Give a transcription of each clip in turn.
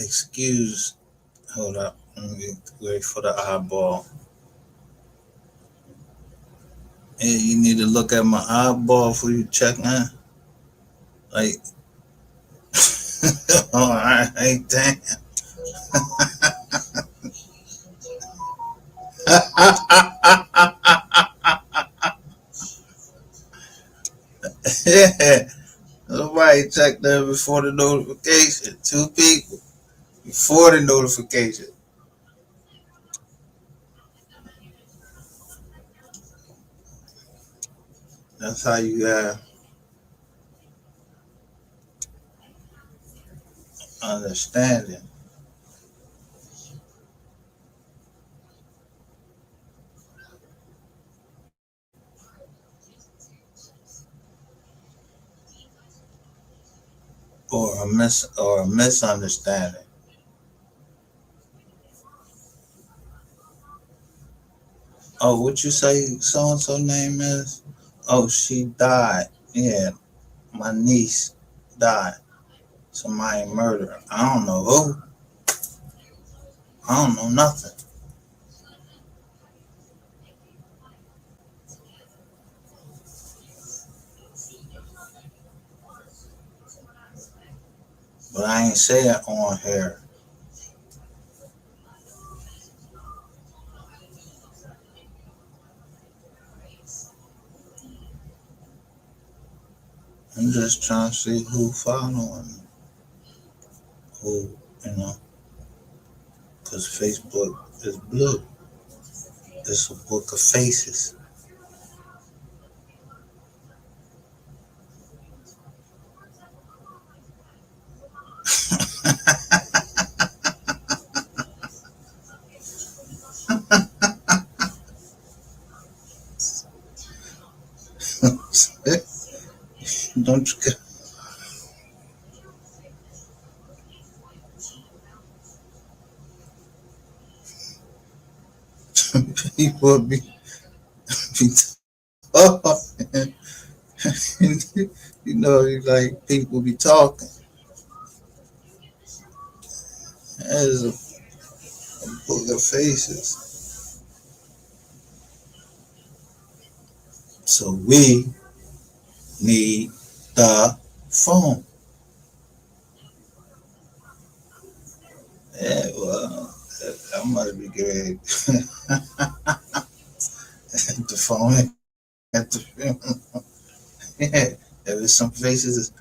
excuse. Hold up. Let me wait for the eyeball. Hey, you need to look at my eyeball before you check, man. Like, oh, I ain't damn. Yeah. Nobody checked that before the notification. Two people before the notification. That's how you understanding or a misunderstanding. Oh, what you say so and so name is? Oh, she died. Yeah, my niece died. Somebody murdered her. I don't know who. I don't know nothing. But I ain't say it on here. I'm just trying to see who following me. Who, you know, because Facebook is blue. It's a book of faces. Don't you get people be talking. You know, like people be talking. There's a book of faces. So we need the phone. Yeah, well, I must be good. The phone at the funeral. Yeah, there's some faces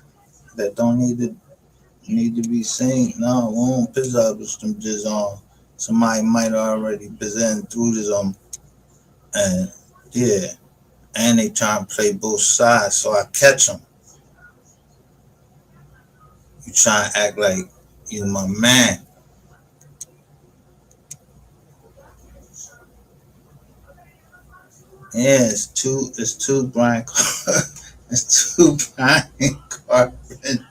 that don't need to be seen. No, we won't piss up with them just on. Somebody might already present through this and yeah, and they try and play both sides, so I catch them. You try and act like you my man. Yeah, it's two Brian, it's two Brian Carpenter.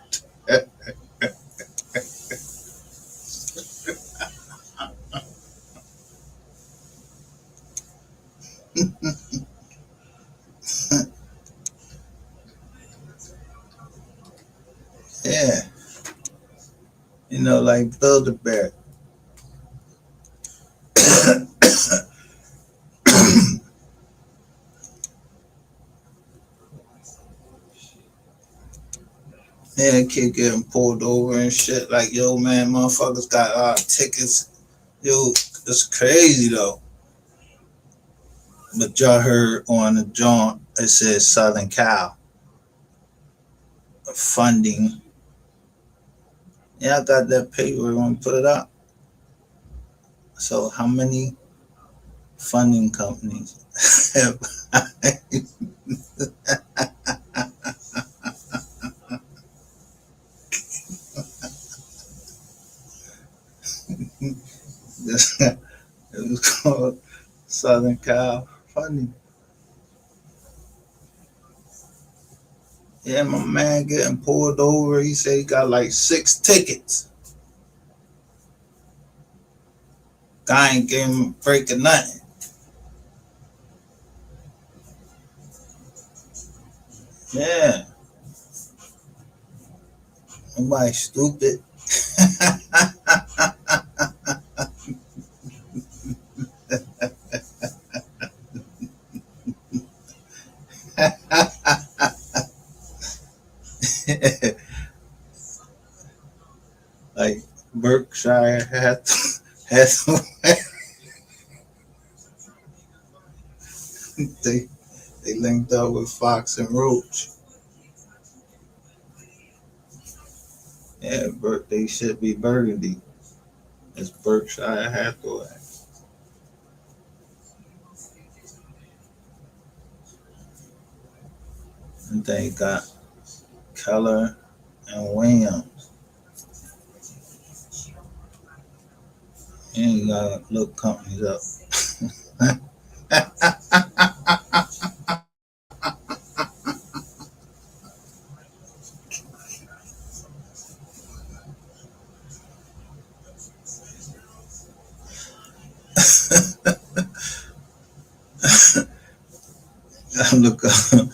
Yeah, like Build a Bear. Yeah, kid getting pulled over and shit. Like, yo, man, motherfuckers got tickets. Yo, it's crazy though. But y'all heard on the joint, it says Southern Cal funding. Yeah, I got that paper. We want to put it up. So, how many funding companies have this? It was called Southern Cal funding. Yeah, my man getting pulled over. He said he got like 6 tickets. Guy ain't giving him a break or nothing. Yeah, nobody stupid. Berkshire Hathaway. they they linked up with Fox and Roach. Yeah, they should be Burgundy. It's Berkshire Hathaway. And they got Keller and Williams. And you gotta look companies up. Look up.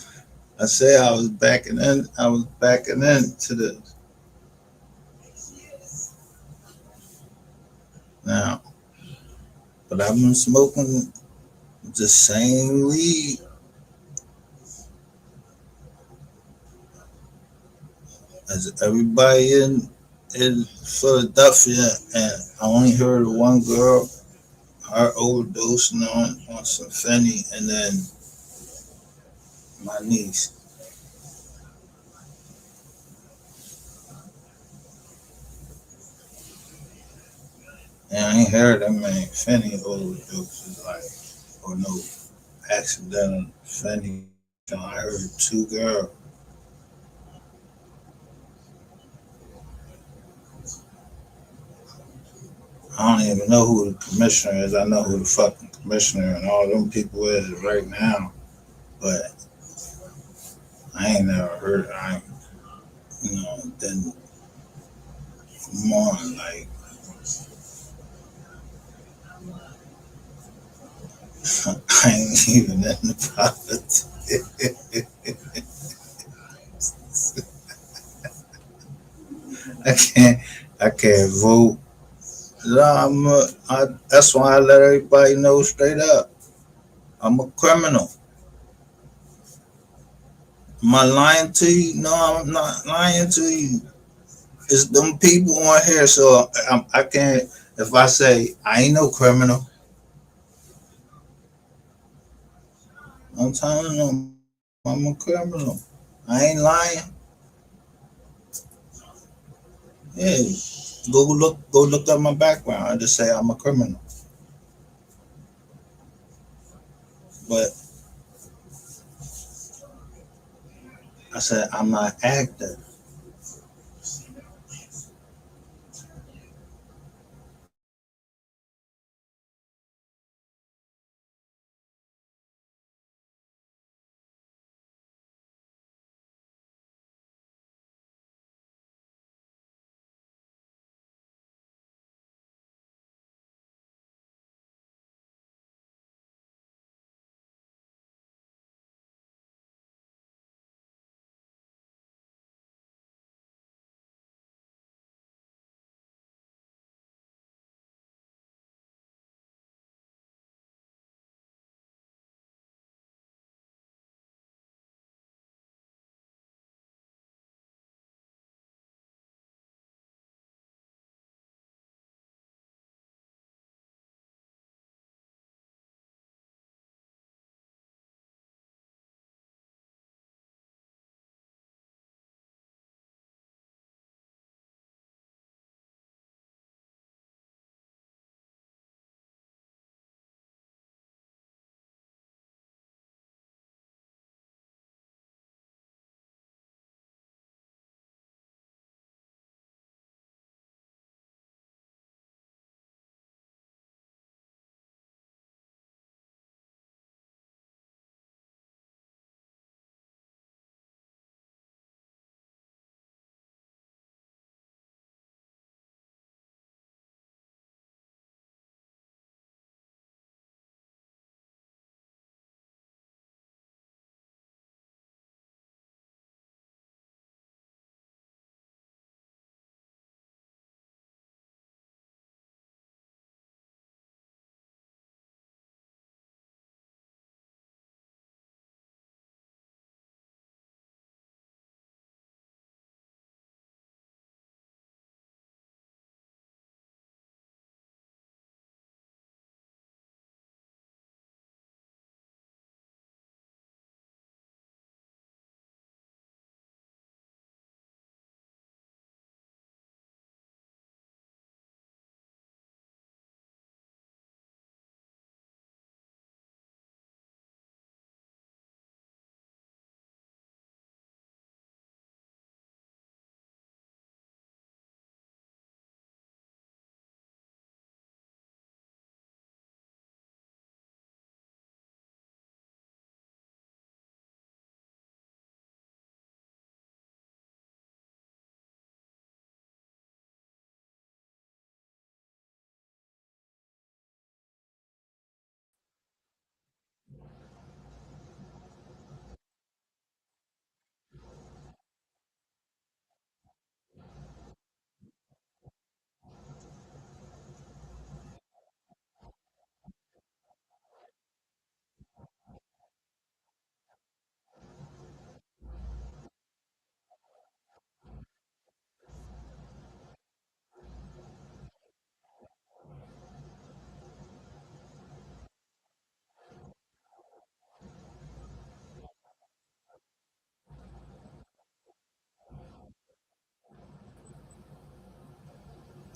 I say I was backing in. I was backing into this now, but I've been smoking the same weed as everybody in Philadelphia, and I only heard of one girl, her overdosing on some Fenny, and then my niece. And I ain't heard that many Fenny overdoses, like, or no accidental Fenny. I heard two girls. I don't even know who the commissioner is. I know who the fucking commissioner and all them people is right now, but I ain't never heard. Then come on, like I ain't even in the politics. I can't, I can't vote. No, that's why I let everybody know straight up. I'm a criminal. Am I lying to you? No, I'm not lying to you. It's them people on here, so I can't. If I say I ain't no criminal, I'm telling them I'm a criminal. I ain't lying. Yeah, go look up my background. I just say I'm a criminal, but I said I'm not active.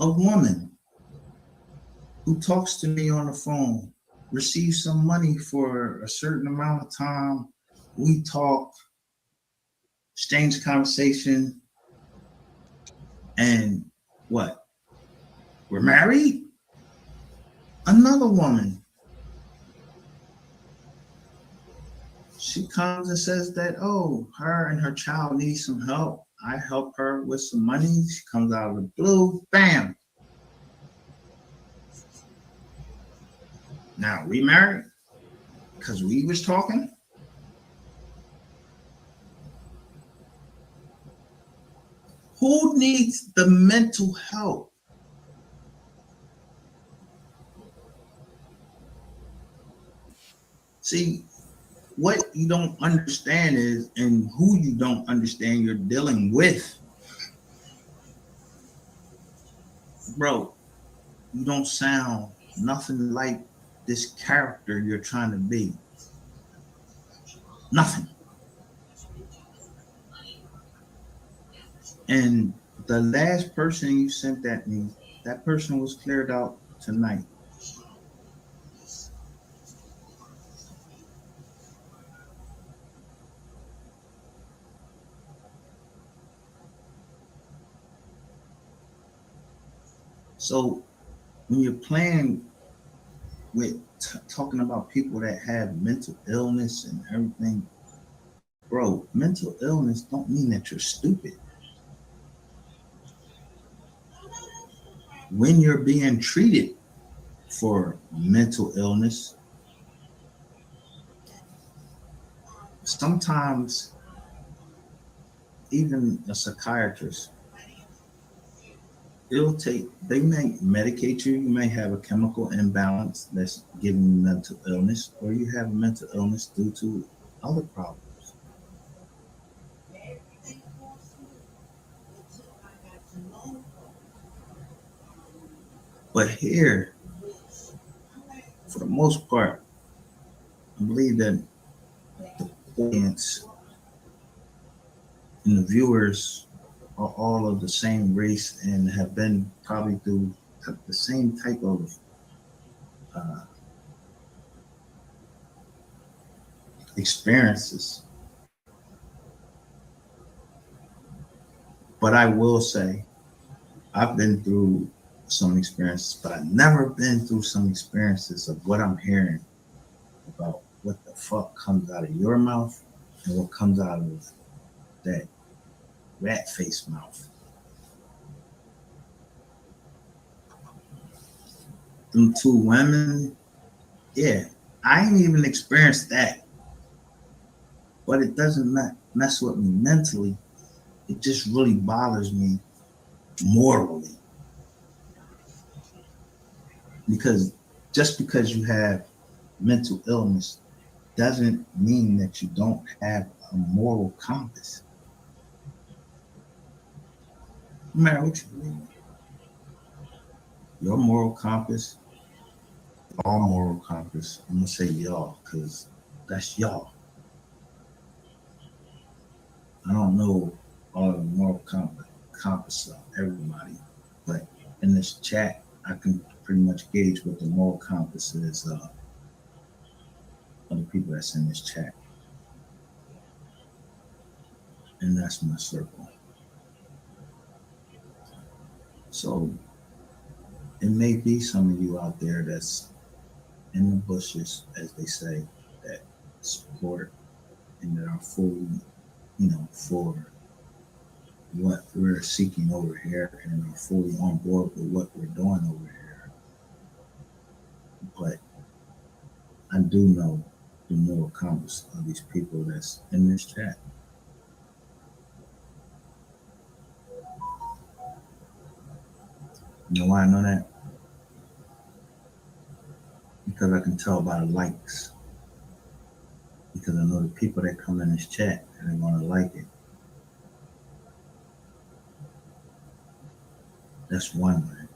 A woman who talks to me on the phone, receives some money for a certain amount of time, we talk, exchange conversation, and what? We're married? Another woman, she comes and says that, oh, her and her child need some help. I help her with some money. She comes out of the blue, bam. Now we married because we was talking. Who needs the mental help? See, what you don't understand is, and who you don't understand you're dealing with. Bro, you don't sound nothing like this character you're trying to be. Nothing. And the last person you sent at me, that person was cleared out tonight. So when you're playing with talking about people that have mental illness and everything, bro, mental illness don't mean that you're stupid. When you're being treated for mental illness, sometimes even a psychiatrist, they may medicate you. You may have a chemical imbalance that's giving you mental illness, or you have a mental illness due to other problems. But here, for the most part, I believe that the audience and the viewers are all of the same race and have been probably through the same type of uh, experiences. But I will say, I've been through some experiences, but I've never been through some experiences of what I'm hearing about what the fuck comes out of your mouth and what comes out of that rat face mouth. Them two women, yeah, I ain't even experienced that, but it doesn't mess with me mentally. It just really bothers me morally because just because you have mental illness doesn't mean that you don't have a moral compass. No matter what you believe, your moral compass, our moral compass, I'm gonna say y'all because that's y'all. I don't know all of the moral compass of everybody, but in this chat, I can pretty much gauge what the moral compass is of the people that's in this chat, and that's my circle. So it may be some of you out there that's in the bushes, as they say, that support and that are fully, for what we're seeking over here and are fully on board with what we're doing over here. But I do know the moral compass of these people that's in this chat. You know why I know that? Because I can tell by the likes. Because I know the people that come in this chat and they're going to like it. That's one way.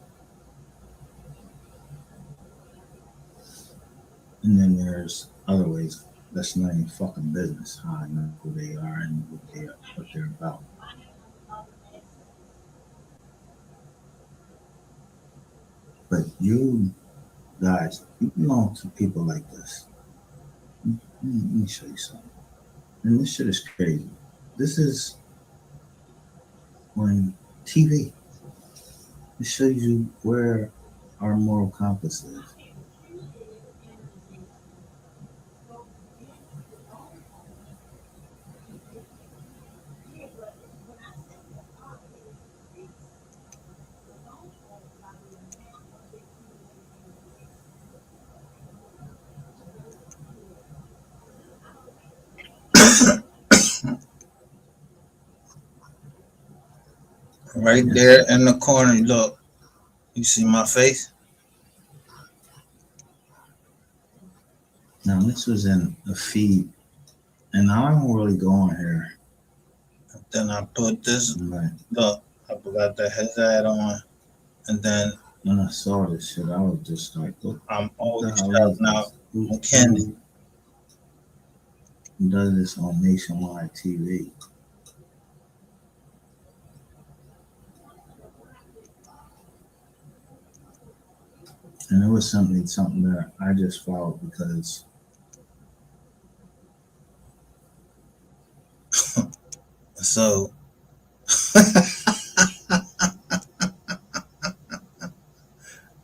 And then there's other ways. That's not even fucking business. How I know who they are and what they're about. But you guys, you belong to people like this. Let me show you something. And this shit is crazy. This is on TV. It shows you where our moral compass is. Right Yes. there in the corner, look. You see my face? Now this was in a feed, and I don't really go on here. Then I put this, But look, I got the headset on, and then when I saw this shit, I was just like, I'm what the always hell is shouting this? out Who, McKinney. who does this on nationwide TV? And it was something that I just followed because So,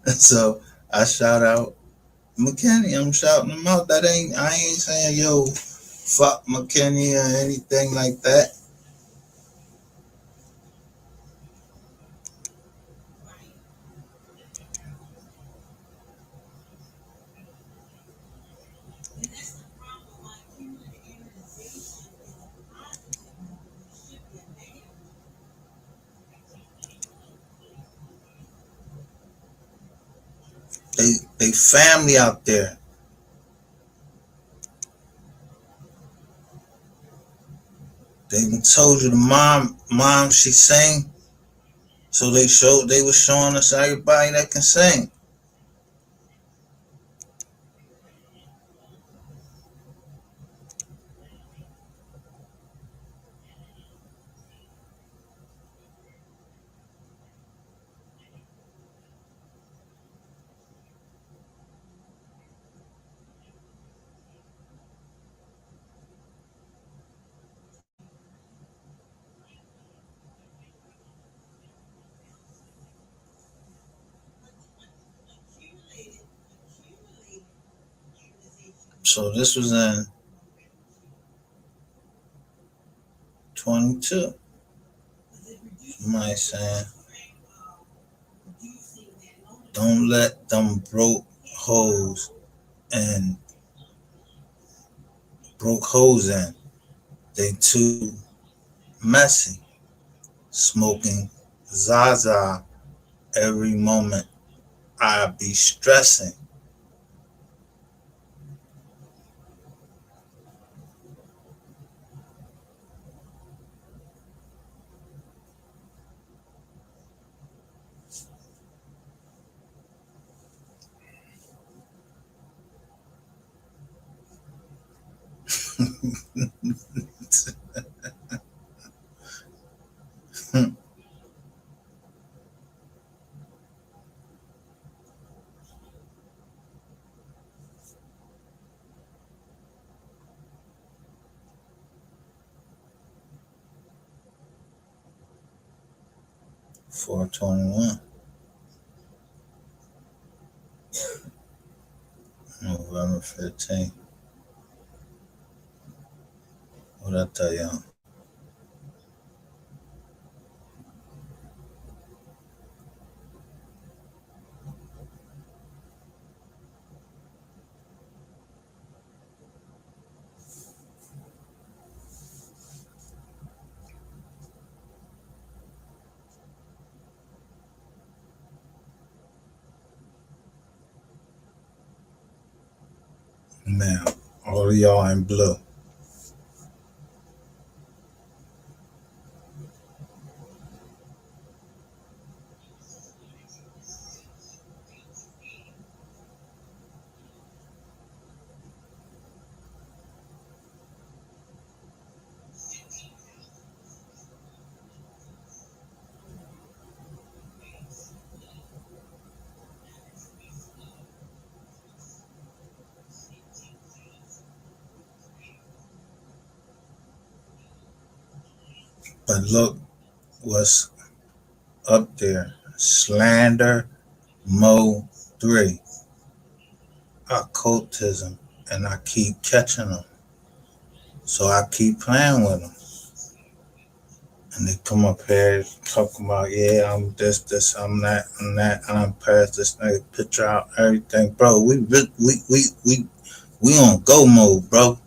so I shout out McKinney. I'm shouting him out. I ain't saying yo, fuck McKinney or anything like that. They family out there. They even told you the mom she sang. So they was showing us everybody that can sing. So this was in 22. Somebody saying, don't let them and broke hoes in. They too messy. Smoking Zaza every moment. I be stressing. Hmm. 421, November 15th. What I tell y'all? Man, all of y'all in blue. But look what's up there. Slander MO3. Occultism. And I keep catching them. So I keep playing with them. And they come up here talking about, yeah, I'm this, I'm that, and I'm past this nigga picture out, everything. Bro, we on go mode, bro.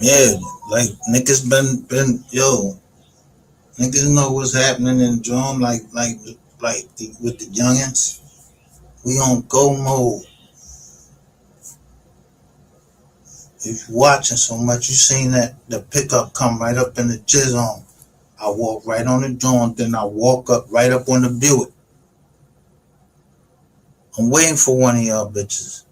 Yeah, like niggas been yo, niggas know what's happening in the drum, with the youngins. We on go mode. If you watching so much, you seen that the pickup come right up in the jizz on. I walk right on the drum, then I walk up right up on the Buick. I'm waiting for one of y'all bitches.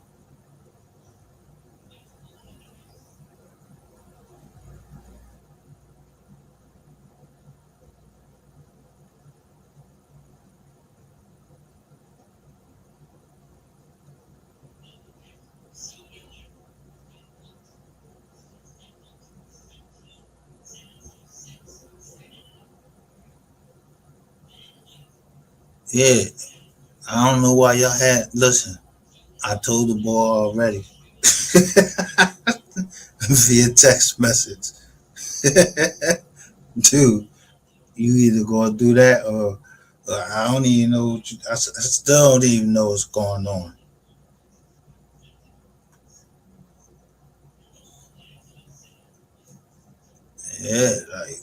Yeah, I don't know why y'all had. Listen, I told the boy already via text message, dude. You either gonna do that or I don't even know. I still don't even know what's going on. Yeah, like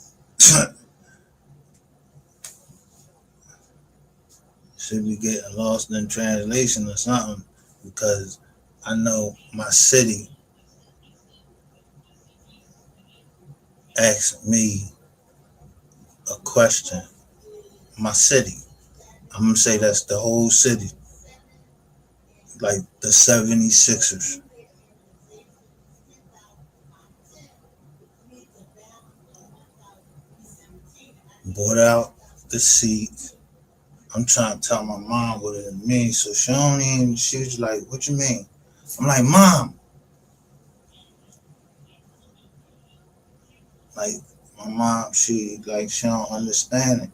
should be getting lost in translation or something because I know my city asked me a question. My city, I'm gonna say that's the whole city, like the 76ers. Bought out the seat. I'm trying to tell my mom what it means, so she don't even. She was like, "What you mean?" I'm like, "Mom, like my mom, she don't understand it,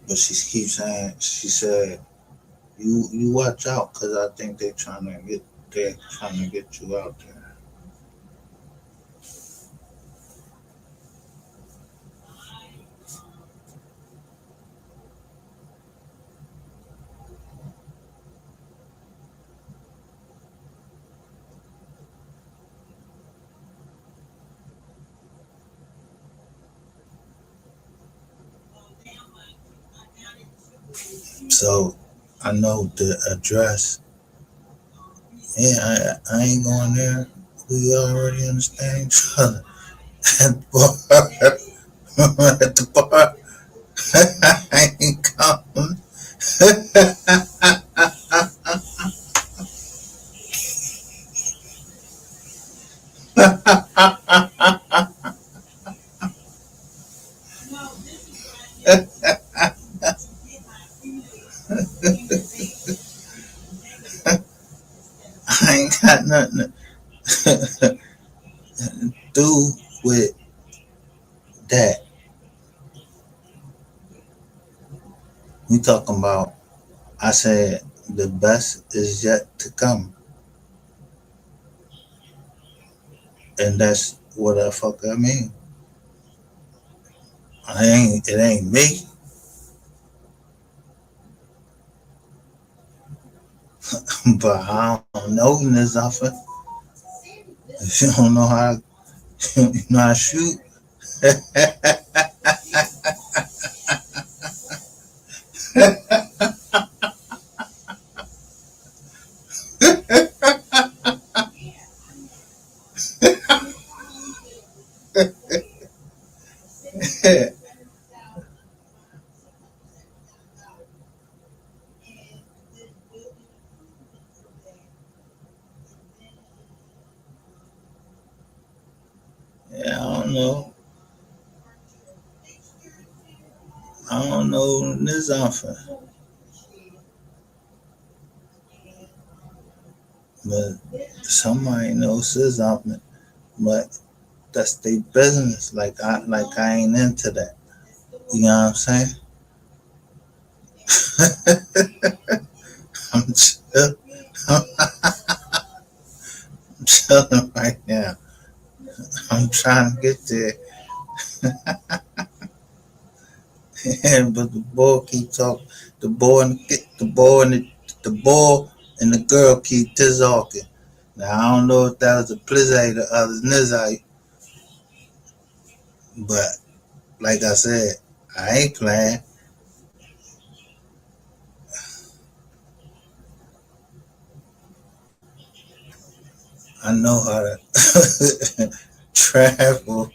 but she keeps saying. She said, "You watch out, cause I think they're trying to get you out there." So I know the address. Yeah, I ain't going there. We already understand each other. At the bar, at the bar, I ain't coming. I ain't got nothing to do with that. We talking about, I said, the best is yet to come. And that's what the fuck I mean. It ain't me, but I don't know this often. If you don't know how, you know how to shoot. know. I don't know this often, but somebody knows this often. But that's their business. Like I ain't into that. You know what I'm saying? I'm chill. I'm chilling right now. I'm trying to get there. But the boy keep talking. The boy and the boy and the boy and the girl keep talking. Now I don't know if that was a blizzard or other nizite, but like I said, I ain't playing. I know how to travel.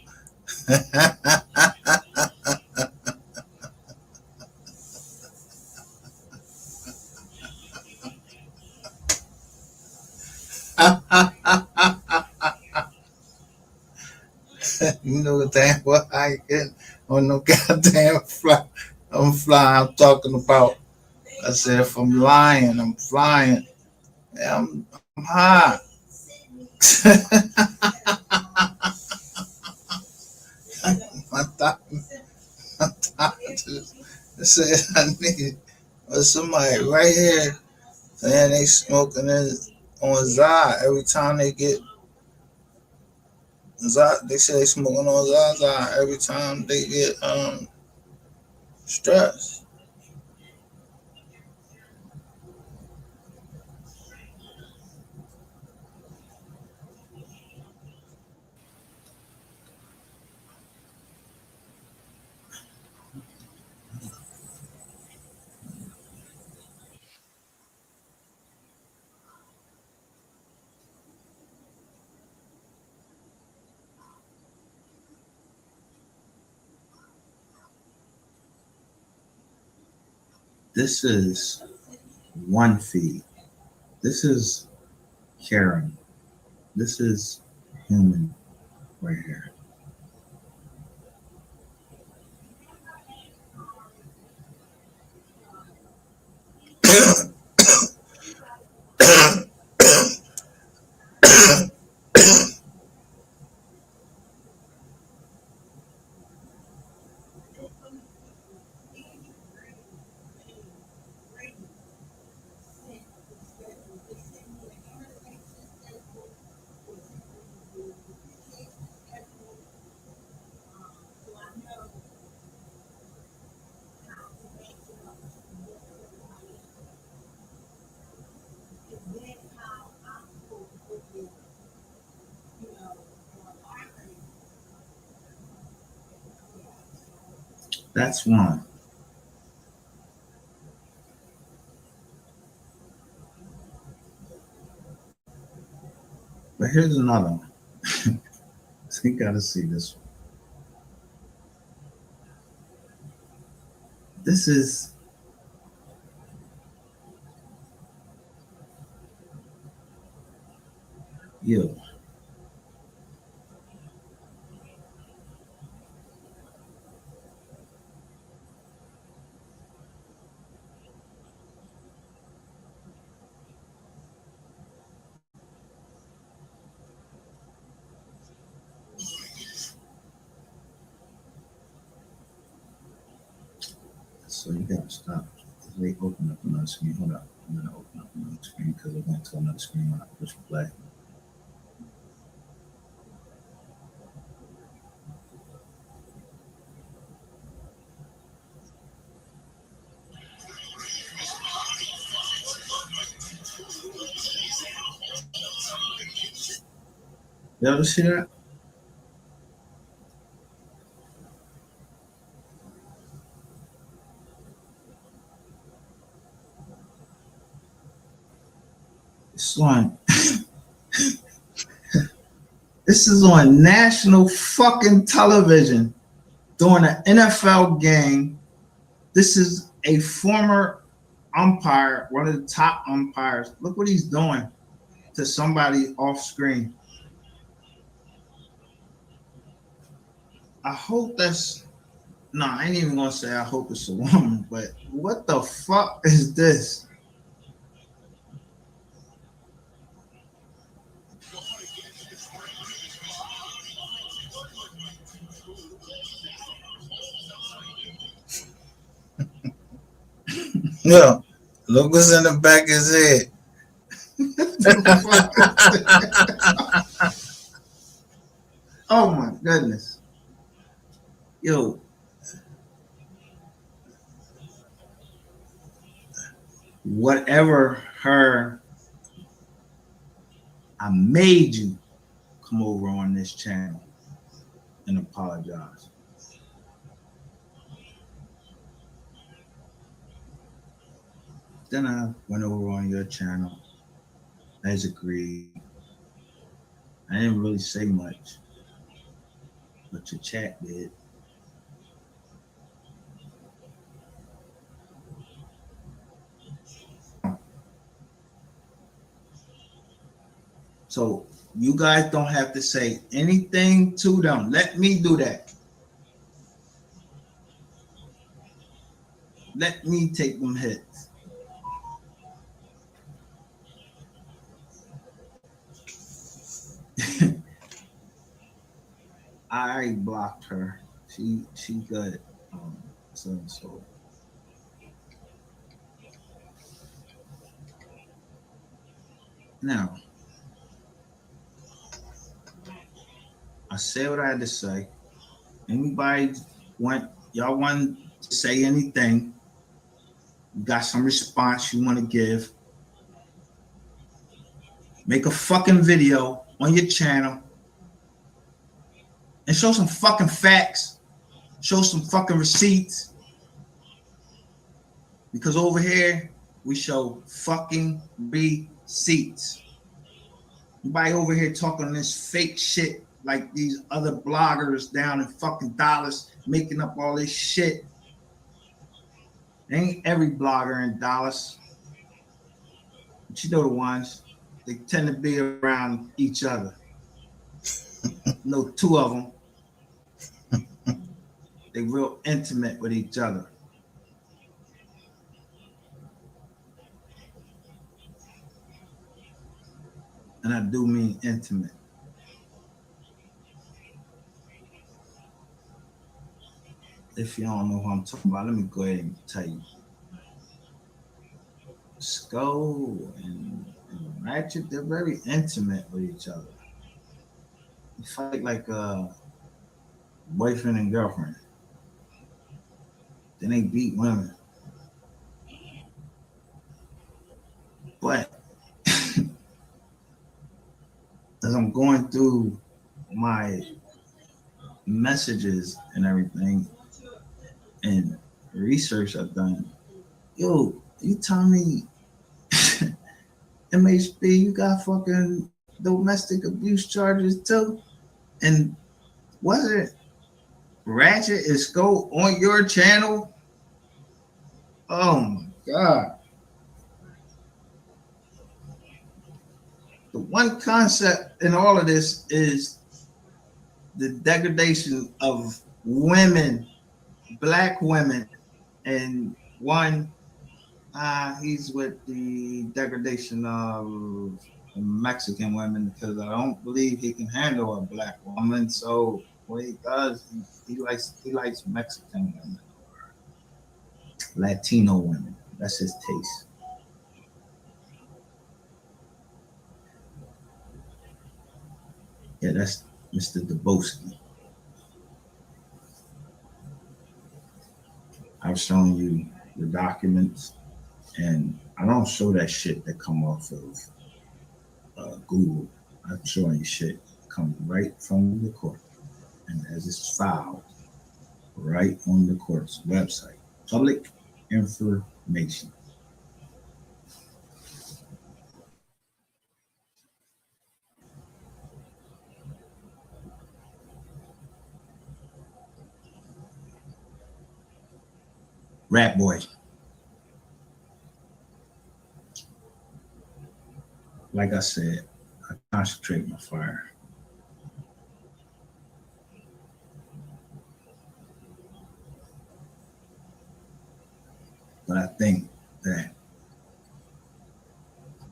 You know what damn what I get on no goddamn fly. I'm flying. I'm talking about. I said if I'm lying, I'm flying. Yeah, I'm high. my thought, my thought just said I need somebody right here saying they smoking it on Zod every time they get Zod. They say they smoking on Zaza every time they get stressed. This is one feed. This is caring. This is human right here. That's one. But here's another one. So you gotta see this one. This is you. So you gotta stop. They open up another screen. Hold up. I'm gonna open up another screen because it went to another screen when I push play. You ever see that? It's on. This is on national fucking television during an NFL game. This is a former umpire, one of the top umpires. Look what he's doing to somebody off screen. I hope that's no, I ain't even gonna say I hope it's a woman, but what the fuck is this? Yeah. Look what's in the back of his head. The fuck is this? Oh my goodness. Yo, whatever her, I made you come over on this channel and apologize. Then I went over on your channel as agreed. I didn't really say much, but your chat did. So you guys don't have to say anything to them. Let me do that. Let me take them hits. I blocked her. She good. So now I said what I had to say. Anybody want to say anything? You got some response you want to give? Make a fucking video on your channel and show some fucking facts. Show some fucking receipts. Because over here we show fucking receipts. Anybody over here talking this fake shit like these other bloggers down in fucking Dallas making up all this shit. Ain't every blogger in Dallas. But you know the ones. They tend to be around each other. You know, two of them. They real intimate with each other. And I do mean intimate. If you don't know who I'm talking about, let me go ahead and tell you. Skull and Ratchet, they're very intimate with each other. They fight like a boyfriend and girlfriend. Then they beat women. But as I'm going through my messages and everything and research I've done, yo, you tell me MHB, you got fucking domestic abuse charges too? And was it Ratchet and Skull on your channel? Oh my God. The one concept in all of this is the degradation of women, black women, and one, he's with the degradation of Mexican women because I don't believe he can handle a black woman. So what he does, he likes Mexican women, Latino women. That's his taste. Yeah, that's Mr. Dubowski. I've shown you the documents, and I don't show that shit that come off of Google. I'm showing you shit come right from the court, and as it's filed right on the court's website, public information. Rat boy. Like I said, I concentrate my fire. But I think that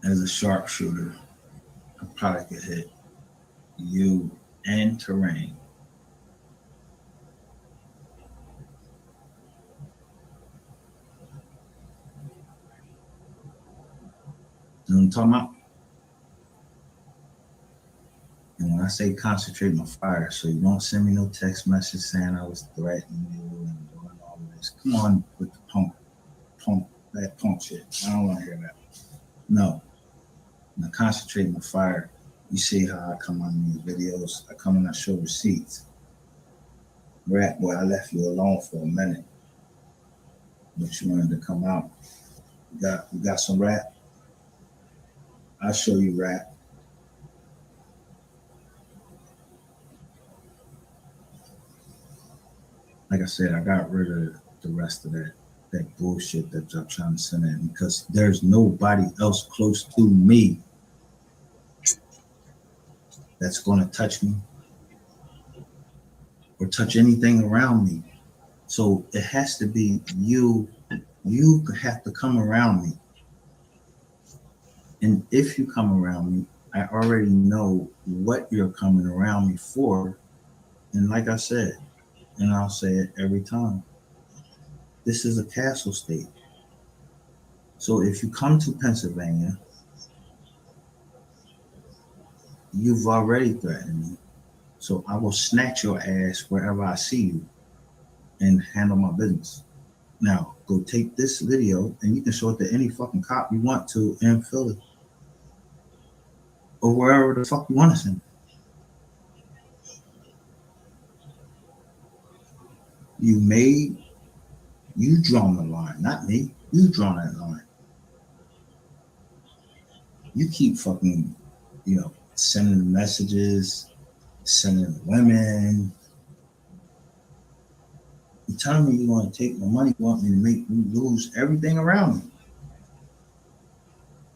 as a sharpshooter, I probably could hit you and terrain. You know what I'm talking about? And when I say concentrate my fire, so you don't send me no text message saying I was threatening you and doing all of this. Come on with the that punk shit. I don't want to hear that. No. Now concentrate my fire. You see how I come on these videos. I come and I show receipts. Rap, boy, I left you alone for a minute. But you wanted to come out. You got some rap? I'll show you rap. Like I said, I got rid of the rest of that bullshit that y'all trying to send in because there's nobody else close to me that's going to touch me or touch anything around me. So it has to be you. You have to come around me. And if you come around me, I already know what you're coming around me for. And like I said, and I'll say it every time, this is a castle state. So if you come to Pennsylvania, you've already threatened me. So I will snatch your ass wherever I see you and handle my business. Now, go take this video and you can show it to any fucking cop you want to in Philly or wherever the fuck you want to send. You drawn the line, not me. You drawn that line. You keep fucking, sending messages, sending women. You telling me you want to take my money, you want me to make me lose everything around me.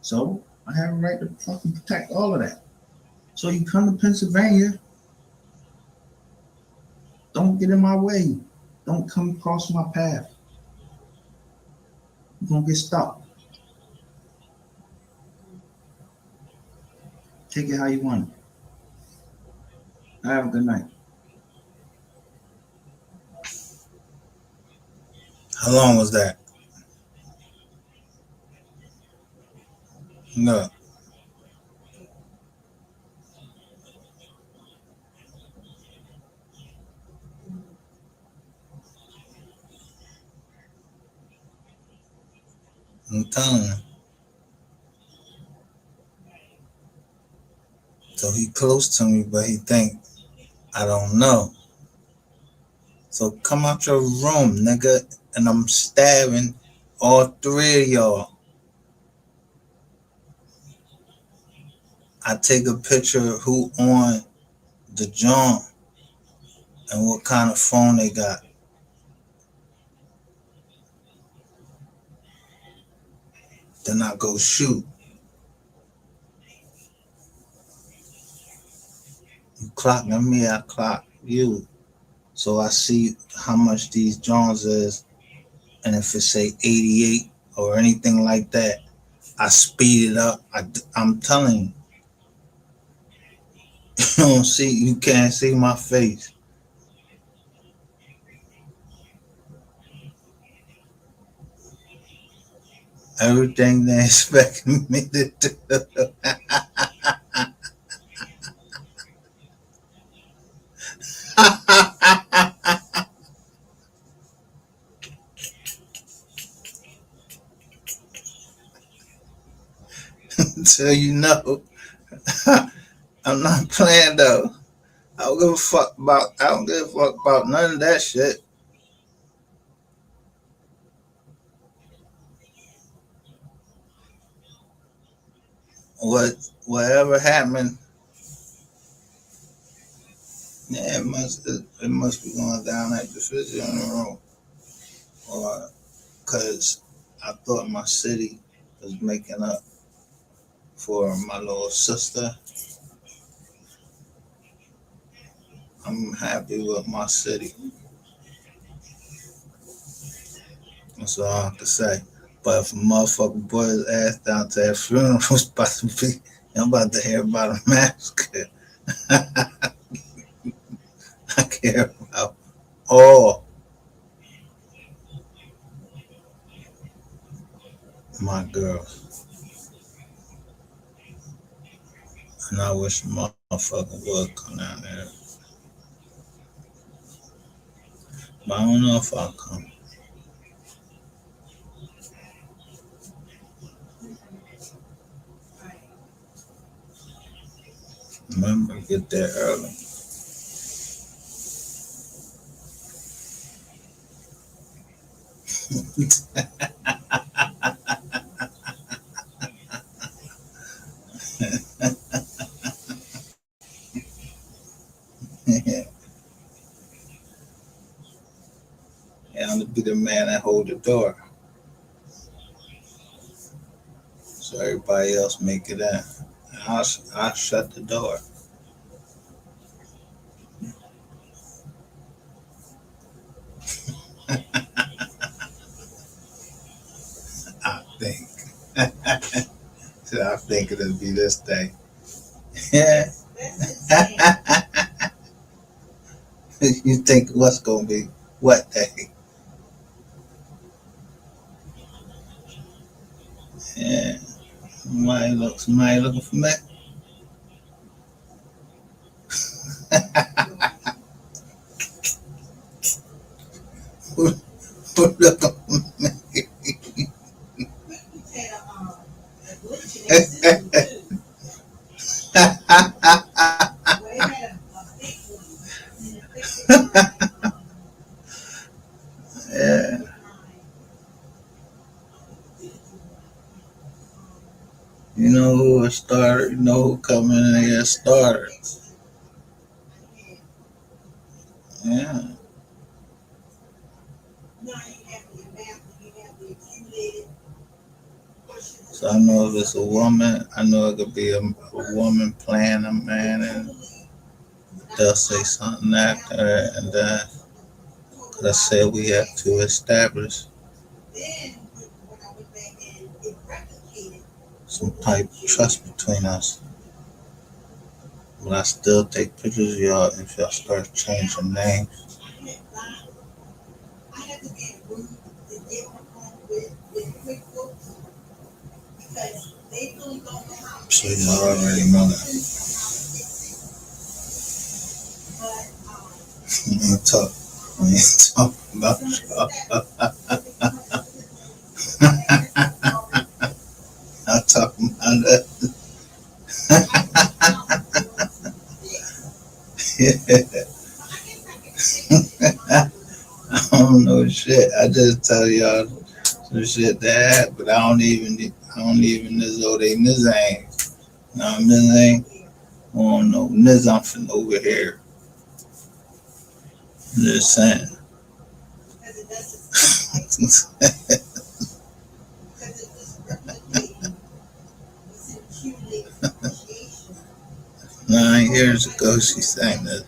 So I have a right to fucking protect all of that. So you come to Pennsylvania, don't get in my way. Don't come across my path. You're gonna get stuck. Take it how you want it. Have a good night. How long was that? No. I'm telling you. So he close to me, but he think I don't know. So come out your room, nigga, and I'm stabbing all three of y'all. I take a picture of who on the joint and what kind of phone they got. Then I go shoot. You clocking me, I clock you. So I see how much these Jones is, and if it say 88 or anything like that, I speed it up. I'm telling you, you can't see my face. Everything they expecting me to do. So you know, I'm not playing though. I don't give a fuck about none of that shit. Whatever happened, yeah, it must be going down at the funeral, or because I thought my city was making up for my little sister. I'm happy with my city. That's all I have to say. But if a motherfucker boy his ass down to that funeral, was about to be, I'm about to hear about a massacre. I care about all my girls. And I wish a motherfucker would come down there. But I don't know if I'll come. Remember, get there early. And I'm to be the man that hold the door. So everybody else make it in. I'll shut the door. I think. So I think it'll be this day. Yeah. You think what's gonna be what day? Yeah. Somebody looking for me? Who looking for me? Yeah. You know who a starter, you know who coming in here starter. Yeah. So I know if it's a woman, I know it could be a woman playing a man, and they'll say something after it, and then let's say we have to establish some type of trust between us. But I still take pictures of y'all if y'all start changing names. So y'all already know that. We ain't talk about y'all. I'm talking about that. I don't know shit. I just tell y'all some shit that, but I don't even know they name. Now name. I don't know nothing over here. I'm just saying. Nine years ago, she sang this.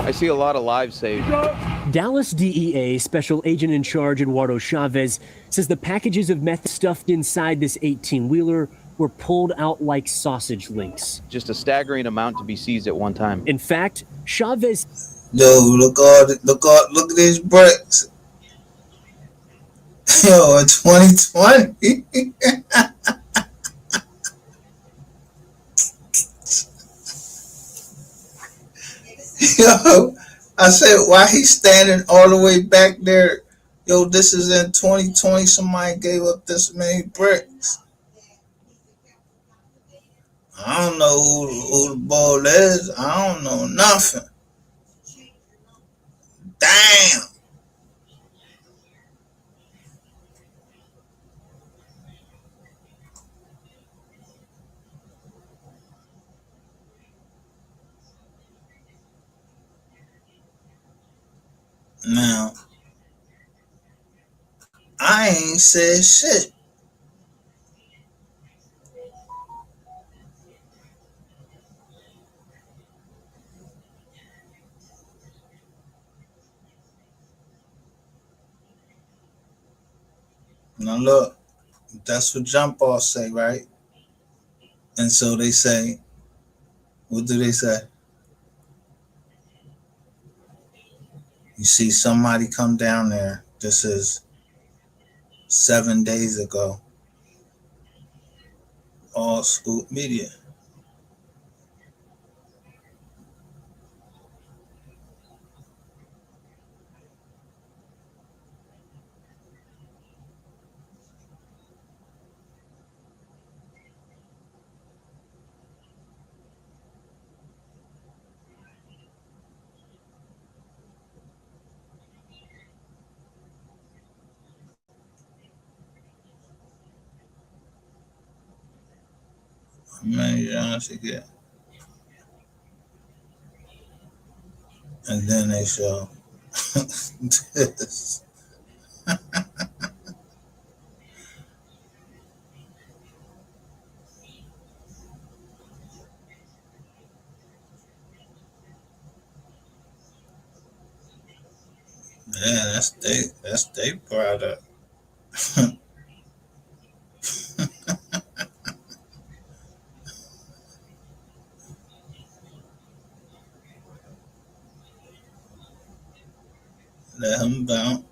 I see a lot of lives saved. Dallas DEA Special Agent in Charge Eduardo Chavez says the packages of meth stuffed inside this 18-wheeler were pulled out like sausage links. Just a staggering amount to be seized at one time. In fact, Chavez... Yo, look at these bricks. Yo, in 2020. Yo, I said, why he standing all the way back there? Yo, this is in 2020. Somebody gave up this many bricks. I don't know who the ball is. I don't know nothing. Damn. Now, I ain't said shit. Now look, that's what jump off say, right? And so they say, what do they say? You see somebody come down there. This is 7 days ago. All scoop media. Man, you honestly get. And then they show this. Yeah, that's they product. Let him bounce.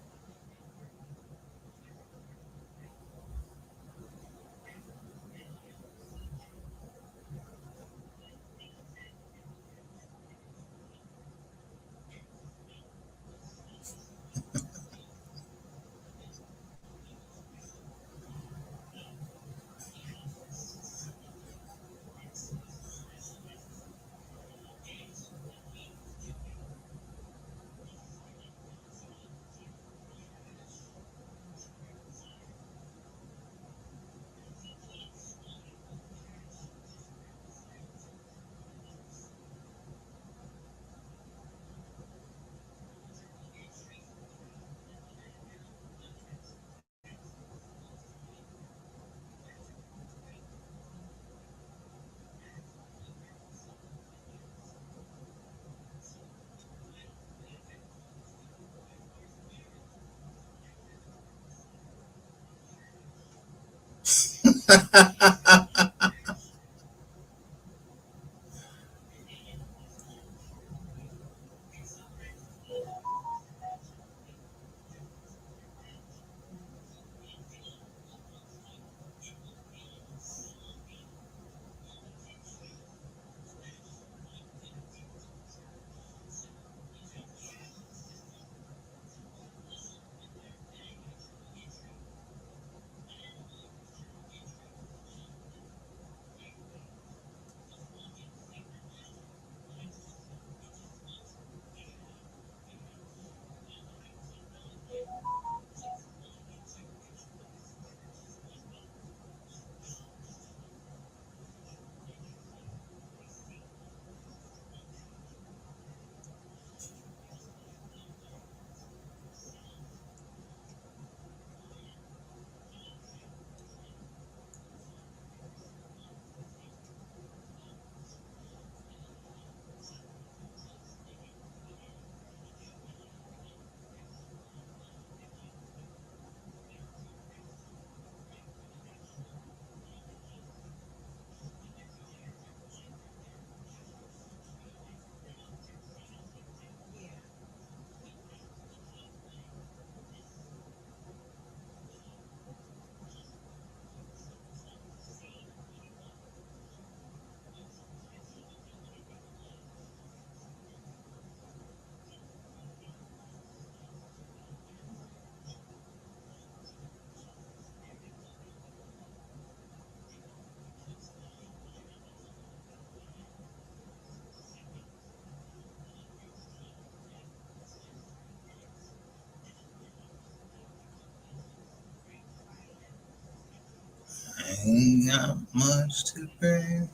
Ain't got much to bring.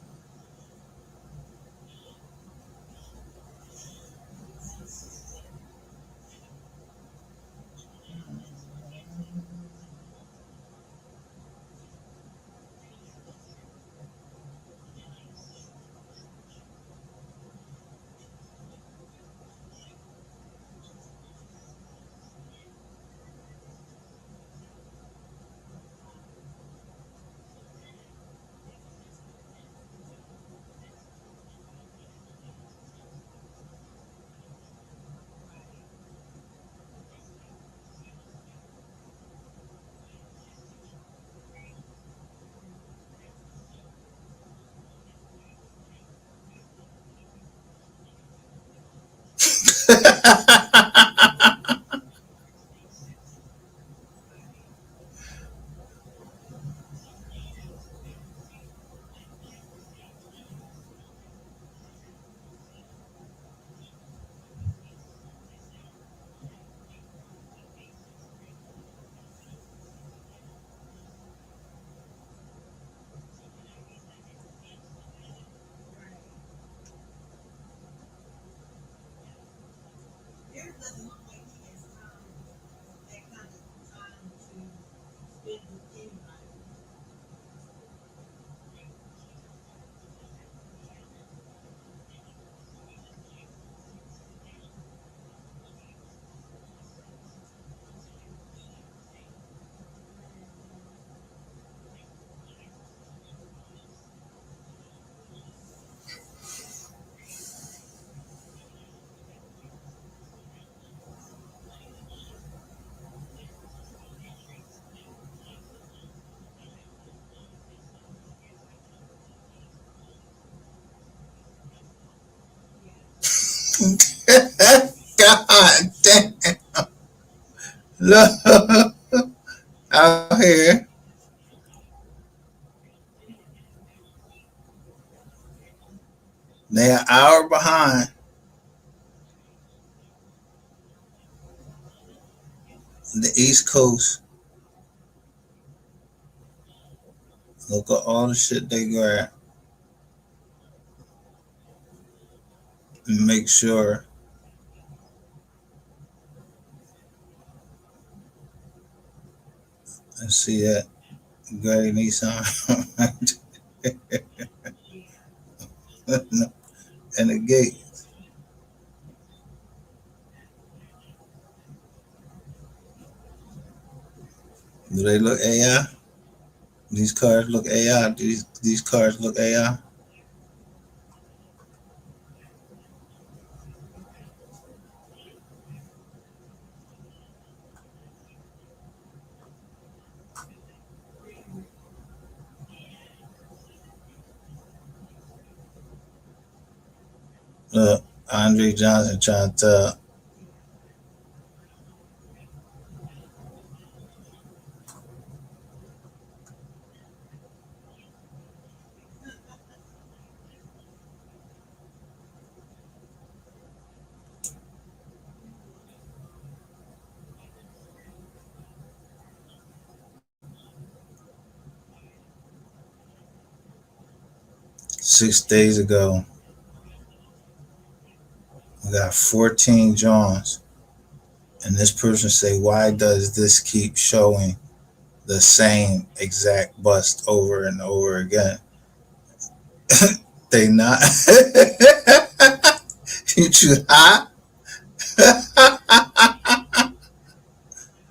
God damn. Look out here. They're an hour behind the East Coast. Look at all the shit they grab and make sure and see that Gary Nissan and the gate. Do they look AI? These cars look AI. These cars look AI. Andre Johnson trying to tell 6 days ago, we got 14 Johns. And this person say, why does this keep showing the same exact bust over and over again? They not. You too hot?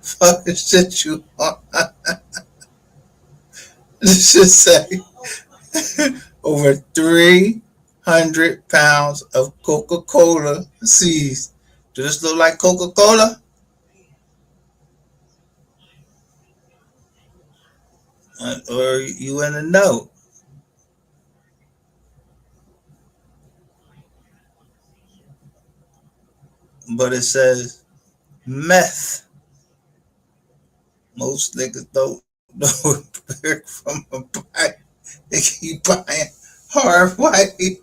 Fucking shit you on. This should say over 300 pounds of Coca-Cola seized. Does this look like Coca-Cola? Or you in the know? But it says meth. Most niggas don't know it from a pipe. They keep buying hard white. You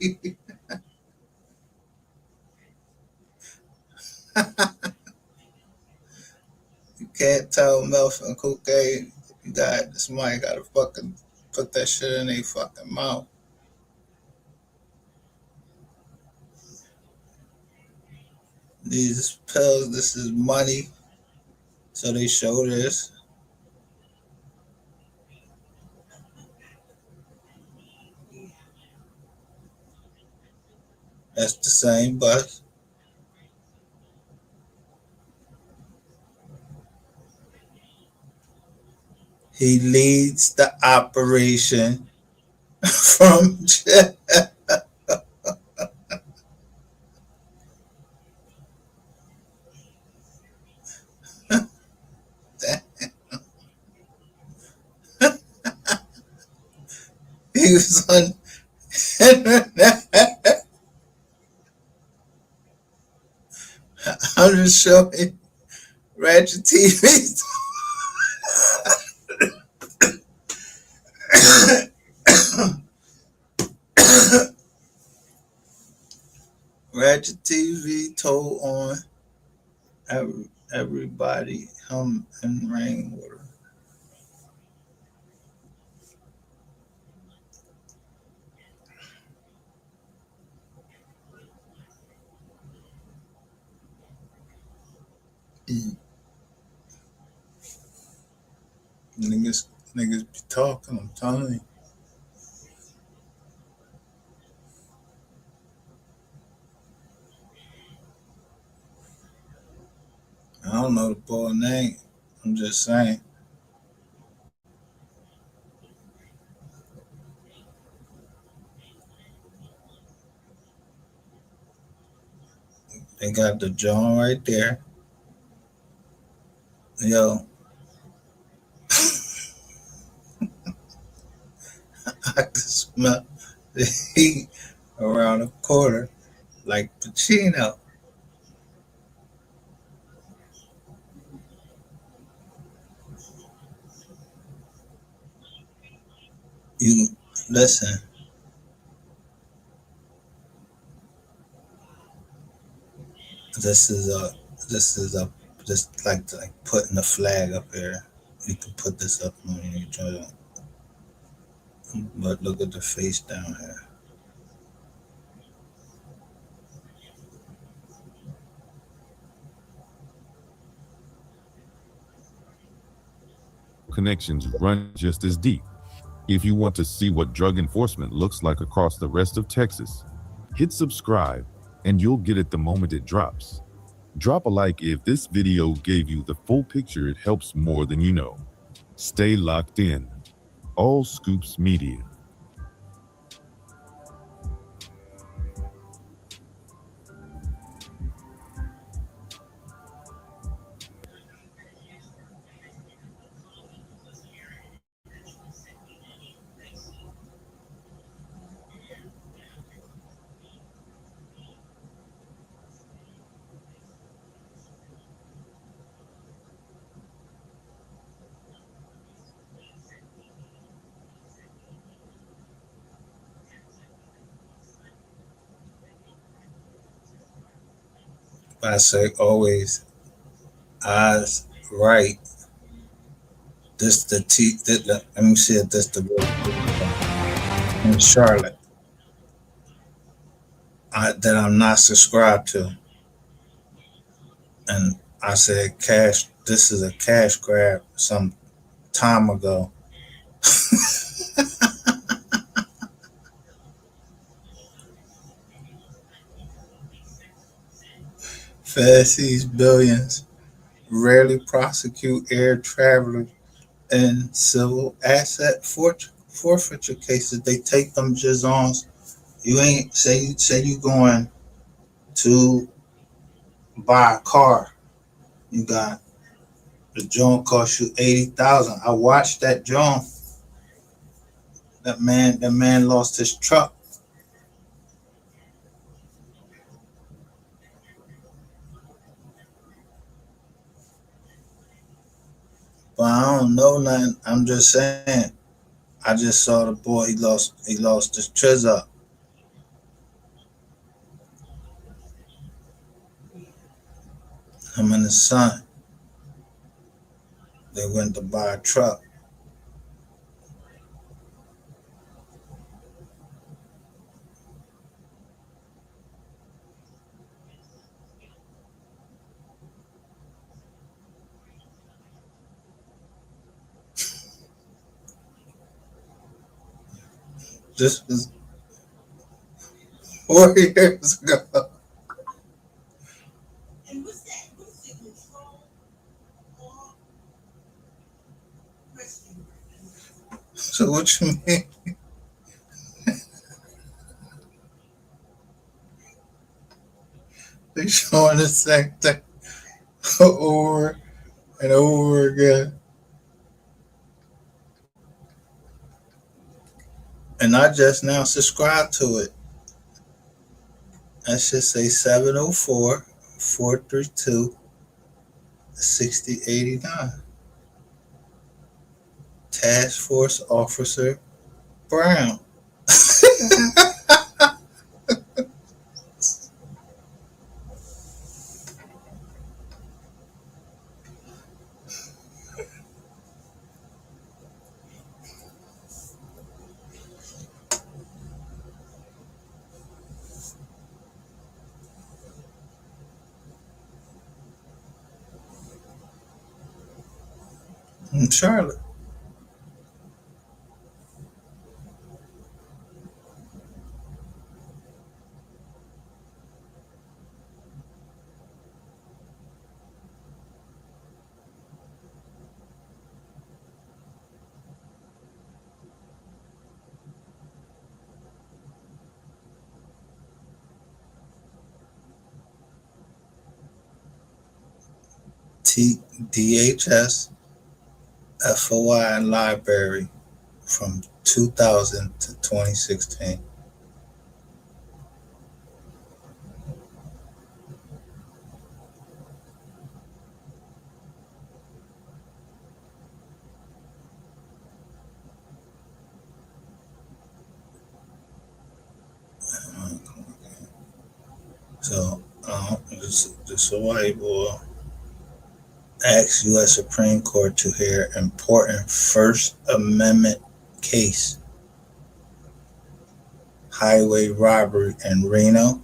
can't tell meth and cocaine. You got somebody gotta fucking put that shit in their fucking mouth. These pills, this is money. So they show this. That's the same bus. He leads the operation from he was on I'm just showing Ratchet TV. Ratchet TV told on everybody hum and rainwater. Mm. Niggas be talking, I'm telling you. I don't know the boy name. I'm just saying. They got the John right there. Yo, I can smell the heat around the corner like Pacino. You listen, this is a this is a just like putting the flag up here. You can put this up on your joint. But look at the face down here. Connections run just as deep. If you want to see what drug enforcement looks like across the rest of Texas, hit subscribe and you'll get it the moment it drops. Drop a like if this video gave you the full picture. It helps more than you know. Stay locked in. All Scoops Media. I say always eyes right. This the T. Let me see if this the in Charlotte that I'm not subscribed to, and I said cash. This is a cash grab some time ago. Fed sees billions. Rarely prosecute air travelers in civil asset forfeiture cases. They take them jizons. You ain't say you going to buy a car. You got the joint cost you 80,000. I watched that joint. That man lost his truck. But I don't know nothing. I'm just saying. I just saw the boy. He lost his triz up. Him and his son. They went to buy a truck. This was 4 years ago. So what you mean? They showing the same thing over and over again. And I just now subscribed to it. That should say 704 432 6089. Task Force Officer Brown. In Charlotte. DHS FOI Library from 2000 to 2016. So, this white boy asks U.S. Supreme Court to hear important First Amendment case. Highway robbery in Reno,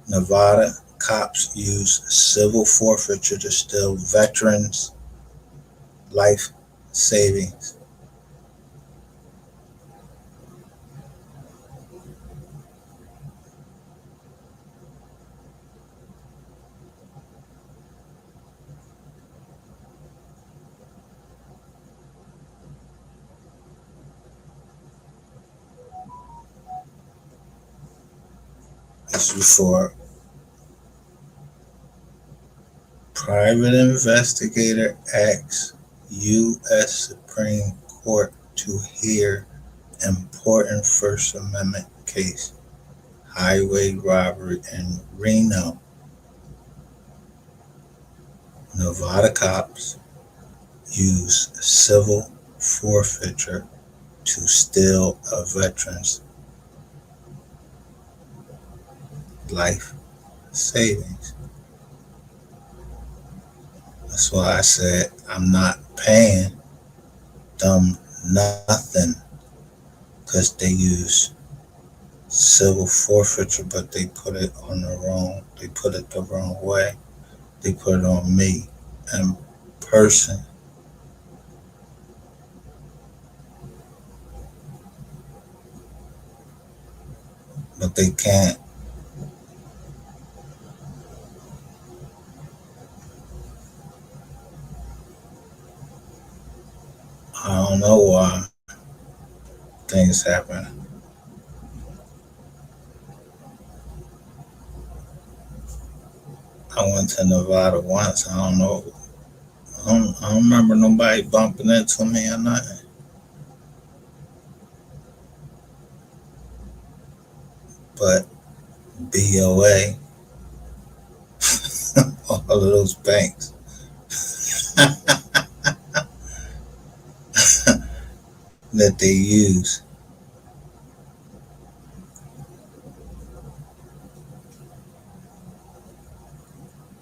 Nevada. Cops use civil forfeiture to steal veterans' life savings. This is for private investigator asks U.S. Supreme Court to hear important First Amendment case. Highway robbery in Reno, Nevada. Cops use civil forfeiture to steal a veteran's life savings. That's why I said I'm not paying them nothing, because they use civil forfeiture, but they put it the wrong way. They put it on me in person. But they can't. I don't know why things happen. I went to Nevada once. I don't know. I don't remember nobody bumping into me or nothing. But BOA, all of those banks that they use.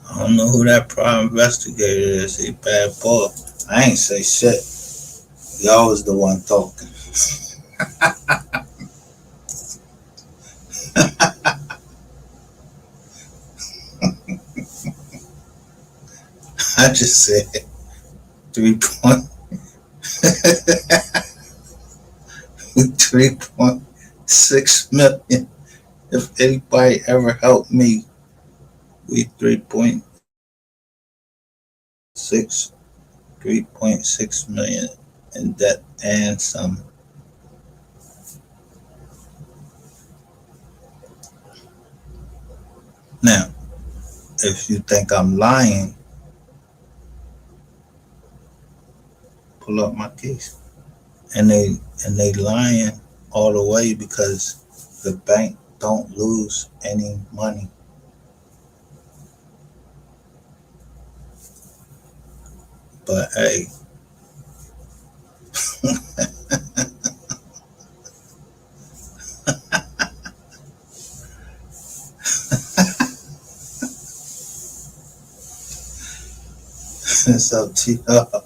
I don't know who that private investigator is. He bad boy. I ain't say shit. Y'all was the one talking. I just said 3.6 million. If anybody ever helped me, we 3.6 million in debt and some. Now, if you think I'm lying, pull up my case. And they lying all the way because the bank don't lose any money. But hey, it's up to y'all.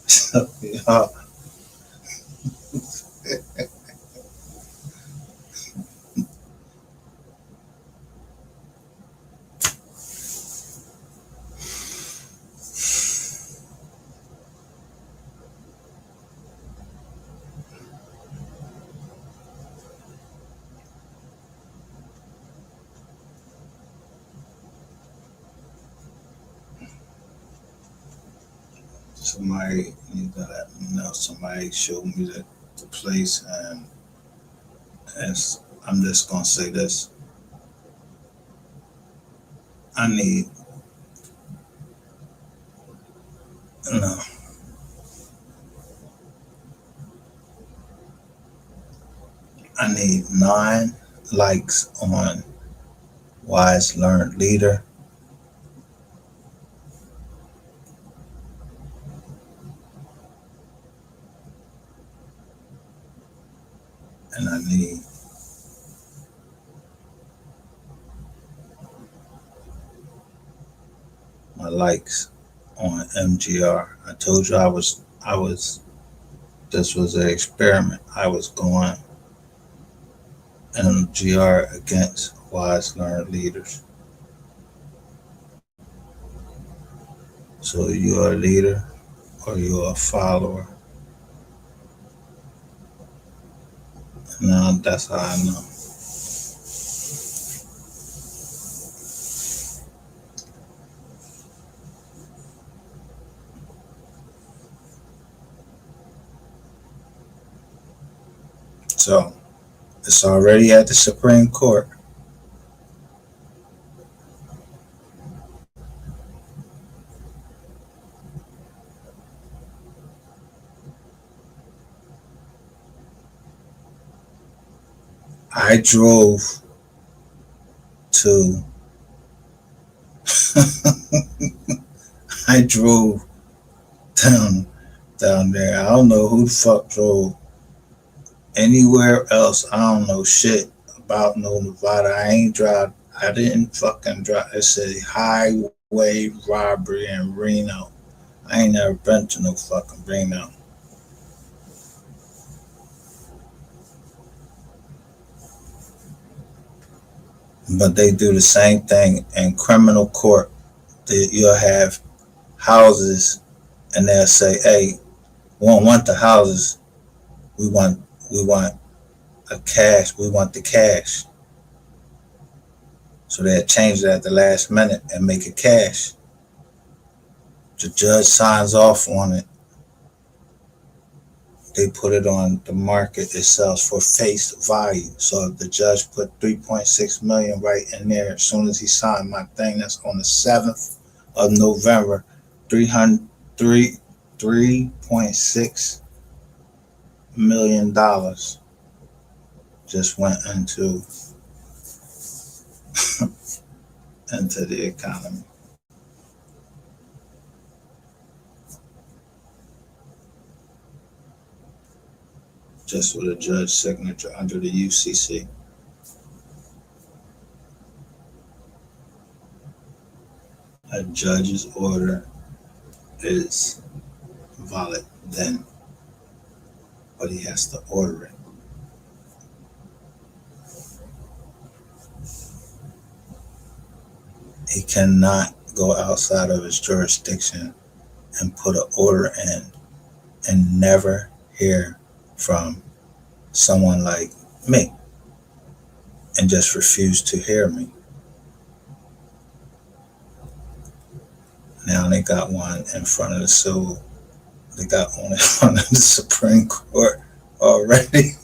It's up to y'all. Somebody need to let me know. Somebody showed me the place, and I'm just gonna say this. I need no. I need 9 likes on Wise Learned Leader, and I need my likes on MGR. I told you this was an experiment. I was going MGR against Wise Learned Leaders. So you're a leader or you're a follower. Now that's how I know. So it's already at the Supreme Court. I drove to I drove down there. I don't know who the fuck drove anywhere else. I don't know shit about no Nevada. I didn't fucking drive. It said highway robbery in Reno. I ain't never been to no fucking Reno. But they do the same thing in criminal court. You'll have houses and they'll say, hey, we don't want the houses. We want a cash. We want the cash. So they'll change it at the last minute and make it cash. The judge signs off on it. They put it on the market. It sells for face value. So if the judge put 3.6 million right in there, as soon as he signed my thing, that's on the 7th of November, 3.6 million dollars just went into the economy. Just with a judge's signature under the UCC. A judge's order is valid then, but he has to order it. He cannot go outside of his jurisdiction and put an order in and never hear from someone like me and just refuse to hear me. Now they got one in front of the civil. They got one in front of the Supreme Court already.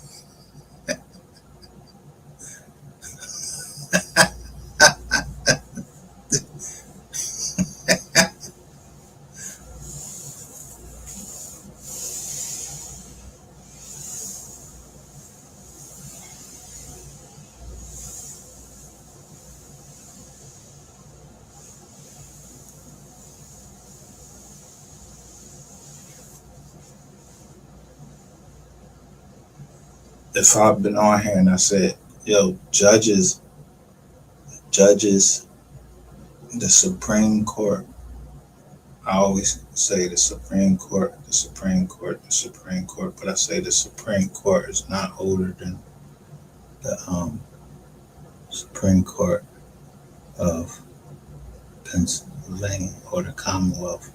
if I've been on here and I said, yo, judges, the Supreme Court, I always say the Supreme Court, the Supreme Court, the Supreme Court, but I say the Supreme Court is not older than the Supreme Court of Pennsylvania or the Commonwealth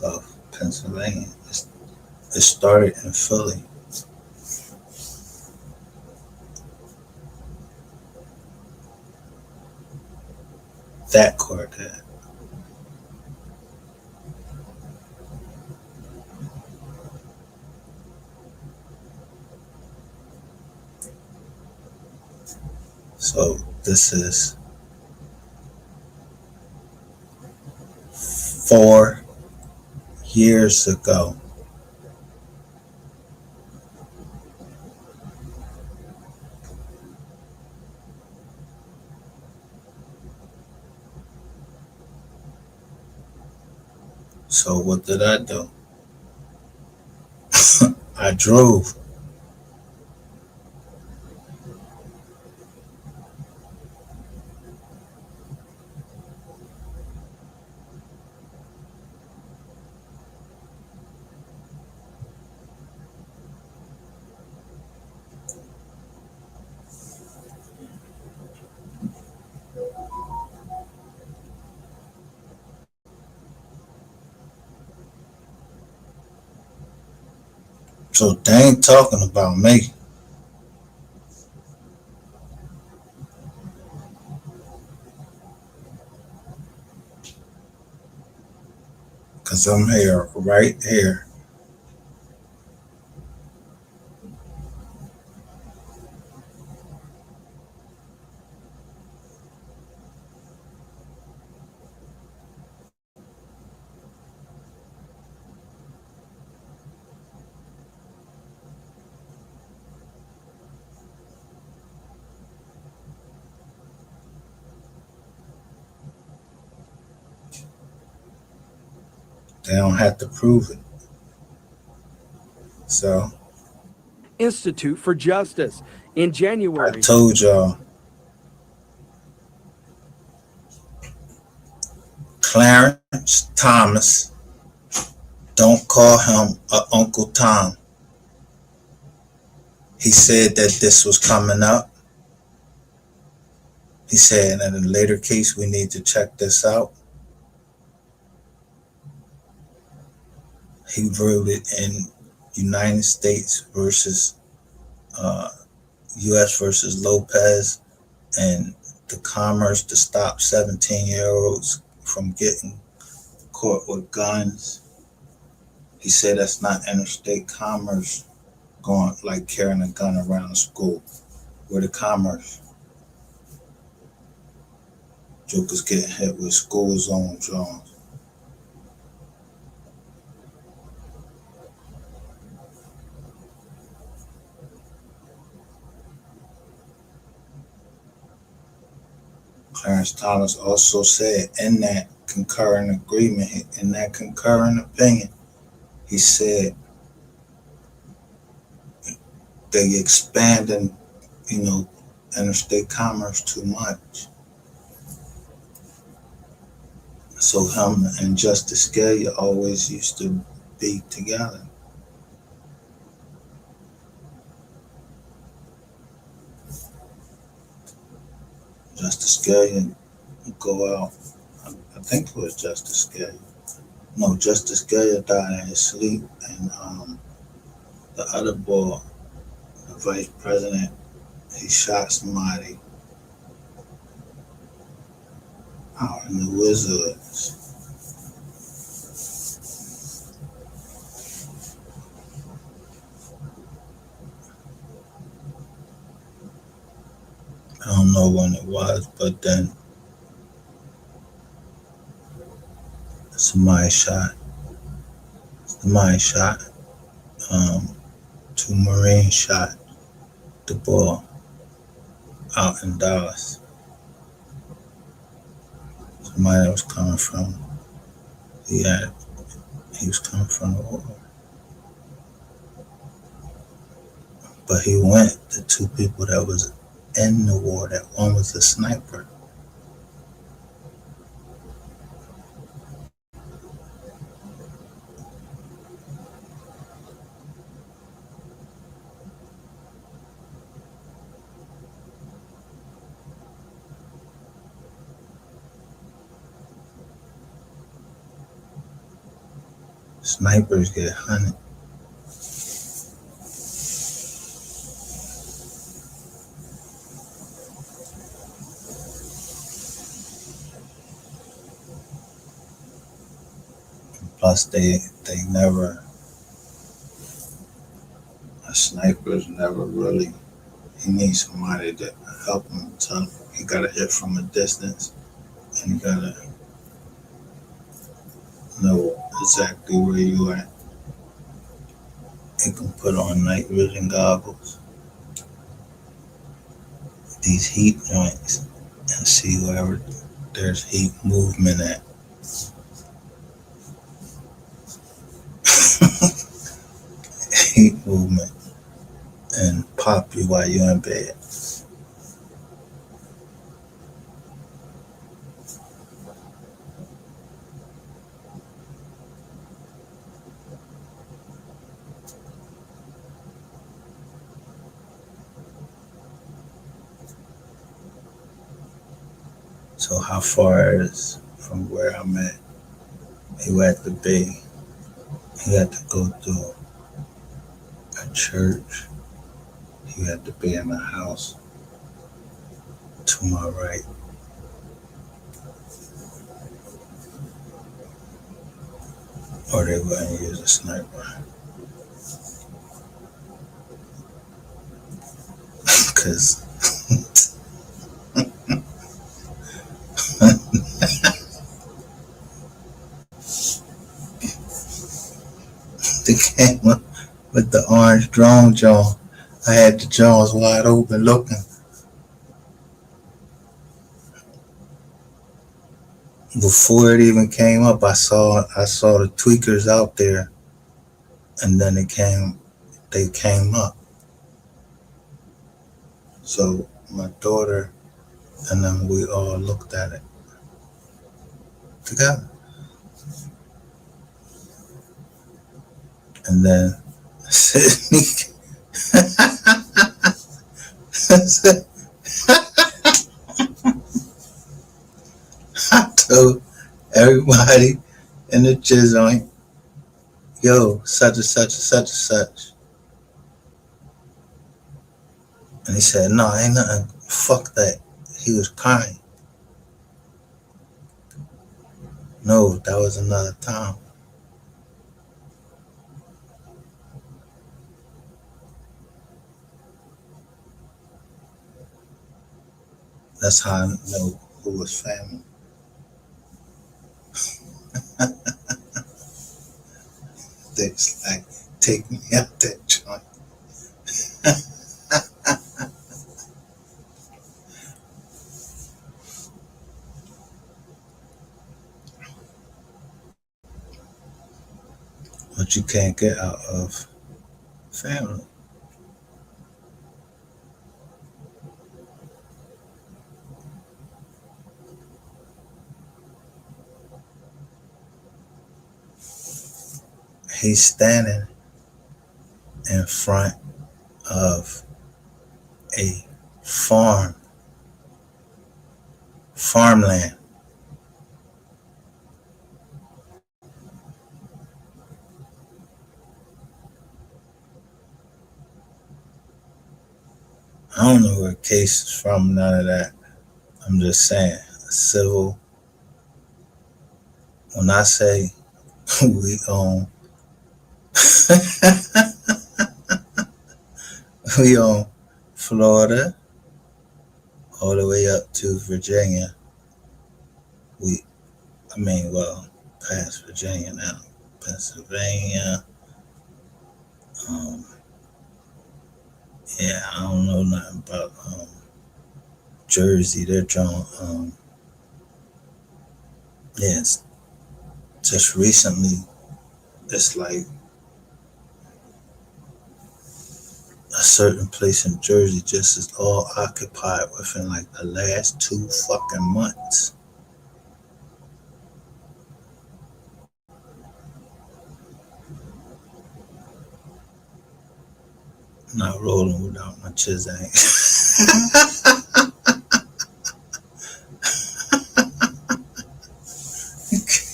of Pennsylvania. It started in Philly. That court did. So this is 4 years ago. So what did I do? I drove. So they ain't talking about me. Cause I'm here, right here. They don't have to prove it. So Institute for Justice in I January. told y'all, Clarence Thomas, don't call him Uncle Tom. He said that this was coming up. He said in a later case, we need to check this out. He wrote it in United States versus U.S. versus Lopez and the commerce to stop 17-year-olds from getting caught with guns. He said that's not interstate commerce going like carrying a gun around the school. Where the commerce? Jokers getting hit with school zone drones. Clarence Thomas also said in that concurring agreement, in that concurring opinion, he said they expanding, interstate commerce too much. So him and Justice Scalia always used to be together. Justice Scalia would go out. I think it was Justice Scalia. No, Justice Scalia died in his sleep, and the other boy, the vice president, he shot somebody out in the Wizards. I don't know when it was, but then somebody shot. 2 Marines shot the ball out in Dallas. Somebody that was coming from, he was coming from the war. But he went to two people that was in the war. That one was a sniper. Snipers get hunted. Plus, they never. A sniper's never really. He needs somebody to help him. Tell him he gotta hit from a distance, and he gotta know exactly where you at. He can put on night vision goggles, these heat joints, and see wherever there's heat movement at. Heat movement, and pop you while you're in bed. So how far is from where I'm at? He at the bay. He had to go through a church. He had to be in a house to my right. Or they wouldn't use a sniper. Because they came up with the orange drone jaw. I had the jaws wide open looking. Before it even came up, I saw the tweakers out there, and then they came up. So my daughter and then we all looked at it together. And then I told everybody in the joint, yo, such and such and such and such. And he said, no, ain't nothing. Fuck that. He was crying. No, that was another time. That's how I know who was family. They was like, take me out that joint. But you can't get out of family. He's standing in front of a farmland. I don't know where the case is from, none of that. I'm just saying, civil. When I say we own, we own Florida all the way up to Virginia. Well, past Virginia now, Pennsylvania. Um, yeah, I don't know nothing about Jersey. They're drawn. Yeah, it's just recently. It's like a certain place in Jersey just is all occupied within like the last 2 fucking months. Not rolling without my chizang.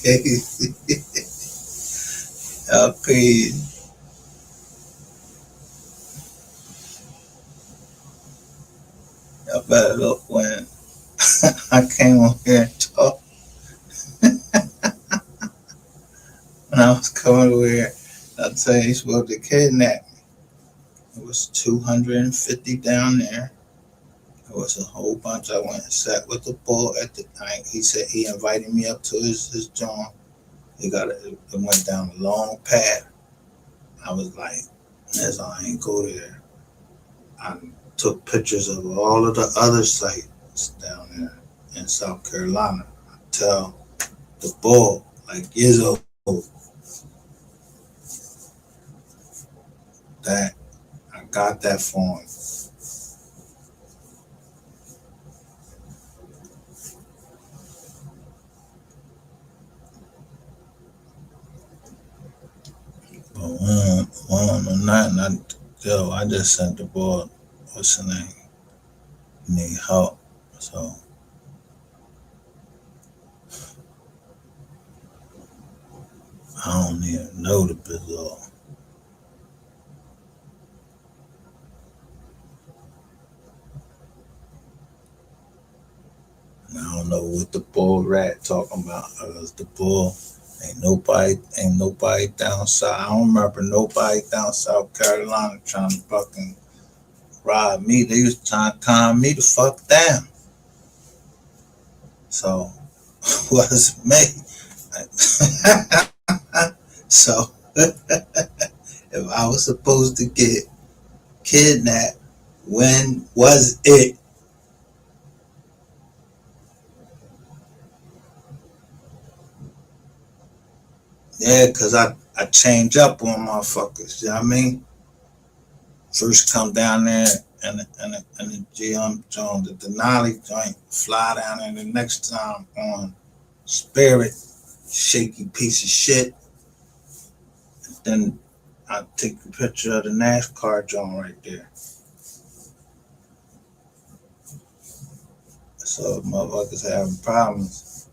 Crazy. How crazy. Y'all better look when I came on here and talked. When I was coming over here, I'll tell you, he's supposed to kidnap me. It was 250 down there. There was a whole bunch. I went and sat with the bull at the night. He said he invited me up to his joint. It went down a long path. I was like, as I ain't go there. I took pictures of all of the other sites down there in South Carolina. I tell the bull, like years old, that I got that for him. But one or nothing, I just sent the bull, what's the name? Need help. So I don't even know the bizzle. I don't know what the bull rat talking about. Cause the bull ain't nobody down south. I don't remember nobody down South Carolina trying to fucking rob me. They was trying to calm me the fuck down. So was me. So if I was supposed to get kidnapped, when was it? Yeah, because I change up on motherfuckers, you know what I mean? First come down there and the GM joint, the Denali joint, fly down there the next time on Spirit, shaky piece of shit. And then I take a picture of the NASCAR joint right there. So if motherfuckers having problems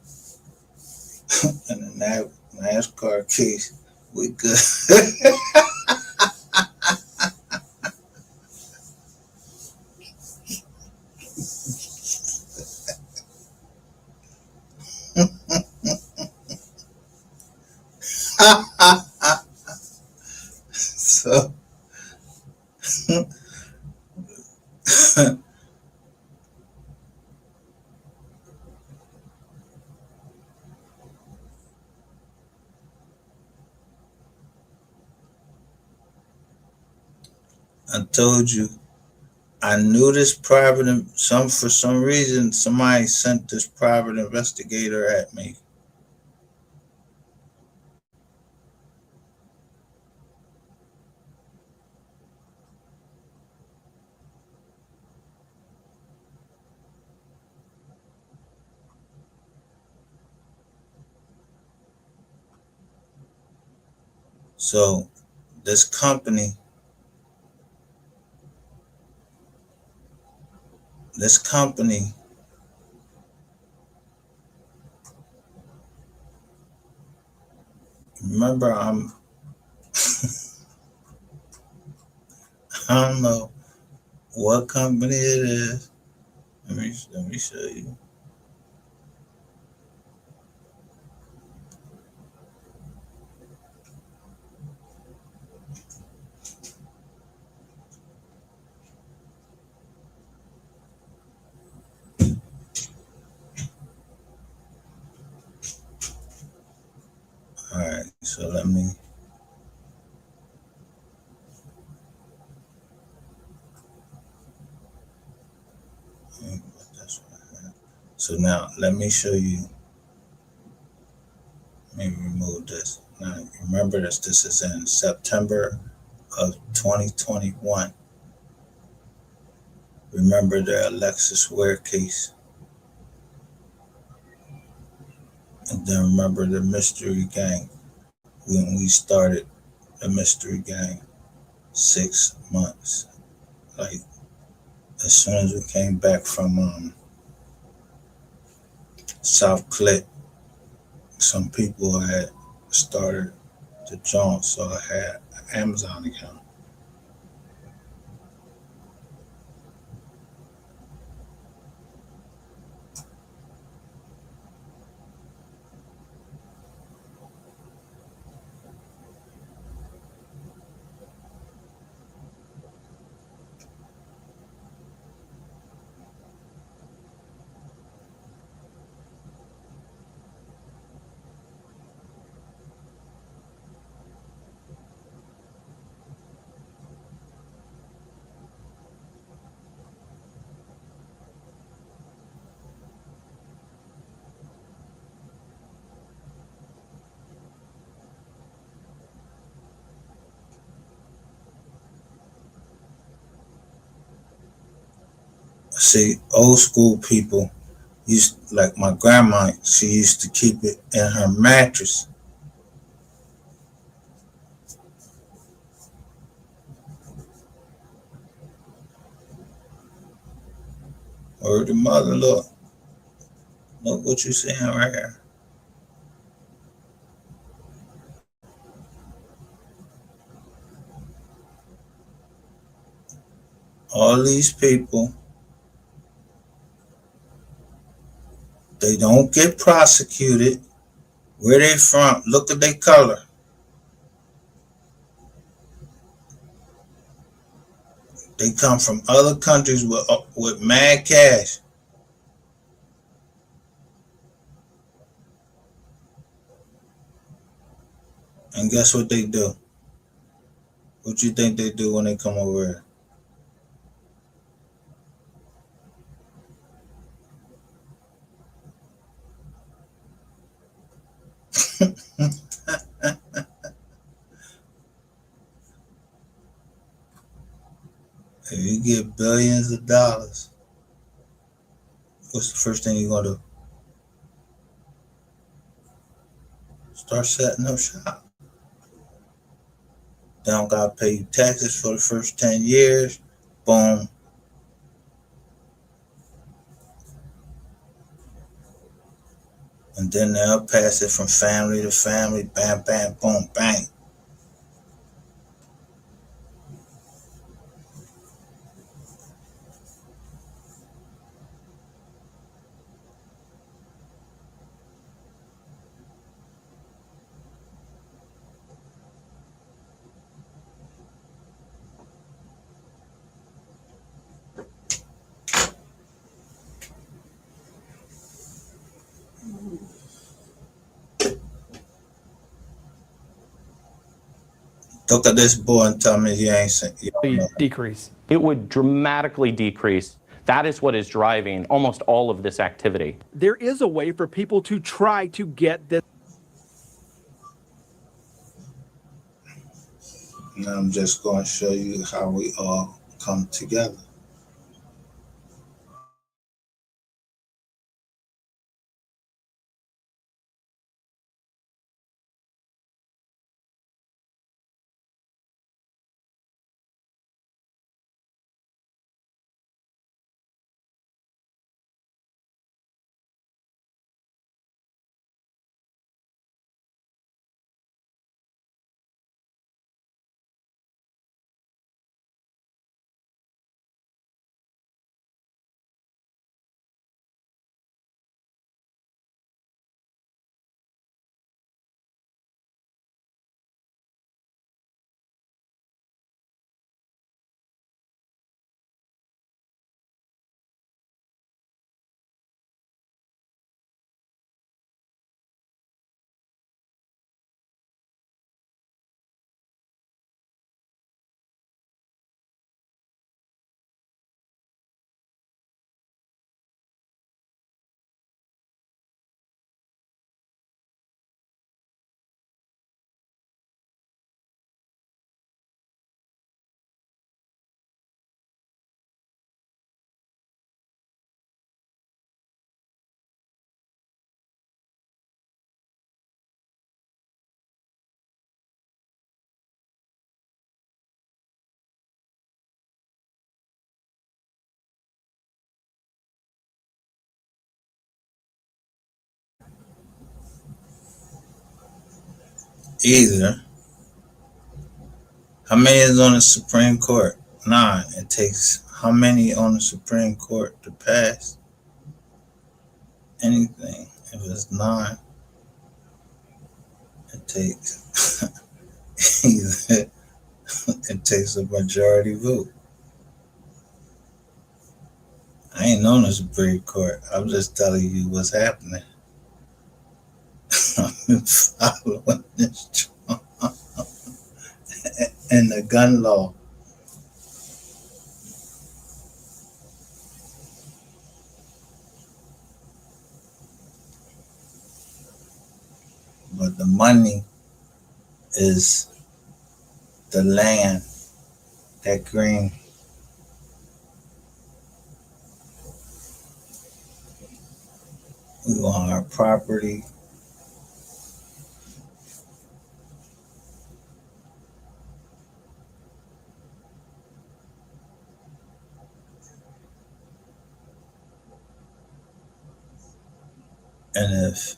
in the NASCAR case, we good. So I told you, I knew this for some reason, somebody sent this private investigator at me. So this company, remember I don't know what company it is. Let me show you. All right, so let me put this one here. So now let me show you. Let me remove this. Now remember this is in September of 2021. Remember the Alexis Ware case, and then remember the mystery gang when we started the mystery gang 6 months. Like as soon as we came back from South Click, some people had started the joint, so I had an Amazon account. See, old school people used, like my grandma, she used to keep it in her mattress. Or the mother, look what you seeing right here. All these people, they don't get prosecuted. Where they from? Look at their color. They come from other countries with mad cash. And guess what they do? What you think they do when they come over here? If you get billions of dollars, what's the first thing you're gonna do? Start setting up shop. They don't gotta pay you taxes for the first 10 years. Boom. And then they'll pass it from family to family. Bam, bam, boom, bang. Look at this boy and tell me you ain't seen. You don't know. Decrease. It would dramatically decrease. That is what is driving almost all of this activity. There is a way for people to try to get this. And I'm just going to show you how we all come together. either how many is on the Supreme Court? 9. It takes how many on the Supreme Court to pass anything? If it's 9, it takes either it takes a majority vote. I ain't on the Supreme Court. I'm just telling you what's happening. I'm following this and the gun law. But the money is the land, that green. We want our property. And if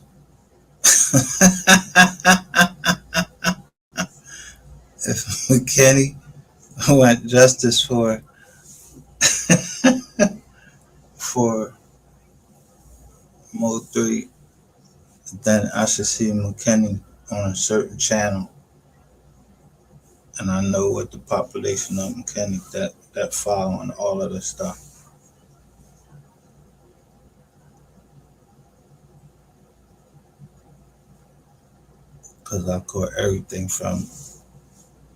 if McKinney want justice for MO3, then I should see McKinney on a certain channel, and I know what the population of McKinney that following all of this stuff. Because I caught everything from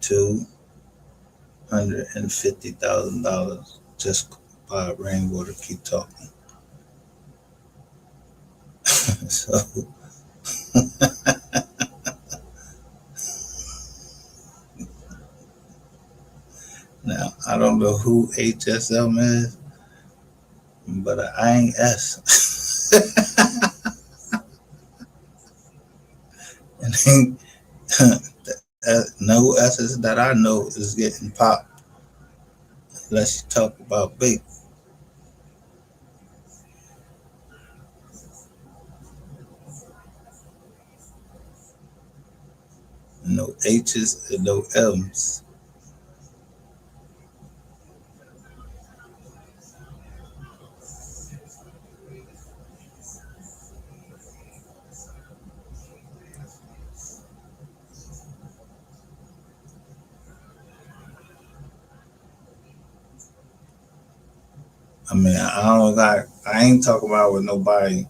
$250,000 just by rainwater. Keep talking. So now I don't know who HSM is, but I ain't S. And no S's that I know is getting popped unless you talk about bait. No H's and no M's. I mean, I ain't talking about with nobody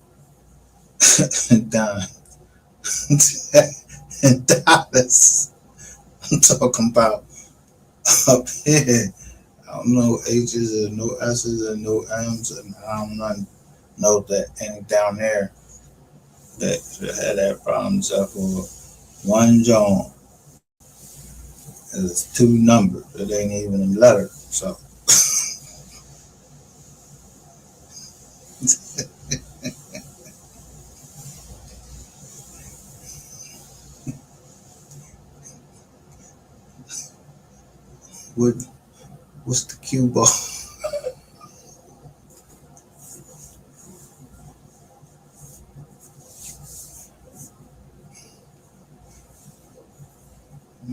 down in Dallas. I'm talking about up here. I don't know H's and no S's and no M's, and I don't know that any down there that had that problem. Except for one John is 2 numbers. It ain't even a letter. So what's the cue ball?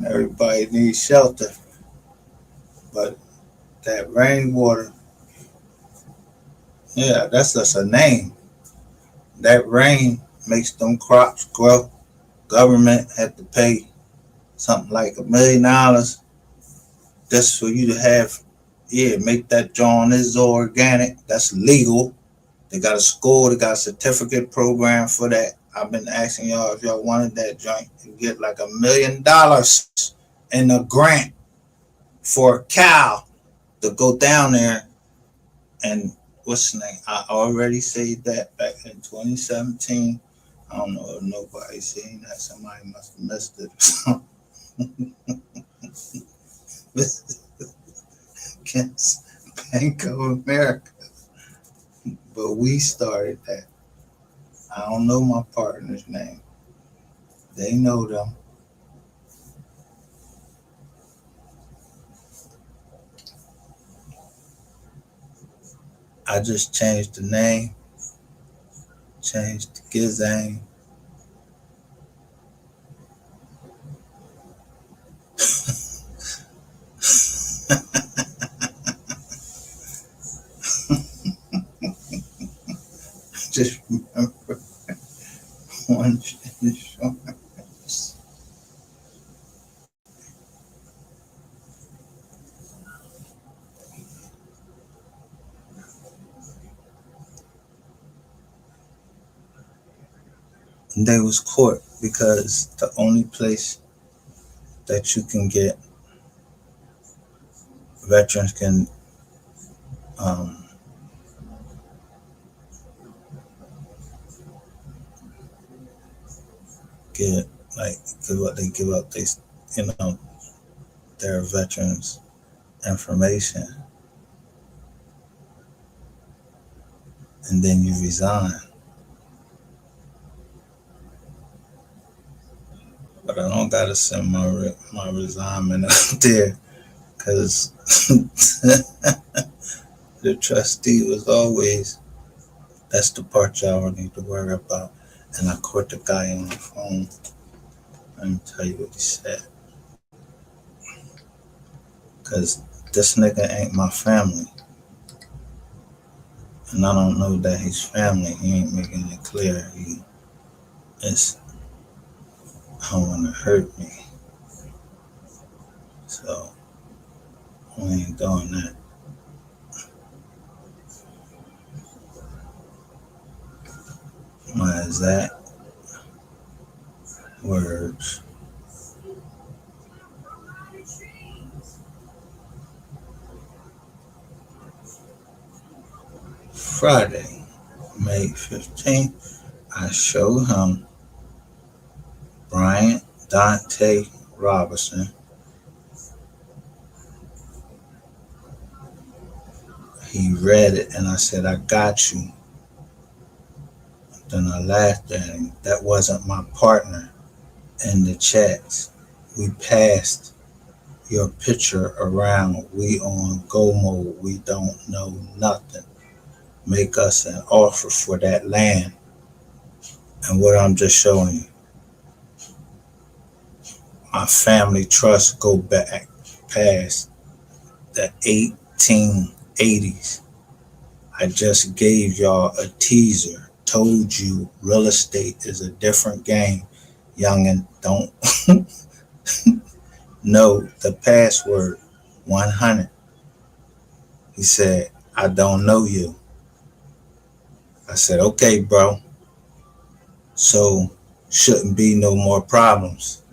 Everybody needs shelter, but that rainwater, yeah, that's just a name. That rain makes them crops grow. Government had to pay something like $1 million just for you to have, make that John is organic. That's legal. They got a school, they got a certificate program for that. I've been asking y'all if y'all wanted that joint. You get like $1 million in a grant for a cow to go down there. And what's the name? I already said that back in 2017. I don't know if nobody's seen that. Somebody must have missed it. Against Bank of America. But we started that. I don't know my partner's name. They know them. I just changed the name, changed the Gizang. just remember one insurance. And they was caught because the only place that you can get veterans can um, get like give out they their veterans information, and then you resign. But I don't gotta send my resignment out there because the trustee was always, that's the part y'all don't need to worry about. And I caught the guy on the phone. Let me tell you what he said. Because this nigga ain't my family. And I don't know that he's family. He ain't making it clear. He is, I don't want to hurt me. So we ain't doing that. My exact words. Friday, May 15th, I showed him Bryant Dante Robinson. He read it and I said, I got you. Then I laughed at him. That wasn't my partner in the chats. We passed your picture around. We on go mode. We don't know nothing. Make us an offer for that land. And what I'm just showing you, my family trust go back past the 1880s. I just gave y'all a teaser, told you real estate is a different game. Youngin', don't know the password 100. He said, I don't know you. I said, okay, bro. So shouldn't be no more problems.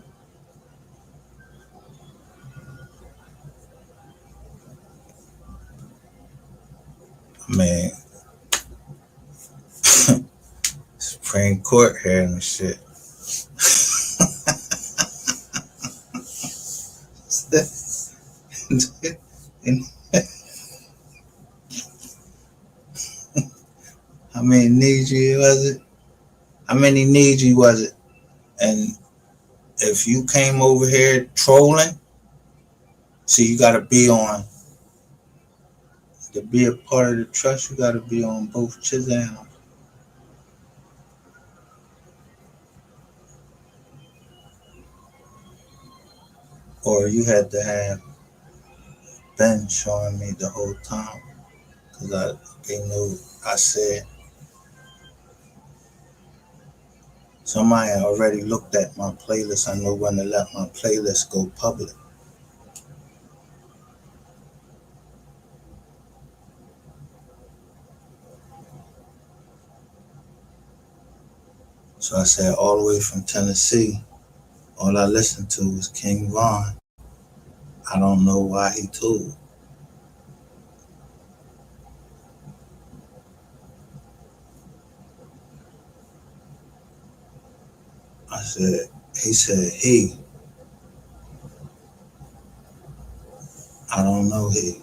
Man, Supreme Court here and shit. And how many Niji was it? How many Niji was it? And if you came over here trolling, see, you got to be on, to be a part of the trust, you got to be on both Chisholm. Or you had to have been showing me the whole time. Because they knew I said, somebody already looked at my playlist. I know when to let my playlist go public. So I said, all the way from Tennessee, all I listened to was King Von. I don't know why he told. I said, he said, he. I don't know he.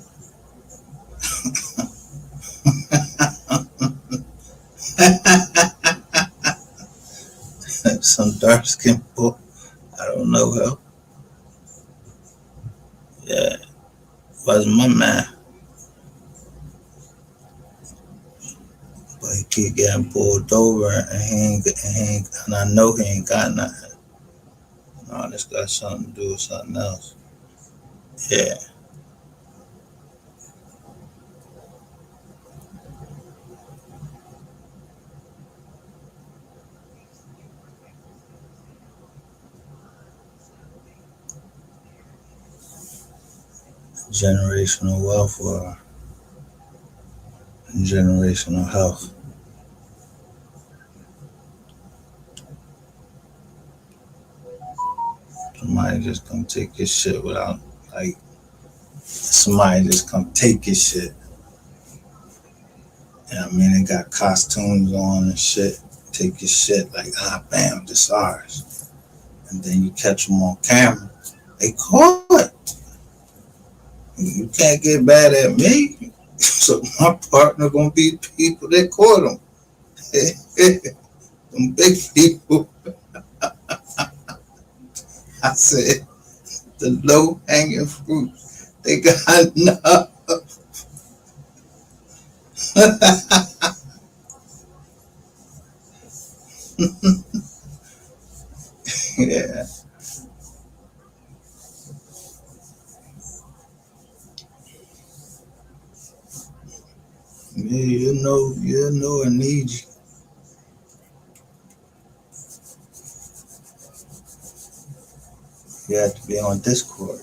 Some dark skinned boy. I don't know her. Yeah, wasn't my man. But he keep getting pulled over and and I know he ain't got nothing. No, this got something to do with something else. Yeah. generational wealth or generational health. Somebody just gonna take your shit without, like, somebody just gonna take your shit. I mean, they got costumes on and shit. Take your shit like, bam, this ours. And then you catch them on camera. They caught. You can't get mad at me. So my partner gonna be the people that caught them. Them big people. I said, the low hanging fruit. They got enough. Yeah. Yeah, you know I need you. You have to be on Discord.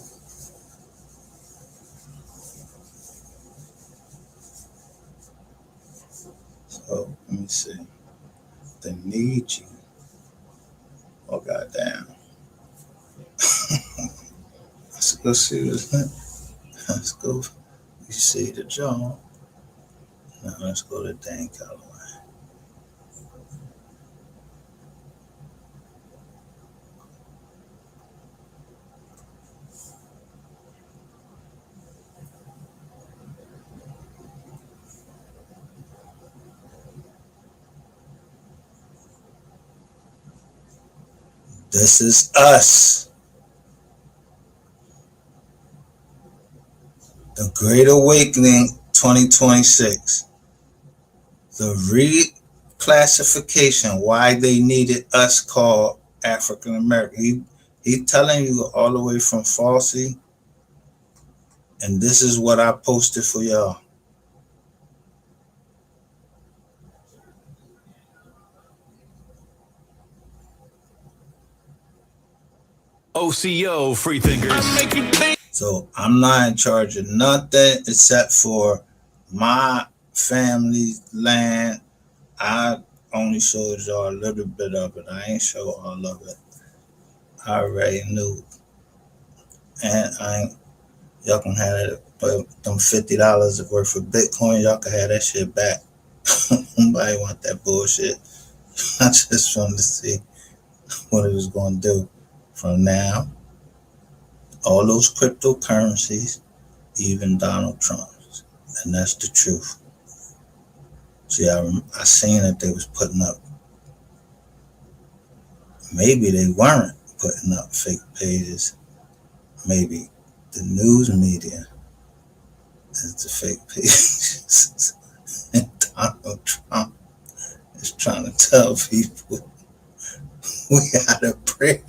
So let me see. They need you. Oh goddamn. Let's go see what's that. Let's go. You see the job. Now let's go to Dan Calloway. This is us. The Great Awakening 2026. The reclassification, why they needed us called African American. He telling you all the way from Falsey, and this is what I posted for y'all. OCO, free thinkers. So I'm not in charge of nothing except for my family's land. I only showed y'all a little bit of it. I ain't show all of it. I already knew. And y'all can have it, but them $50 worth of Bitcoin, y'all can have that shit back. Nobody want that bullshit. I just wanted to see what it was going to do from now. All those cryptocurrencies, even Donald Trump's, and that's the truth. See, I seen that they was putting up. Maybe they weren't putting up fake pages. Maybe the news media is the fake pages, and Donald Trump is trying to tell people we gotta pray,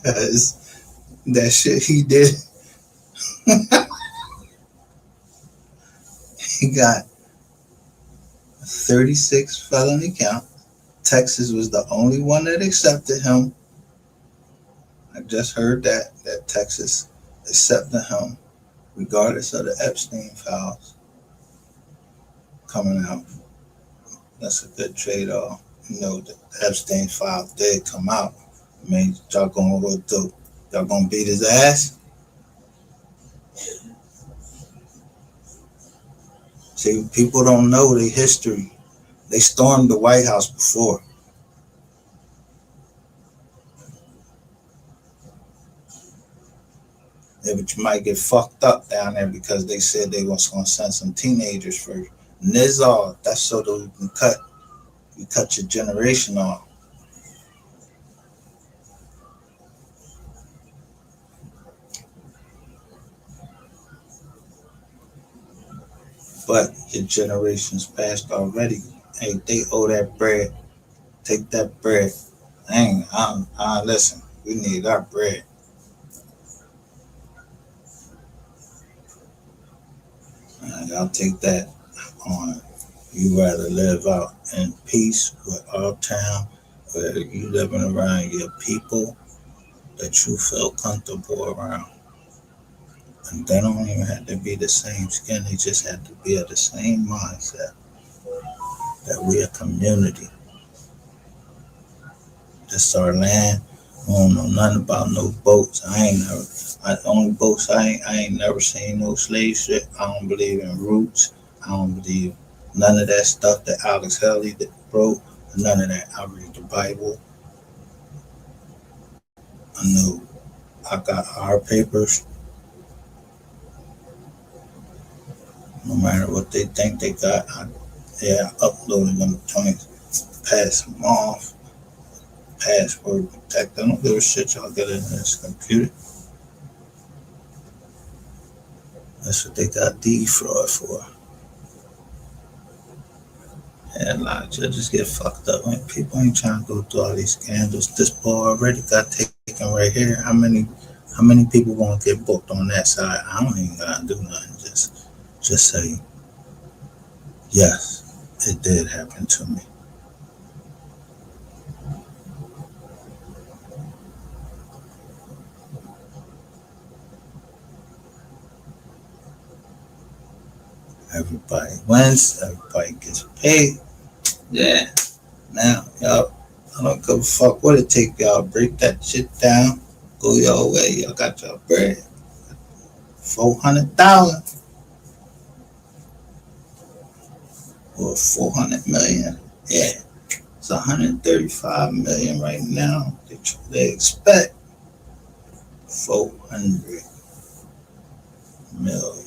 because that shit he did, he got 36 felony counts. Texas was the only one that accepted him. I just heard that Texas accepted him, regardless of the Epstein files coming out. That's a good trade-off. You know, the Epstein file did come out. I mean, y'all gonna go do? Y'all gonna beat his ass? See, people don't know their history. They stormed the White House before. Yeah, but you might get fucked up down there because they said they was gonna send some teenagers first. And this all, that's so that you can cut your generation off. But your generation's passed already. Hey, they owe that bread. Take that bread. Listen, we need our bread. Y'all take that on. You rather live out in peace with our town, where you living around your people, that you feel comfortable around. And they don't even have to be the same skin, they just have to be of the same mindset that we a community. This our land. I don't know nothing about no boats. Only boats I ain't never seen no slave ship. I don't believe in roots. I don't believe none of that stuff that Alex Haley wrote. None of that. I read the Bible. I know I got our papers. No matter what they think they got, I uploaded them joints, pass them off, password protect. I don't give a shit y'all get in this computer. That's what they got defraud for. And a lot of judges get fucked up. Man, people ain't trying to go through all these scandals. This boy already got taken right here. How many people won't get booked on that side? I don't even gotta do nothing. Just say, yes, it did happen to me. Everybody wins. Everybody gets paid. Yeah. Now, y'all, I don't give a fuck what it take. Y'all break that shit down. Go your way. Y'all got your bread. 400,000 or 400 million. Yeah. It's 135 million right now. They expect 400 million.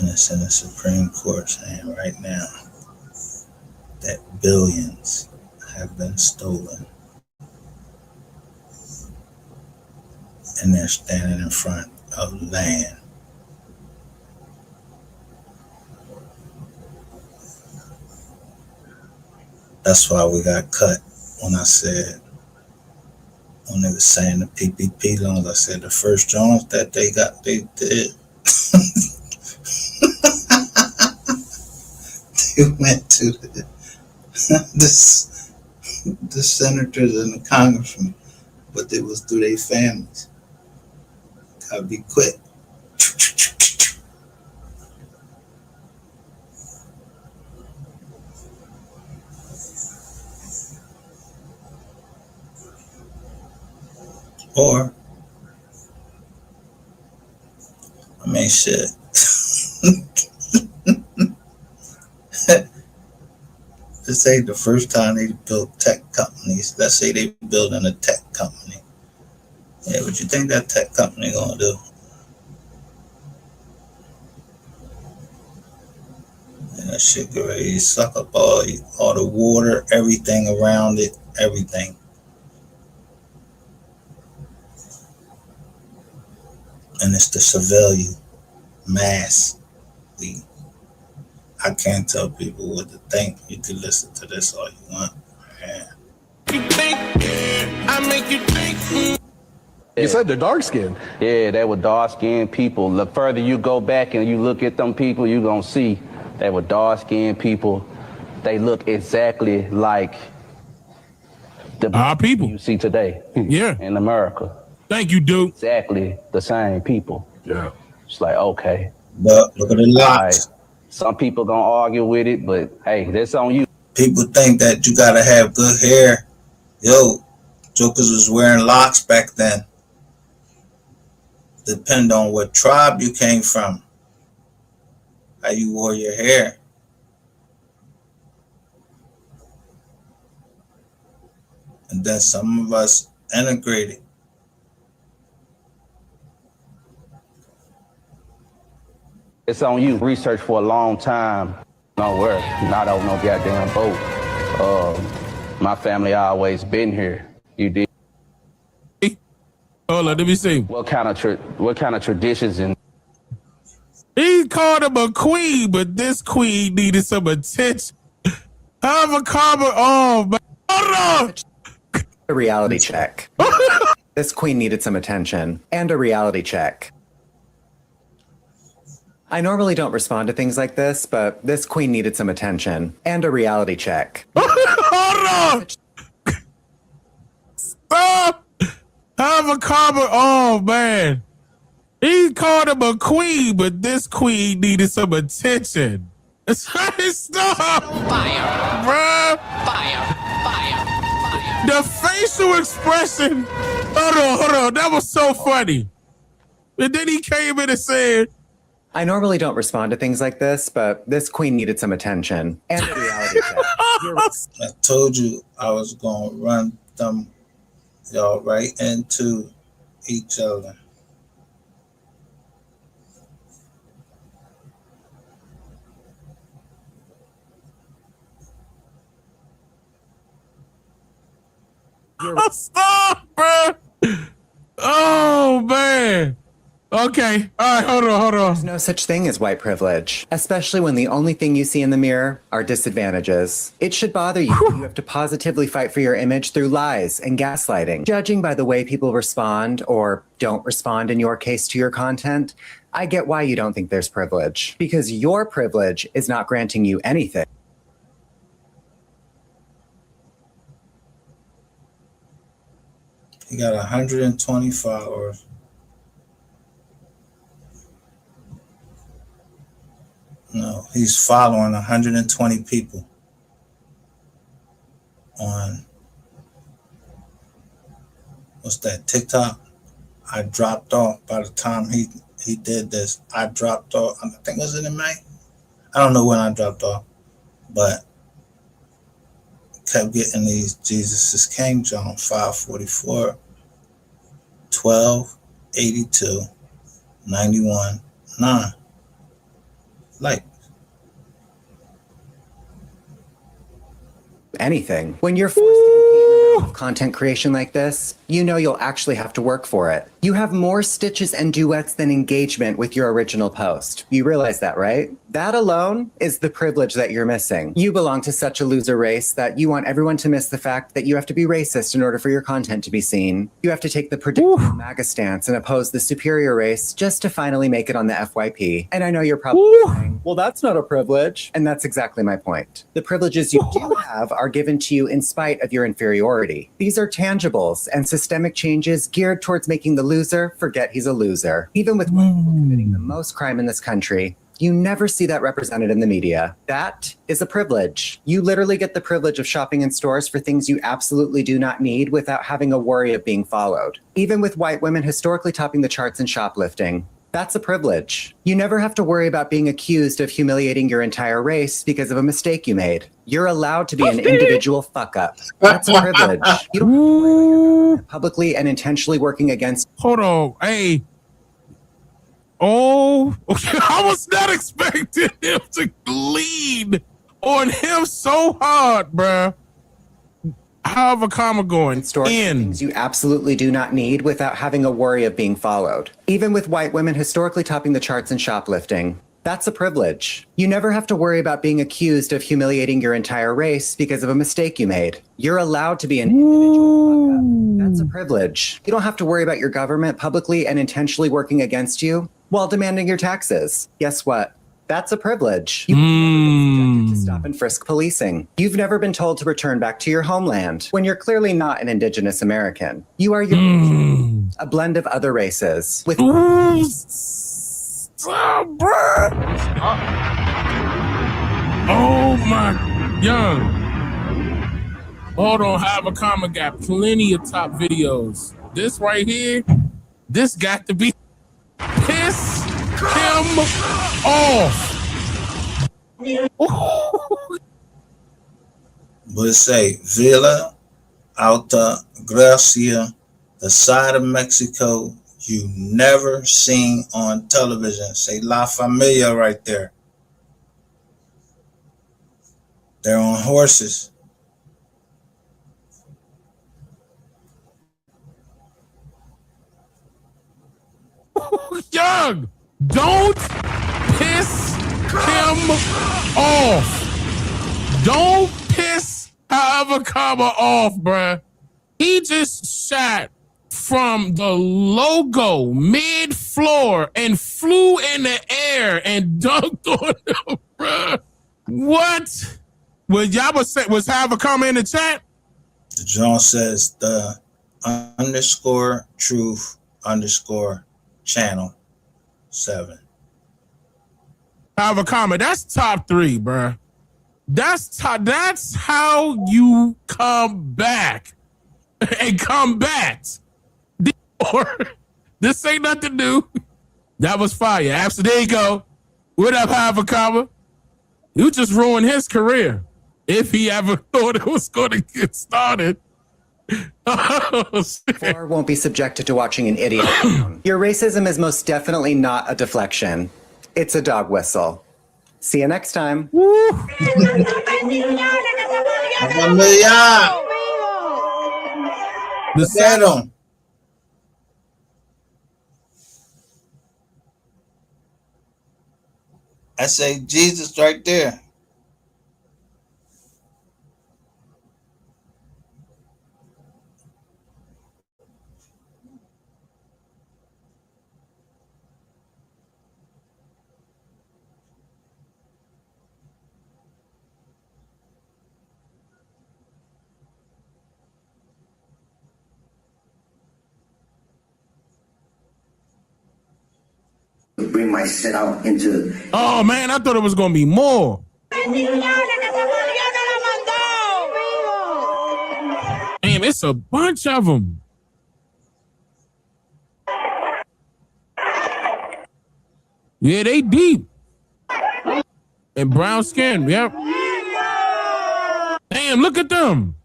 And it's in the Supreme Court saying right now that billions have been stolen. And they're standing in front of Lyin. That's why we got cut when they were saying the PPP loans, I said the first Jones that they did. They went to the senators and the congressmen, but it was through their families. Gotta be quick. Or, I mean, shit. Let's say the first time they built tech companies, let's say they building a tech company. Yeah, what you think that tech company gonna do? And that shit get ready to suck up all the water, everything around it, everything. And it's the civilian mass. I can't tell people what to think. You can listen to this all you want. Yeah. You said they're dark skinned. Yeah, they were dark skinned people. The further you go back and you look at them people, you're gonna see they were dark skinned people. They look exactly like our people you see today. Yeah. In America. Thank you, dude. Exactly the same people. Yeah. It's like, okay. But look at the locks. Right. Some people gonna argue with it, but hey, that's on you. People think that you gotta have good hair. Yo, jokers was wearing locks back then. Depend on what tribe you came from, how you wore your hair. And then some of us integrated. It's on you. Research for a long time. Nowhere, not on no goddamn boat. My family always been here. You did. Hold on, let me see. What kind of traditions and he called him a queen, but this queen needed some attention. Have a comment. Oh, man. Hold on. A reality check. This queen needed some attention and a reality check. I normally don't respond to things like this, but this queen needed some attention and a reality check. Hold on. Stop! Have a comment. Oh man. He called him a queen, but this queen needed some attention. Stop! Fire! Bruh! Fire! The facial expression. Hold on. That was so funny. And then he came in and said, I normally don't respond to things like this, but this queen needed some attention and a reality check. I told you I was going to run them y'all right into each other. Stop, bro. Oh, man. Okay. All right, hold on. There's no such thing as white privilege, especially when the only thing you see in the mirror are disadvantages. It should bother you. You have to positively fight for your image through lies and gaslighting. Judging by the way people respond or don't respond in your case to your content, I get why you don't think there's privilege, because your privilege is not granting you anything. He got 120 followers. No, he's following 120 people on, what's that, TikTok? I dropped off by the time he did this. I dropped off, I think it was in May. I don't know when I dropped off, but kept getting these Jesus is King John 544, 12, 82, 91, 9. Like anything. When you're forced to compete in the realm of content creation like this, you know you'll actually have to work for it. You have more stitches and duets than engagement with your original post. You realize that, right? That alone is the privilege that you're missing. You belong to such a loser race that you want everyone to miss the fact that you have to be racist in order for your content to be seen. You have to take the predictable MAGA stance and oppose the superior race just to finally make it on the FYP. And I know you're probably saying, well, that's not a privilege. And that's exactly my point. The privileges you do have are given to you in spite of your inferiority. These are tangibles and systemic changes geared towards making the loser forget he's a loser. Even with white people committing the most crime in this country, you never see that represented in the media. That is a privilege. You literally get the privilege of shopping in stores for things you absolutely do not need without having a worry of being followed. Even with white women historically topping the charts in shoplifting, that's a privilege. You never have to worry about being accused of humiliating your entire race because of a mistake you made. You're allowed to be an individual fuck up. That's a privilege. You don't have to worry about publicly and intentionally working against. Hold on. Hey. Oh, okay. I was not expecting him to lean on him so hard, bruh. How's a comma going? Things you absolutely do not need without having a worry of being followed. Even with white women historically topping the charts in shoplifting, that's a privilege. You never have to worry about being accused of humiliating your entire race because of a mistake you made. You're allowed to be an individual fuck up. That's a privilege. You don't have to worry about your government publicly and intentionally working against you while demanding your taxes. Guess what? That's a privilege. You've never been subjected to stop and frisk policing. You've never been told to return back to your homeland when you're clearly not an indigenous American. You are your a blend of other races with. Bruh. Oh my young. Hold on, have a comment. Got plenty of top videos. This right here, this got to be piss him off. But say Villa Alta Gracia, the side of Mexico you never seen on television. Say La Familia right there. They're on horses. Young, don't piss him off. Don't piss Avocaba off, bruh. He just shot from the logo mid-floor and flew in the air and dunked on him, bruh. What? Was Avocaba in the chat? John says the underscore truth underscore channel 7. Have a comment. That's top 3, bruh. That's how you come back and combat. This ain't nothing new. That was fire. Absolutely. There you go. What up, Have a comment? You just ruined his career if he ever thought it was going to get started. Or won't be subjected to watching an idiot. Your racism is most definitely not a deflection. It's a dog whistle. See you next time. The settle. I say Jesus right there. Bring my shit out into. Oh man, I thought it was gonna be more. Damn, it's a bunch of them. Yeah, they deep. And brown skin, yep. Damn, look at them.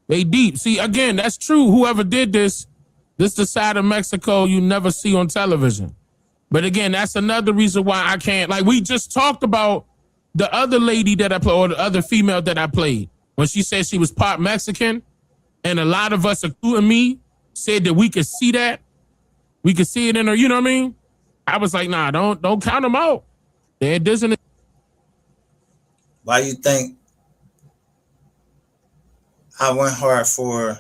They deep. See, again, that's true. Whoever did this the side of Mexico you never see on television. But again, that's another reason why I can't. Like, we just talked about the other lady that I played, or the other female that I played, when she said she was part Mexican, and a lot of us, including me, said that we could see that. We could see it in her, you know what I mean? I was like, nah, don't count them out. It doesn't. Why you think I went hard for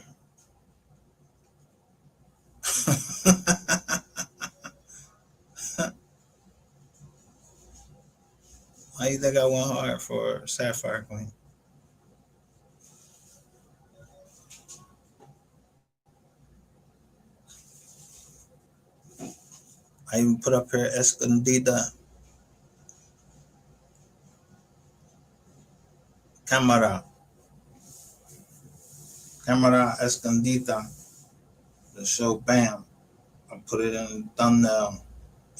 why you think I went hard for Sapphire Queen? I even put up here Escondida Camera Escondida. The show Bam. I put it in the thumbnail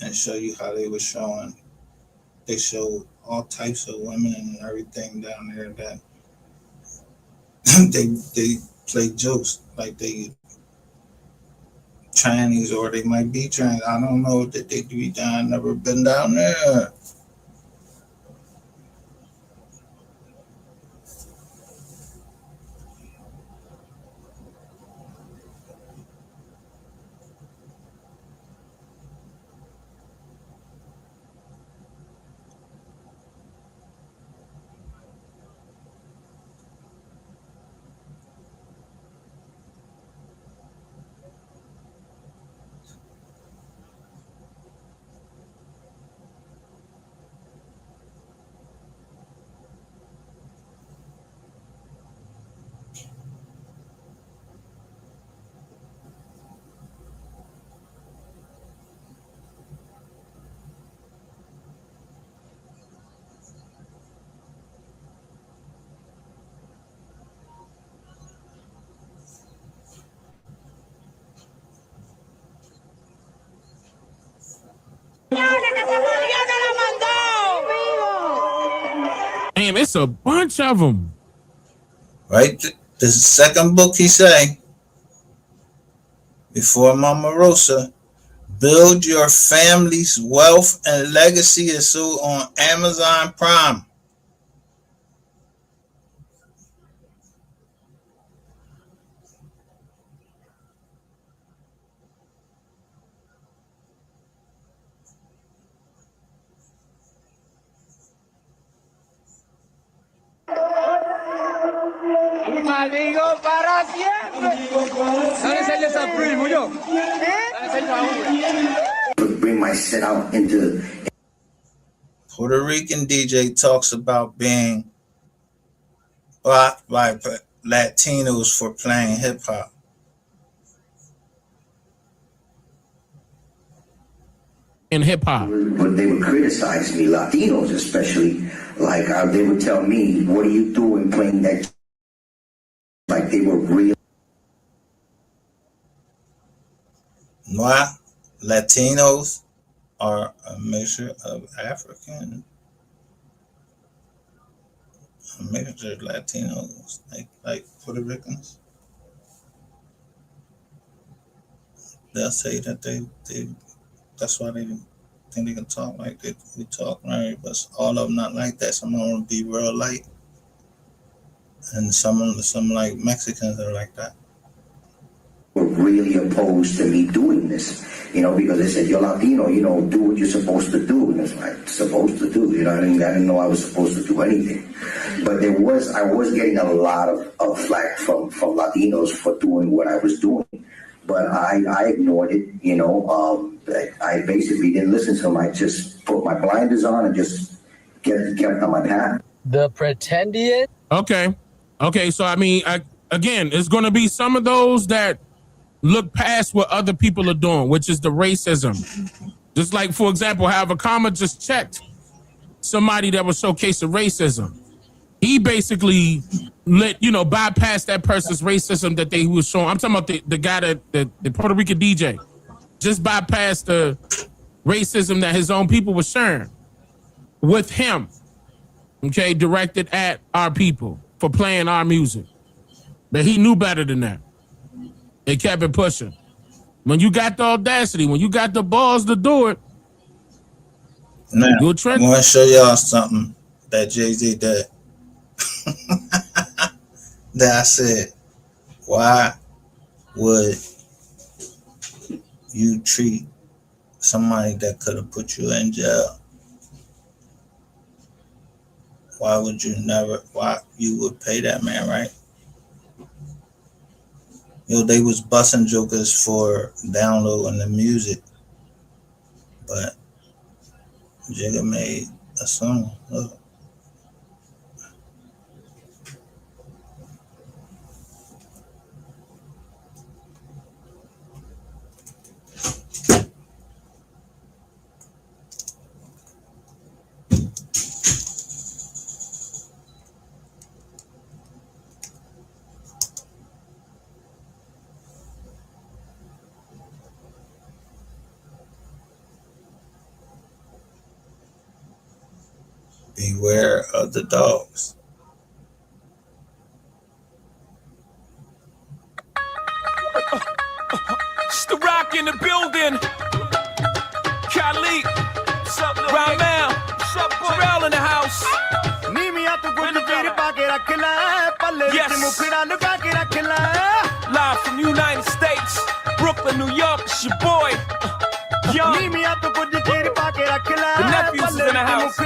and show you how they were showing. They showed all types of women and everything down there that they play jokes like they trannies, or they might be trans. I don't know that they do. I've never been down there. Damn, it's a bunch of them. Right? The second book he say, before Mama Rosa, Build Your Family's Wealth and Legacy is sold on Amazon Prime. Maldigo para siempre. ¿Dónde sale esa primo yo? Bring my shit out into. Puerto Rican DJ talks about being blocked by Latinos for playing hip hop. in hip hop. But they would criticize me, Latinos especially. Like they would tell me, "What are you doing playing that?" Like they were real. Why? Latinos are a mixture of African, a mixture of Latinos, like Puerto Ricans. They'll say that they that's why they think they can talk like we talk, right? But all of them not like that. Some of them be real light, and some like Mexicans are like that. Were really opposed to me doing this, because they said, "You're Latino, do what you're supposed to do." And it's like, supposed to do, I didn't know I was supposed to do anything. But I was getting a lot of flack from Latinos for doing what I was doing. But I ignored it, I basically didn't listen to them. I just put my blinders on and just kept on my path. The pretendian. Okay. So I mean, again, it's going to be some of those that look past what other people are doing, which is the racism. Just like, for example, how Vakama just checked somebody that was showcasing racism. He basically bypassed that person's racism that they was showing. I'm talking about the guy the Puerto Rican DJ. Just bypassed the racism that his own people were sharing with him. Okay, directed at our people for playing our music. But he knew better than that. They kept it pushing. When you got the audacity, when you got the balls to do it, now, I want to show y'all something that Jay-Z did. That I said, why would you treat somebody that could have put you in jail? Why would you would pay that man, right? They was busting jokers for downloading the music, but Jigga made a song. Look. Beware of the dogs. It's the Rock in the building. Khalid, Round now, Terrell in the house. Yes. Live from the United States, Brooklyn, New York, it's your boy. Young. The nephews is in the house.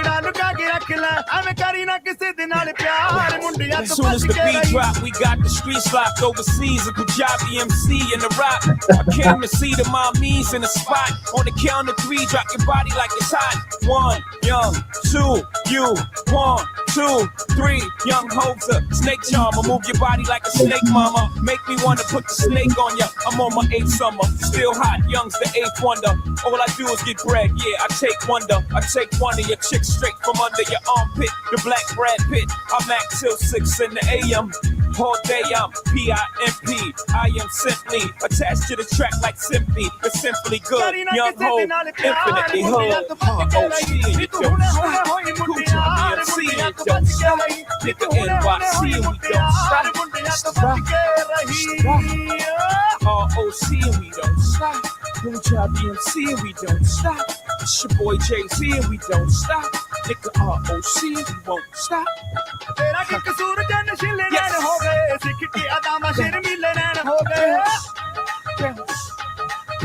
As soon as the beat drop, we got the streets locked overseas. A Punjabi MC in the rock. I came to see the mommies in the spot. On the count of 3, drop your body like it's hot. 1, young, 2, you. 1, 2, 3, young Hoser. Snake charmer, move your body like a snake, mama. Make me wanna put the snake on ya. I'm on my 8th summer, still hot. Young's the 8th wonder. All I do is get bread, yeah, I take wonder. I take one of your chicks straight from under your armpit. The black Brad Pitt, I'm at till 6 in the a.m. All day I'm P-I-M-P. I am simply attached to the track like simply. It's simply good. Young Ho, infinitely hood. O.C. and you don't stop. Kuja BMC and you don't stop. Nigga NYC and we don't stop. Stop. R.O.C. and we don't stop. Kuja BMC and we don't stop. It's your boy Jay-Z and we don't stop. Nigga R.O.C. and we won't stop. Yes.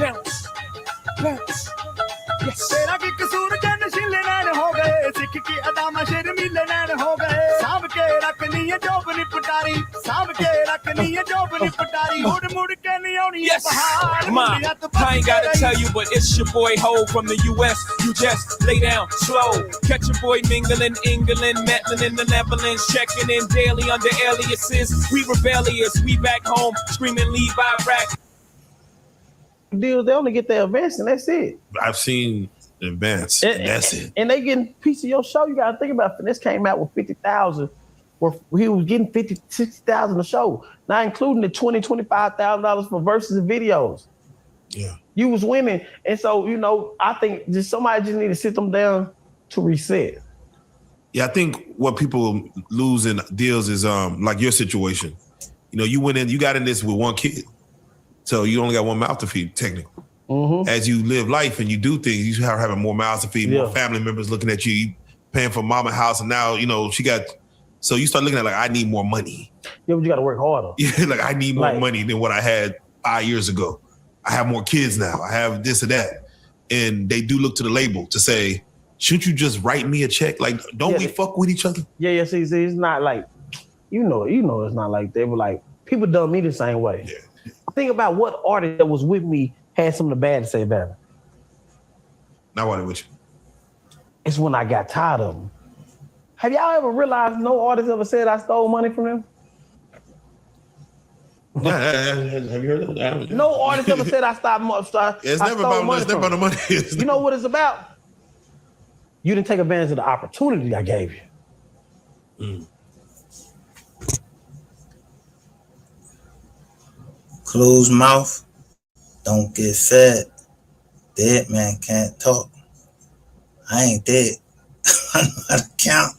Bounce. Yes. Yes, Ma, I ain't gotta tell you, but it's your boy Ho from the US. You just lay down slow. Catch your boy mingling, England, meddling in the Netherlands, checking in daily under aliases. We rebellious, we back home, screaming leave Iraq. Deals, they only get their events and that's it. I've seen advance. And that's it. And they getting a piece of your show. You got to think about it. Finesse came out with 50,000, where he was getting 50, 60,000 a show, not including the $20,000, $25,000 for verses and videos. Yeah. You was winning. And so, you know, I think just somebody just need to sit them down to reset. Yeah, I think what people lose in deals is like your situation. You know, you got in this with one kid. So you only got one mouth to feed, technically. Mm-hmm. As you live life and you do things, you should have having more mouths to feed, more family members looking at you, paying for mama house, and now, you know, so you start looking at like, I need more money. Yeah, but you got to work harder. Yeah, like I need more money than what I had 5 years ago. I have more kids now. I have this or that. And they do look to the label to say, shouldn't you just write me a check? Like, don't we fuck with each other? Yeah, see, it's not like, you know, it's not like they were like, people done me the same way. Yeah. Think about what artist that was with me had something bad to say about it. Now what with you? It's when I got tired of them. Have y'all ever realized no artist ever said I stole money from them? Have you heard that? No artist ever said I stole It's never about money. It's never about the money. You know what it's about? You didn't take advantage of the opportunity I gave you. Mm. Closed mouth don't get fed. Dead man can't talk. I ain't dead. I know how to count.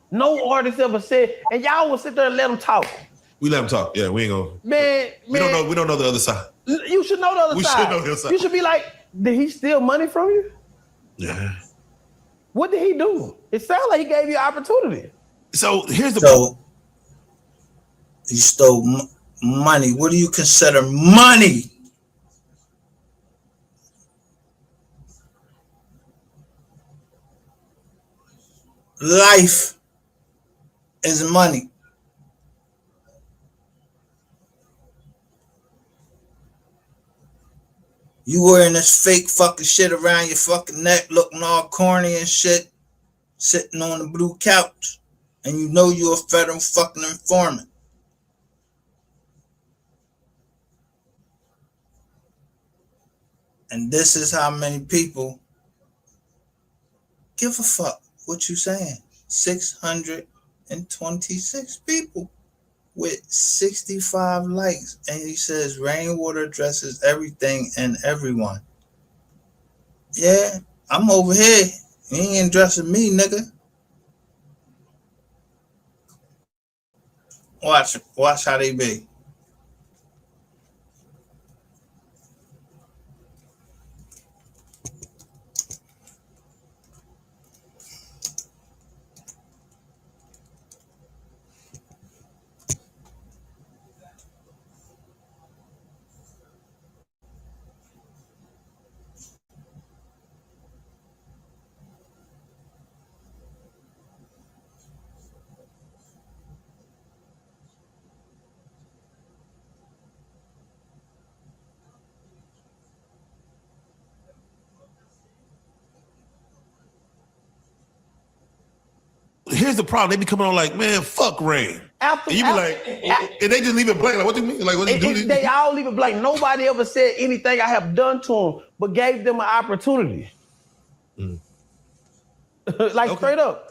No artist ever said, and y'all will sit there and let them talk. We let them talk. Yeah, we ain't gonna. Man, we don't know the other side. You should know the other side. We should know the other side. You should be like, did he steal money from you? Yeah. What did he do? It sounds like he gave you an opportunity. So here's the point. You stole money. What do you consider money? Life is money. You wearing this fake fucking shit around your fucking neck, looking all corny and shit, sitting on the blue couch, and you know you're a federal fucking informant. And this is how many people give a fuck what you saying. 626 people with 65 likes. And he says rainwater addresses everything and everyone. Yeah, I'm over here. You ain't addressing me, nigga. Watch how they be. Here's the problem. They be coming on like, man, fuck Rain. And you be like, and they just leave it blank. Like, what do you mean? Like, what do you do? They all leave it blank. Nobody ever said anything I have done to them, but gave them an opportunity. Mm. Straight up.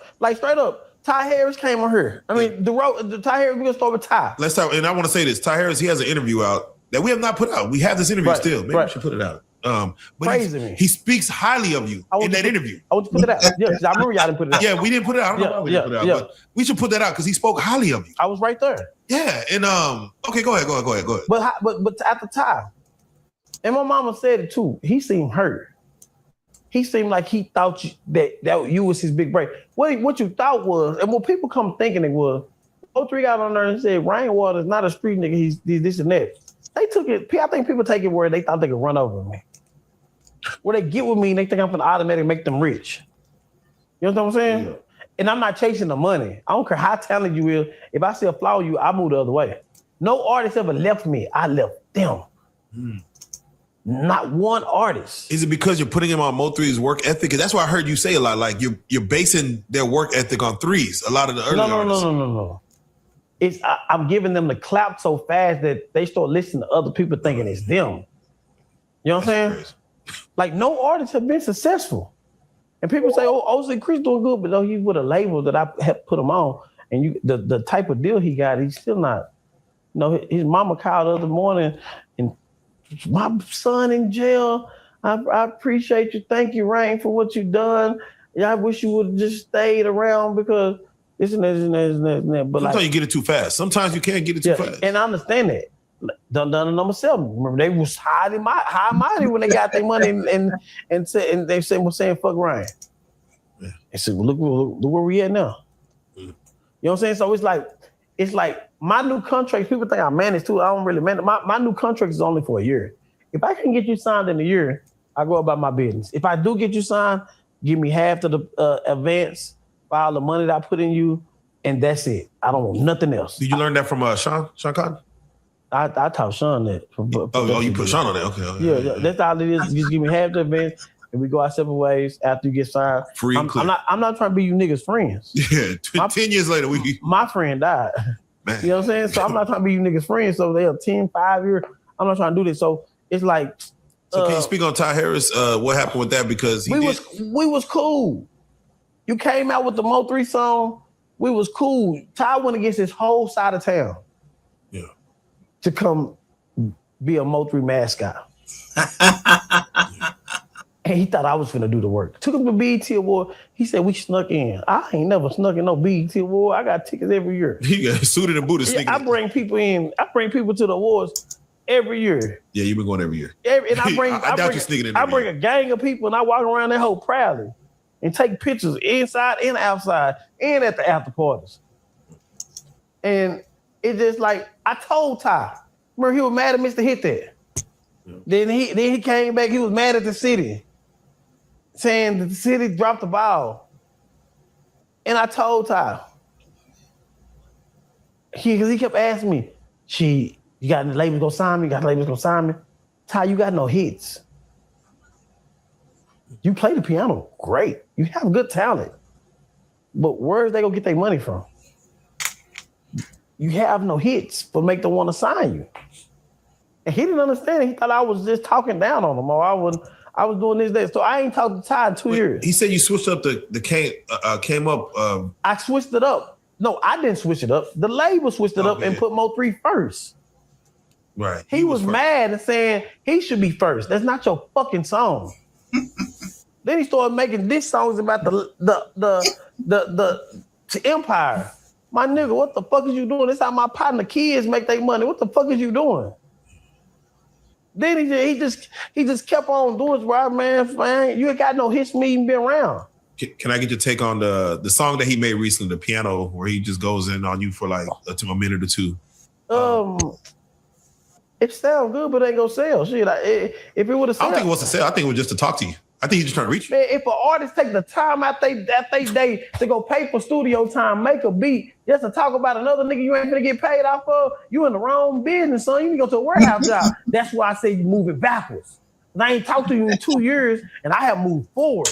Ty Harris came on here. I mean, the Ty Harris, we're gonna start with Ty. Let's talk, and I want to say this. Ty Harris, he has an interview out that we have not put out. We have this interview still. Maybe we should put it out. But he speaks highly of you in that interview. I want to put it out. Yeah, I remember y'all didn't put it out. Yeah, we didn't put it out. I don't know why we didn't put it out. But we should put that out because he spoke highly of you. I was right there. Yeah, and okay, go ahead. But at the time, and my mama said it too. He seemed hurt. He seemed like he thought that you was his big break. What you thought was, and what people come thinking it was, MO3 got on there and said Rainwater is not a street nigga. He's this and that. They took it. I think people take it where they thought they could run over me. Where they get with me and they think I'm gonna automatically make them rich. You know what I'm saying? Yeah. And I'm not chasing the money. I don't care how talented you is. If I see a flaw in you, I move the other way. No artist ever left me. I left them. Mm. Not one artist. Is it because you're putting him on MO3's work ethic? Because that's why I heard you say a lot. Like you're basing their work ethic on threes. A lot of the early artists. No. I'm giving them the clout so fast that they start listening to other people thinking it's them. You know what I'm saying? Like no artists have been successful. And people say, oh, OC Chris doing good, but though he's with a label that I helped put him on, and the type of deal he got, he's still not. You know, his mama called the other morning and my son in jail. I appreciate you. Thank you, Rain, for what you done. Yeah, I wish you would have just stayed around because this and that. But sometimes like, you get it too fast. Sometimes you can't get it too fast. And I understand that. Done number 7. Remember, they was high mighty when they got their money and they was saying fuck Ryan. Yeah. And so look where we at now. You know what I'm saying? So it's like my new contract. People think I manage too. I don't really manage. My new contract is only for a year. If I can get you signed in a year, I go about my business. If I do get you signed, give me half of the advance, file the money that I put in you, and that's it. I don't want nothing else. Did you learn that from Sean Cotton? I taught Sean that. You put Sean on that? Okay. Yeah, that's all it is. Just give me half the advance, and we go our separate ways after you get signed. Free and clear. I'm not trying to be you niggas friends. Yeah, 10 years later, my friend died. Man. You know what I'm saying? So I'm not trying to be you niggas friends. So they are 10, 5 years. I'm not trying to do this. So it's like. So can you speak on Ty Harris? What happened with that? Because we was cool. You came out with the MO3 song. We was cool. Ty went against his whole side of town. Yeah. To come be a MO3 mascot. And he thought I was finna do the work. Took him to BET Award. He said we snuck in. I ain't never snuck in no BET Award. I got tickets every year. He got suited and booted. Yeah, I bring people in. I bring people to the awards every year. Yeah, you've been going every year. And I bring I doubt you're sneaking in. I bring a gang of people and I walk around that hole proudly and take pictures inside and outside and at the after parties. And it's just like I told Ty. Remember, he was mad at Mr. Hit That. Yeah. Then he came back. He was mad at the city, saying that the city dropped the ball. And I told Ty. He kept asking me, you got the labels gonna sign me? You got the labels gonna sign me? Ty, you got no hits. You play the piano great. You have good talent. But where's they gonna get their money from? You have no hits for make them want to sign you. And he didn't understand. He thought I was just talking down on him, or I was doing this, that. So I ain't talked to Ty in 2 years. He said you switched up came up. I switched it up. No, I didn't switch it up. The label switched it up and put MO3 first. Right. He was mad and saying he should be first. That's not your fucking song. Then he started making diss songs about the Empire. My nigga, what the fuck is you doing? This how my partner kids make their money. What the fuck is you doing? Then he just kept on doing it, right, man. You ain't got no hits me even been around. Can I get your take on the song that he made recently, the piano, where he just goes in on you for like a minute or two? It sounds good, but it ain't gonna sell. Shit, if it would have, I don't think it was to sell. I think it was just to talk to you. I think he's just trying to reach you. Man, if an artist take the time out they day to go pay for studio time, make a beat, just to talk about another nigga you ain't gonna get paid off of, you in the wrong business, son. You need to go to a warehouse job. That's why I say you moving backwards. And I ain't talked to you in 2 years, and I have moved forward.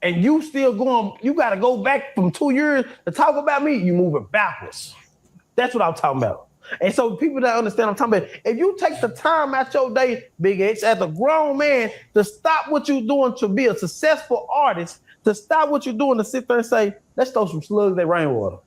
And you still going, you got to go back from 2 years to talk about me, you moving backwards. That's what I'm talking about. And so people that understand what I'm talking about, if you take the time out your day, Big H, as a grown man, to stop what you're doing to be a successful artist, to stop what you're doing to sit there and say, let's throw some slugs at rainwater.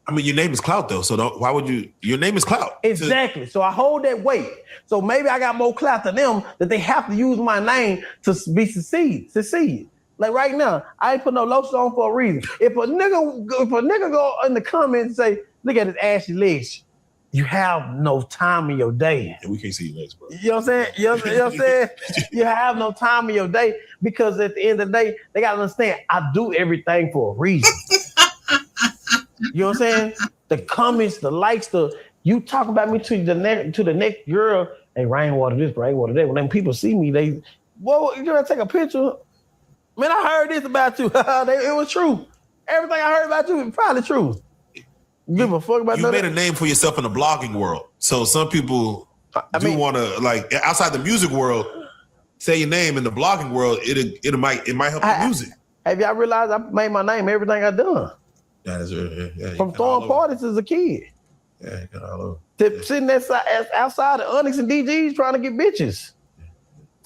I mean, your name is Clout, though. So why would you? Your name is Clout. Exactly. So I hold that weight. So maybe I got more clout than them that they have to use my name to succeed. Like right now, I ain't put no lotion on for a reason. If a nigga go in the comments and say, look at his ashy legs, you have no time in your day. Yeah, we can't see your legs, bro. You know what I'm saying? You know what I'm saying? You have no time in your day because at the end of the day, they got to understand, I do everything for a reason. You know what I'm saying? The comments, the likes, you talk about me to the next girl, hey, rainwater this, rainwater that. When people see me, you gonna take a picture? Man, I heard this about you. It was true. Everything I heard about you is probably true. You give a fuck about that? You made a name for yourself in the blogging world. So some people want to, like, outside the music world, say your name in the blogging world, it might help the music. Have y'all realized I made my name everything I done? Yeah, that's yeah. From throwing parties as a kid. Yeah, you got all over. To sitting outside of Onyx and DG's trying to get bitches.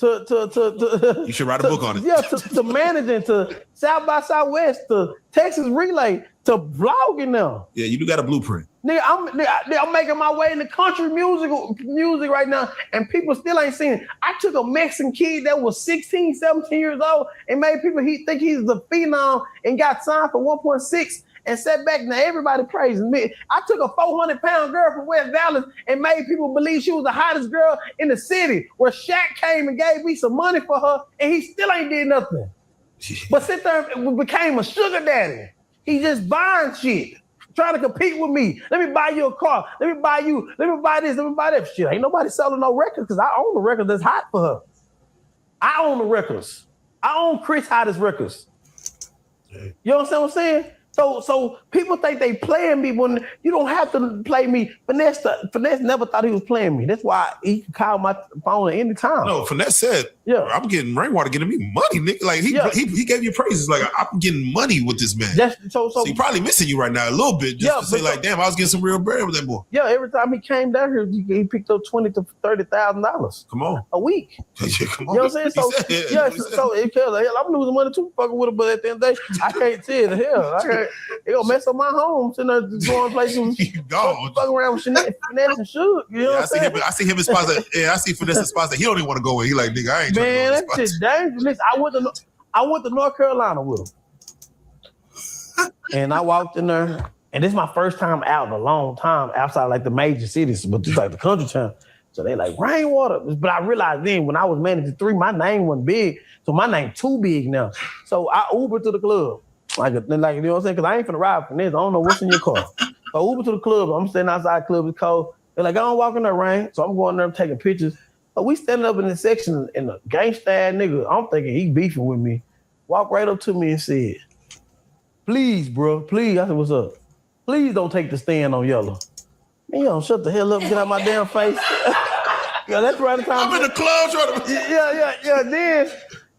You should write a book on it. Yeah, to managing, to South by Southwest, to Texas Relay, to vlogging now. Yeah, you do got a blueprint. Nigga, I'm making my way in the country music right now, and people still ain't seen it. I took a Mexican kid that was 16, 17 years old and made people think he's the phenom and got signed for 1.6 and sat back. Now everybody praising me. I took a 400-pound girl from West Dallas and made people believe she was the hottest girl in the city, where Shaq came and gave me some money for her, and he still ain't did nothing. But sit there and became a sugar daddy. He just buying shit, trying to compete with me. Let me buy you a car. Let me buy this. Let me buy that shit. Ain't nobody selling no records because I own the record that's hot for her. I own the records. I own Chris Hottest records. You understand what I'm saying? So people think they playing me when you don't have to play me. Finesse never thought he was playing me. That's why he could call my phone at any time. No, Finesse said, "Yeah, I'm getting Rainwater getting me money, nigga. Like he gave you praises. Like I'm getting money with this man. So he probably missing you right now a little bit. Just to say like, damn, I was getting some real bread with that boy. Yeah, every time he came down here, he picked up $20,000 to $30,000. Come on, a week. Yeah, come on. You know what I'm saying? So I'm losing money too, fucking with him. But at the end of the day, I can't tell the hell. It gonna mess up my home. Sitting there going places, fucking around with Finesse and Suge. You know what I'm saying? I see him in spots that I see Finesse in spots that he don't even want to go in. He like, nigga, I ain't trying to go in that shit dangerous. Listen, I went to North Carolina with him, and I walked in there, and this is my first time out in a long time outside like the major cities, but just like the country town. So they like Rainwater, but I realized then when I was managing 3, my name wasn't big, so my name too big now. So I Ubered to the club. Like you know what I'm saying? Because I ain't finna ride from this. I don't know what's in your car. So Uber to the club. I'm standing outside the club. It's cold. They're like, I don't walk in the rain. So I'm going there taking pictures. But we standing up in this section and a gangsta ass nigga, I'm thinking he beefing with me, walked right up to me and said, please, bro, please. I said, what's up? Please don't take the stand on yellow. Man, you don't shut the hell up and get out my damn face. Yeah, that's right. I'm in the club trying to... Yeah.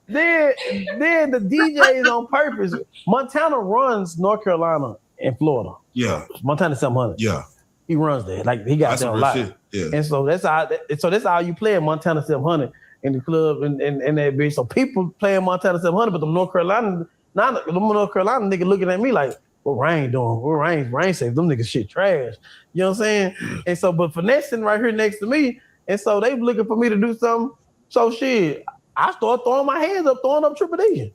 Then the DJ is on purpose. Montana runs North Carolina and Florida. Yeah. Montana 700. Yeah. He runs there. Like he got there a lot. Shit. Yeah. And so that's how you play in Montana 700 in the club and that bitch. So people playing Montana 700, but the North Carolina nigga looking at me like, what Rain doing? What Rain says them niggas shit trash. You know what I'm saying? And so, but Finesse right here next to me, and so they looking for me to do something. So shit, I started throwing my hands up, throwing up Triple D.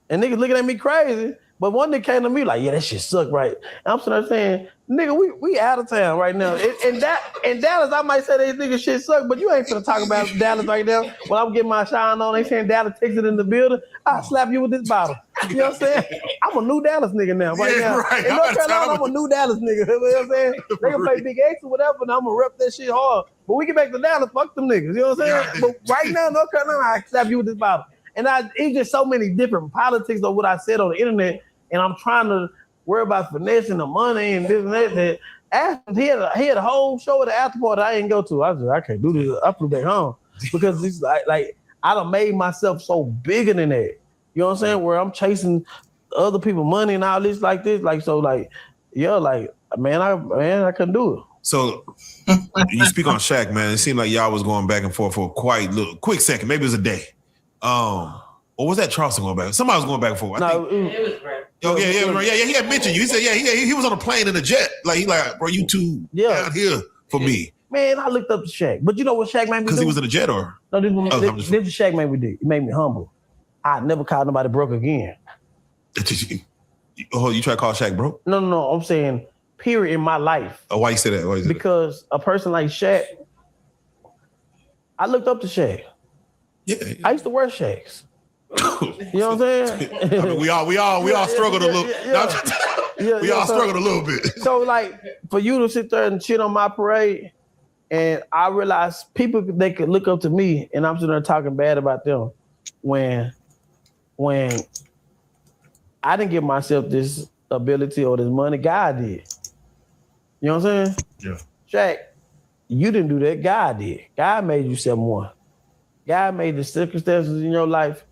And niggas looking at me crazy. But one nigga came to me like, yeah, that shit suck, right? And I'm sitting there saying, nigga, we out of town right now. In Dallas, I might say that nigga shit suck, but you ain't finna talk about Dallas right now. When I'm getting my shine on, they saying Dallas takes it in the building. I'll slap you with this bottle. You know what I'm saying? I'm a new Dallas nigga now, right now. Right. In North Carolina, I'm a new Dallas nigga. You know what I'm saying? They can play Big X or whatever, and I'm gonna rep that shit hard. But we get back to Dallas, fuck them niggas. You know what I'm saying? But right now, North Carolina, I slap you with this bottle. And it's just so many different politics of what I said on the internet, and I'm trying to worry about finessing the money and this and that. After he had a whole show at the after party I didn't go to. I said, I can't do this. I flew back home because it's like I done made myself so bigger than that. You know what I'm saying? Where I'm chasing other people's money and all this like this. Like so, like yeah, like I couldn't do it. So you speak on Shaq, man. It seemed like y'all was going back and forth for a quick second. Maybe it was a day. Or was that Charleston going back? Somebody was going back and forth. It was Brad. Yeah. He had mentioned you. He said, he was on a plane in a jet. Like, bro, you two down here for me. Man, I looked up to Shaq. But you know what Shaq made me do? Because he was in a jet or? No, this is Shaq made me do. It made me humble. I never called nobody broke again. Oh, you try to call Shaq broke? No. I'm saying, period, in my life. Oh, why you say that? Because a person like Shaq, I looked up to Shaq. Yeah. I used to wear Shaqs. You know what I'm saying? I mean, we all struggled a little. We all struggled a little bit. So, like, for you to sit there and shit on my parade, and I realized people, they could look up to me, and I'm sitting there talking bad about them when I didn't give myself this ability or this money, God did. You know what I'm saying? Yeah. Shaq, you didn't do that. God did. God made you 7-1. God made the circumstances in your life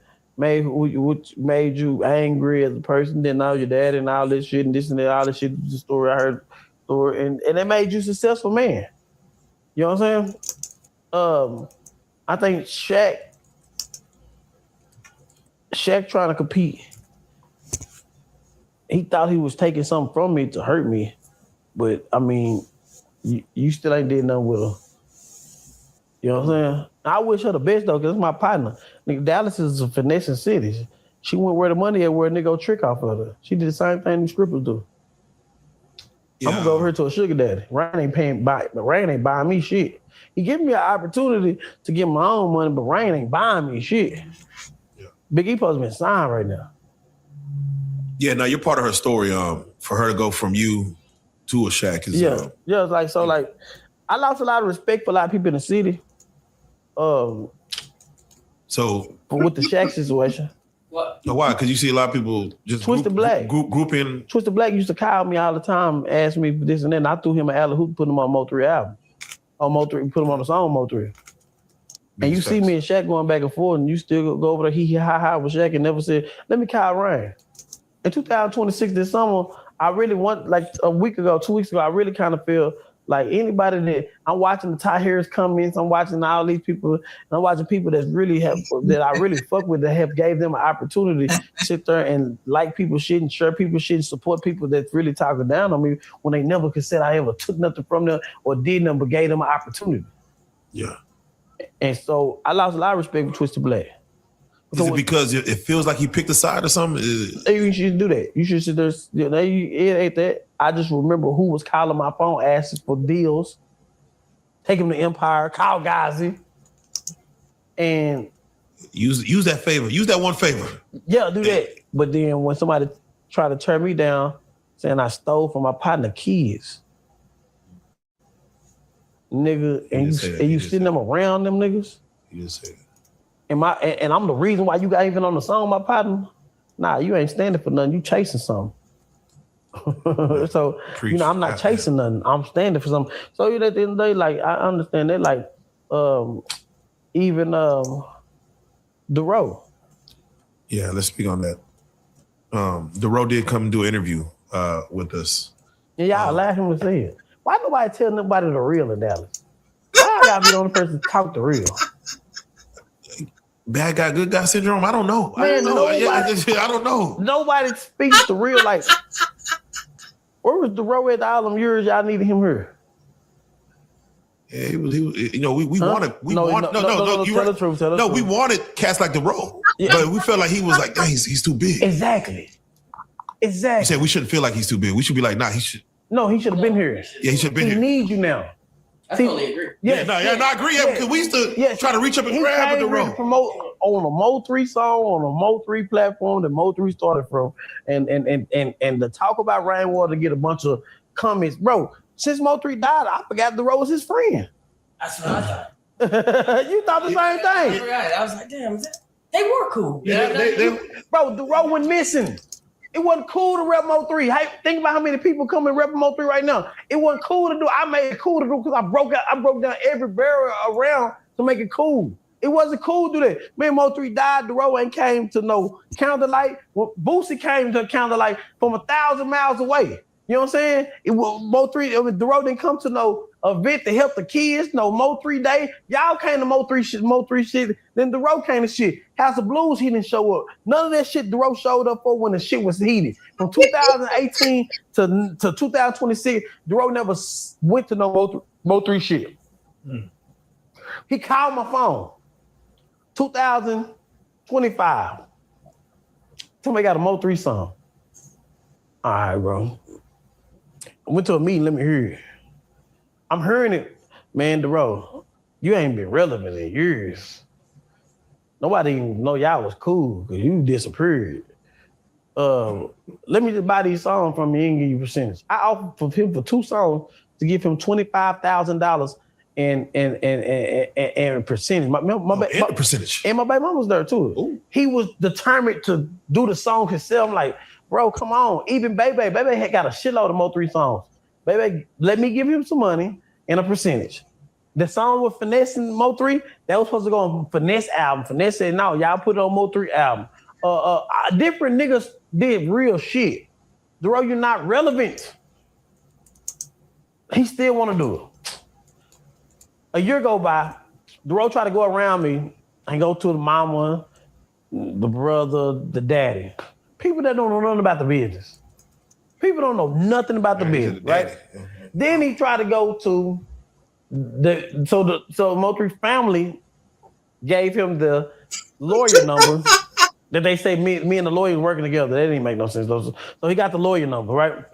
which made you angry as a person, didn't know your dad and all this shit and this and that, all this shit, the story I heard, and it made you a successful man. You know what I'm saying? I think Shaq trying to compete, he thought he was taking something from me to hurt me, but I mean, you still ain't did nothing with her. You know what I'm saying? I wish her the best though, because it's my partner. Nigga, Dallas is a finessing city. She went where the money at, where a nigga go trick off of her. She did the same thing the strippers do. Yeah. I'm gonna go over here to a sugar daddy. Ryan ain't buying me shit. He giving me an opportunity to get my own money, but Ryan ain't buying me shit. Yeah. Big E supposed to be signed right now. Yeah, now you're part of her story. For her to go from you to a Shaq is yeah. It's like so. Like I lost a lot of respect for a lot of people in the city. So with the Shaq situation. What? Why? Because you see a lot of people just Twisted Black. Group in. Twisted Black used to call me all the time, ask me for this and that. And I threw him an alley hoop, put him on MO3 album. On MO3, put him on the song MO3. And you see me and Shaq going back and forth, and you still go over there hee ha with Shaq and never said, "Let me call Ryan." In 2026, this summer, I really want, like a week ago, 2 weeks ago, I really kind of feel like anybody that I'm watching the Ty Harris comments, I'm watching all these people, and I'm watching people that I really fuck with, that have gave them an opportunity to sit there and like people shit and share people shit and support people that's really talking down on me when they never could say I ever took nothing from them or did nothing but gave them an opportunity. Yeah. And so I lost a lot of respect for Twisted Black. Is it because it feels like he picked a side or something? You should do that. You should sit there. It ain't that. I just remember who was calling my phone, asking for deals, take him to Empire, call Ghazi, and use that favor. Use that one favor. Yeah, do that. But then when somebody try to turn me down, saying I stole from my partner kids, nigga, and you sitting them around them niggas. You just say that. And I'm the reason why you got even on the song, my partner. Nah, you ain't standing for nothing. You chasing something. So, I'm not chasing nothing. I'm standing for something. So at the end of the day, like, I understand that, like, even Dero. Yeah, let's speak on that. Dero did come and do an interview with us. Yeah, y'all allow him to say it. Why nobody tell nobody the real in Dallas? Why I gotta be the only person to talk the real? Bad guy, good guy syndrome. I don't know. Man, I don't know. Nobody speaks the real. Like, where was Dero at all them years y'all needed him here? Yeah, he was. We wanted. We wanted cats like Dero, but we felt like he was like, dang, he's too big. Exactly. You said we shouldn't feel like he's too big. We should be like, nah, he should. No, he should have been here. Yeah, he should have been here. He needs you now. I totally agree. I agree. Because we used to try to reach up and grab the rope. Promote on a MO3 song on a MO3 platform that MO3 started from, and to talk about Rainwater to get a bunch of comments, bro. Since MO3 died, I forgot Dero was his friend. That's what I thought. You thought the same thing. I was like, damn, they were cool. Bro, Dero went missing. It wasn't cool to rep MO3. Hey, think about how many people come and rep MO3 right now. It wasn't cool to do. I made it cool to do because I broke down every barrier around to make it cool. It wasn't cool to do that. Man, MO3 died. Dero ain't came to no Candlelight. Well, Boosie came to Candlelight from 1,000 miles away. You know what I'm saying? It was MO3. Dero didn't come to no event to help the kids. No MO3 day. Y'all came to MO3 shit. Then Dero came to shit. House of Blues, he didn't show up. None of that shit Dero showed up for when the shit was heated. From 2018 to 2026, Dero never went to no MO3 shit. He called my phone. 2025. Somebody got a MO3 song. All right, bro. I went to a meeting, let me hear it. I'm hearing it. Man, Dero, you ain't been relevant in years. Nobody even know y'all was cool because you disappeared. Let me just buy these songs from you and give you percentage. I offered him for 2 songs to give him $25,000 and percentage. My percentage. And my baby mama was there too. Ooh. He was determined to do the song himself. I'm like, bro, come on. Even Baby had got a shitload of MO3 songs. Baby, let me give him some money and a percentage. The song with Finesse and Mo3, that was supposed to go on Finesse album. Finesse said, no, y'all put it on Mo3 album. Different niggas did real shit. Dero, you're not relevant. He still want to do it. A year go by, Dero tried to go around me and go to the mama, the brother, the daddy. People that don't know nothing about the business. People don't know nothing about the business, right? Then he tried to go to so Mo3 family gave him the lawyer number that they say me and the lawyer working together. That didn't make no sense. So he got the lawyer number, right?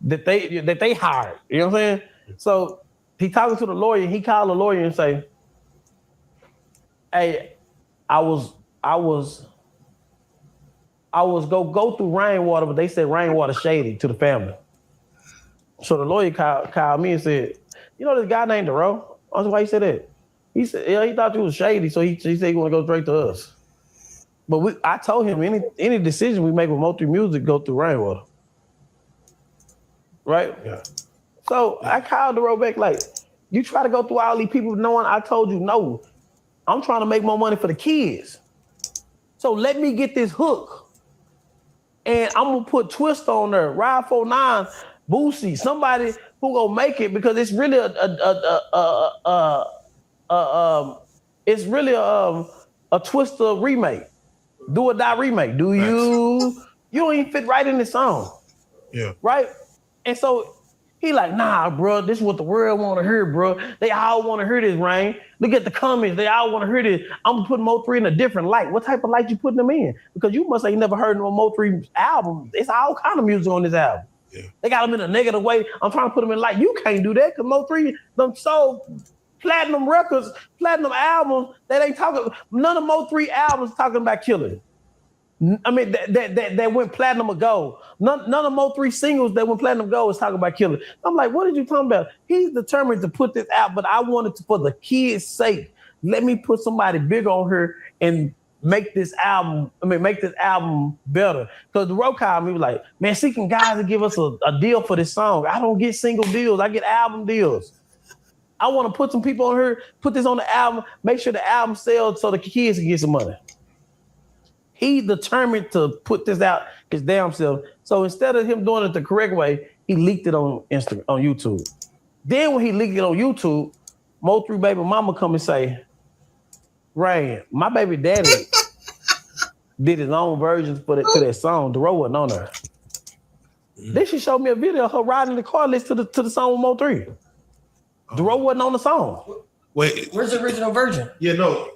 That they hired. You know what I'm saying? So he talking to the lawyer. He called the lawyer and say, "Hey, I was go through Rainwater, but they said Rainwater shady to the family." So the lawyer called me and said, "You know this guy named Dero?" I said, "Why you said that?" He said, "Yeah, he thought you was shady, so he said he want to go straight to us." But I told him any decision we make with Mo3 Music go through Rainwater, right? Yeah. So I called Dero back like, "You try to go through all these people knowing I told you no. I'm trying to make more money for the kids. So let me get this hook, and I'm gonna put Twist on there, Ride 49, Boosie, somebody who gonna make it because it's really a Twister remake, Do or Die remake. Do you don't even fit right in the song, Yeah, right? And so he like, nah, bro, this is what the world want to hear, bro. They all want to hear this, Rain. Look at the comments. They all want to hear this. I'm gonna put Mo3 in a different light. What type of light you putting them in? Because you must ain't never heard no Mo3 album. It's all kind of music on this album. Yeah. They got them in a negative way. I'm trying to put them in light. You can't do that because Mo3 them sold platinum records, platinum albums that ain't talking. None of Mo3 albums talking about killing. I mean, that went platinum or gold. None of Mo3 singles that went platinum gold is talking about killing. I'm like, what are you talking about? He's determined to put this out, but I wanted to, for the kids' sake, let me put somebody big on her and make this album better. Because the road called me was like, man, seeking guys to give us a deal for this song. I don't get single deals. I get album deals. I want to put some people on her, put this on the album, make sure the album sells so the kids can get some money. He determined to put this out his damn self. So instead of him doing it the correct way, he leaked it on YouTube. Then when he leaked it on YouTube, Mo3 baby mama come and say, Rain, my baby daddy did his own versions to that song. Dero wasn't on there. Then she showed me a video of her riding in the car listening to the song with Mo3. Dero wasn't on the song. Wait, where's the original version? Yeah, no.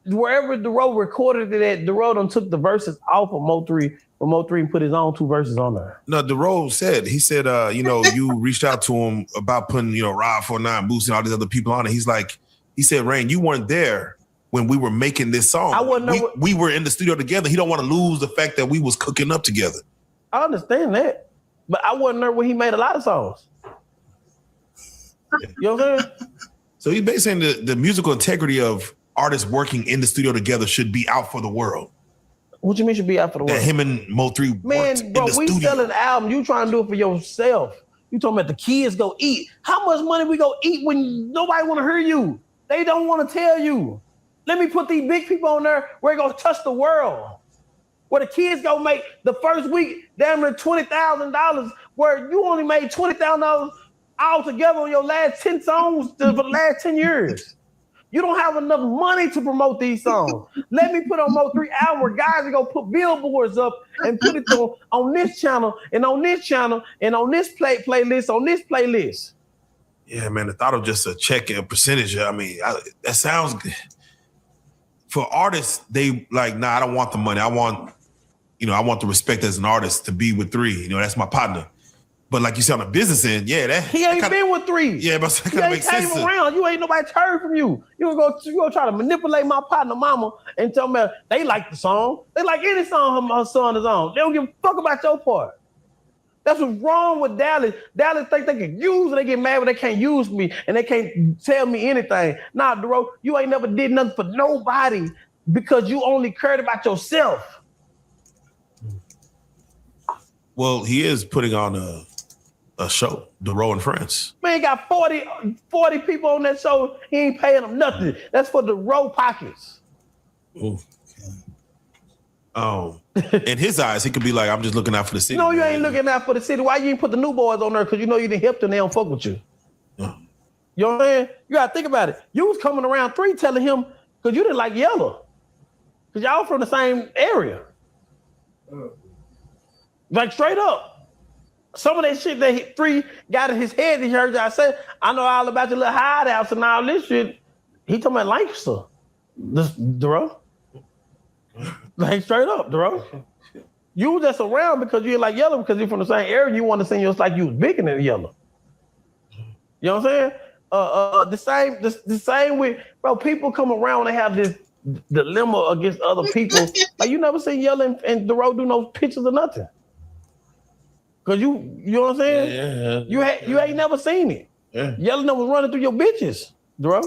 Wherever Dero recorded it at, Dero done took the verses off of Mo3 from Mo3 and put his own 2 verses on there. No, Dero said, you reached out to him about putting, Ride 49, Boosie, and all these other people on it. He said, Rain, you weren't there when we were making this song. I wasn't know we were in the studio together. He don't want to lose the fact that we was cooking up together. I understand that, but I wasn't there when he made a lot of songs. You know what I'm saying? So he's basically saying the musical integrity of artists working in the studio together should be out for the world. What you mean should be out for the world? That him and Mo3 Man, bro, we selling an album. You trying to do it for yourself. You talking about the kids go eat. How much money we go eat when nobody want to hear you? They don't want to tell you. Let me put these big people on there where it gonna touch the world. Where the kids go make the first week damn near $20,000, where you only made $20,000 all together on your last 10 songs for the last 10 years. You don't have enough money to promote these songs. Let me put on Mo3 album where guys are gonna put billboards up and put it on this channel and on this channel and on this playlist, on this playlist. Yeah, man, the thought of just a check and a percentage, that sounds good. For artists, they like, nah, I don't want the money. I want the respect as an artist to be with 3. That's my partner. But like you said on the business end, he ain't been with 3. Yeah, but that kind of makes sense. He ain't around. You ain't nobody heard from you. You gonna try to manipulate my partner mama and tell me they like the song. They like any song her son is on. They don't give a fuck about your part. That's what's wrong with Dallas. Dallas think they can use it. They get mad when they can't use me and they can't tell me anything. Nah, Dero, you ain't never did nothing for nobody because you only cared about yourself. Well, he is putting on A show, DeRoe and Friends. Man, got 40 people on that show. He ain't paying them nothing. That's for the row pockets. Ooh. In his eyes, he could be like, I'm just looking out for the city. No, you ain't looking out for the city. Why you ain't put the new boys on there? Because you know you didn't help them, they don't fuck with you. Yeah. You know what I'm saying? You gotta think about it. You was coming around 3 telling him, because you didn't like Yellow. Because y'all from the same area. Like straight up. Some of that shit that 3 got in his head, he heard y'all say, I know all about your little hideouts and all this shit. He talking about Lancaster. Duro. Like straight up, Duro. You was just around because you like Yellow, because you're from the same area. You want to see us like you was bigger than Yellow. You know what I'm saying? The same with, bro, people come around and have this dilemma against other people. Like you never seen Yellow and Duro do no pictures or nothing. Cause you know what I'm saying? Yeah. You ain't never seen it. Yeah. Yellow was running through your bitches, bro.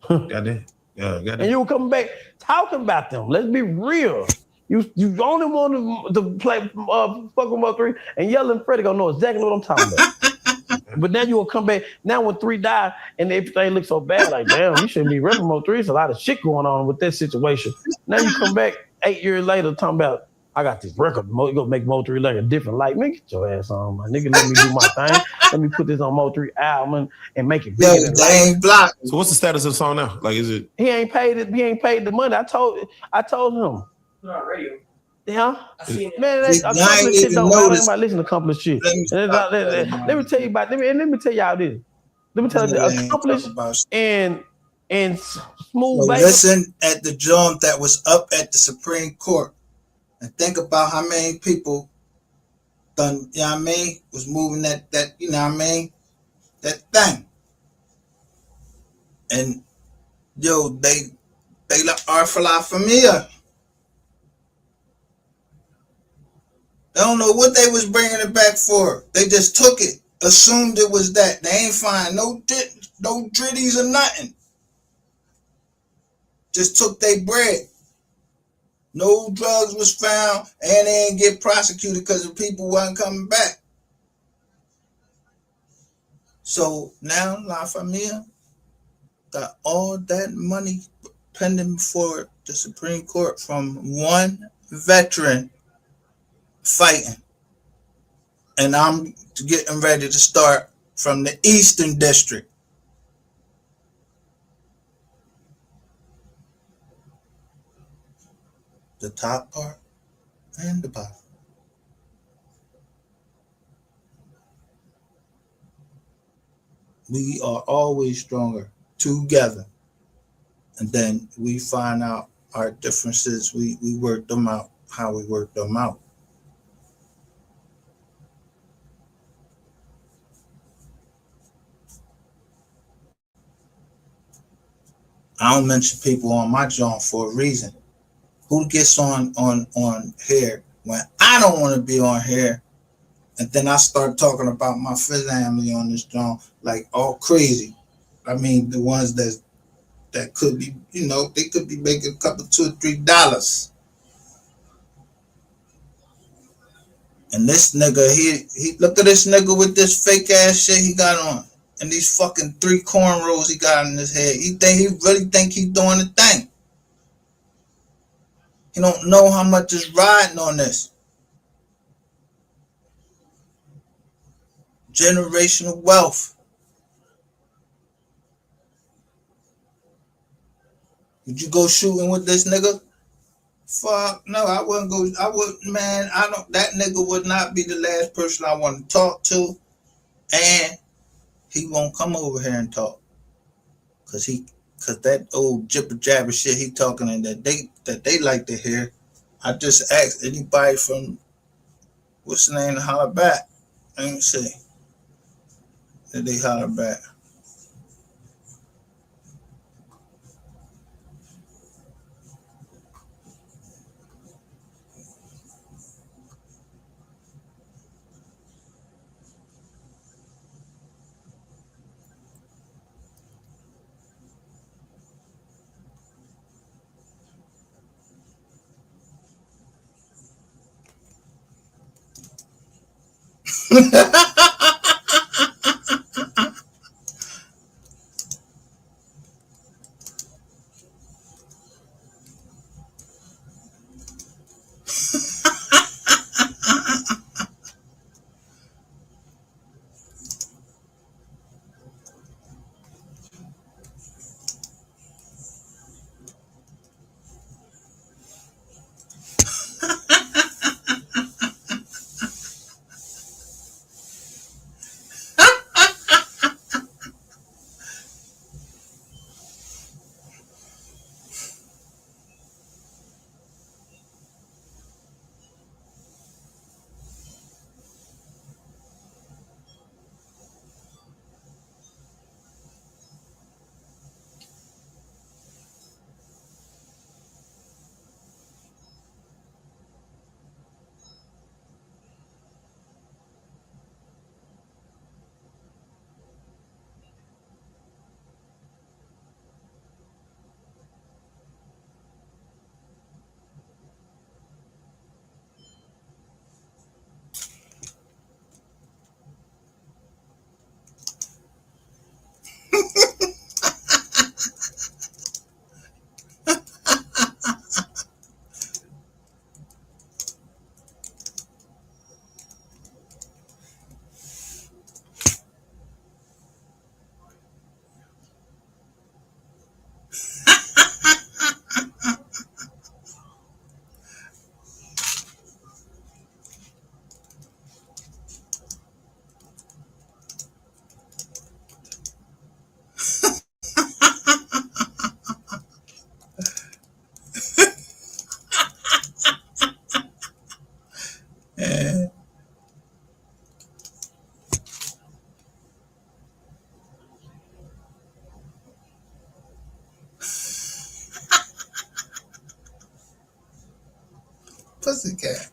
Got it. Yeah, got it. And you were coming back talking about them. Let's be real. You only wanted to play fucking MO3, and Yellow and Freddie gonna know exactly what I'm talking about. But now you will come back. Now when 3 die and everything looks so bad, like damn, you shouldn't be ripping MO3. It's a lot of shit going on with that situation. Now you come back 8 years later talking about, I got this record. You gonna make MO3 like a different light. Man, get your ass on, my nigga. Let me do my thing. Let me put this on MO3 album and make it bigger than light. Block. So what's the status of the song now? Like, is it? He ain't paid it. He ain't paid the money. I told him. Not radio. Yeah, I seen it. man. Accomplished shit don't matter. Everybody listen to accomplished shit. Let me tell you about. Let me tell y'all this. Let me tell you, accomplished and smooth. Listen at the jump that was up at the Supreme Court. And think about how many people done, you know what I mean, was moving that you know what I mean, that thing. And yo, they are for la familia. They don't know what they was bringing it back for. They just took it, assumed it was that. They ain't find no dritties or nothing. Just took their bread. No drugs was found, and they didn't get prosecuted because the people wasn't coming back. So now La Familia got all that money pending before the Supreme Court from one veteran fighting. And I'm getting ready to start from the Eastern District. The top part and the bottom. We are always stronger together. And then we find out our differences. We work them out, how we work them out. I don't mention people on my joint for a reason. Who gets on here when I don't want to be on here, and then I start talking about my family on this joint like all crazy. I mean, the ones that could be, you know, they could be making a couple, $2 or $3. And this nigga, he look at this nigga with this fake ass shit he got on, and these fucking 3 cornrows he got in his head. He really think he's doing the thing. He don't know how much is riding on this. Generational wealth. Would you go shooting with this nigga? Fuck no, I wouldn't go. I would, man. That nigga would not be the last person I want to talk to, and he won't come over here and talk, cause that old jibber jabber shit he talking and that they like to hear. I just asked anybody from what's the name to holler back. Let me see. Did they holler back? Pussycat.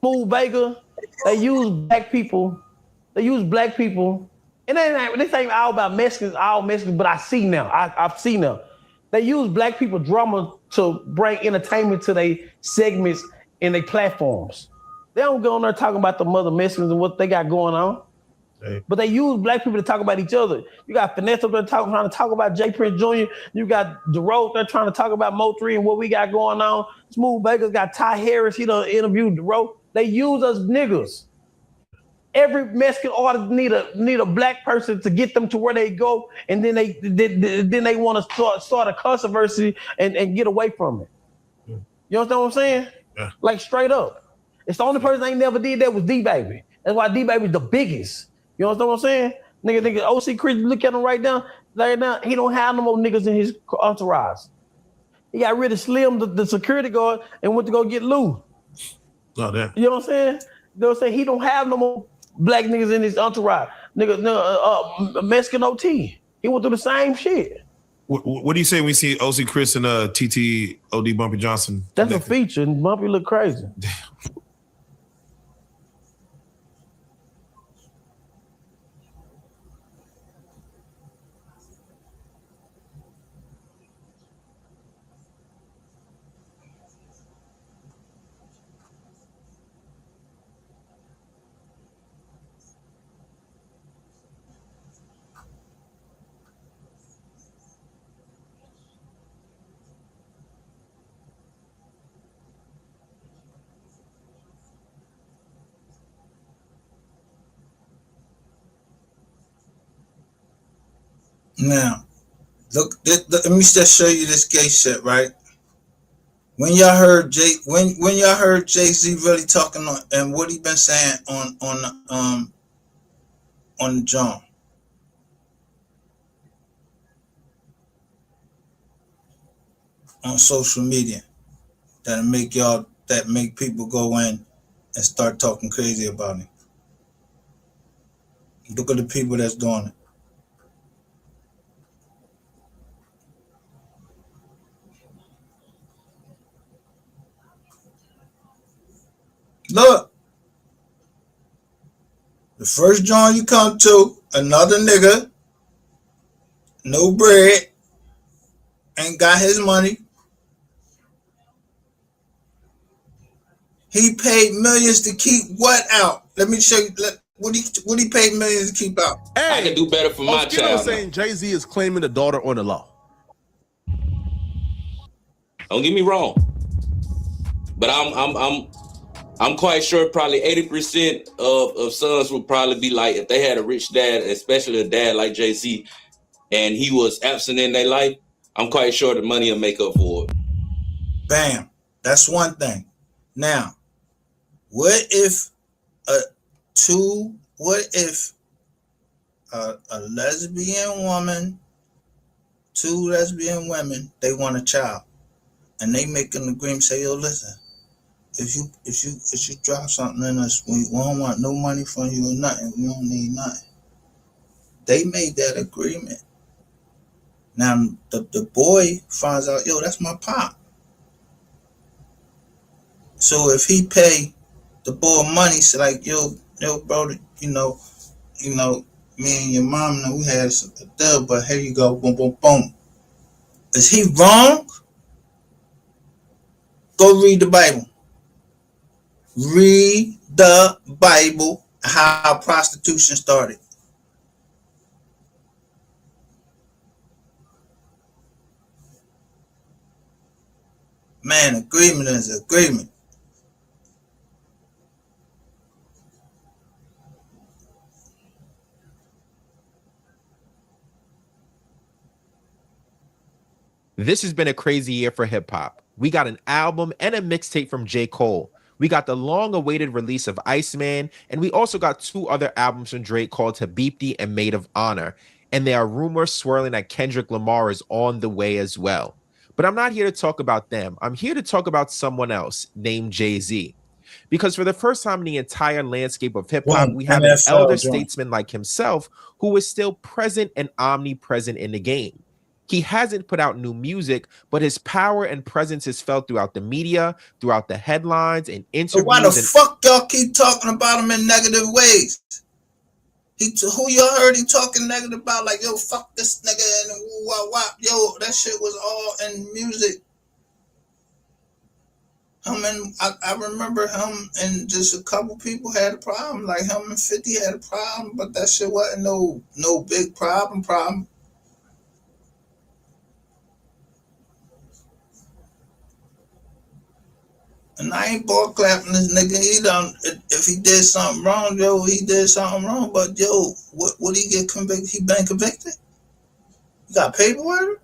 Smooth Vega, they use black people. They use black people. And this ain't all about Mexicans, all Mexicans, but I see now. I've seen now. They use black people drama to bring entertainment to their segments and their platforms. They don't go on there talking about the mother Mexicans and what they got going on. Hey. But they use black people to talk about each other. You got Finesse up there trying to talk about J. Prince Jr. You got DeRoe there trying to talk about MO3 and what we got going on. Smooth Vegas got Ty Harris. He done interviewed DeRoe. They use us niggas. Every Mexican artist need a black person to get them to where they go, and then they want to start a controversy and get away from it. Yeah. You understand what I'm saying? Yeah. Like straight up. It's the only person that ain't never did that was D-Baby. That's why D-Baby's the biggest. You understand what I'm saying? Nigga, OC Chris, look at him right now. Like now, he don't have no more niggas in his entourage. He got rid of Slim, the security guard, and went to go get Lou. Oh, damn. You know what I'm saying? You know what I'm saying? He don't have no more black niggas in his entourage. Mexican OT. He went through the same shit. What do you say when we see OC Chris and TT OD Bumpy Johnson? That's a feature, and Bumpy look crazy. Now, look, let me just show you this gay shit, right? When y'all heard when y'all heard Jay-Z really talking on, and what he been saying on the John. On social media that make people go in and start talking crazy about him. Look at the people that's doing it. Look, the first joint you come to, another nigga, no bread, ain't got his money. He paid millions to keep what out? Let me show you. What he paid millions to keep out? Hey, I can do better for my child. Saying Jay-Z is claiming the daughter on the law. Don't get me wrong, but I'm quite sure probably 80% of sons would probably be like, if they had a rich dad, especially a dad like Jay-Z, and he was absent in their life, I'm quite sure the money will make up for it. Bam. That's one thing. Now, what if a lesbian woman, two lesbian women, they want a child, and they make an agreement, say, yo, listen, if you drop something in us, we don't want no money from you or nothing. We don't need nothing. They made that agreement. Now the boy finds out, yo, that's my pop. So if he pay the boy money, so like, yo, bro, you know, me and your mom, we had a deal, but here you go, boom, boom, boom. Is he wrong? Go read the Bible. Read the Bible, how prostitution started. Man, agreement is agreement. This has been a crazy year for hip hop. We got an album and a mixtape from J. Cole. We got the long-awaited release of Iceman, and we also got two other albums from Drake called Habibti and Maid of Honor. And there are rumors swirling that Kendrick Lamar is on the way as well. But I'm not here to talk about them. I'm here to talk about someone else named Jay-Z. Because for the first time in the entire landscape of hip-hop, we have an elder statesman like himself who is still present and omnipresent in the game. He hasn't put out new music, but his power and presence is felt throughout the media, throughout the headlines and interviews. So why the fuck y'all keep talking about him in negative ways? Who y'all heard he talking negative about? Like, yo, fuck this nigga and wah wah. Yo, that shit was all in music. I remember him and just a couple people had a problem. Like him and 50 had a problem, but that shit wasn't no big problem. And I ain't ball clapping this nigga. He done, if he did something wrong, yo, he did something wrong. But yo, what he get convicted? He been convicted? He got paperwork?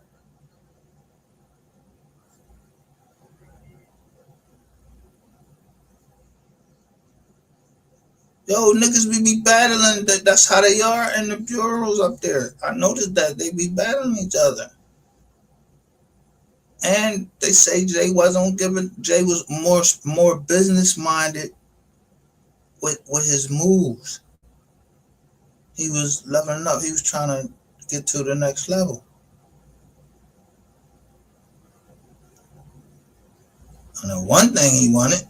Yo, niggas be battling. That's how they are in the bureaus up there. I noticed that they be battling each other. And they say Jay was more business minded with his moves. He was leveling up. He was trying to get to the next level. And the one thing he wanted,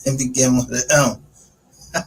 and began with an M.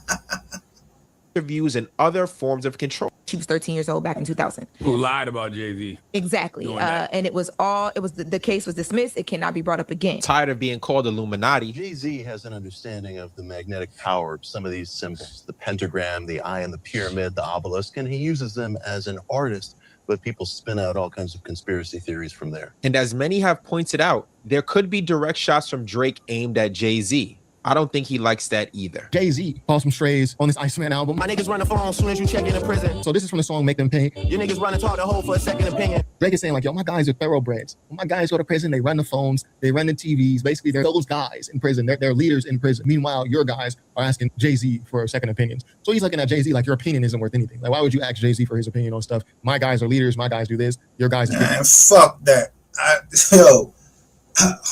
Interviews and other forms of control. She was 13 years old back in 2000. Who lied about Jay-Z? Exactly. And the case was dismissed. It cannot be brought up again. Tired of being called Illuminati. Jay-Z has an understanding of the magnetic power of some of these symbols, the pentagram, the eye and the pyramid, the obelisk, and he uses them as an artist, but people spin out all kinds of conspiracy theories from there. And as many have pointed out, there could be direct shots from Drake aimed at Jay-Z. I don't think he likes that either. Jay-Z calls some strays on this Iceman album. My niggas run the phone soon as you check in prison. So this is from the song Make Them Pay. Your niggas run and talk the whole for a second opinion. Drake is saying like, yo, my guys are thoroughbreds. When my guys go to prison, they run the phones, they run the TVs. Basically, they're those guys in prison. They're leaders in prison. Meanwhile, your guys are asking Jay-Z for second opinions. So he's looking at Jay-Z like your opinion isn't worth anything. Like, why would you ask Jay-Z for his opinion on stuff? My guys are leaders. My guys do this. Your guys are Man, fuck that.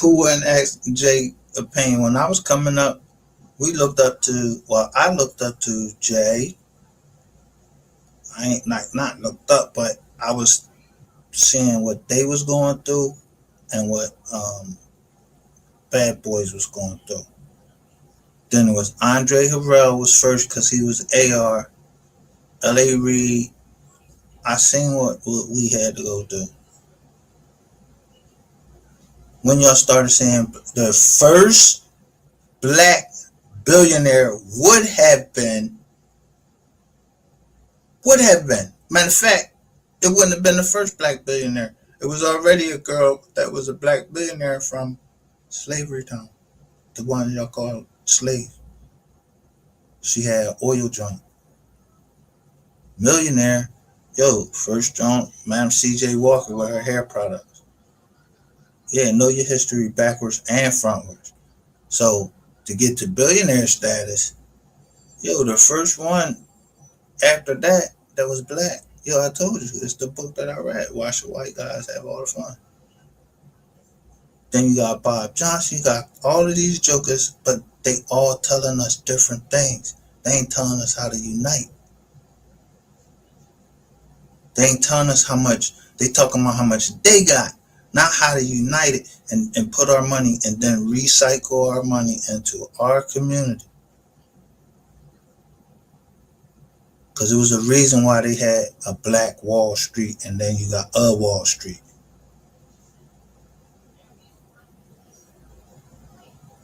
Who wouldn't ask Jay opinion? When I was coming up, I looked up to Jay. I ain't not looked up, but I was seeing what they was going through and what Bad Boys was going through. Then it was Andre Harrell was first because he was AR. L.A. Reid. I seen what we had to go through. When y'all started saying the first black billionaire would have been. Matter of fact, it wouldn't have been the first black billionaire. It was already a girl that was a black billionaire from slavery time. The one y'all call slave. She had an oil joint. Millionaire. Yo, first joint, Madam C.J. Walker with her hair products. Yeah, know your history backwards and frontwards. So, to get to billionaire status, yo, the first one after that was black. Yo, I told you, it's the book that I read. Watch the white guys have all the fun. Then you got Bob Johnson, you got all of these jokers, but they all telling us different things. They ain't telling us how to unite. They ain't telling us how much, they talking about how much they got, not how to unite it and put our money and then recycle our money into our community. Because it was a reason why they had a black Wall Street and then you got a Wall Street.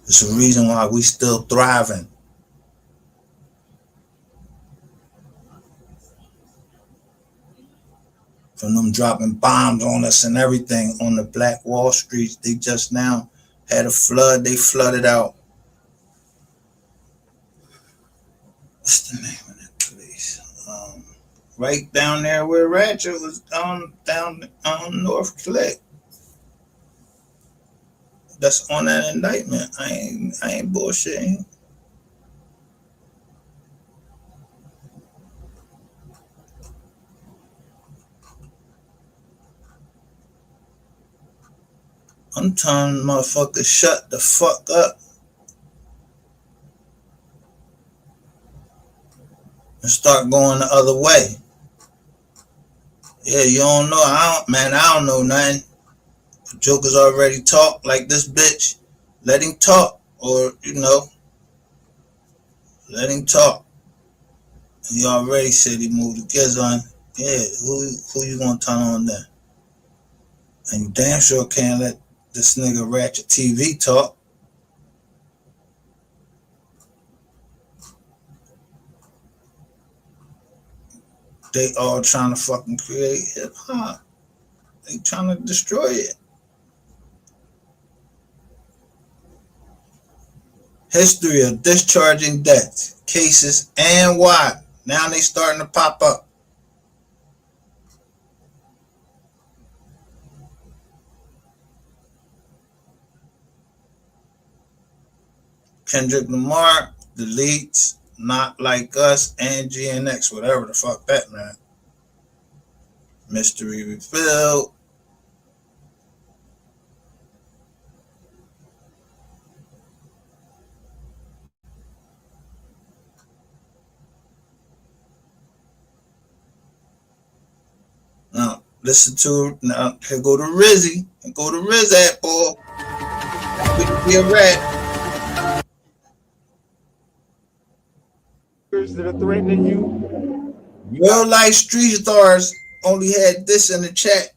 It's a reason why we still thriving. From them dropping bombs on us and everything on the black Wall Street, they just now had a flood. They flooded out. What's the name of that place? Right down there where Ratchet was down North Click. That's on that indictment. I ain't bullshitting. I'm telling motherfuckers shut the fuck up and start going the other way. Yeah, you don't know. I don't know nothing. The Joker's already talk like this bitch. Let him talk, or let him talk. He already said he moved the kids on. Yeah, who you gonna turn on then? And you damn sure can't let this nigga Ratchet TV talk. They all trying to fucking create hip hop. They trying to destroy it. History of discharging debts, cases, and why. Now they starting to pop up. Kendrick Lamar deletes Not Like Us and GNX, whatever the fuck that man. Mystery Refilled. Now, listen to, now, here go to Rizzy. Here go to Riz at, boy. Be a rat. That are threatening you. Real life street stars only had this in the chat,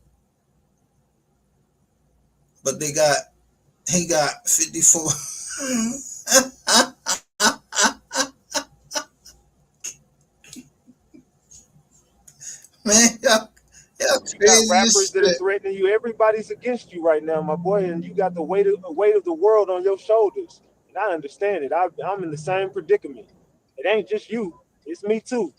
but he got 54. Man, y'all You crazy got rappers as that are shit. threatening you. Everybody's against you right now, my boy, and you got the weight of the world on your shoulders. And I understand it. I'm in the same predicament. It ain't just you. It's me too.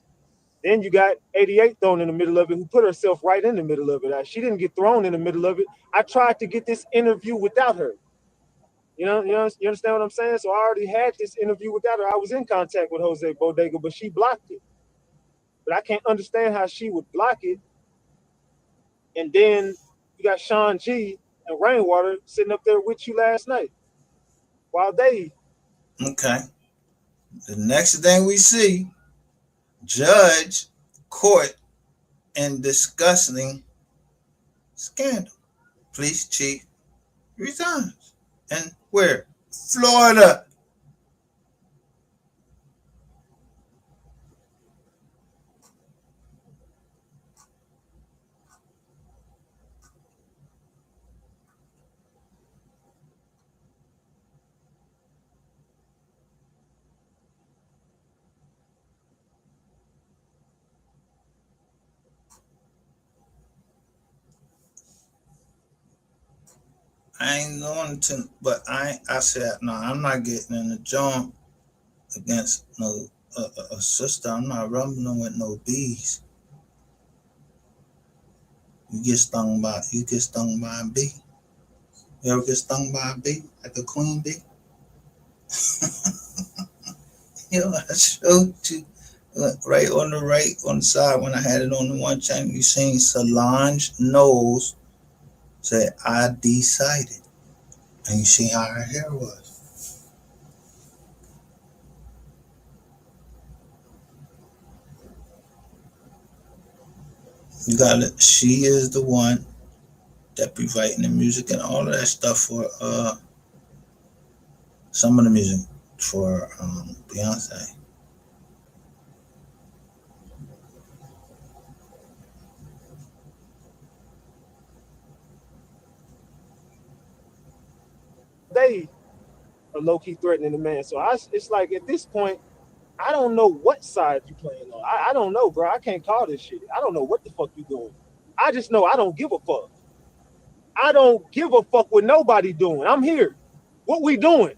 Then you got 88 thrown in the middle of it, who put herself right in the middle of it. She didn't get thrown in the middle of it. I tried to get this interview without her. You understand what I'm saying? So I already had this interview without her. I was in contact with Jose Bodega, but she blocked it. But I can't understand how she would block it. And then you got Sean G and Rainwater sitting up there with you last night while they. Okay. The next thing we see, judge, court, and discussing scandal. Police chief resigns. And where? Florida. I ain't going to, but I said, no, I'm not getting in the joint against no a sister. I'm not rumbling with no bees. You get stung by a bee. You ever get stung by a bee, like a queen bee? I showed you right on the side when I had it on the one channel. You seen Solange Knowles say, I decided. And you see how her hair was. You got it. She is the one that be writing the music and all of that stuff for some of the music for Beyonce. They are low-key threatening the man. So it's like at this point, I don't know what side you playing on. I don't know, bro. I can't call this shit. I don't know what the fuck you doing. I just know I don't give a fuck. I don't give a fuck what nobody doing. I'm here. What we doing?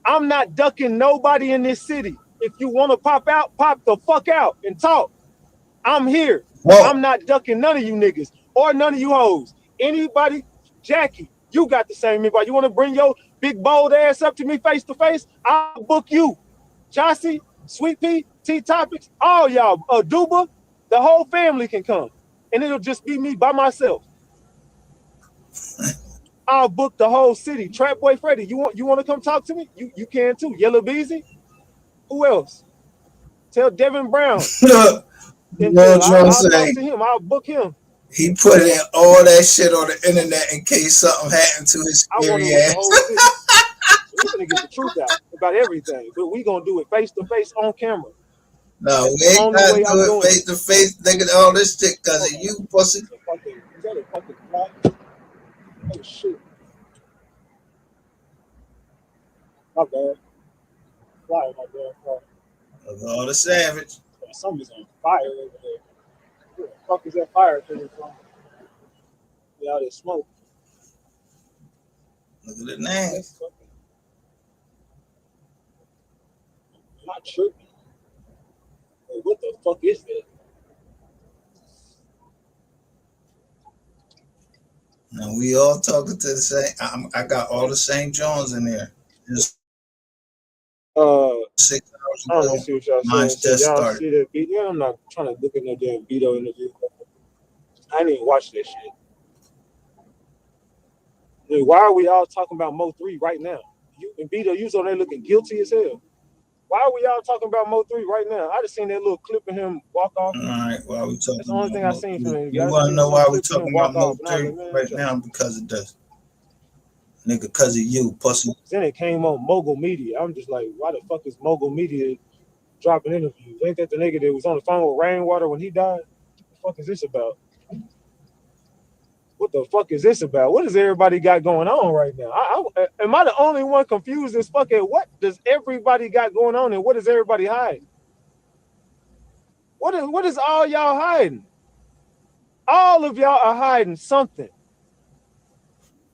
I'm not ducking nobody in this city. If you want to pop out, pop the fuck out and talk. I'm here. Whoa. I'm not ducking none of you niggas or none of you hoes. Anybody, Jackie, you got the same invite. You want to bring your big bold ass up to me face to face? I'll book you. Jossie, Sweet Pea, T Topics, all y'all, Duba, the whole family can come. And it'll just be me by myself. I'll book the whole city. Trap Boy Freddy, you want to come talk to me? You can too. Yellow Beezy. Who else? Tell Devin Brown. I'll talk to him. I'll book him. He put in all that shit on the internet in case something happened to his scary ass. We're gonna get the truth out about everything, but we gonna do it face to face on camera. No, we ain't gotta do it face to face, nigga. All this shit because of you, pussy. Is that a fucking fly? Oh shit! My bad. Fly, my bad. That's all the savage. Somebody's on fire over there. Where the fuck is that fire coming from? Yeah, all this smoke. Look at the name. I'm not tripping. Hey, what the fuck is that? Now we all talking to the same. I got all the same Jones in there. Just 6 hours I don't even ago. see what y'all saying. Mine's So just y'all started. see that video? Yeah, I'm not trying to look at no damn video interview. I didn't even watch that shit. Dude, why are we all talking about Mo3 right now? You and Vito, you on there looking guilty as hell. Why are we all talking about Mo3 right now? I just seen that little clip of him walk off. All right, why we That's the talking only about thing I seen from Mo3? him. You I just want to seen know some why we clip of him talking about walk off, and I was Mo3 like, man, right now? Because of this. Nigga, because of you, pussy. then it came on Mogul Media. I'm just like, why the fuck is Mogul Media dropping interviews? Ain't that the nigga that was on the phone with Rainwater when he died? What the fuck is this about? What the fuck is this about? What does everybody got going on right now? Am I the only one confused as fuck at what does everybody got going on and what is everybody hiding? What is all y'all hiding? All of y'all are hiding something.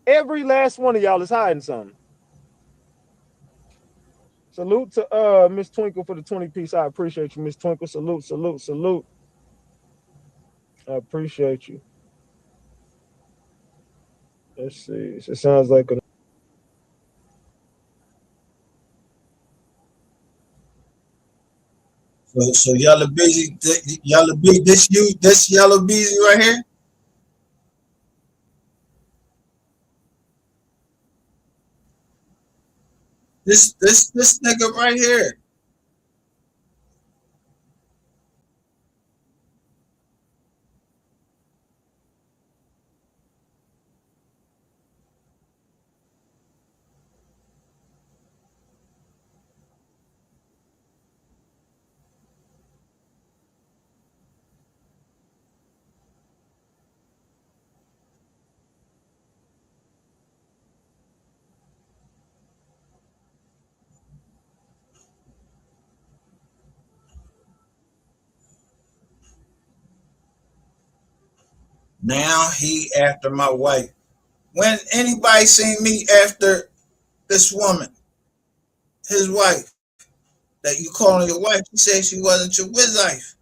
Every last one of y'all is hiding something. Salute to Miss Twinkle for the 20 piece. I appreciate you, Miss Twinkle. Salute, salute, salute. I appreciate you. Let's see. It sounds like a So y'all are busy. Y'all are busy. This yellow busy right here. This nigga right here. Now he after my wife. When anybody seen me after this woman, his wife, that you calling your wife, you said she wasn't your wife.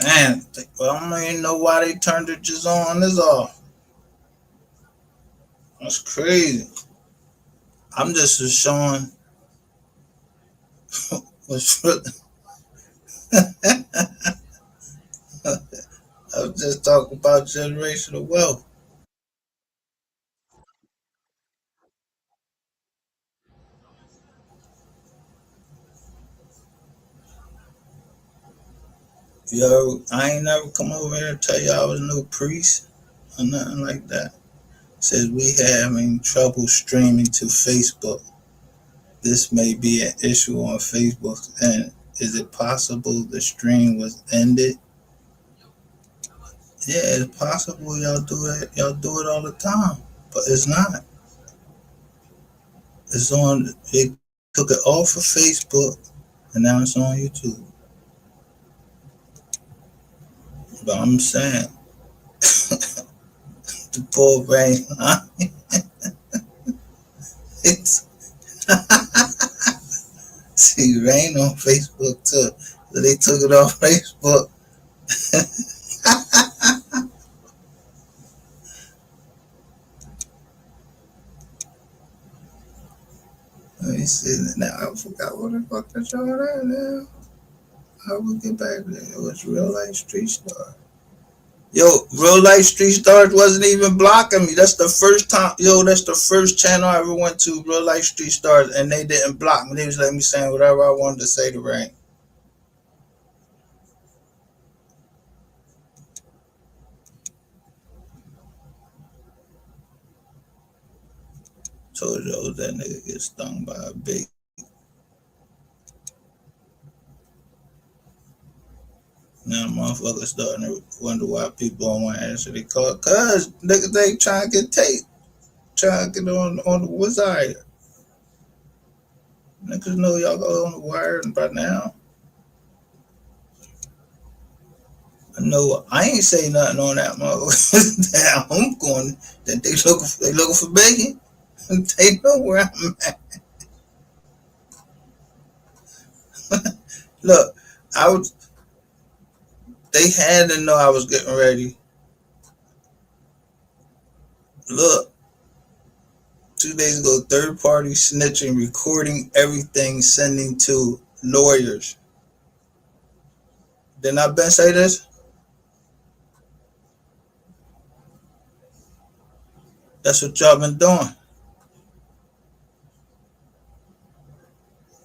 Man, well, I don't even know why they turned it just on this off. That's crazy. I'm just showing what's I was just talking about generational wealth. Yo, I ain't never come over here and tell you I was no priest or nothing like that. Says we having trouble streaming to Facebook. This may be an issue on Facebook. And is it possible the stream was ended? Yeah, it's possible y'all do it. Y'all do it all the time, but it's not. It's on. They took it off of Facebook, and now it's on YouTube. But I'm saying, the poor Rain, it's see Rain on Facebook too. So they took it off Facebook. Let me see. Now I forgot what the fuck that y'all at now. How we get back there? It was Real Life Street Star. Yo, Real Life Street Stars wasn't even blocking me. That's the first time. Yo, that's the first channel I ever went to, Real Life Street Stars, and they didn't block me. They was letting me say whatever I wanted to say to Rain. Told you that nigga get stung by a bee. Now motherfuckers starting to wonder why people don't want to answer their call. Cause niggas they trying to get tape. Trying to get on the wizard. Niggas know y'all go on the wire by now. I know I ain't say nothing on that motherfucker. Damn, I'm going that they looking for bacon. They know where I'm at. Look, they had to know I was getting ready. Look, 2 days ago, third party snitching, recording everything, sending to lawyers. Didn't I been say this? That's what y'all been doing.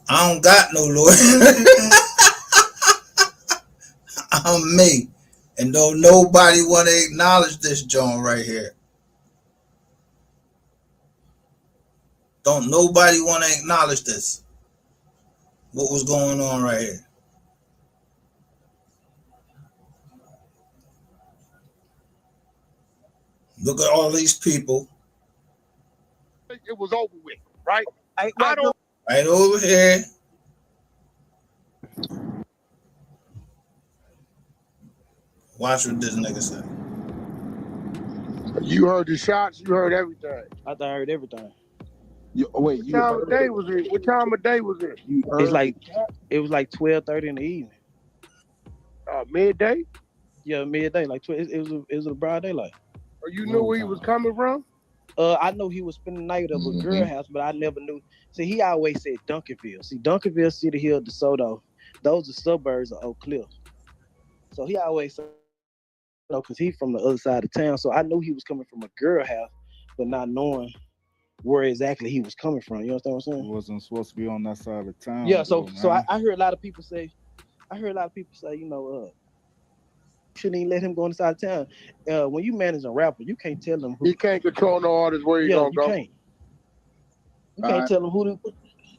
I don't got no lawyer. I'm me. And don't nobody want to acknowledge this joint right here. Don't nobody want to acknowledge this. What was going on right here? Look at all these people. It was over with, right? I don't. Right over here. Watch what this nigga say. You heard the shots. You heard everything. I thought I heard everything. What time of day was it? What time of day was it? It's like it was like 12:30 in the evening. Midday. Yeah, midday. Like 12. It was a broad daylight. Or you knew where he was coming from? I know he was spending the night at a girl house, but I never knew. See, he always said Duncanville. See, Duncanville, City Hill, DeSoto, those are suburbs of Oak Cliff. So he always said, because he's from the other side of town. So I knew he was coming from a girl house, but not knowing where exactly he was coming from. You understand what I'm saying? He wasn't supposed to be on that side of town. Yeah. So I heard a lot of people say, shouldn't even let him go inside of town. When you manage a rapper, you can't tell him who. He can't control no artist where he's gonna go. You can't tell him who to.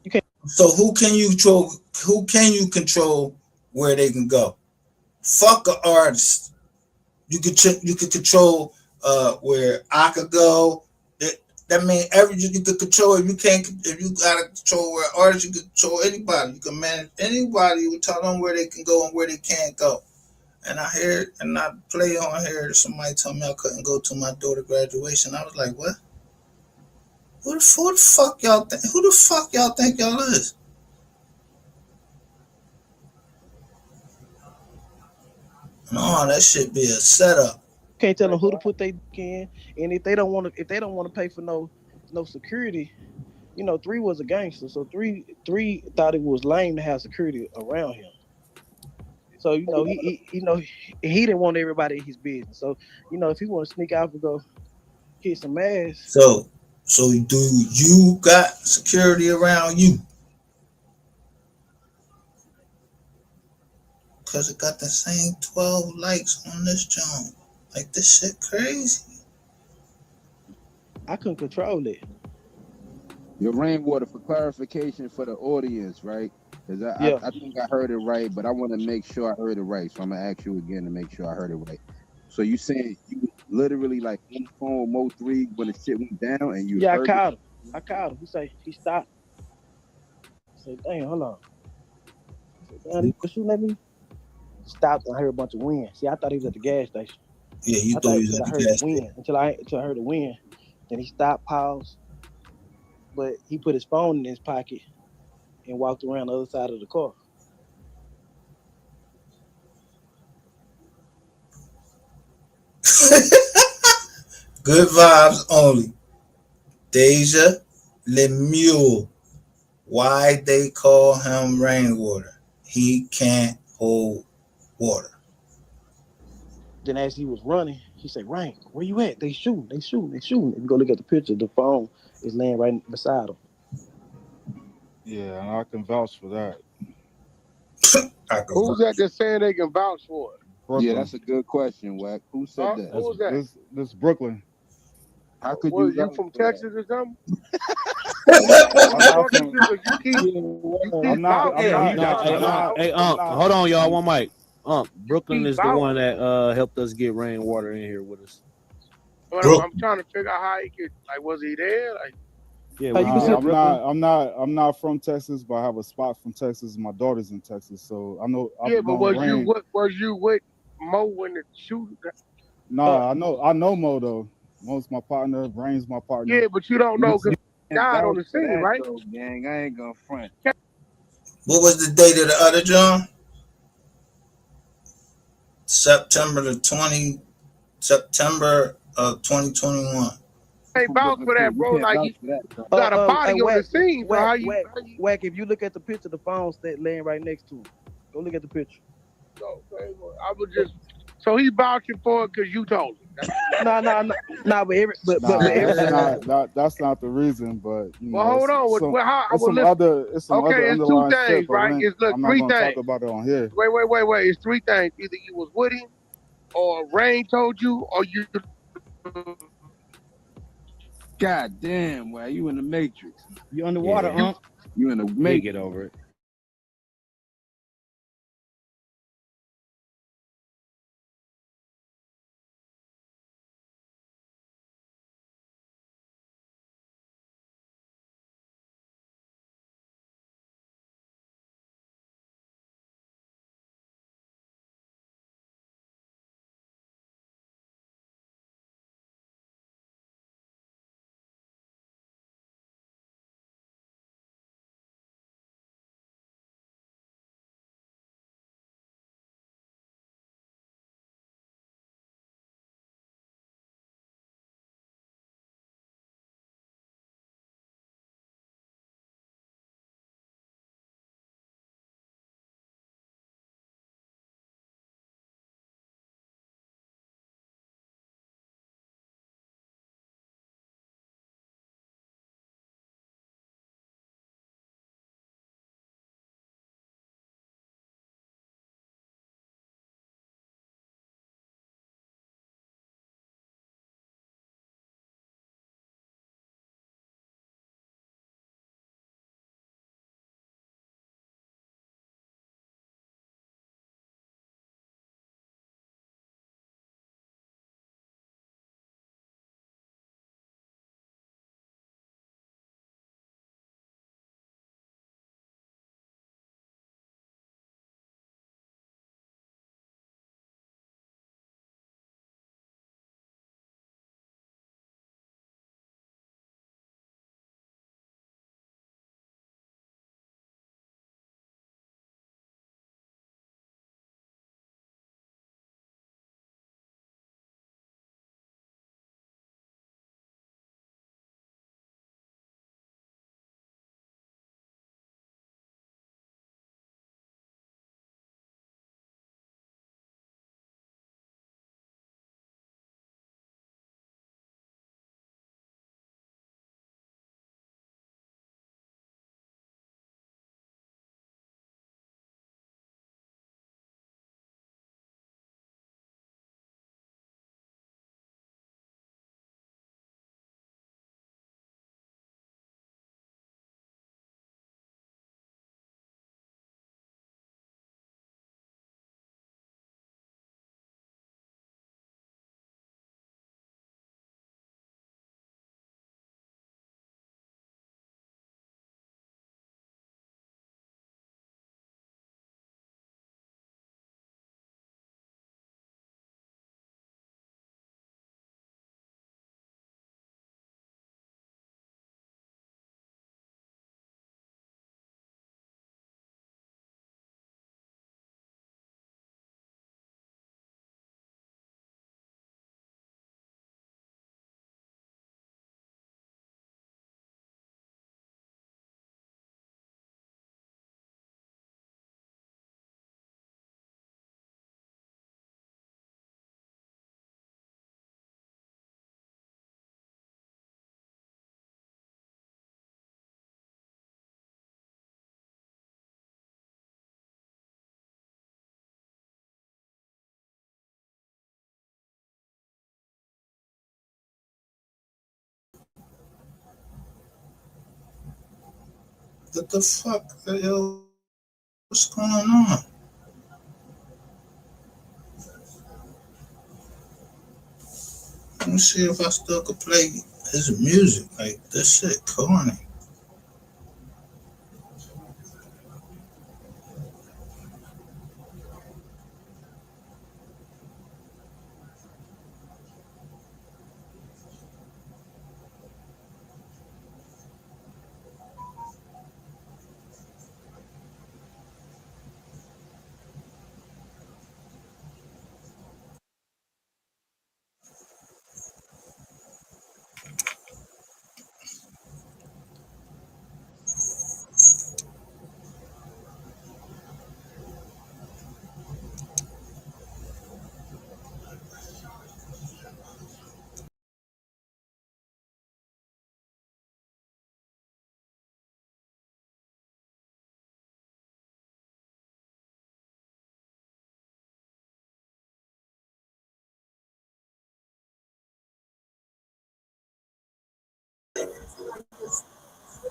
You can't. So who can you control? Who can you control where they can go? Fuck an artist. You could control where I could go. That means you could control. If you gotta control where artists, you can control anybody. You can manage anybody. You tell them where they can go and where they can't go. And I heard, and I play on here, somebody told me I couldn't go to my daughter's graduation. I was like, what? Who the fuck y'all think? Who the fuck y'all think y'all is? No, that should be a setup. Can't tell them who to put their in, and if they don't want to pay for no security, you know, 3 was a gangster, so three thought it was lame to have security around him. So you know he didn't want everybody in his business. So you know if he want to sneak out and go hit some ass, So do you got security around you? Cause it got the same 12 likes on this joint. Like this shit crazy. I couldn't control it. Your rainwater, for clarification for the audience, right? Because Yeah. I think I heard it right, but I want to make sure I heard it right. So I'm gonna ask you again to make sure I heard it right. So you saying you was literally like on the phone with Mo3 when the shit went down and you Yeah, I heard it? called him. He say he stopped. I said, damn, hold on. I said, damn, these boys shooting at me. He stopped and I heard a bunch of wind. See, I thought he was at the gas station. Yeah, you I thought thought he was until at I the heard the gas station. wind. Until I heard the wind. Then he stopped, paused, but he put his phone in his pocket and walked around the other side of the car. Good vibes only. Deja Lemieux. Why they call him rainwater? He can't hold water. Then as he was running, he said, Rain, where you at? They shooting. If you go look at the picture, the phone is laying right beside him. Yeah, and I can vouch for that. Who's that that's saying they can vouch for it? Yeah, Brooklyn. that's a good question, Wack. Who said that? Who was that? This Brooklyn. How could Was you you vouch from for that? Texas or something? I'm not from. Because you keep I'm not. vouching. I'm I'm not. trying to I'm figure not. out. Hey, I'm not. hold on, y'all. One mic. Brooklyn Keep is the one vouching. that helped us get rainwater in here with us. But I'm trying to figure out how he could. Like, was he there? Like, Yeah, Hey, we you can was see in Brooklyn. I'm not from Texas, but I have a spot from Texas. My daughter's in Texas, so I know. yeah, I've but known was Rain. you with Mo when the shooting? Nah, I know Mo though. Mo's my partner. Rain's my partner. Yeah, but you don't know because died on the For scene, that right? though, gang. I ain't gonna front. What was the date of the other John? September of 2021. Hey, vouch for that, You bro. can't Like vouch you for that though. got a body on the scene, so how you? Whack, if you look at the picture, the phone's laying right next to him. Go look at the picture. Okay, well, I was just. So he vouching for it because you told him. Nah, but that's not the reason. But you Well, know, hold on. it's some other Okay, it's two underlying things, shit. But right? It's look I'm not three gonna things. talk about it on here. Wait. It's three things. Either you was with him, or Rain told you, or you. God damn, why you in the Matrix? You underwater, You in the We'll Matrix. get over it. What the fuck? Yo, what's going on? Let me see if I still could play his music. Like, this shit corny.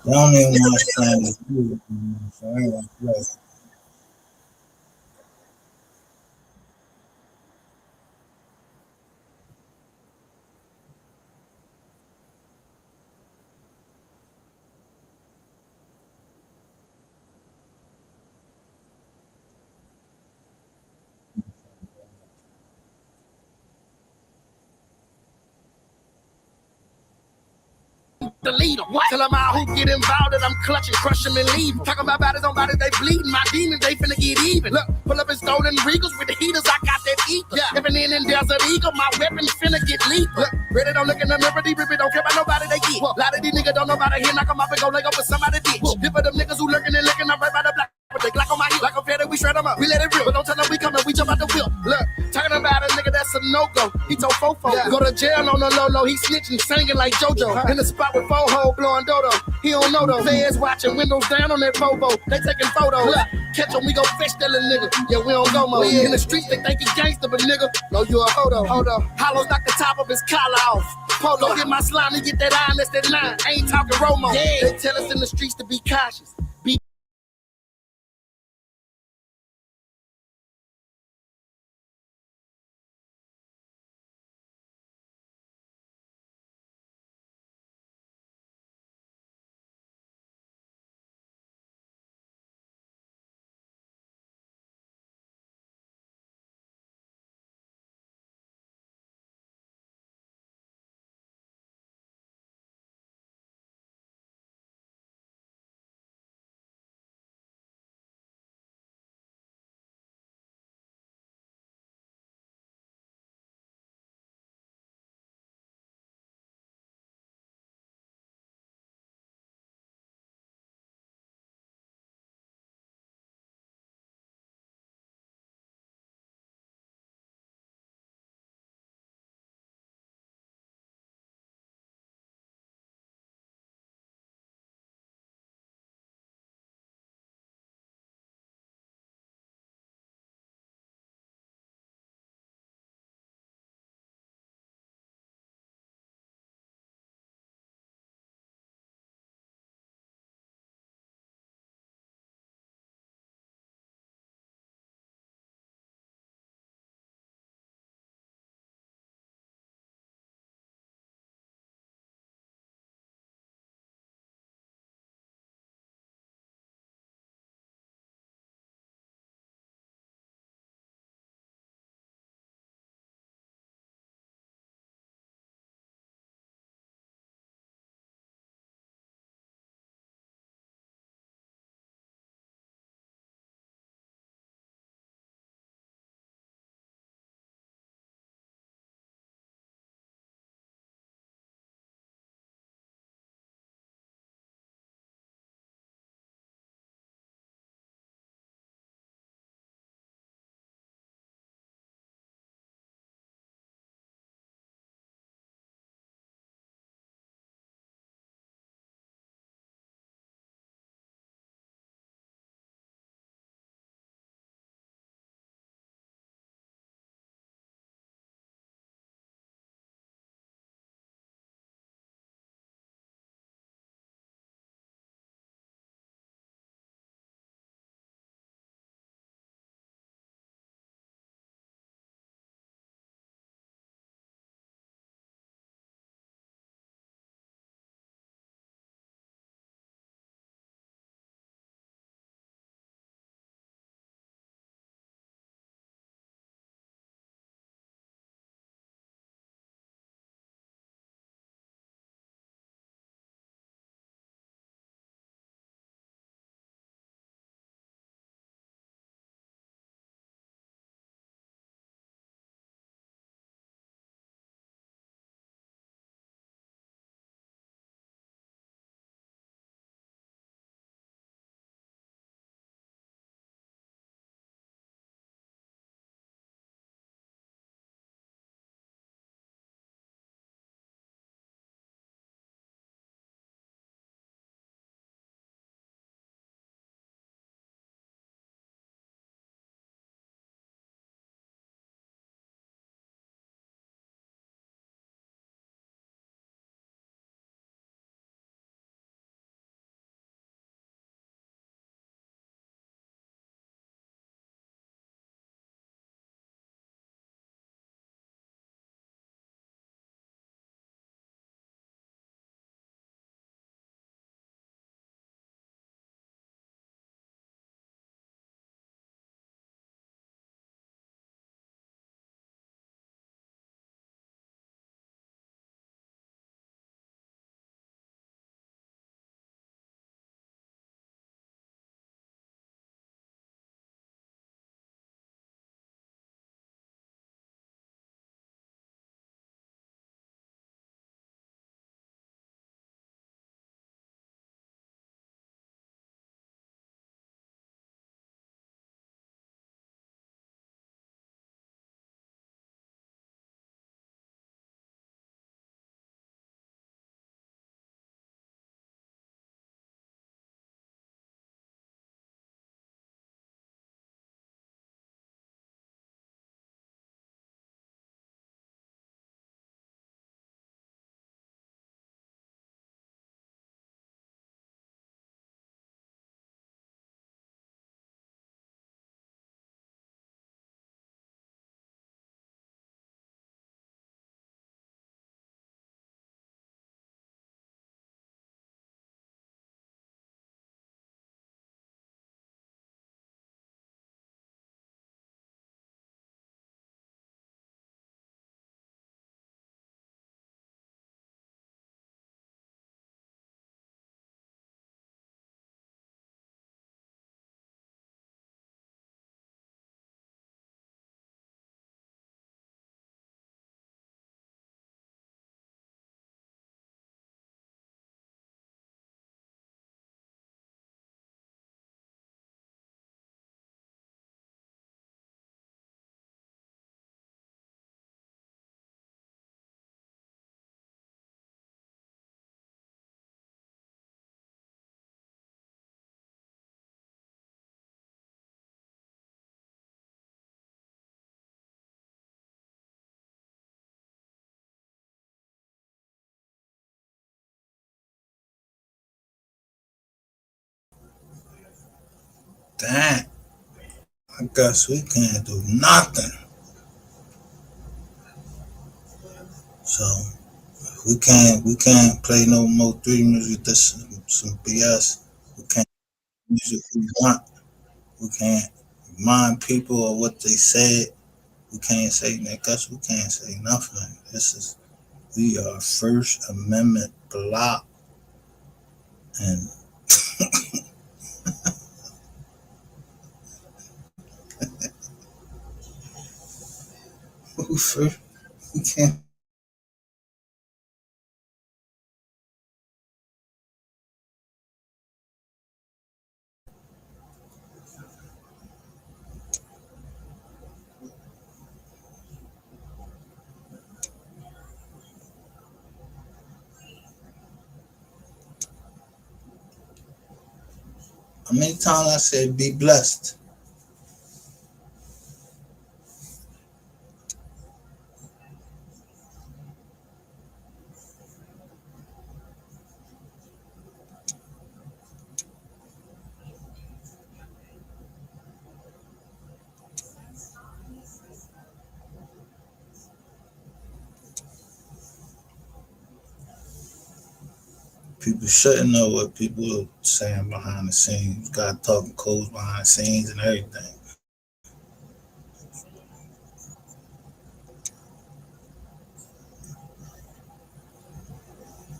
I don't even want to play his music, so I ain't gonna play. The leader. What? Tell them all who get involved that I'm clutching, crush them and leave 'em. Talking about bodies on bodies, they bleeding. My demons, they finna get even. Look, pull up in stolen Regals with the heaters, I got that heat. Yeah. If an in Desert Eagle, my weapon finna get lethal. Look, ready don't look in the mirror, these don't care about nobody they get. A lot of these niggas don't know about it here, knock them off and go leg up with somebody bitch. Dip of them niggas who lurking and licking, I'm right by the block. But they Glock on my heel, like a fatty, we shred them up. We let it rip, but don't tell them we coming, we jump out the wheel. Look, talking about a nigga that's a no-go. He told Fofo, go to jail on the low-low. He snitching, singing like JoJo. In the spot with Fo-Ho, blowing dodo. He don't know though. Feds watching, windows down on that Bobo. They taking photos. Look, catch him, we go fish that little nigga. Yeah, we don't go more. In the streets, they think he gangster, but nigga, no, you a hodo. Hold up. Hollows knock the top of his collar off. Polo, get my slime and get that iron, that's that line. Ain't talking Romo. Yeah. They tell us in the streets to be cautious. Damn, I guess we can't do nothing. So we can't play no MO3 music. That's some BS. We can't music we want. We can't remind people of what they said. We can't say, I guess we can't say nothing. We are First Amendment block, and we can't. How many times I said be blessed? People shouldn't know what people are saying behind the scenes. God talking codes behind the scenes and everything.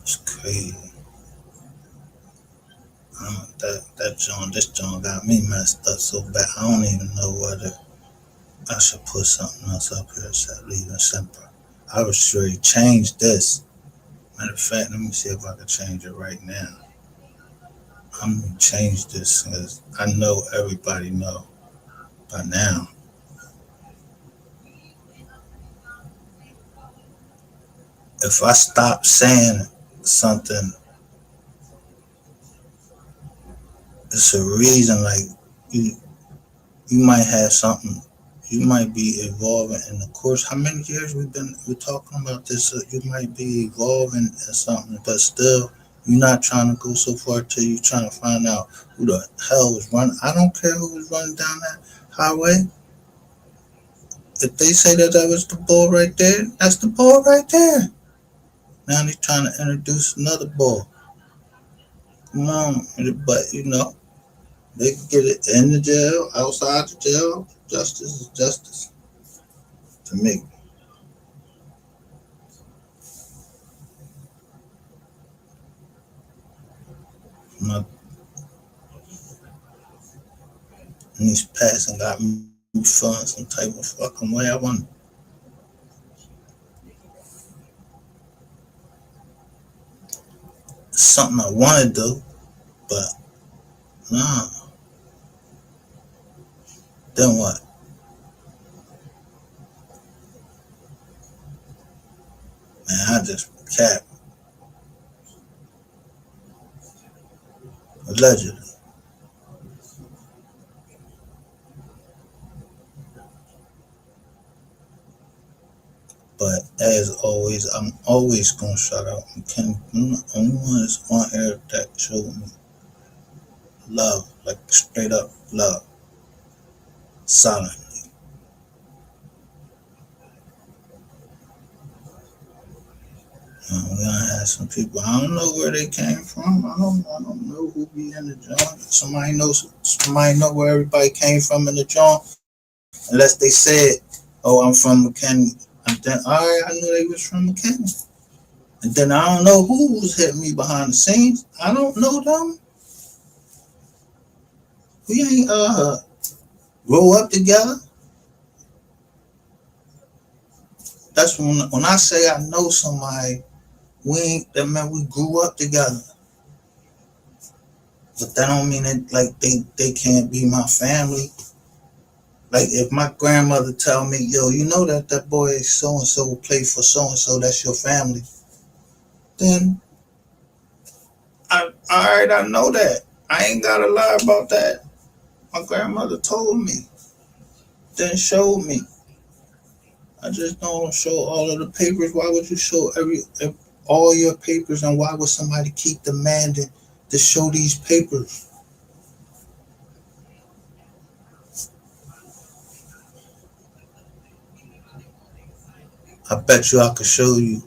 It's crazy. This John got me messed up so bad. I don't even know whether I should put something else up here. Said leave it simple. I would sure change this. Matter of fact, let me see if I can change it right now. I'm gonna change this because I know everybody know by now. If I stop saying something, it's a reason. Like you, you might have something. You might be evolving in the course. How many years we're talking about this? So you might be evolving in something, but still, you're not trying to go so far till you're trying to find out who the hell was running. I don't care who was running down that highway. If they say that was the ball right there, that's the ball right there. Now they're trying to introduce another ball. Come on, but they can get it in the jail, outside the jail. Justice is justice to me. My niece passing got me feeling some type of fucking way. I want something I want to do, but nah. Then what? Man, I just cap allegedly. But as always, I'm always gonna shout out McKinney. I'm the only one that's on air that showed me love, like straight up love, silent. We're gonna have some people. I don't know where they came from. I don't know who be in the joint. Somebody know where everybody came from in the joint. Unless they said, "Oh, I'm from McKinney." And then, all right, I knew they was from McKinney. And then I don't know who was hitting me behind the scenes. I don't know them. We ain't grow up together. That's when I say I know somebody. We ain't that man. We grew up together. But that don't mean that like they can't be my family. Like if my grandmother tell me, yo, you know that boy so and so play for so and so, that's your family. Then I know that. I ain't gotta lie about that. My grandmother told me, then showed me. I just don't show all of the papers. Why would you show all your papers, and why would somebody keep demanding to show these papers? I bet you I could show you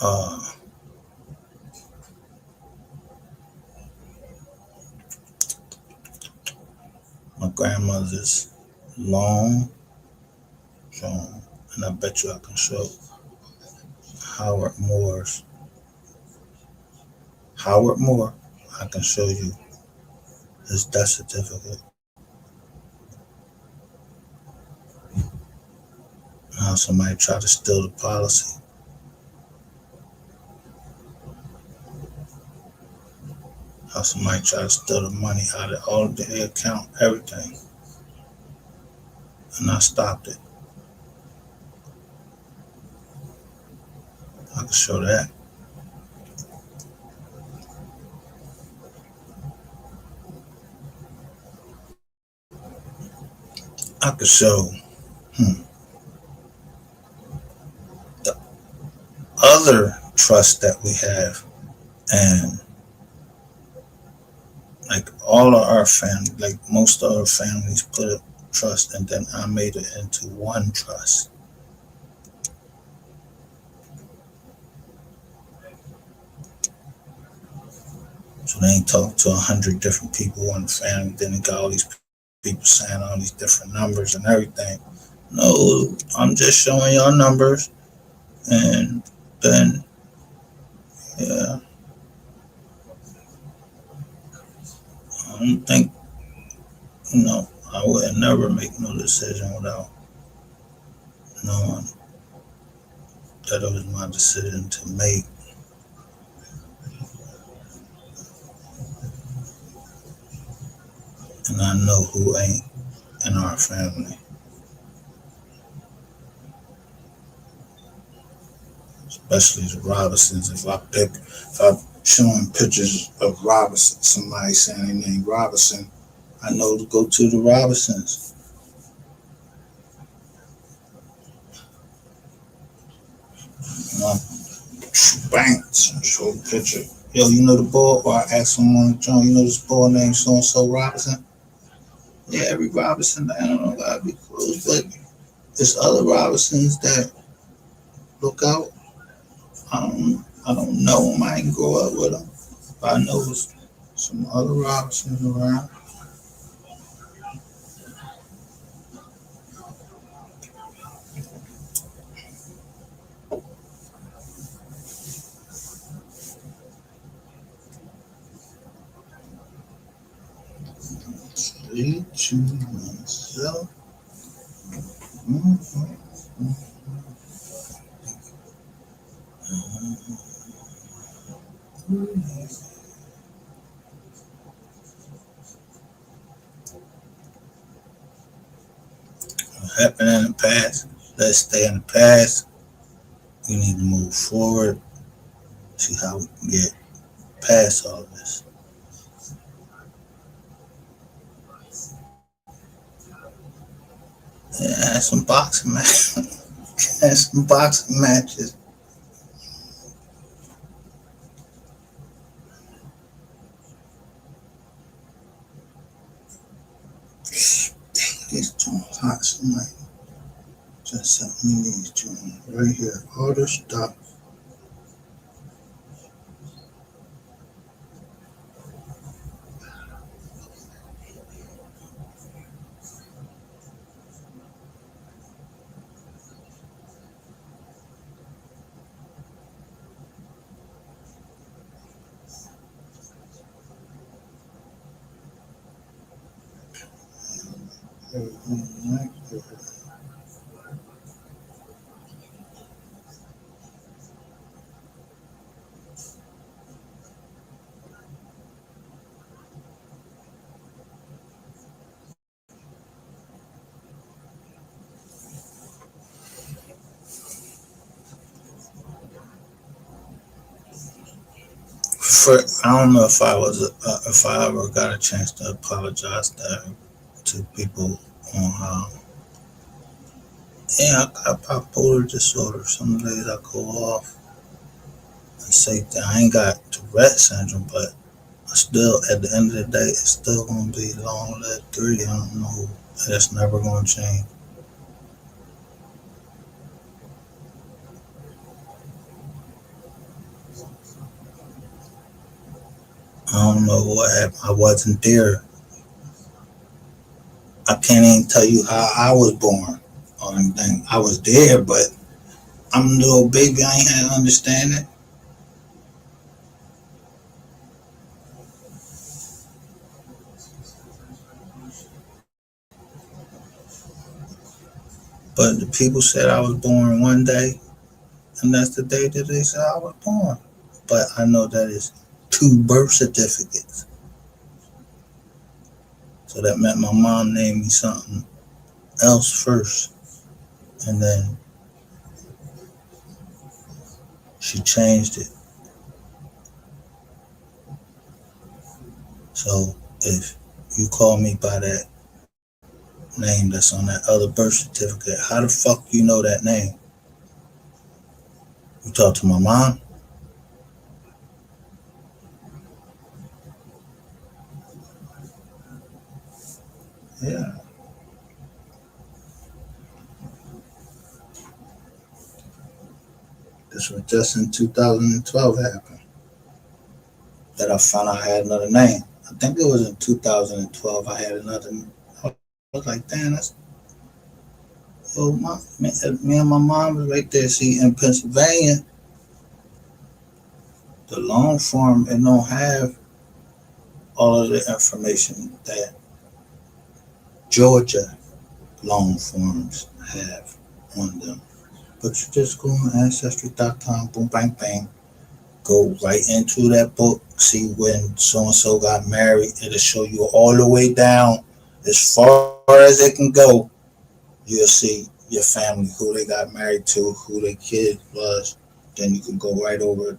uh, my grandmother's long John, and I bet you I can show Howard Moore's Howard Moore. I can show you his death certificate. How somebody tried to steal the policy. How somebody tried to steal the money out of all of the account, everything, and I stopped it. I can show that. I could show the other trust that we have, and like all of our family, like most of our families put a trust, and then I made it into one trust. So they ain't talk to 100 different people in the family. Then they got all these people saying all these different numbers and everything. No, I'm just showing y'all numbers, and then yeah, I don't think I would never make no decision without knowing that it was my decision to make, and I know who ain't in our family, especially the Robinsons. If I'm showing pictures of Robinson, somebody saying they name Robinson, I know to go to the Robinsons. Banks and show a picture. Yo, you know the boy? Or I ask someone, John, you know this boy named so and so Robinson? Yeah, every Robinson, I don't know, gotta be close, but there's other Robinsons that look out. I don't know them. I ain't grow up with them, but I know there's some other Robinsons around. Three, two, one, so. What happened in the past, let's stay in the past. We need to move forward, see how we can get past all of this. Yeah, had some boxing matches. Had some boxing matches. These joints hot. Somebody just sent me these joints right here. Order stop. I don't know if if I ever got a chance to apologize to people on how. Yeah, I got bipolar disorder. Some days I go off and say that I ain't got Tourette syndrome, but I still, at the end of the day, it's still gonna be long lived 3. I don't know. That's never gonna change. I don't know what happened. I wasn't there. I can't even tell you how I was born or anything. I was there, but I'm a little baby. I ain't had understanding. But the people said I was born one day, and that's the day that they said I was born. But I know that is 2 birth certificates. So that meant my mom named me something else first, and then she changed it. So if you call me by that name that's on that other birth certificate, how the fuck you know that name? You talk to my mom? Yeah. This was just in 2012 happened that I found out I had another name. I think it was in 2012 I had another. I was like, damn, that's me and my mom was right there. See, in Pennsylvania, the long form it don't have all of the information that Georgia long forms have on them. But you just go on ancestry.com, boom, bang, bang, go right into that book, see when so and so got married. It'll show you all the way down as far as it can go. You'll see your family, who they got married to, who their kid was. Then you can go right over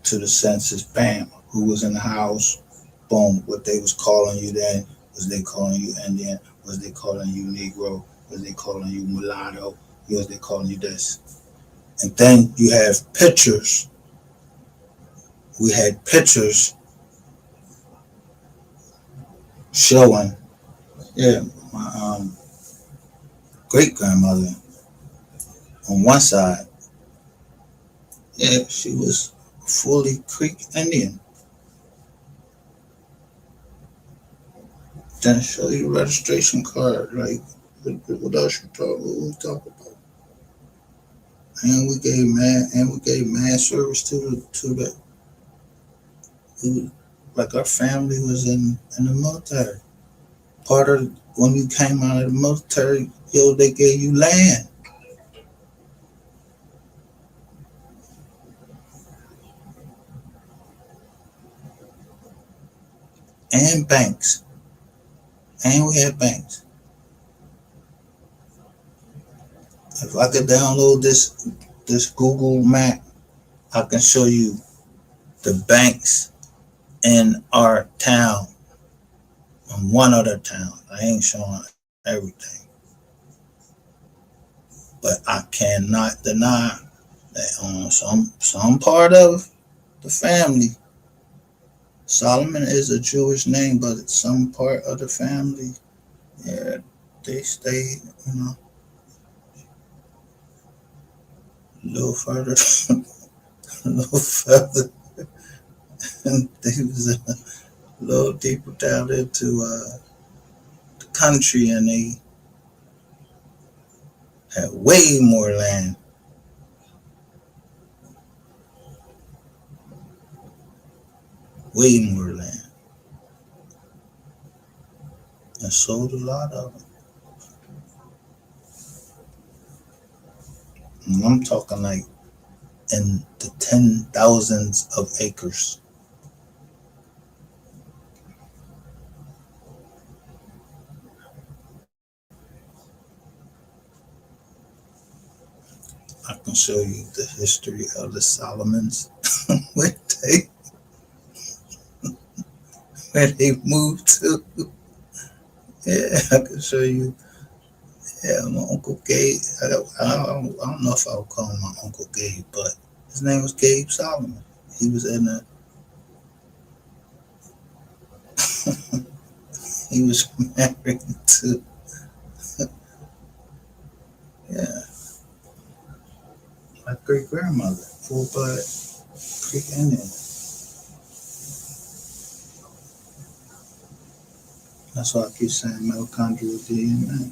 to the census, bam, who was in the house, boom, what they was calling you then. Was they calling you Indian? Was they calling you Negro? Was they calling you mulatto? Was they calling you this? And then you have pictures. We had pictures showing, yeah, my great grandmother on one side, yeah, she was fully Creek Indian. Then show you registration card, like what else we talk about? And we gave mad service to the like our family was in the military. Part of when you came out of the military, yo, they gave you land and banks, and we had banks. If I could download this Google map, I can show you the banks in our town and one other town. I ain't showing everything, but I cannot deny that on some part of the family, Solomon is a Jewish name, but some part of the family, yeah, they stay, a little further, a little further. They was a little deeper down into the country, and they had way more land, way more land, and sold a lot of it. And I'm talking like in the 10,000s of acres. I can show you the history of the Solomons, where they where they moved to. Yeah, I can show you. Yeah, my Uncle Gabe. I don't know if I would call him my Uncle Gabe, but his name was Gabe Solomon. He was in a. He was married to. Yeah, my great grandmother, full blood Creek Indian. That's why I keep saying mitochondrial DNA.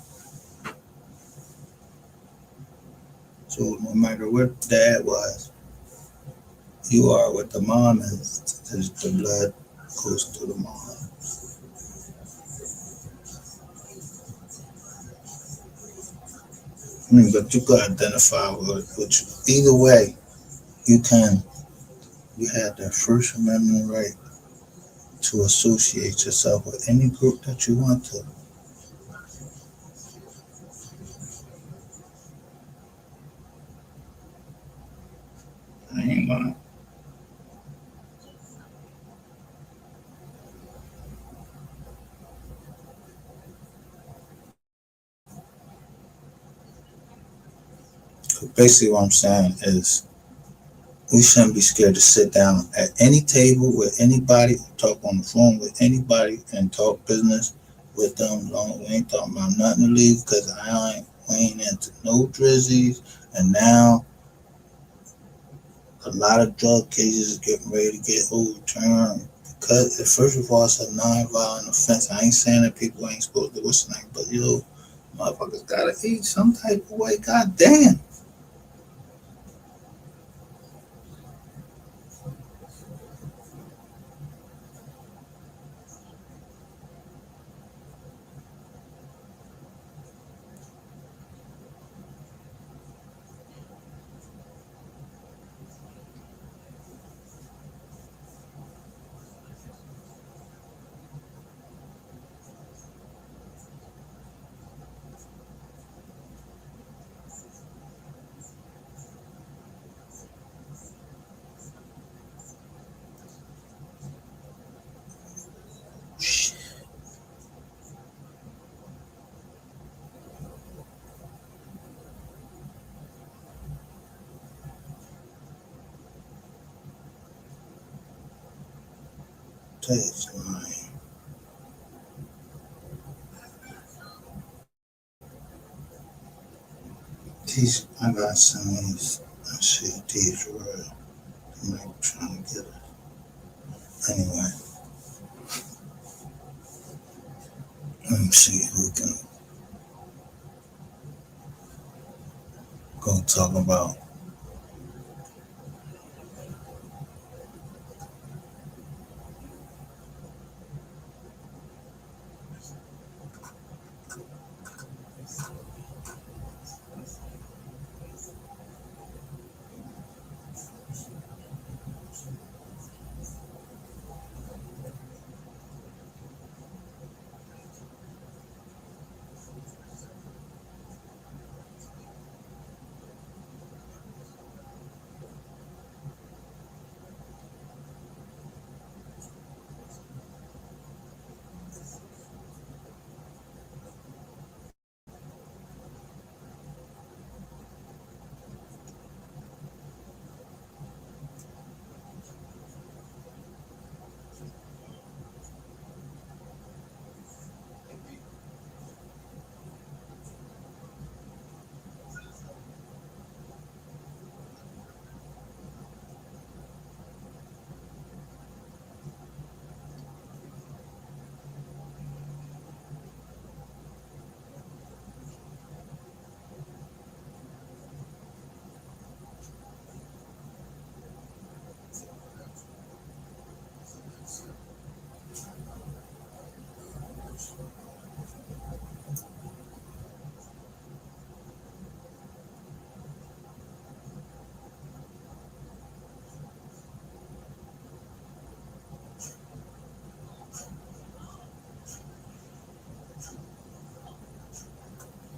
So no matter what dad was, you are what the mom is. The blood goes to the mom. I mean, but you could identify with you. Either way, you can. You have that First Amendment right to associate yourself with any group that you want to. I ain't gonna. Basically, what I'm saying is we shouldn't be scared to sit down at any table with anybody, talk on the phone with anybody, and talk business with them. Long we ain't talking about nothing to leave because we ain't into no drizzies. And now a lot of drug cases is getting ready to get overturned because first of all, it's a non-violent offense. I ain't saying that people ain't supposed to what's the name, but motherfuckers gotta eat some type of way. God damn. That's right. I got some of these. I see these real. I'm like trying to get it. Anyway, let me see if we can go talk about.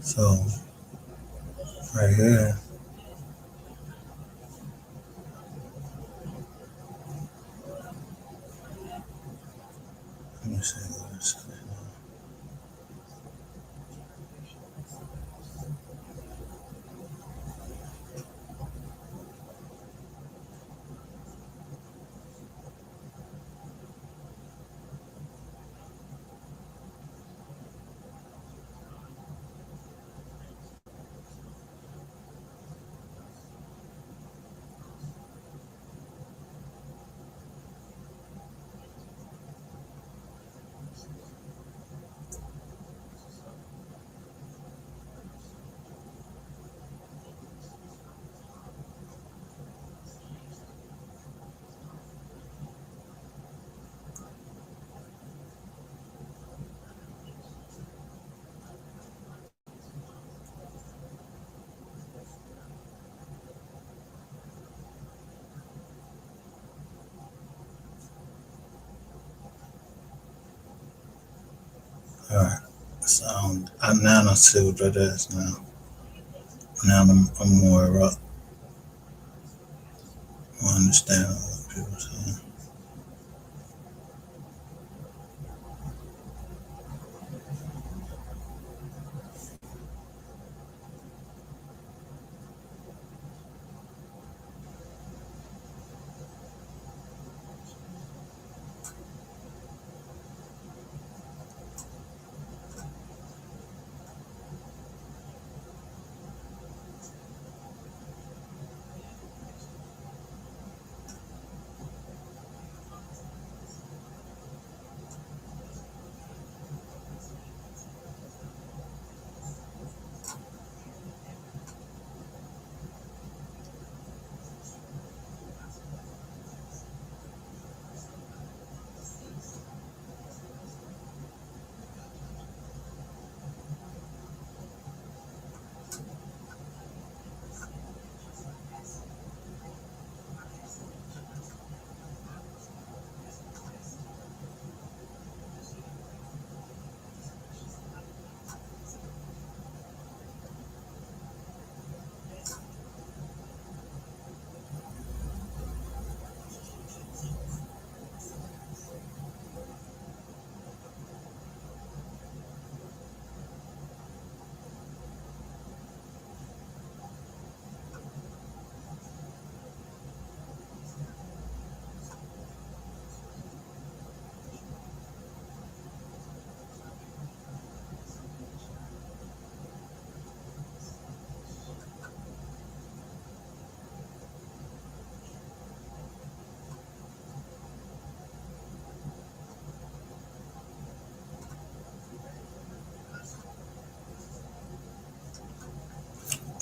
So right here, let me see what it says. All right. So now I see what that is now. Now I'm more understand what people saying.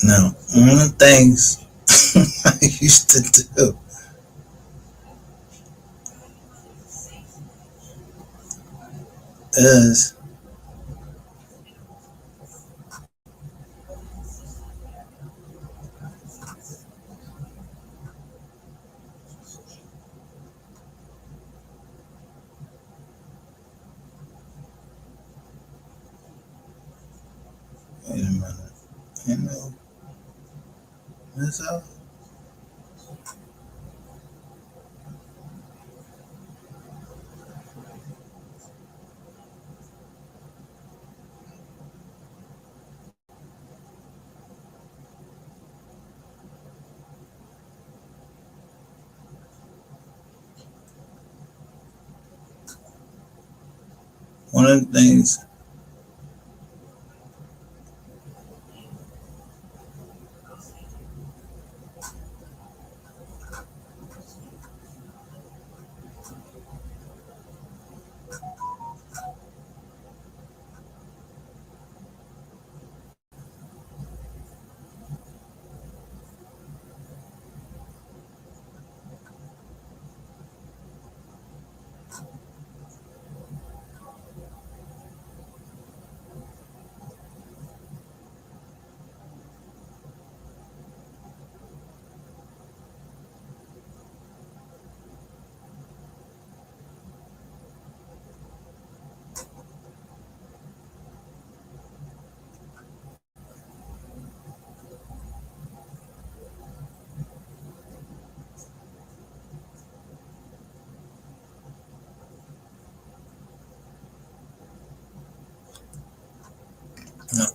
Now, one of the things I used to do is wait a minute. You know, this out. One of the things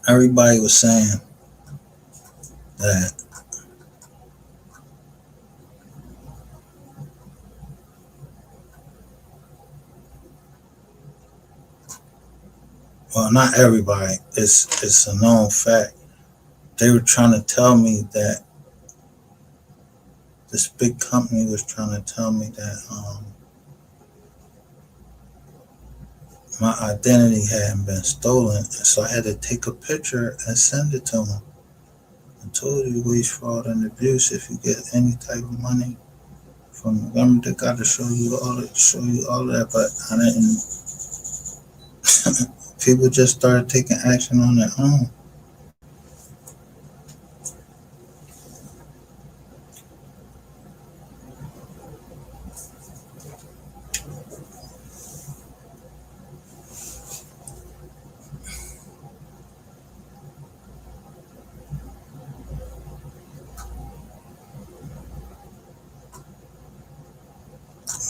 everybody was saying that, well, not everybody. It's a known fact. They were trying to tell me that this big company was trying to tell me that my identity hadn't been stolen, and so I had to take a picture and send it to them. I told you, wage, fraud, and abuse. If you get any type of money from the government, they got to show you all of that. But I didn't. People just started taking action on their own.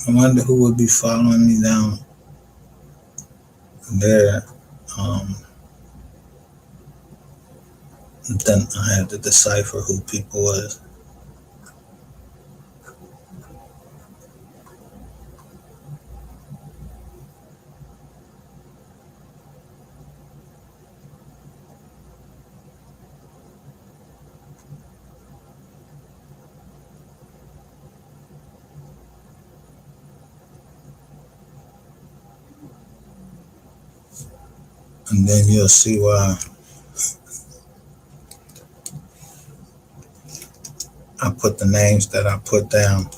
I wonder who would be following me down there. Um, then I had to decipher who people was. And then you'll see why I put the names that I put down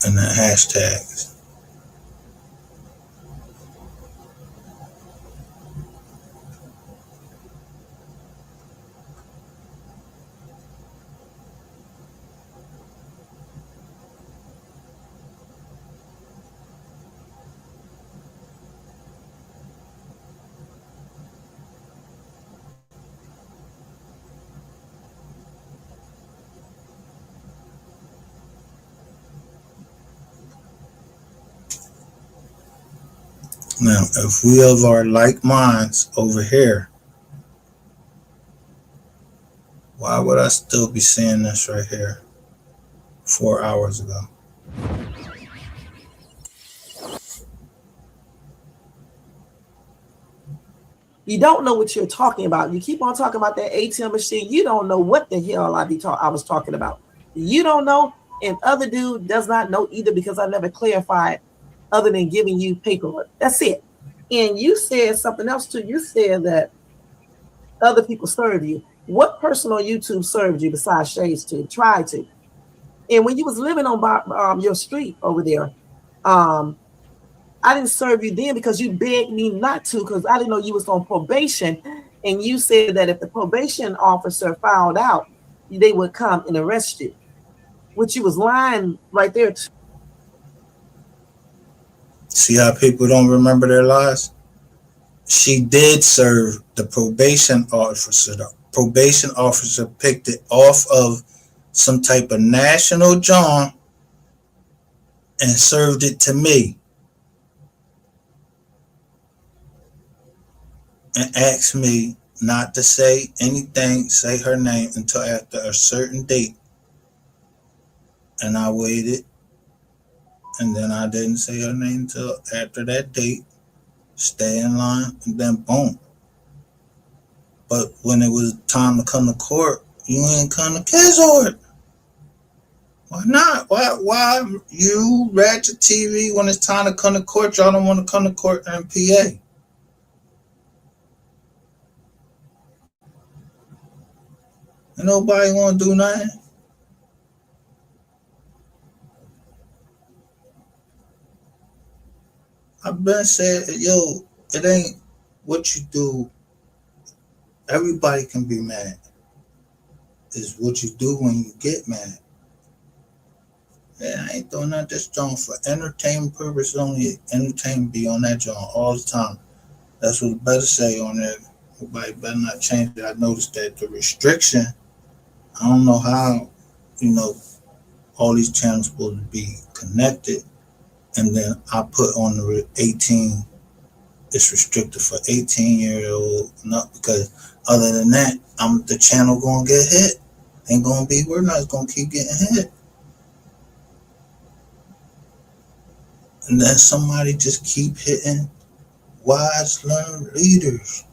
in the hashtags. Now, if we of our like minds over here, why would I still be seeing this right here 4 hours ago? You don't know what you're talking about. You keep on talking about that ATM machine. You don't know what the hell I was talking about. You don't know, and other dude does not know either because I never clarified other than giving you paperwork. That's it. And you said something else too. You said that other people serve you. What person on YouTube served you besides Shades to try to? And when you was living on your street over there, I didn't serve you then because you begged me not to because I didn't know you was on probation. And you said that if the probation officer found out, they would come and arrest you, which you was lying right there. See how people don't remember their lies? She did serve the probation officer. The probation officer picked it off of some type of national John and served it to me and asked me not to say anything, say her name until after a certain date. And I waited, and then I didn't say her name until after that date, stay in line, and then boom. But when it was time to come to court, you ain't come to Kizord. Why not? Why you ratchet TV when it's time to come to court? Y'all don't want to come to court in PA. Ain't nobody want to do nothing. I've been saying, yo, it ain't what you do. Everybody can be mad. It's what you do when you get mad. Yeah, I ain't doing that. This joint for entertainment purposes only. Entertainment be on that joint all the time. That's what it better say on there. Everybody better not change it. I noticed that the restriction, I don't know how, you know, all these channels supposed to be connected. And then I put on the 18, it's restricted for 18-year-old, not because other than that, the channel gonna get hit. Ain't gonna be, we're not gonna keep getting hit. And then somebody just keep hitting wise learned leaders.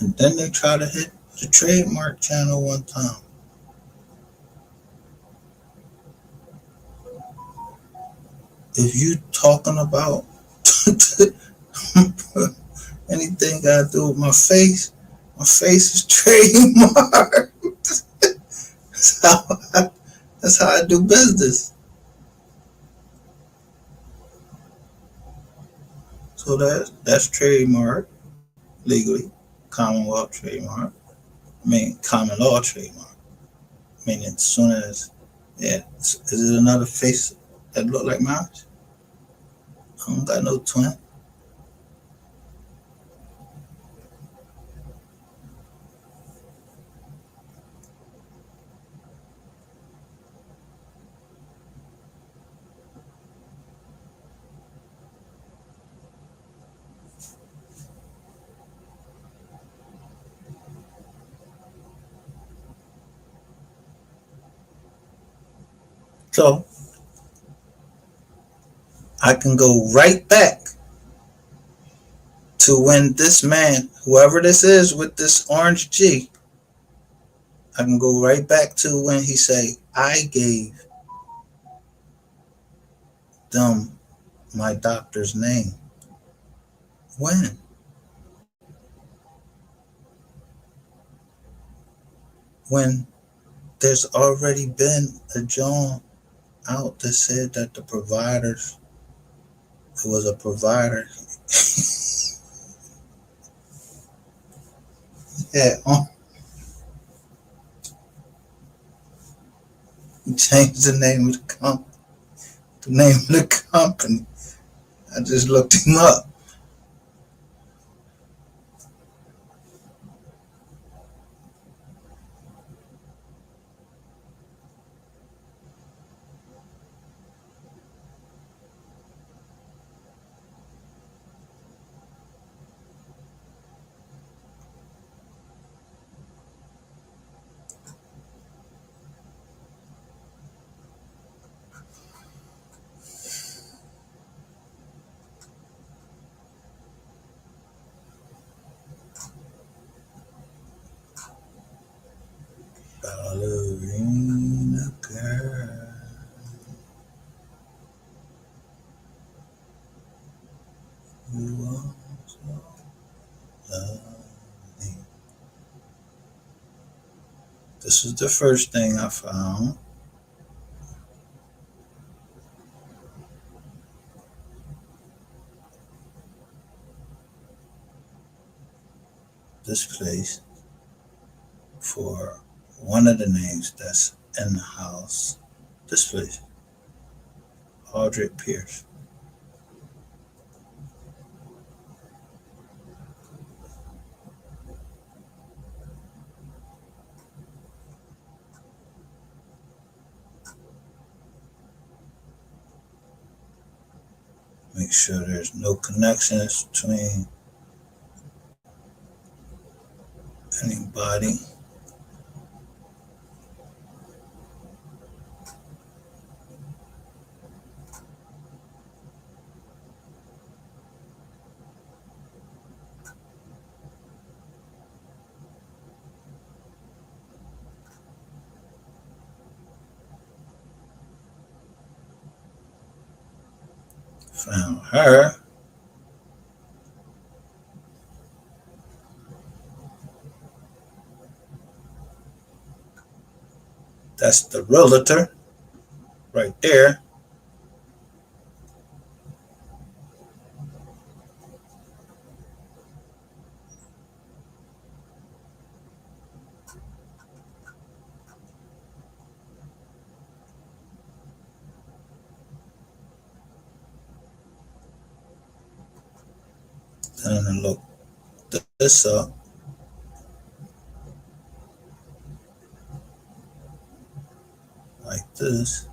And then they try to hit the trademark channel one time. If you talking about anything got to do with my face is trademark. That's how I do business. So that's trademark legally, Commonwealth trademark. I mean, common law trademark. Meaning, as soon as, yeah, is it another face that look like mine? I don't got no twin. So I can go right back to when this man, whoever this is with this orange G, I can go right back to when he say, I gave them my doctor's name. When? When there's already been a John out that said that the providers, it was a provider. Yeah, he changed the name of the name of the company. I just looked him up. Ballerina girl, you also love me. This is the first thing I found. This place for one of the names that's in the house. This place, Audrey Pierce. Make sure there's no connections between anybody. Found her. That's the realtor right there. Then I look this up. Like this.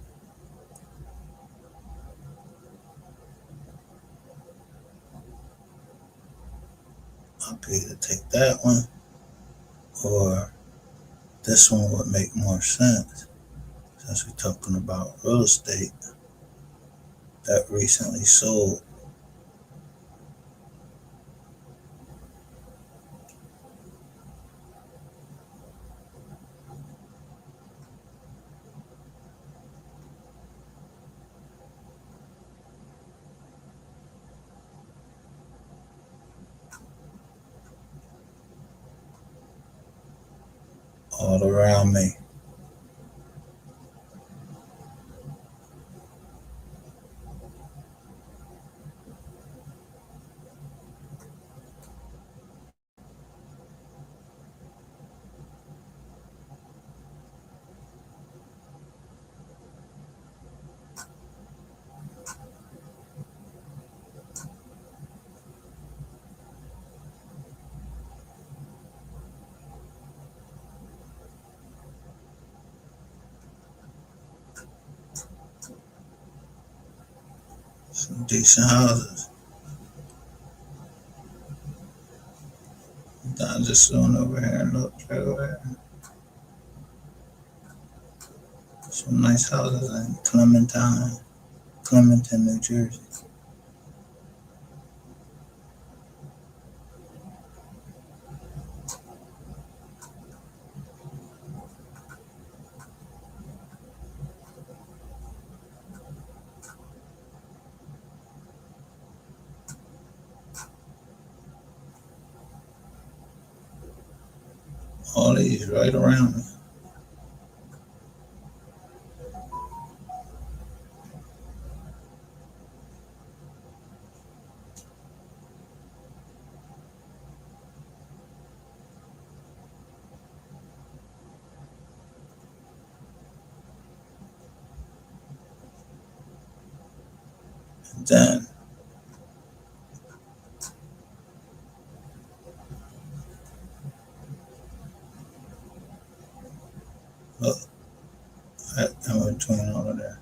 I could either take that one or this one would make more sense since we're talking about real estate that recently sold. All around me. Some decent houses. I'm just going over here and look everywhere. Some nice houses in Clementon, New Jersey. All these right around me. Then, look, I'm between all of that.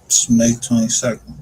It's May 22nd.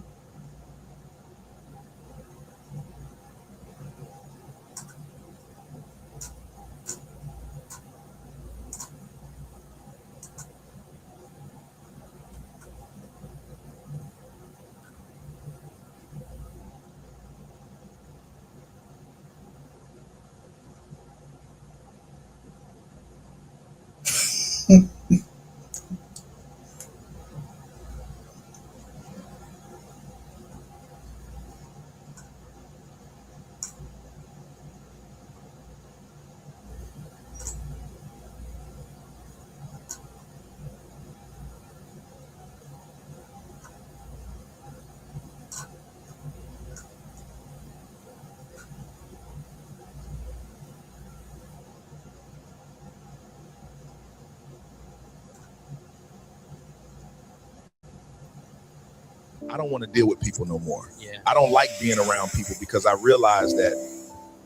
I don't want to deal with people no more. Yeah. I don't like being around people because I realize that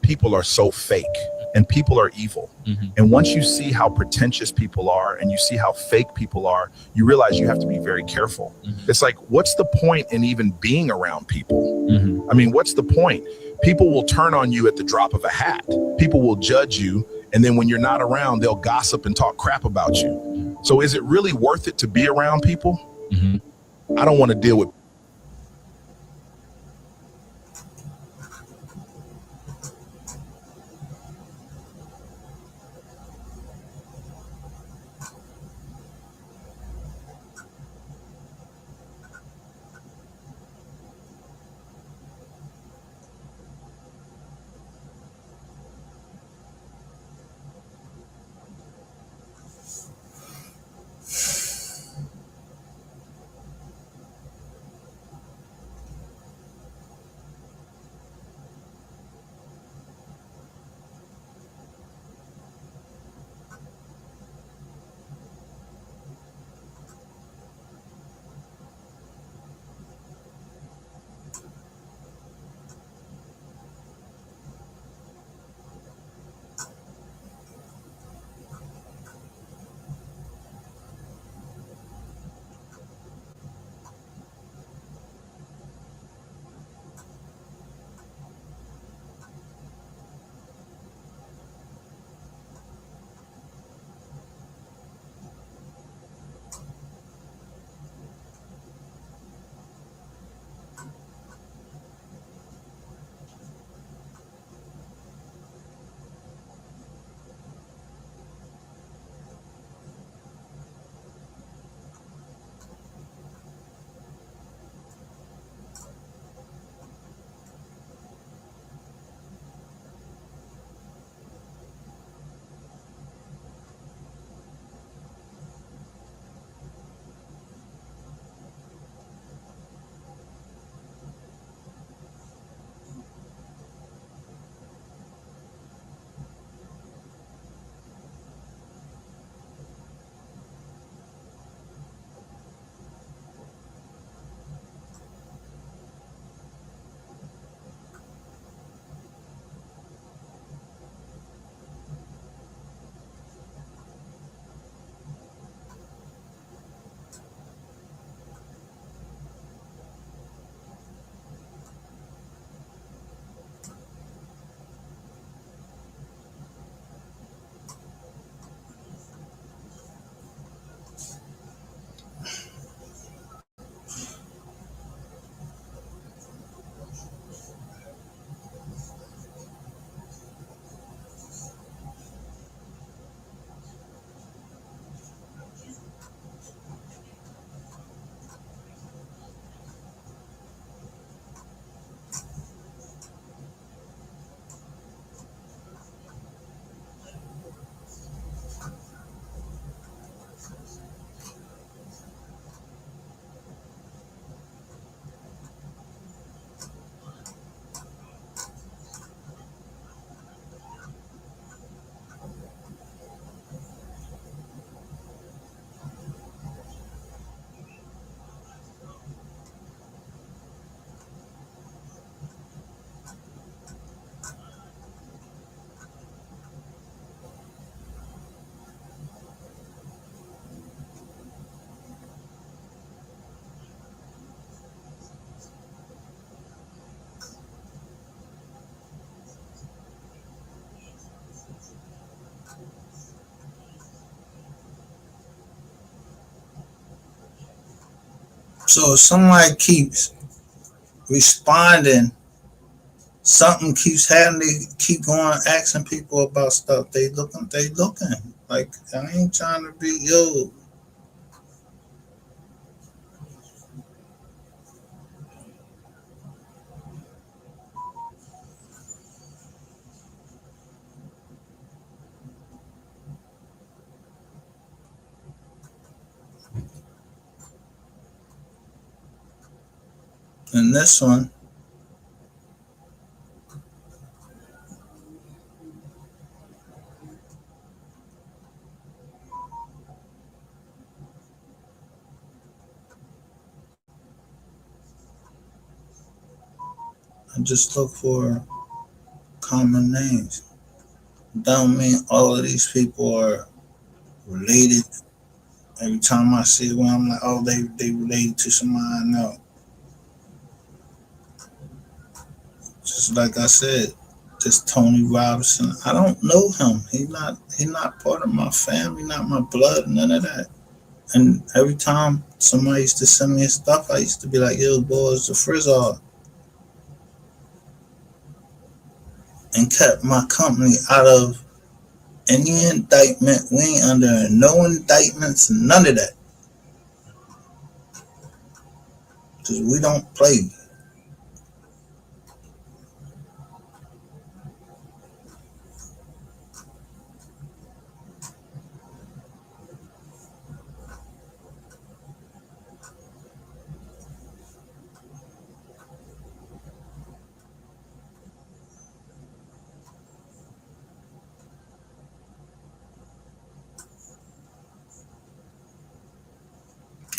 people are so fake and people are evil. Mm-hmm. And once you see how pretentious people are and you see how fake people are, you realize you have to be very careful. Mm-hmm. It's like, what's the point in even being around people? Mm-hmm. I mean, what's the point? People will turn on you at the drop of a hat. People will judge you. And then when you're not around, they'll gossip and talk crap about you. Mm-hmm. So is it really worth it to be around people? Mm-hmm. I don't want to deal with So if somebody keeps responding, something keeps happening, they keep going asking people about stuff. They looking. Like, I ain't trying to be yo. And this one, I just look for common names. Don't mean all of these people are related. Every time I see one, I'm like, oh, they related to somebody I know. Just like I said, this Tony Robinson, I don't know him. He not part of my family, not my blood, none of that. And every time somebody used to send me stuff, I used to be like, yo, boy, it's the Frizzard. And kept my company out of any indictment. We ain't under no indictments, none of that. Because we don't play.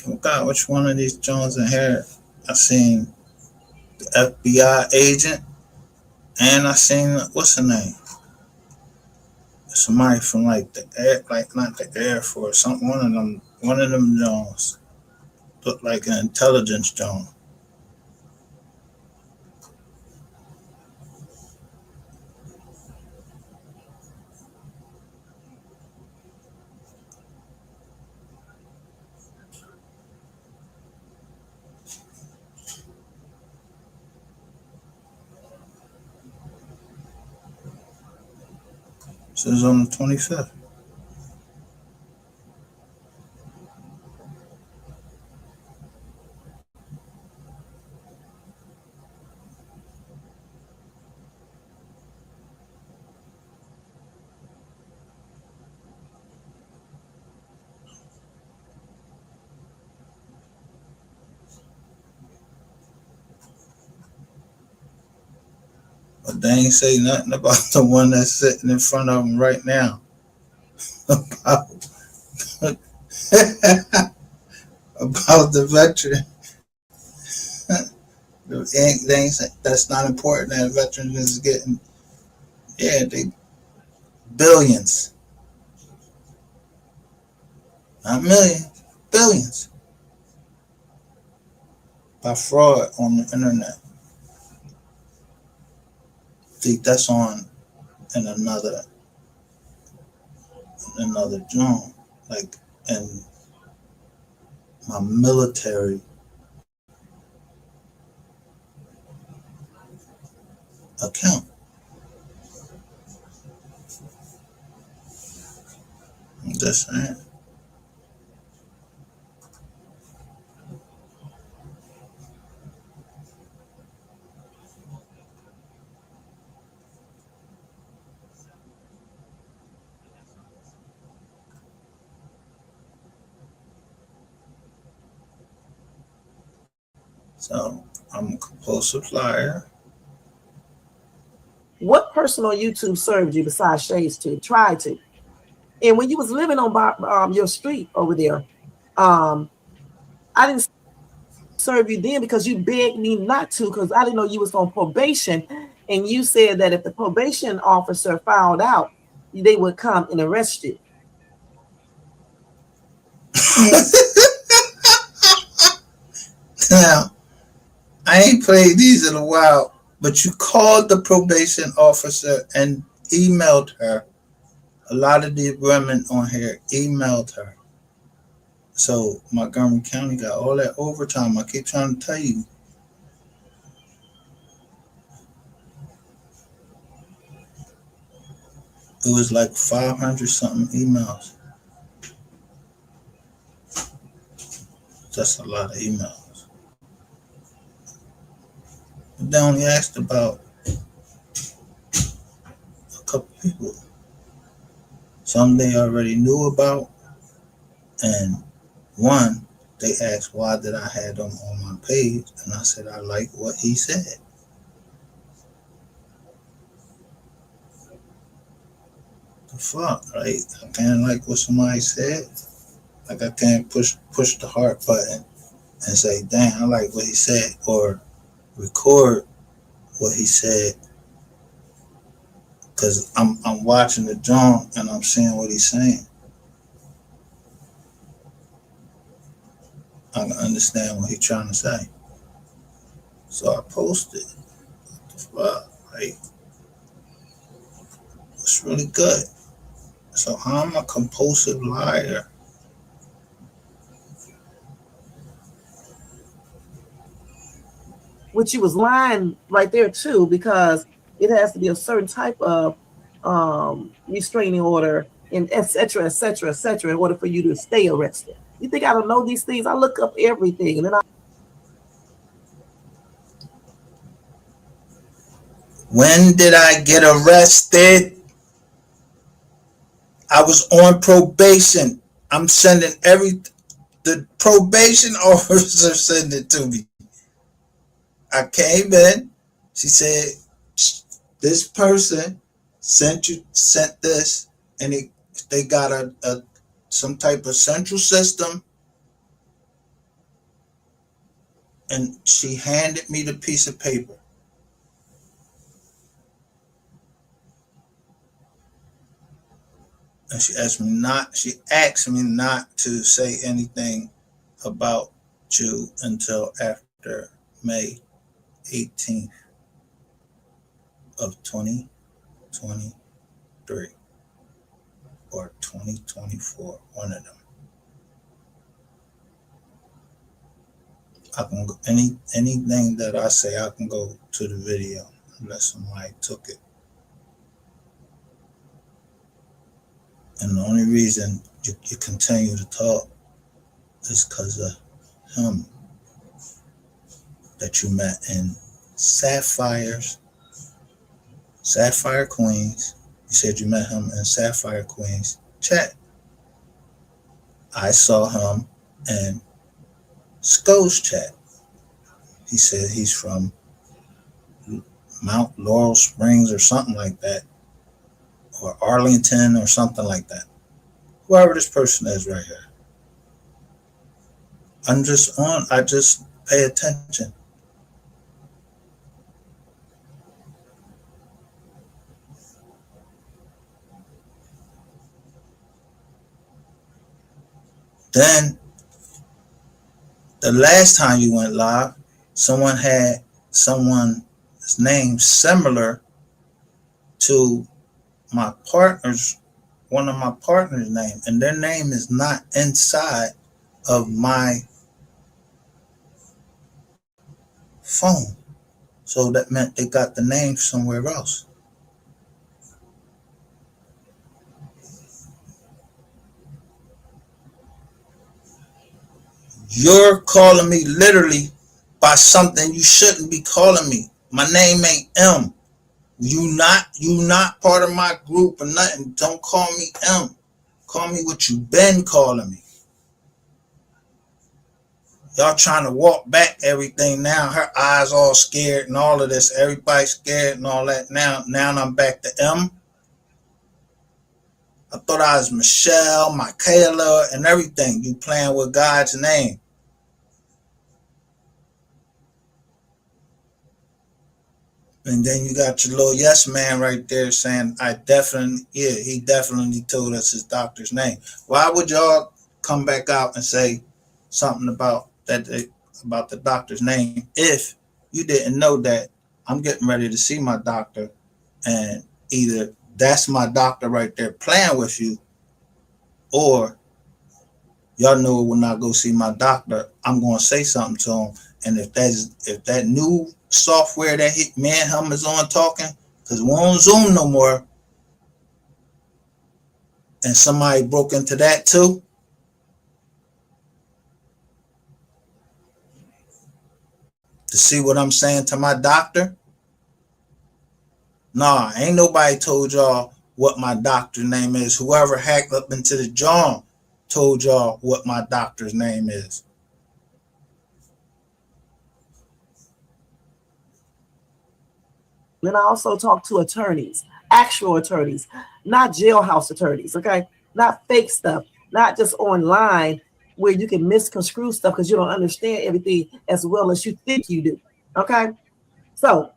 Oh God, which one of these Jones in here? I seen the FBI agent, and I seen, what's her name? Somebody from like the air, like not the Air Force, some one of them Jones looked like an intelligence Jones. This is on the 25th. But they ain't say nothing about the one that's sitting in front of them right now. About, about the veteran. They ain't say, that's not important. That veteran is getting, yeah, they billions, not millions, billions by fraud on the internet. See, that's on in another joint, like in my military account. I'm just saying. So I'm a compulsive liar. What person on YouTube served you besides Shades to try to? And when you was living on your street over there, I didn't serve you then because you begged me not to, because I didn't know you was on probation, and you said that if the probation officer found out, they would come and arrest you. Now, I ain't played these in a while, but you called the probation officer and emailed her. A lot of the women on here emailed her So Montgomery County got all that overtime. I keep trying to tell you. It was like 500 something emails. That's a lot of emails. But they only asked about a couple people. Some they already knew about, and one they asked why did I have them on my page, and I said I like what he said. The fuck, right? I can't like what somebody said. Like I can't push the heart button and say, "Damn, I like what he said," or record what he said because I'm watching the drum and I'm seeing what he's saying. I can understand what he's trying to say. So I posted. What the fuck, right? It's really good. So I'm a compulsive liar. Which you was lying right there too, because it has to be a certain type of restraining order and et cetera, et cetera, et cetera, in order for you to stay arrested. You think I don't know these things? I look up everything, and then When did I get arrested? I was on probation. I'm sending the probation officer sent it to me. I came in. She said, this person sent this, and they got a some type of central system, and she handed me the piece of paper. And she asked me not to say anything about you until after May 18th of 2023 or 2024, one of them. I can go anything that I say, I can go to the video unless somebody took it. And the only reason you continue to talk is because of him that you met in Sapphire Queens. You said you met him in Sapphire Queens chat. I saw him in Sco's chat. He said he's from Mount Laurel Springs or something like that, or Arlington or something like that. Whoever this person is right here. I just pay attention. Then the last time you went live, someone had someone's name similar to my partner's, one of my partner's name, and their name is not inside of my phone. So that meant they got the name somewhere else. You're calling me literally by something you shouldn't be calling me. My name ain't M. You not part of my group or nothing. Don't call me M. Call me what you been calling me. Y'all trying to walk back everything now. Her eyes all scared and all of this. Everybody's scared and all that. Now I'm back to M. I thought I was Michelle, Michaela, and everything. You playing with God's name. And then you got your little yes man right there saying, he definitely told us his doctor's name. Why would y'all come back out and say something about about the doctor's name if you didn't know that I'm getting ready to see my doctor, and either that's my doctor right there playing with you, or Y'all know when I go see my doctor, I'm gonna say something to him. And if that new software that me and him is on talking, because we don't Zoom no more, and somebody broke into that too, to see what I'm saying to my doctor. Nah, ain't nobody told y'all what my doctor's name is. Whoever hacked up into the John told y'all what my doctor's name is. And I also talk to attorneys, actual attorneys, not jailhouse attorneys, okay? Not fake stuff, not just online where you can misconstrue stuff because you don't understand everything as well as you think you do, okay? So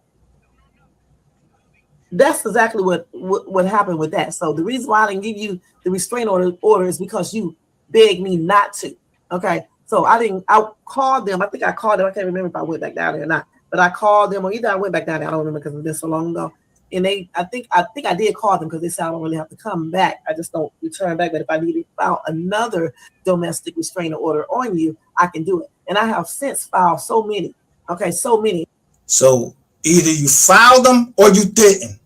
that's exactly what happened with that. So the reason why I didn't give you the restraint order is because you begged me not to, okay? So I called them. I think I called them. I can't remember if I went back down there or not, but I called them, or either I went back down there. I don't remember because it's been so long ago. And I think I did call them because they said I don't really have to come back. I just don't return back. But if I need to file another domestic restraining order on you, I can do it. And I have since filed so many. Okay, so many. So either you filed them or you didn't.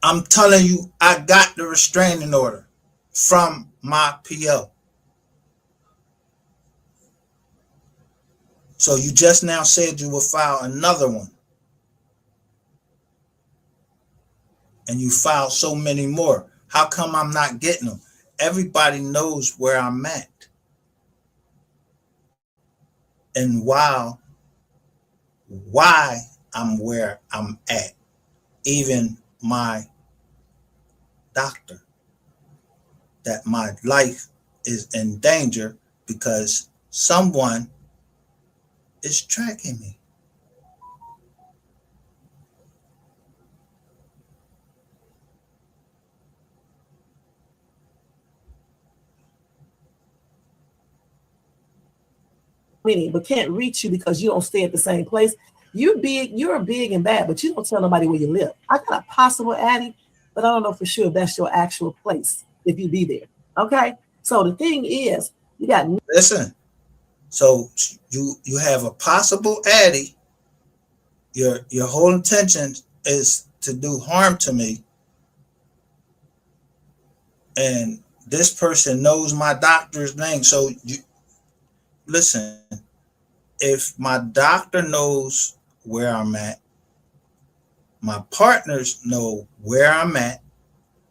I'm telling you, I got the restraining order from my PO. So you just now said you will file another one. And you filed so many more. How come I'm not getting them? Everybody knows where I'm at. And why I'm where I'm at. Even my doctor. That my life is in danger because someone is tracking me. But can't reach you because you don't stay at the same place. You're big and bad, but you don't tell nobody where you live. I got a possible addy, but I don't know for sure if that's your actual place, if you be there. Okay? So the thing is, you got... Listen, so you have a possible addy. Your whole intention is to do harm to me. And this person knows my doctor's name. So listen, if my doctor knows where I'm at, my partners know where I'm at,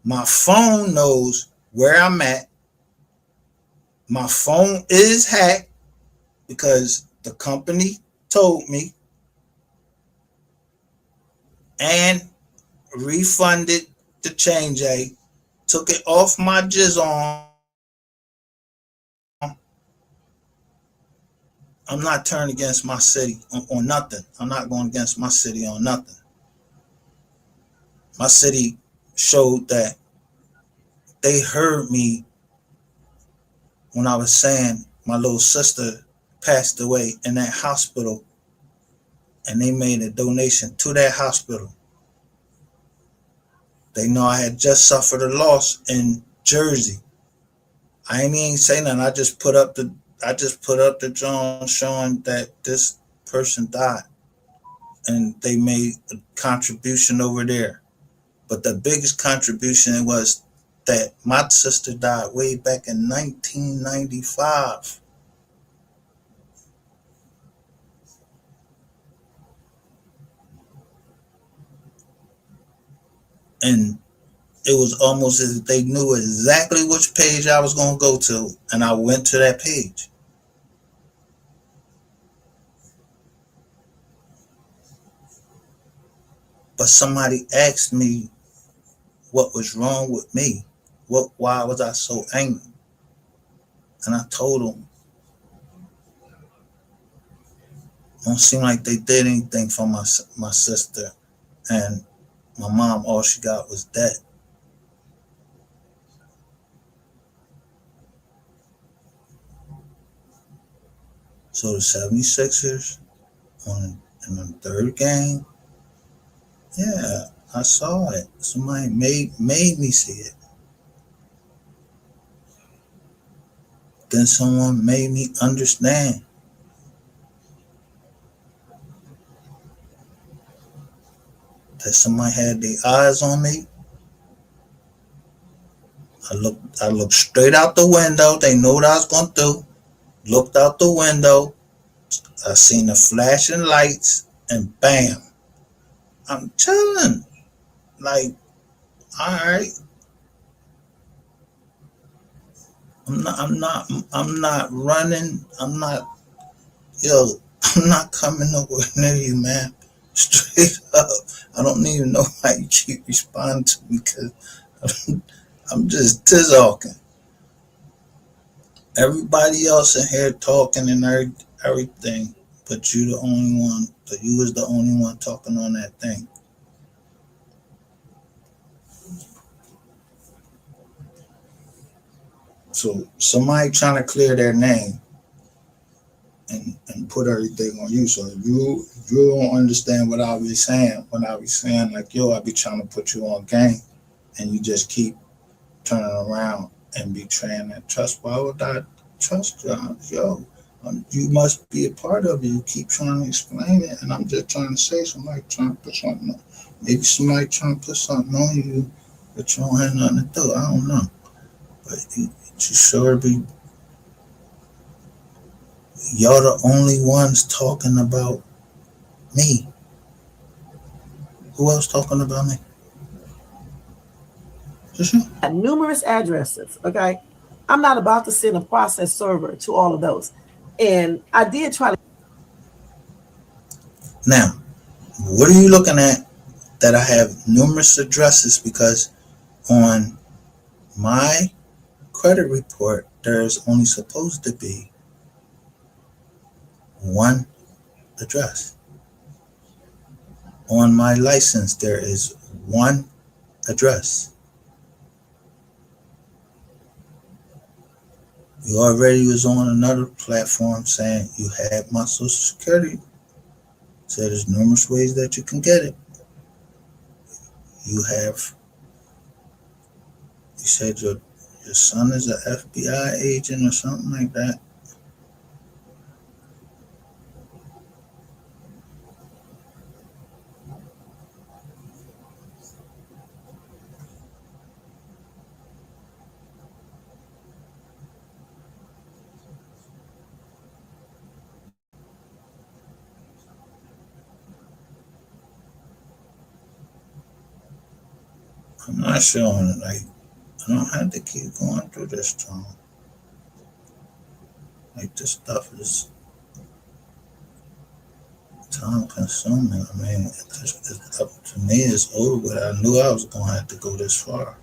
my phone knows where I'm at, my phone is hacked because the company told me, and refunded the change A, took it off my Jizz. I'm not turning against my city on nothing. I'm not going against my city on nothing. My city showed that they heard me when I was saying my little sister passed away in that hospital, and they made a donation to that hospital. They know I had just suffered a loss in Jersey. I ain't even say nothing. I just put up the drawing showing that this person died, and they made a contribution over there. But the biggest contribution was that my sister died way back in 1995. And it was almost as if they knew exactly which page I was going to go to, and I went to that page. But somebody asked me what was wrong with me. Why was I so angry? And I told them, don't seem like they did anything for my sister. And my mom, all she got was debt. So the 76ers in the third game, yeah, I saw it. Somebody made me see it. Then someone made me understand that somebody had their eyes on me. I looked straight out the window. They knew what I was gonna do. Looked out the window. I seen the flashing lights, and bam! I'm chilling. Like, all right. I'm not running. Yo, I'm not coming nowhere near you, man. Straight up. I don't even know why you keep responding to me, because I'm just talking. Everybody else in here talking and everything, but you the only one. You was the only one talking on that thing. So somebody trying to clear their name and put everything on you. So if you don't understand what I'll be saying, when I'll be saying like, yo, I'll be trying to put you on game, and you just keep turning around and betraying that trust. Why would I trust you? Yo, you must be a part of it. You keep trying to explain it, and I'm just trying to say somebody trying to put something on. Maybe somebody trying to put something on you that you don't have nothing to do. I don't know. But you sure be, y'all the only ones talking about me. Who else talking about me? Numerous addresses, okay? I'm not about to send a process server to all of those. And I did try to. Now, what are you looking at that I have numerous addresses? Because on my credit report, there's only supposed to be one address. On my license, there is one address. You already was on another platform saying you had my social security. So there's numerous ways that you can get it. You said your son is an FBI agent or something like that. I'm not sure. Like, I don't have to keep going through this, Tom. Like, this stuff is time consuming. I mean, it's up to me, it's over, but I knew I was going to have to go this far.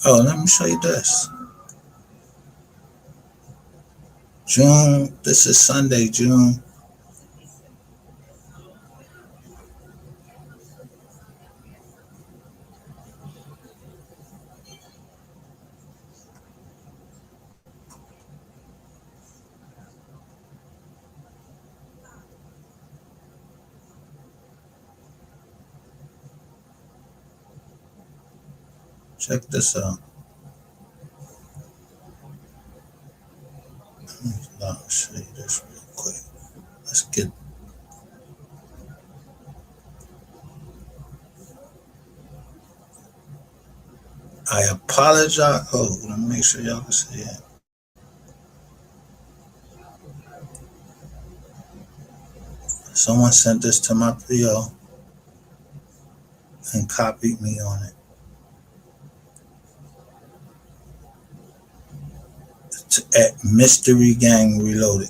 Oh, let me show you this. June, this is Sunday, June. Check this out. Let me show you this real quick. Let's get. I apologize. Oh, let me make sure y'all can see it. Someone sent this to my PO and copied me on it. At Mystery Gang Reloaded.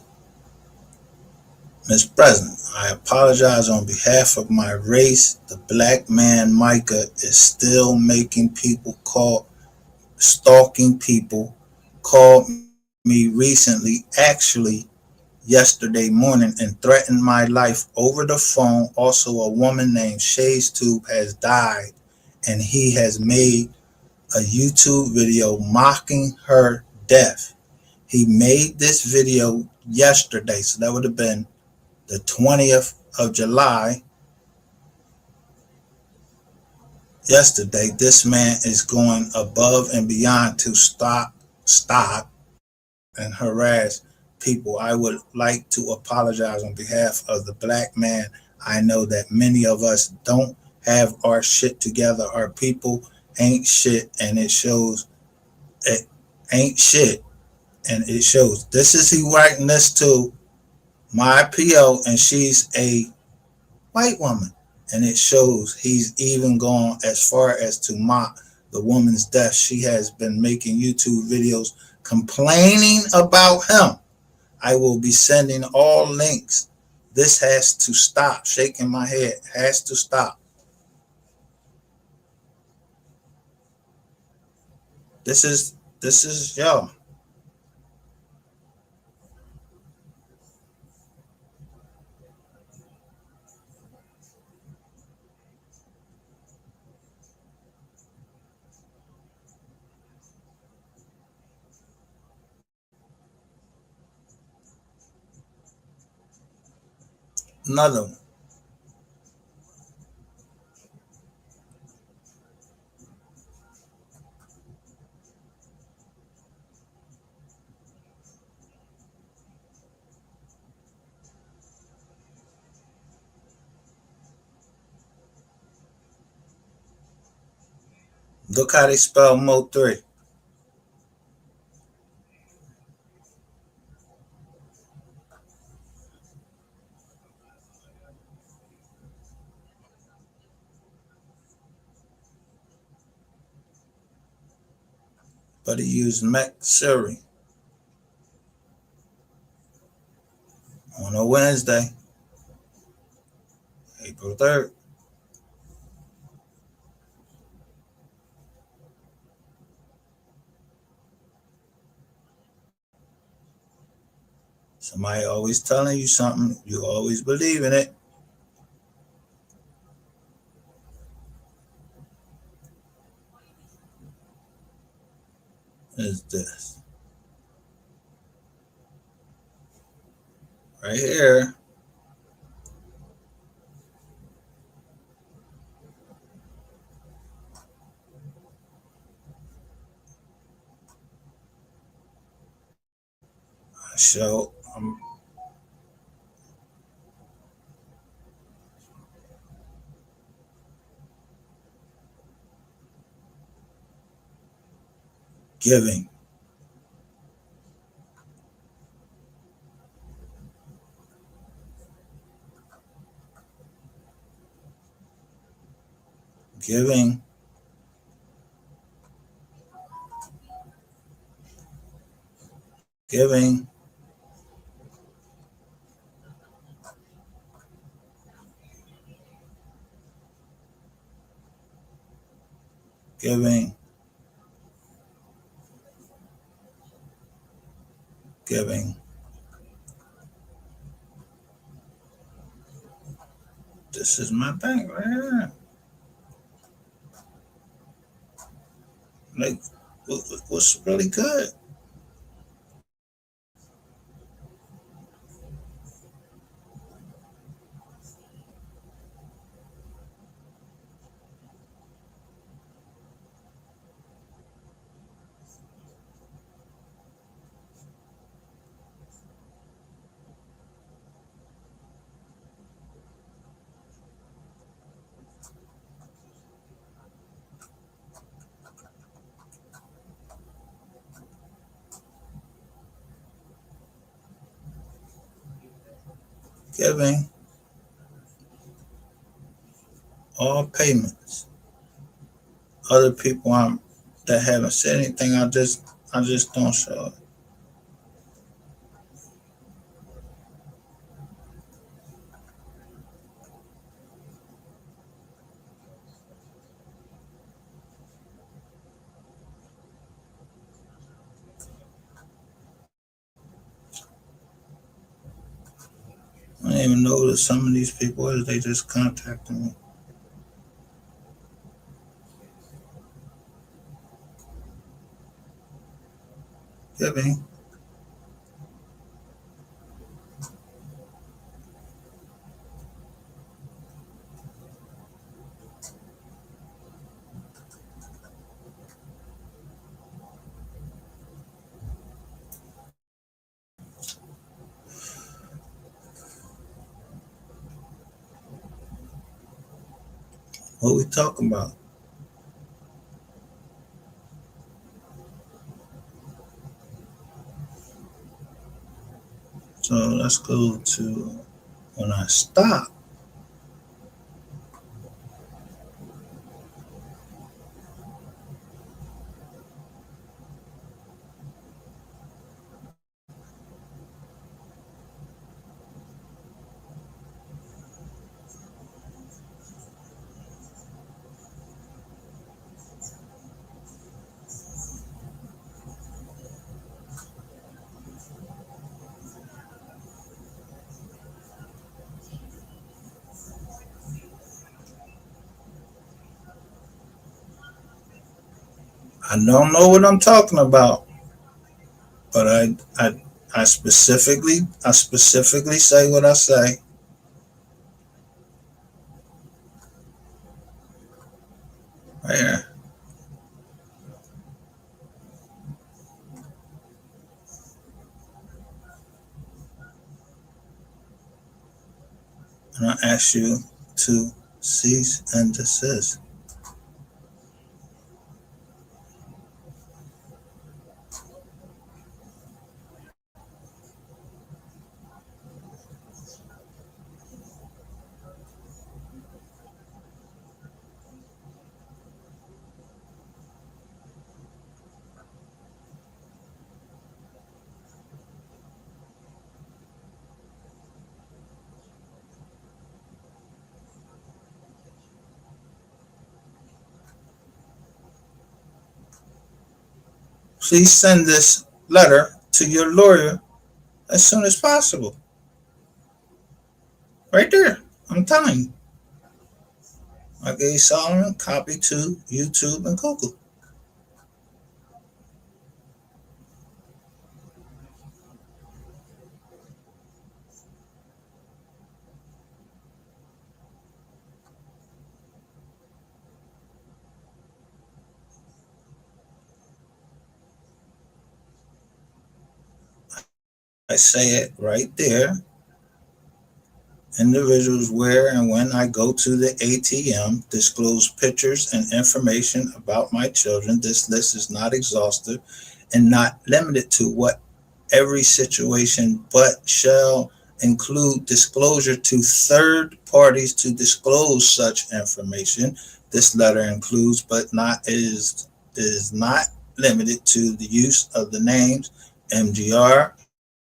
Ms. President, I apologize on behalf of my race. The black man Micah is still making people stalking people. Called me recently, actually yesterday morning, and threatened my life over the phone. Also, a woman named Shay's Tube has died, and he has made a YouTube video mocking her death. He made this video yesterday, so that would have been the 20th of July. Yesterday, this man is going above and beyond to stop and harass people. I would like to apologize on behalf of the black man. I know that many of us don't have our shit together. Our people ain't shit, and it shows. It ain't shit, and it shows. This is he writing this to my PO, and she's a white woman, and it shows. He's even gone as far as to mock the woman's death. She has been making YouTube videos complaining about him. I will be sending all links. This has to stop. Shaking my head. Has to stop. This is yo. Another one. Look how they spell MO3. But he used MO3 on a Wednesday, April 3rd. Somebody always telling you something, you always believe in it. Is this right here? I show giving. Giving. Giving. Giving. Giving. This is my bank right here. Like, what's really good? Giving. All payments. Other people that haven't said anything, I just don't show it. I don't even know that some of these people is. They just contacted me. Yeah, man. What we talking about? So let's go to when I stop. I don't know what I'm talking about, but I specifically say what I say. Right here. And I ask you to cease and desist. Please send this letter to your lawyer as soon as possible. Right there. I'm telling you. I gave Solomon copy to YouTube and Google. I say it right there. Individuals where and when I go to the ATM disclose pictures and information about my children. This list is not exhaustive and not limited to what every situation, but shall include disclosure to third parties to disclose such information. This letter includes, but not is not limited to the use of the names MGR,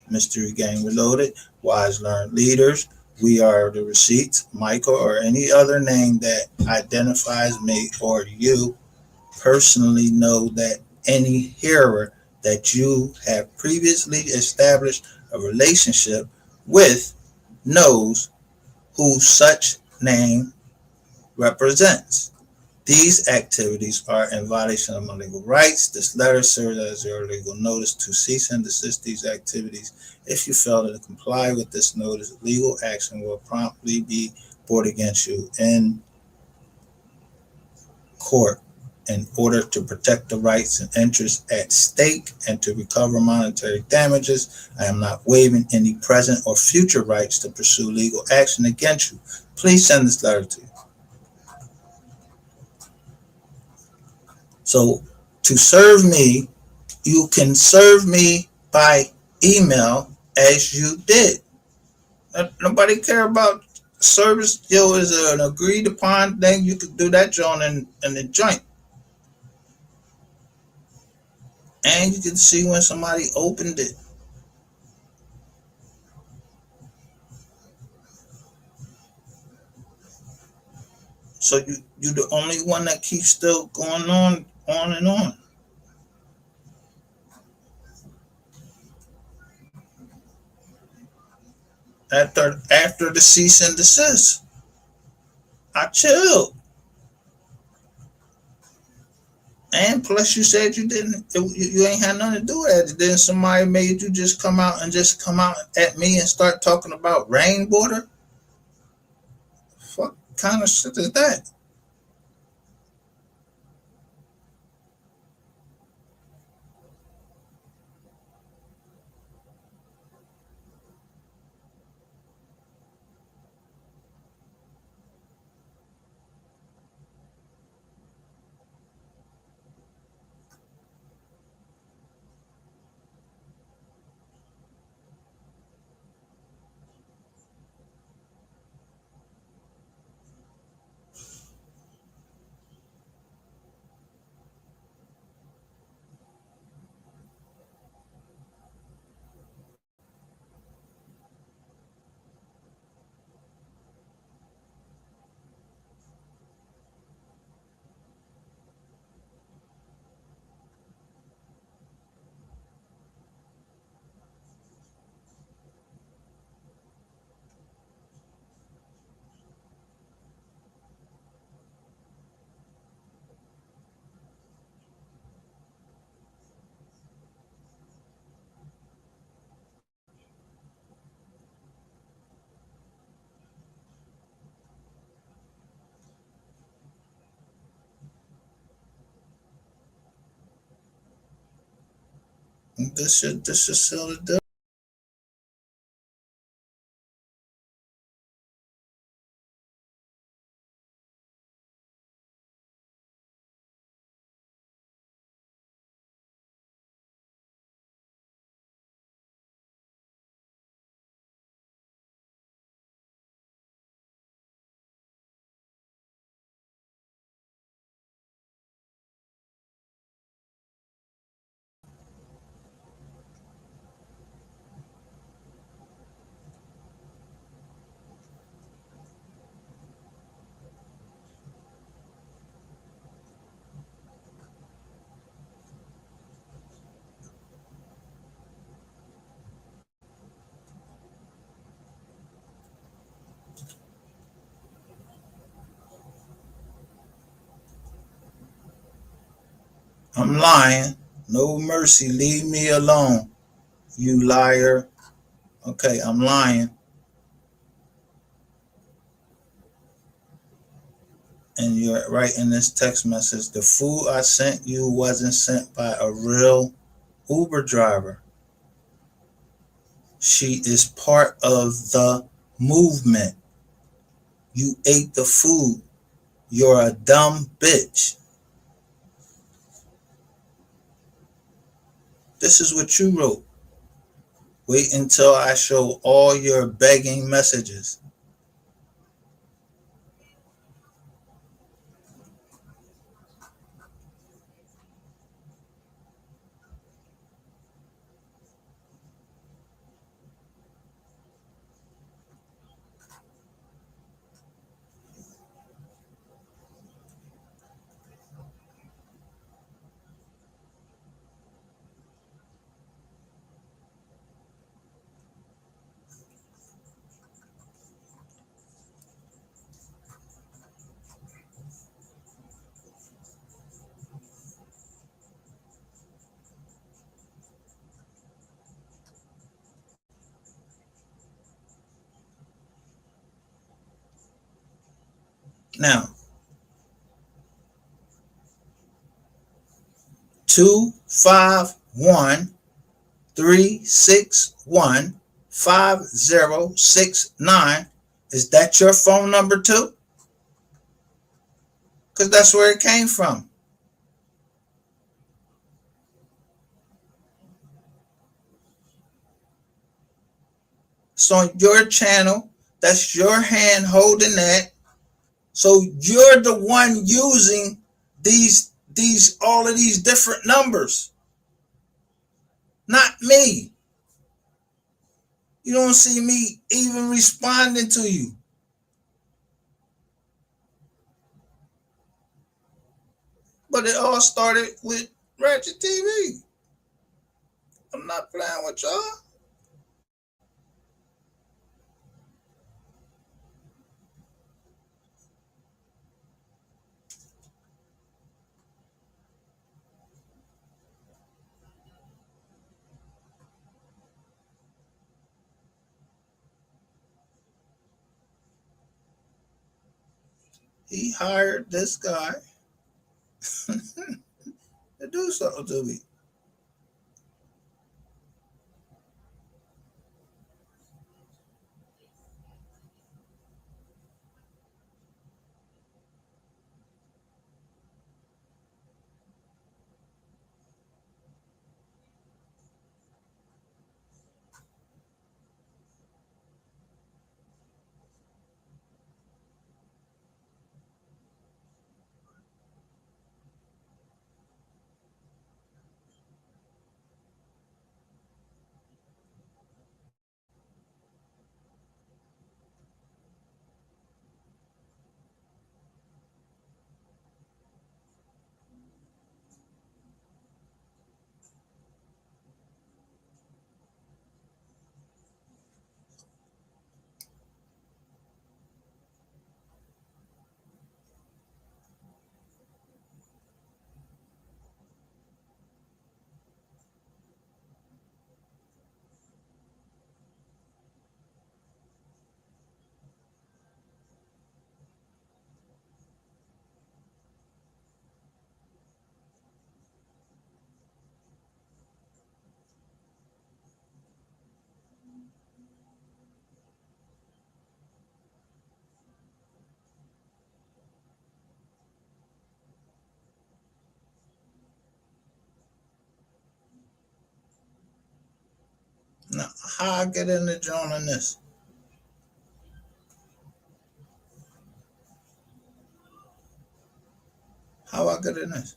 Mystery Gang Reloaded, Wise Learned Leaders, We Are the Receipts, Michael, or any other name that identifies me or you personally know that any hearer that you have previously established a relationship with knows who such name represents. These activities are in violation of my legal rights. This letter serves as your legal notice to cease and desist these activities. If you fail to comply with this notice, legal action will promptly be brought against you in court in order to protect the rights and interests at stake and to recover monetary damages. I am not waiving any present or future rights to pursue legal action against you. Please send this letter to you. So to serve me, you can serve me by email as you did. Nobody care about service. Yo, is an agreed upon thing. You could do that, John, in the joint. And you can see when somebody opened it. So you the only one that keeps still going on and on. After the cease and desist, I chilled. And plus, you said you didn't. You ain't had nothing to do with it. Then somebody made you just come out at me and start talking about rainwater. What kind of shit is that? This should sell the deal. I'm lying. No mercy. Leave me alone. You liar. Okay, I'm lying. And you're writing this text message. The food I sent you wasn't sent by a real Uber driver. She is part of the movement. You ate the food. You're a dumb bitch. This is what you wrote. Wait until I show all your begging messages. Now, 251-361-5069. Is that your phone number too? Because that's where it came from. It's on your channel. That's your hand holding that. So you're the one using these all of these different numbers. Not me. You don't see me even responding to you. But it all started with Ratchet TV. I'm not playing with y'all. He hired this guy to do something to me. Now, how I get in the joint on this? How I get in this?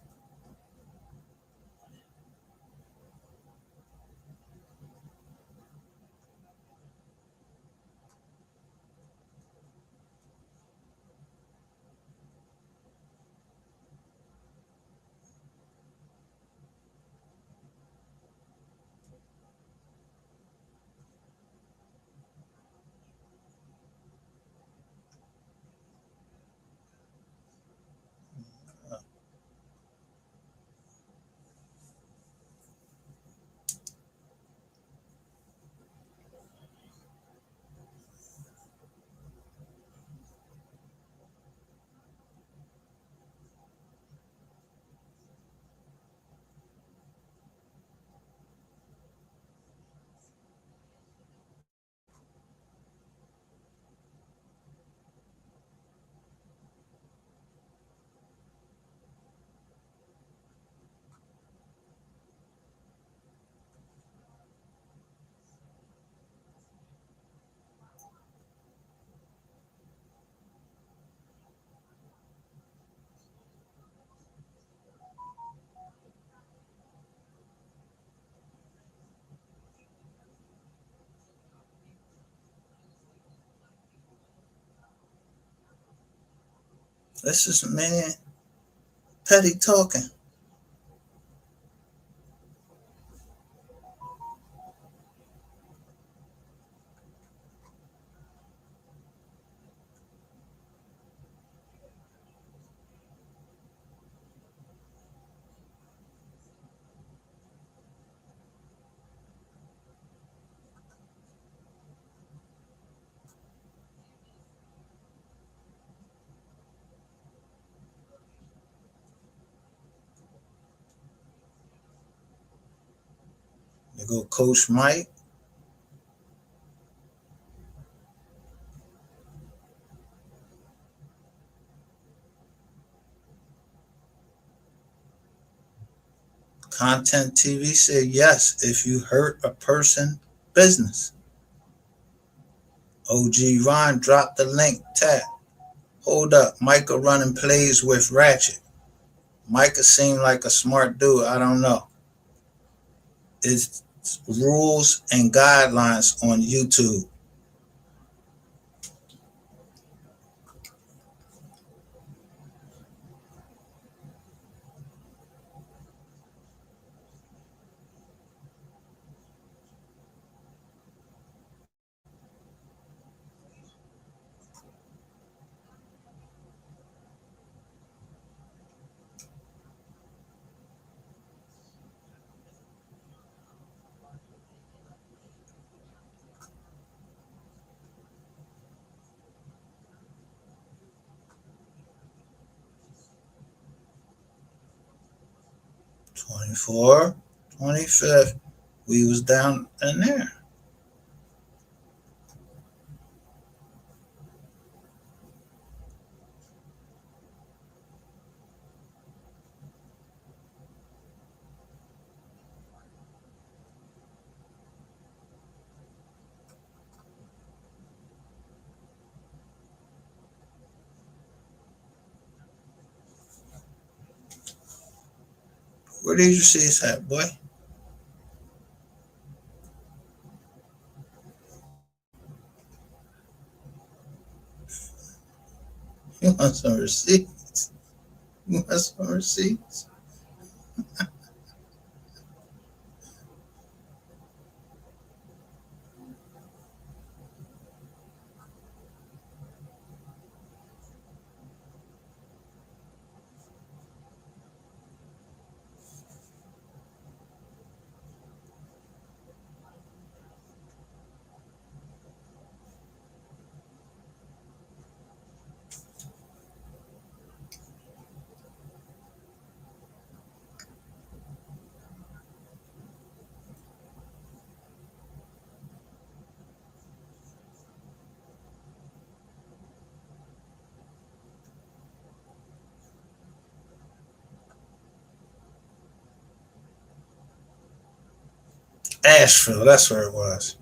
This is man petty talking. You go Coach Mike. Content TV said yes if you hurt a person business. OG Ron dropped the link. Tap. Hold up. Micah running plays with Ratchet. Micah seemed like a smart dude. I don't know. It's rules and guidelines on YouTube. 24, 25th, we was down in there. Where did you see this at, boy? You want some receipts? You want some receipts? Asheville, that's where it was.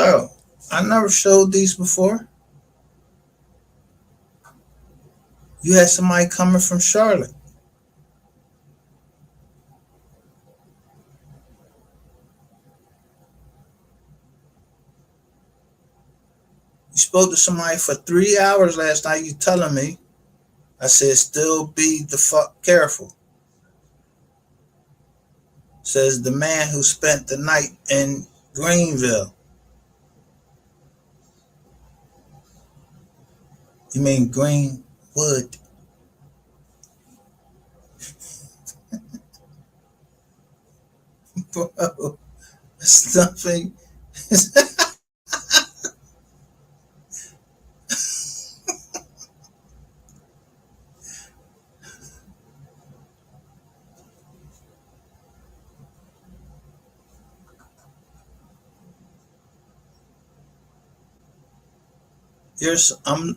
Oh, I never showed these before. You had somebody coming from Charlotte. You spoke to somebody for 3 hours last night. You telling me? I said, still be the fuck careful. Says the man who spent the night in Greenville. You mean Greenwood? Bro, it's nothing.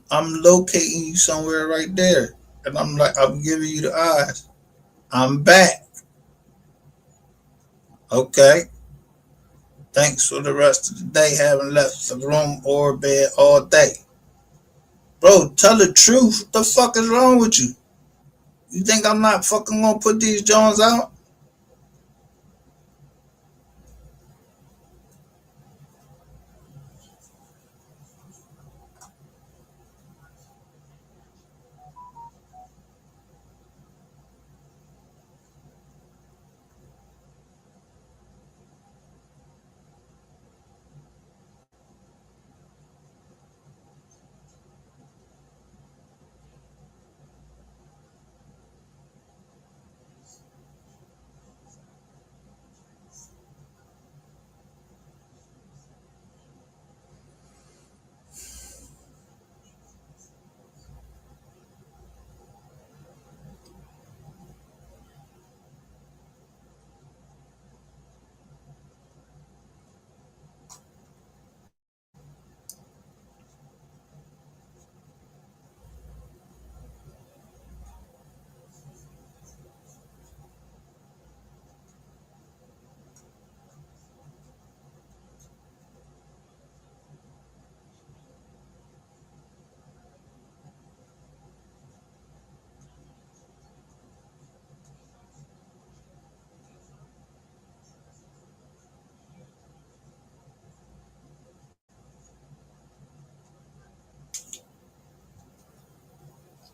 I'm locating you somewhere right there, and I'm giving you the eyes. I'm back. Okay. Thanks for the rest of the day. Haven't left the room or bed all day. Bro, tell the truth. What the fuck is wrong with you? You think I'm not fucking gonna put these Jones out?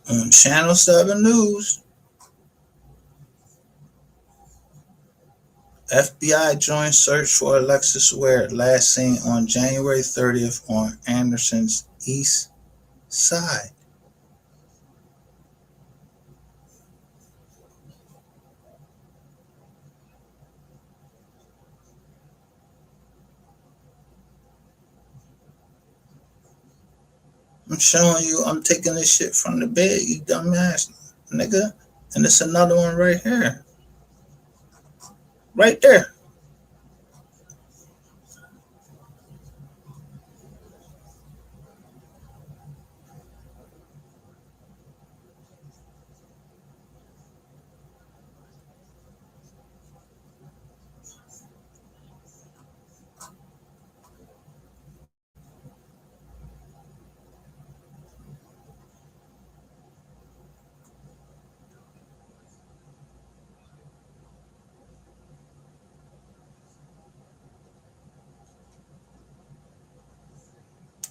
On Channel 7 News, FBI joint search for Alexis Ware, last seen on January 30th on Anderson's east side. I'm showing you, I'm taking this shit from the bed, you dumbass nigga. And it's another one right here. Right there.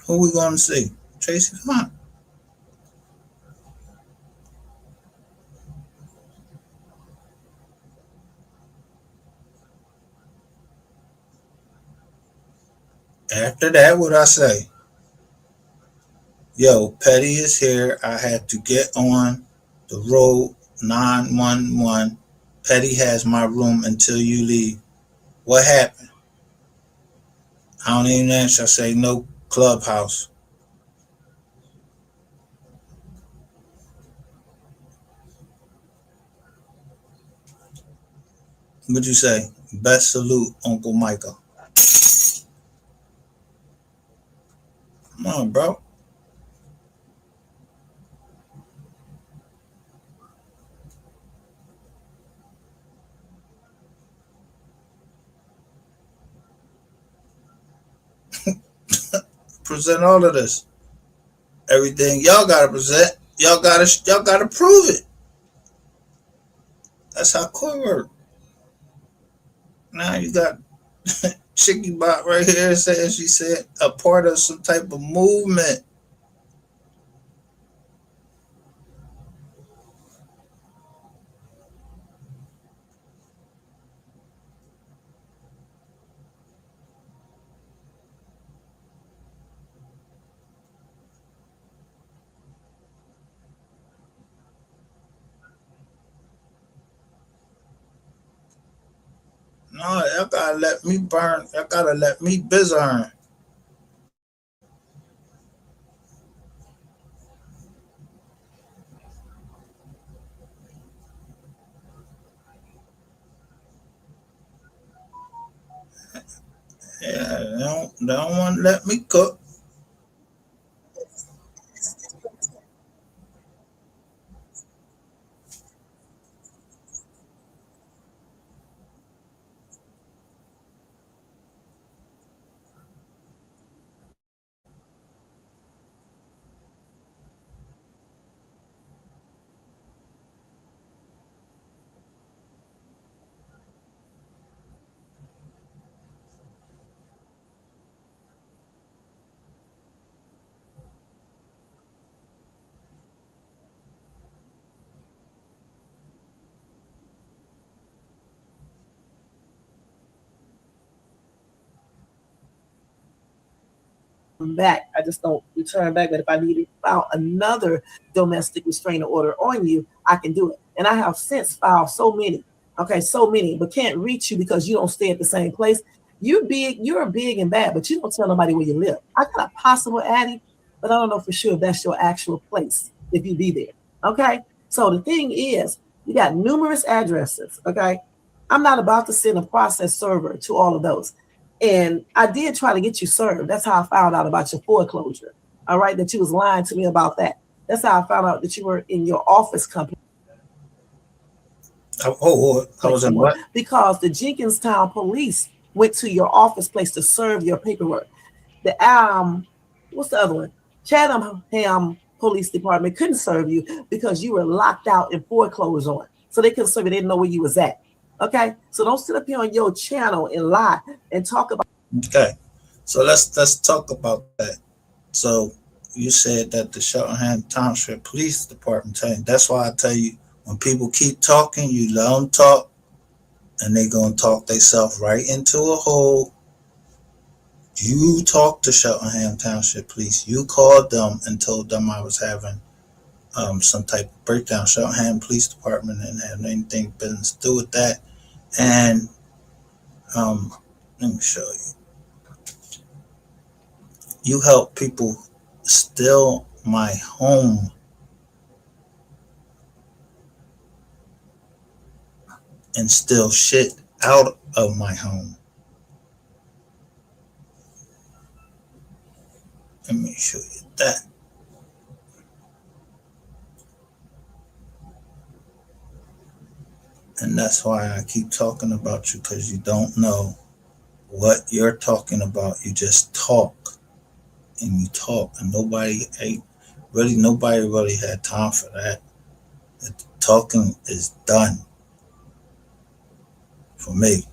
Who we gonna see? Tracy, come on. After that, what I say? Yo, Petty is here. I had to get on the road 911. Petty has my room until you leave. What happened? I don't even answer. I say no clubhouse. What'd you say? Best salute, Uncle Michael. Come on, bro. Present all of this. Everything y'all gotta present. Y'all gotta prove it. That's how court work. Now you got Chicky Bot right here saying she said a part of some type of movement. No, y'all gotta let me burn. Y'all gotta let me biz earn. Yeah, they don't want to let me cook. Back. I just don't return back. But if I need to file another domestic restraining order on you, I can do it. And I have since filed so many, but can't reach you because you don't stay at the same place. You're big and bad, but you don't tell nobody where you live. I got a possible addy, but I don't know for sure if that's your actual place, if you be there. Okay. So the thing is, you got numerous addresses. Okay. I'm not about to send a process server to all of those. And I did try to get you served. That's how I found out about your foreclosure. All right, that you was lying to me about that. That's how I found out that you were in your office company. I was in what? Because the Jenkinstown police went to your office place to serve your paperwork. The what's the other one? Chatham Police Department couldn't serve you because you were locked out and foreclosed on. So they couldn't serve you. They didn't know where you was at. Okay, so don't sit up here on your channel and lie and talk about. Okay, so let's talk about that. So you said that the Cheltenham Township Police Department tell you. That's why I tell you, when people keep talking, you let them talk, and they gonna talk themselves right into a hole. You talked to Cheltenham Township Police. You called them and told them I was having some type of breakdown. Cheltenham Police Department didn't have anything business to do with that. And let me show you. You help people steal my home and steal shit out of my home. Let me show you that. And that's why I keep talking about you, because you don't know what you're talking about. You just talk and you talk, and nobody really had time for that. The talking is done for me.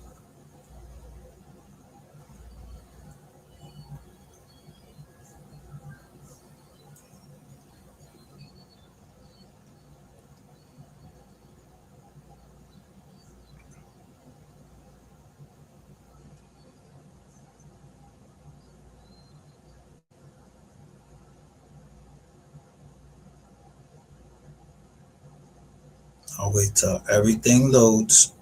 I'll wait till everything loads.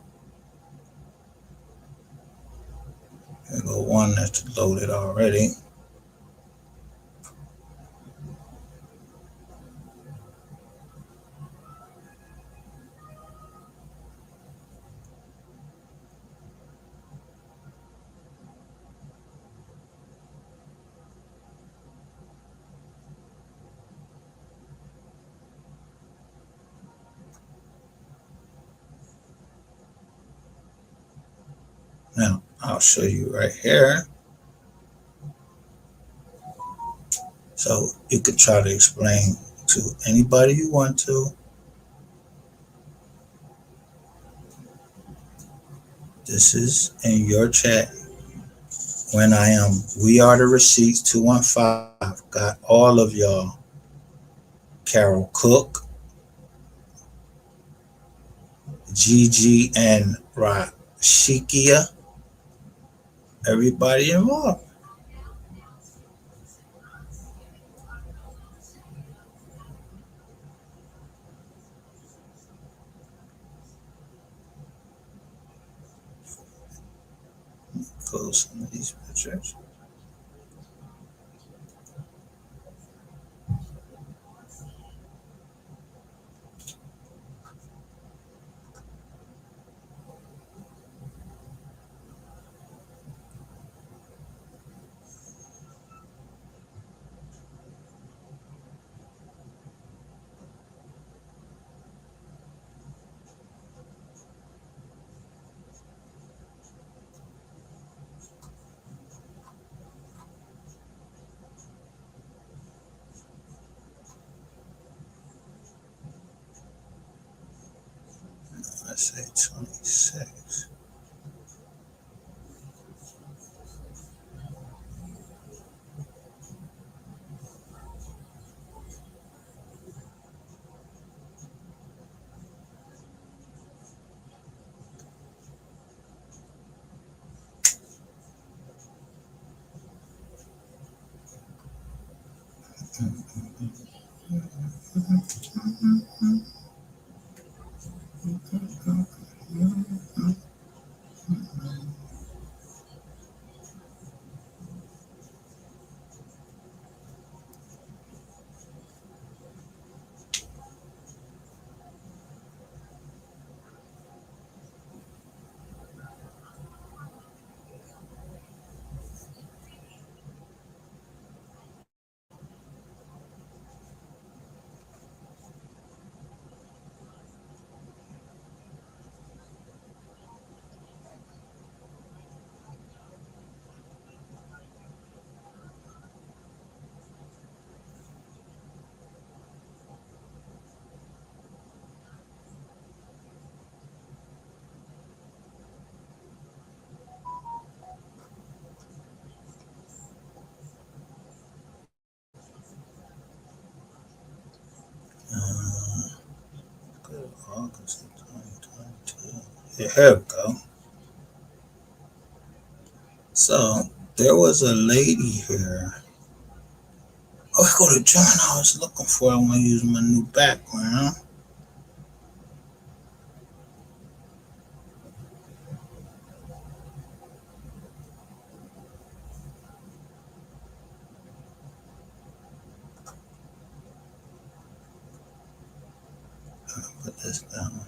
There go one that's loaded already. Now, I'll show you right here. So you could try to explain to anybody you want to. This is in your chat. When I am, we are the receipts 215. Got all of y'all. Carol Cook, Gigi, and Rashikia. Everybody involved. Close some of these pictures. Let's say 26. August 2022. Yeah, here we go. So there was a lady here. Oh, I go to John. I was looking for. I want to use my new background. Put this down.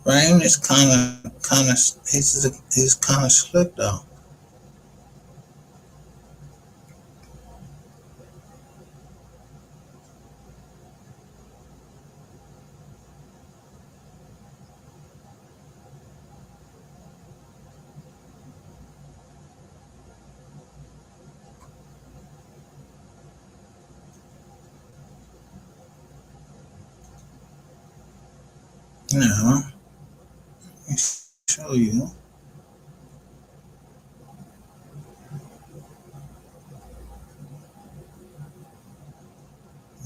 Rain is kind of. He's kind of slick though. Now, let me show you.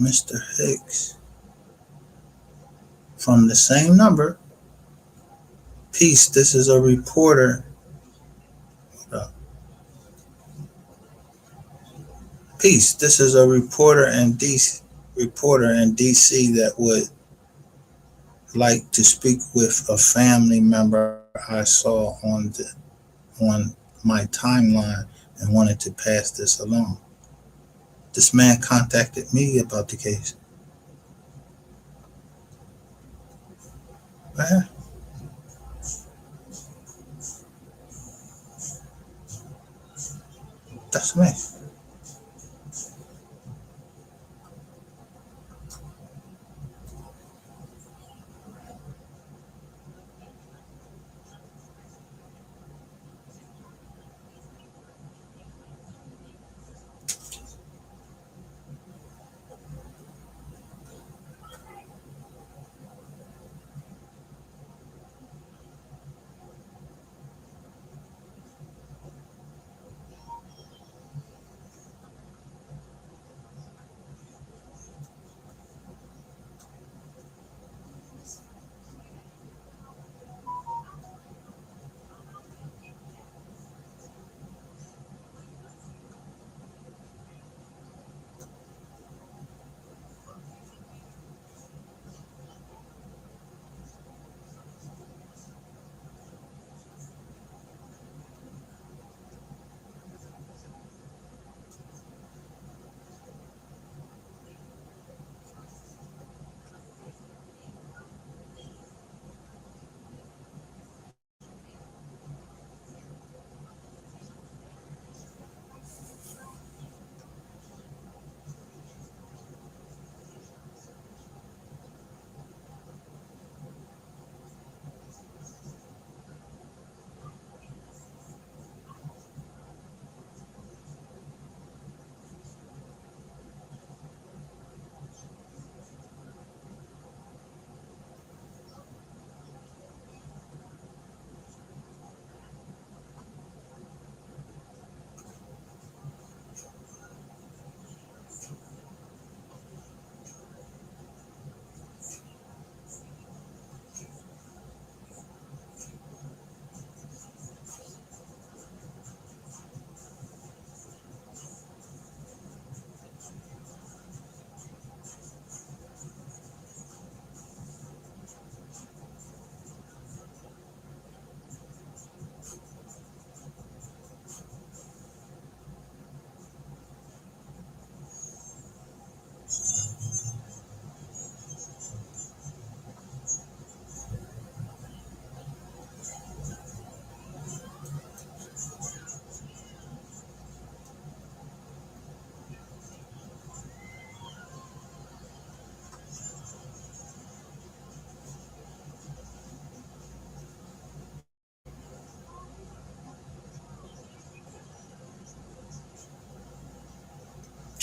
Mr. Hicks from the same number. Peace. This is a reporter. Peace. This is a reporter in DC. Reporter in DC that would like to speak with a family member I saw on my timeline and wanted to pass this along. This man contacted me about the case. Yeah, that's me.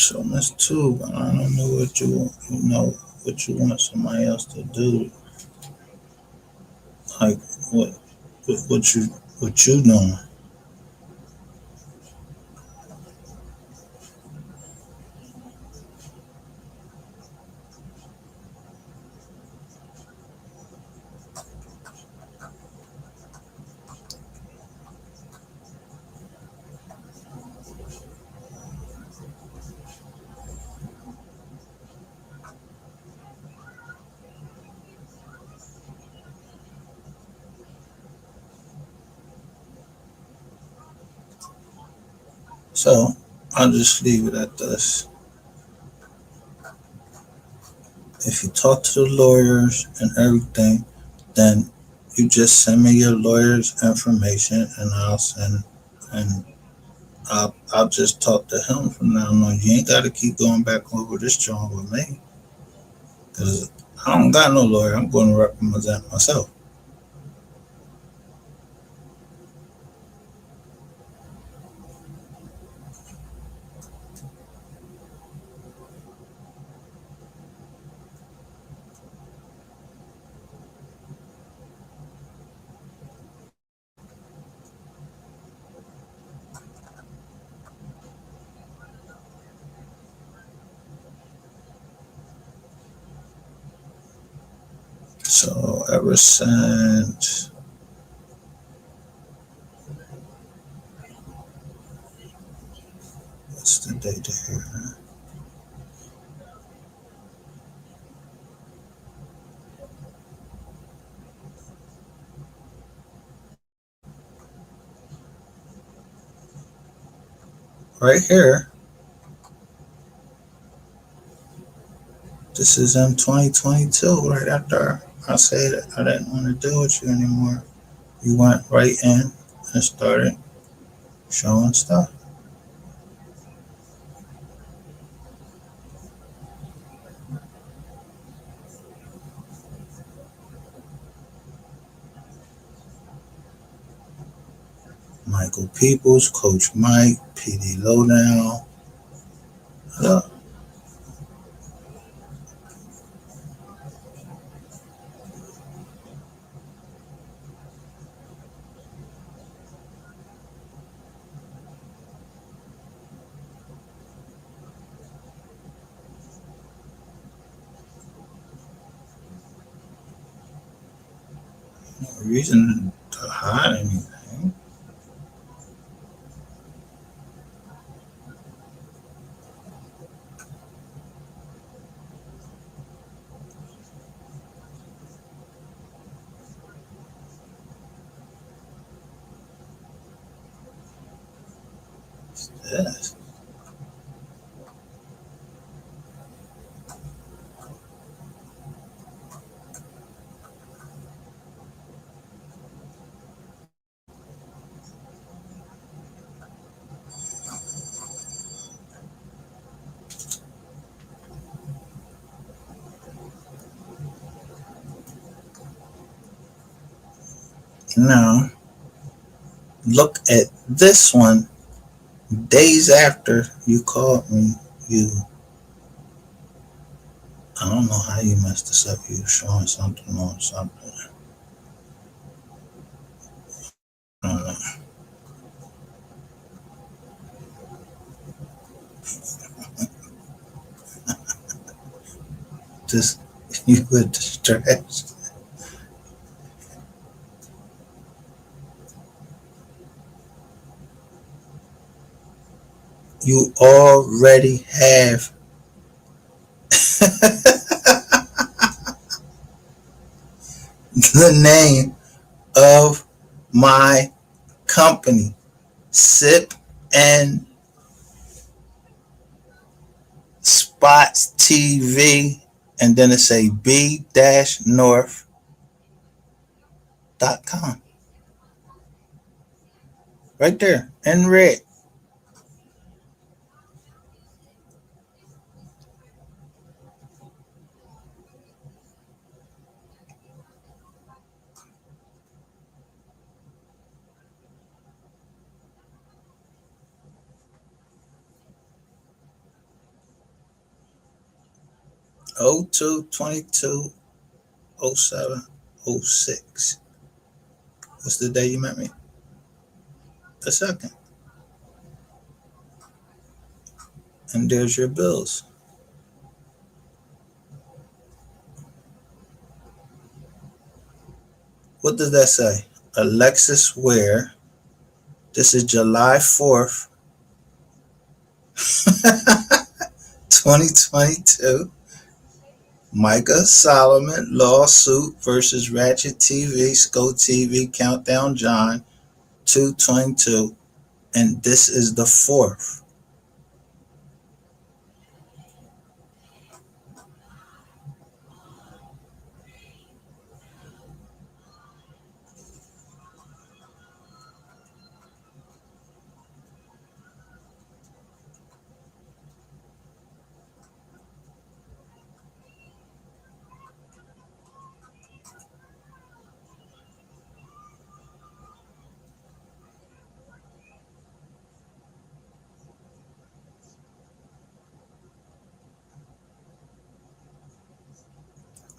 So much too, but I don't know what you know what you want somebody else to do. Like what you what you doing? So I'll just leave it at this. If you talk to the lawyers and everything, then you just send me your lawyer's information and and I'll just talk to him from now on. You ain't gotta keep going back over this joint with me. Cause I don't got no lawyer. I'm gonna represent myself. So ever since what's the date here? Right here. This is in 2022, right after I said I didn't want to deal with you anymore. You went right in and started showing stuff. Michael Peoples, Coach Mike, PD Lowdown. Look, no reason to hide anything. Yes. Now, look at this one. Days after you called me, you, I don't know how you messed this up. You showing something on something. I don't know. Just, you were distressed. You already have the name of my company, Sip and Spots TV, and then it say b-north.com. Right there in red. 02, 22, 07, 06. What's the day you met me? The second. And there's your bills. What does that say? Alexis Ware. This is July 4th, 2022. Micah Solomon lawsuit versus Ratchet TV, Sco TV, Countdown John, 222. And this is the 4th.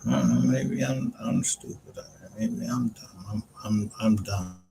I don't know, maybe I'm stupid. Maybe I'm dumb. I'm dumb.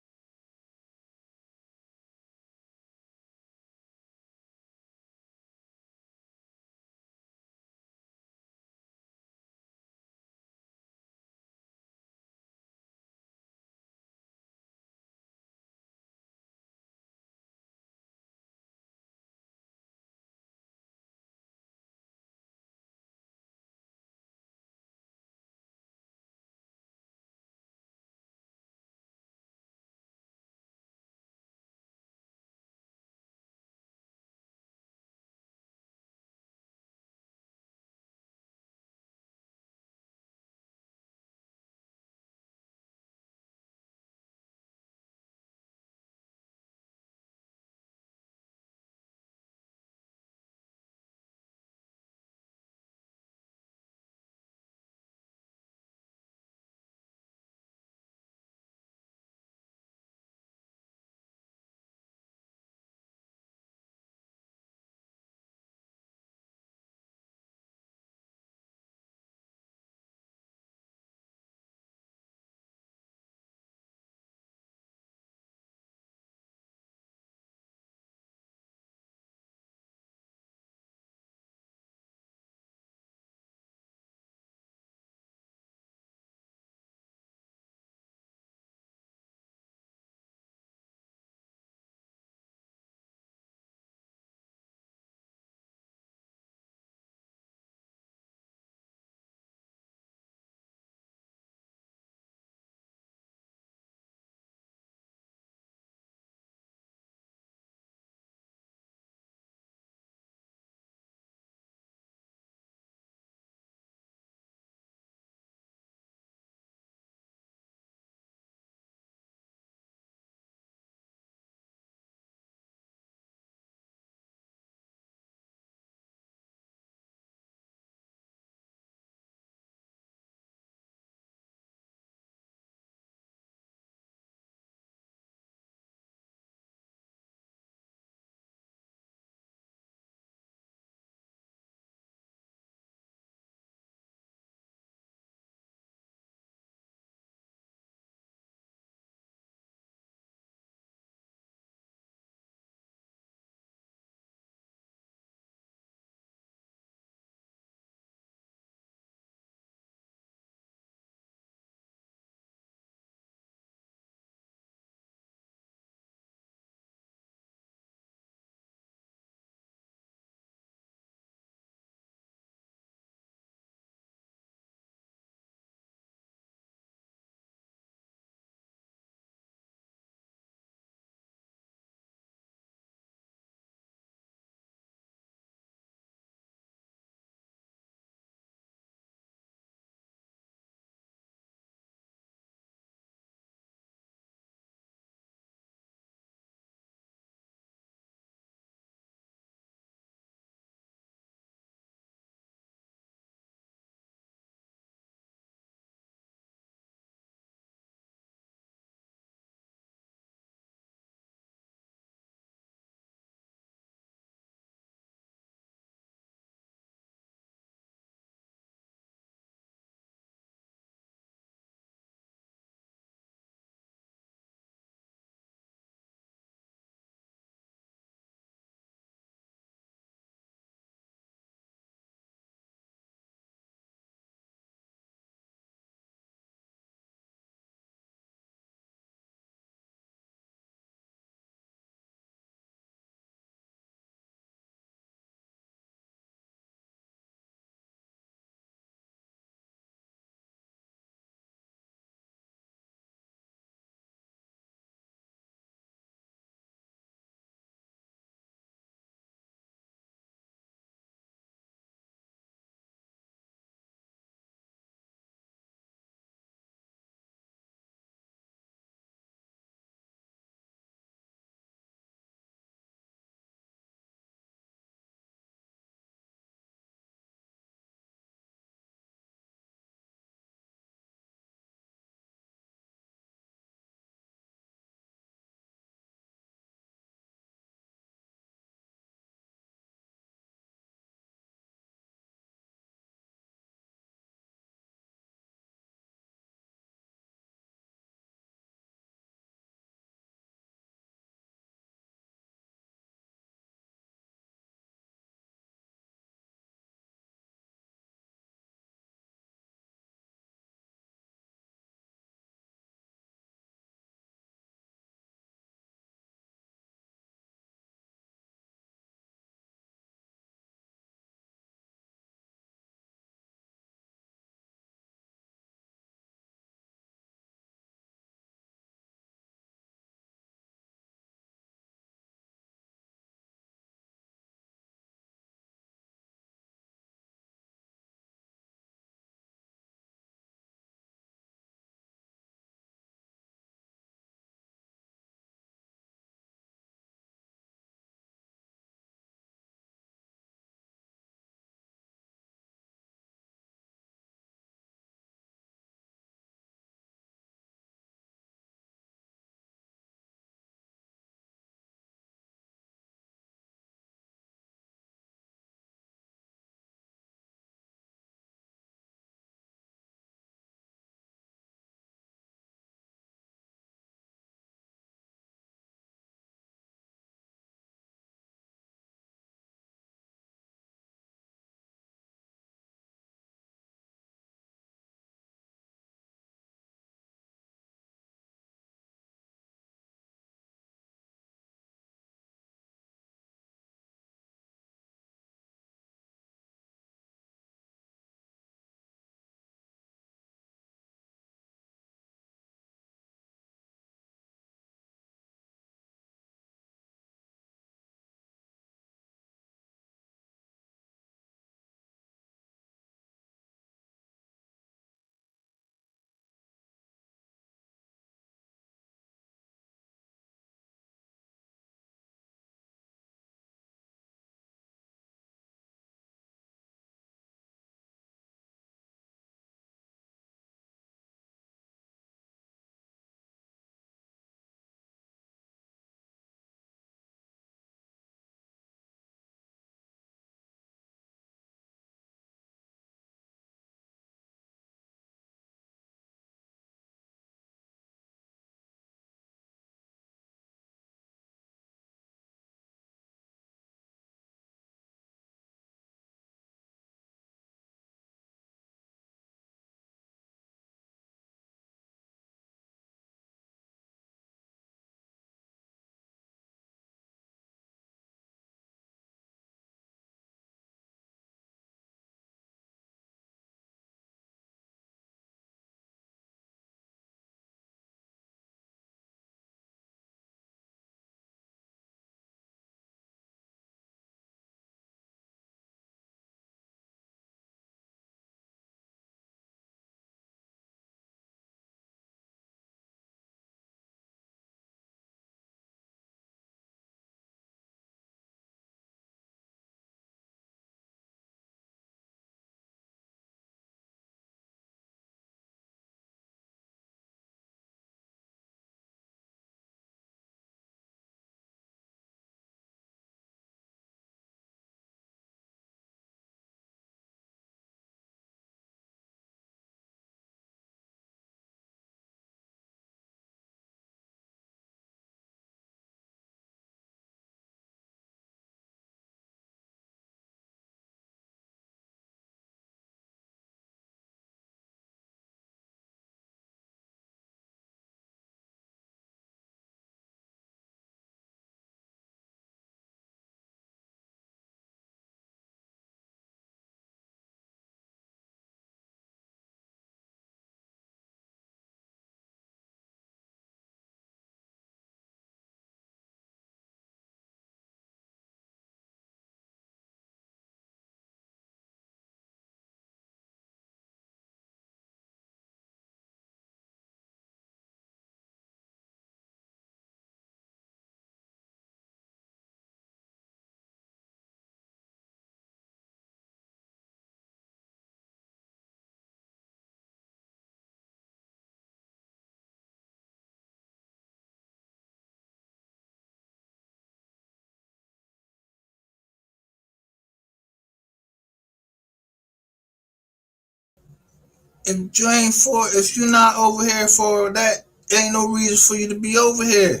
If you're not over here for that, ain't no reason for you to be over here.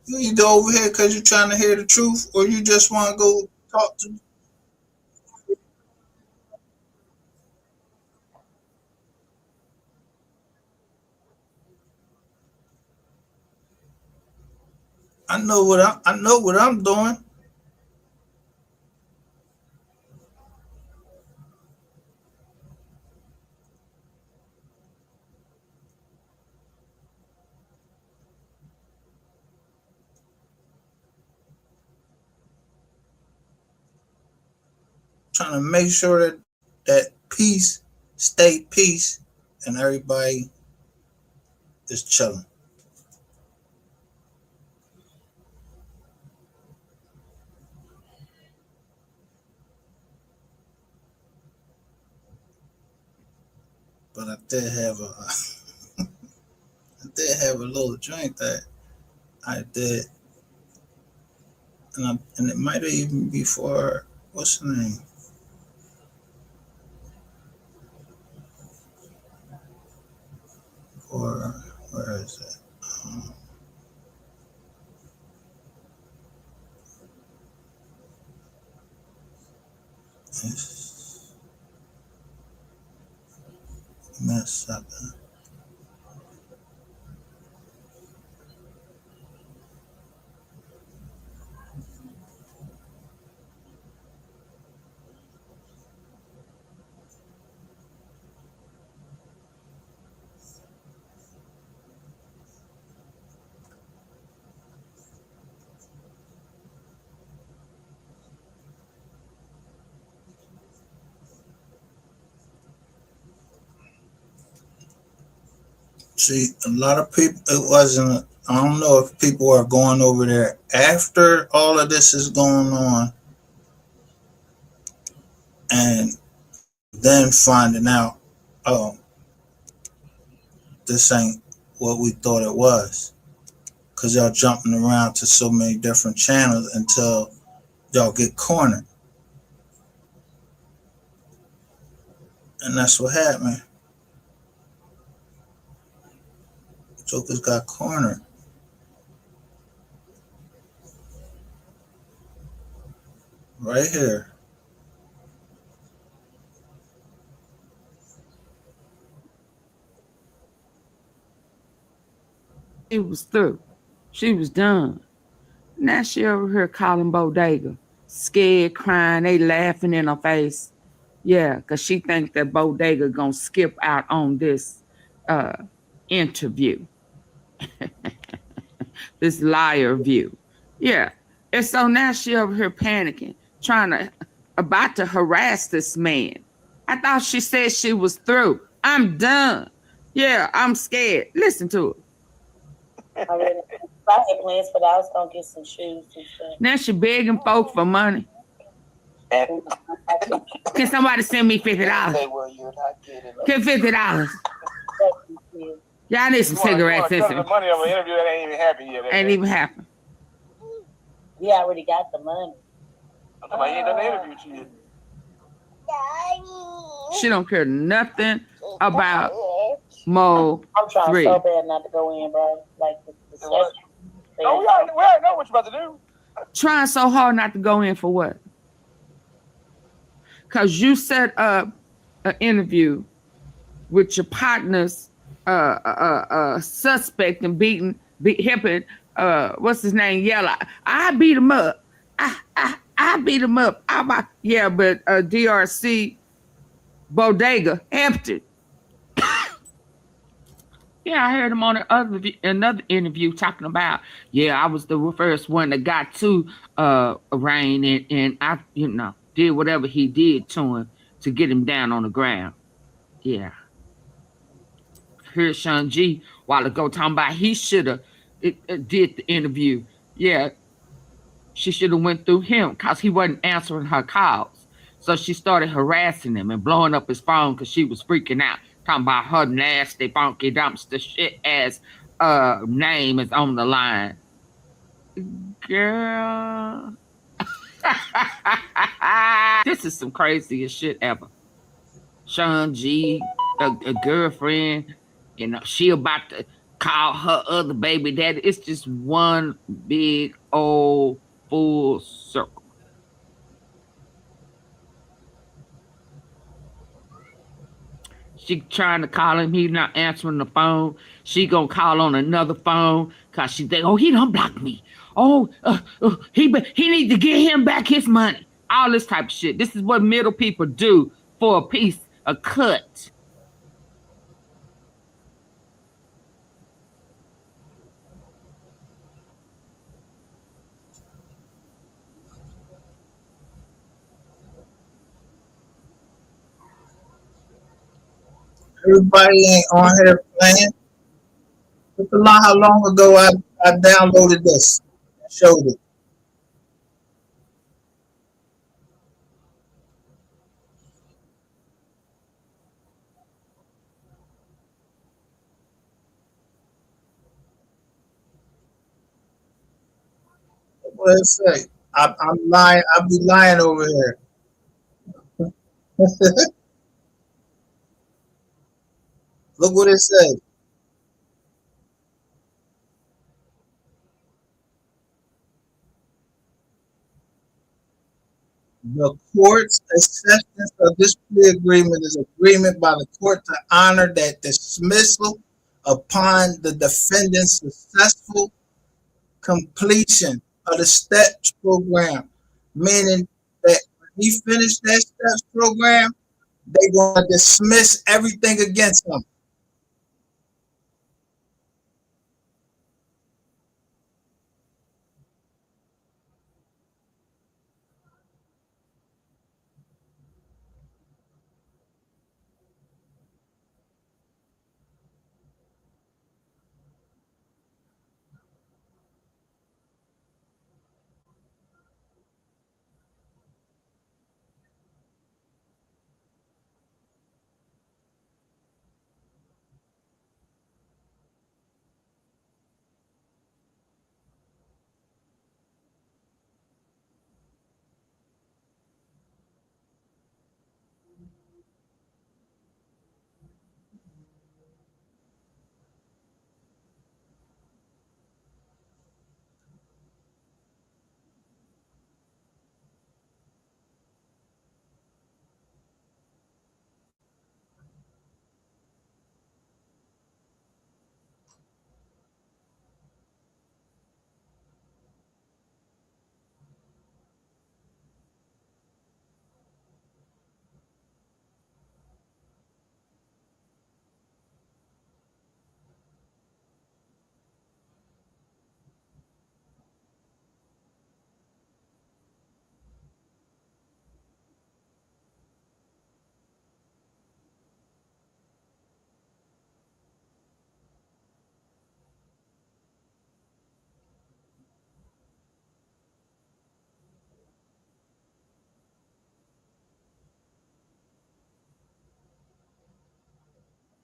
You either over here because you're trying to hear the truth, or you just want to go talk to. I know what I'm doing. Trying to make sure that peace stay peace and everybody is chilling. But I did have a little drink that I did, and it might have even before what's the name? Or where is it? It's mess up. See, a lot of people. It wasn't. I don't know if people are going over there after all of this is going on, and then finding out, oh, this ain't what we thought it was. Because y'all jumping around to so many different channels until y'all get cornered. And that's what happened. Jokers got cornered. Right here. She was through. She was done. Now she over here calling Bodega. Scared, crying, they laughing in her face. Yeah, because she think that Bodega gonna skip out on this interview. This liar view. Yeah. And so now she over here panicking, about to harass this man. I thought she said she was through. I'm done. Yeah, I'm scared. Listen to it. I had plans for that. I was gonna get some shoes and stuff. Now she begging folk for money. Can somebody send me $50? Can $50? Y'all need some cigarettes. The money of an interview that ain't even happened yet. Ain't even happened. We already got the money. I'm talking about you ain't done the interview yet. She don't care nothing about MO3. I'm trying so bad not to go in, bro. Like the session. Oh, we already know what you're about to do. Trying so hard not to go in for what? Because you set up an interview with your partner's suspect and hipping, what's his name? Yellow. I beat him up. I beat him up. Yeah, but DRC Bodega empty. Yeah, I heard him on another interview talking about, yeah, I was the first one that got to Rain and I, did whatever he did to him to get him down on the ground. Yeah. Here's Sean G a while ago talking about he should have did the interview. Yeah, she should have went through him because he wasn't answering her calls. So she started harassing him and blowing up his phone because she was freaking out. Talking about her nasty, funky dumpster shit ass name is on the line. Girl. This is some craziest shit ever. Sean G, a girlfriend. You know, she about to call her other baby daddy. It's just one big old full circle. She trying to call him. He not answering the phone. She gonna call on another phone because she think, oh, he done blocked me. Oh, he need to get him back his money. All this type of shit. This is what middle people do for a piece, a cut. Everybody ain't on here playing. Look how long ago I downloaded this, showed it. What did it say? I'm lying. I'll be lying over here. Look what it says. The court's acceptance of this plea agreement is agreement by the court to honor that dismissal upon the defendant's successful completion of the STEPS program, meaning that when he finished that STEPS program, they gonna dismiss everything against him.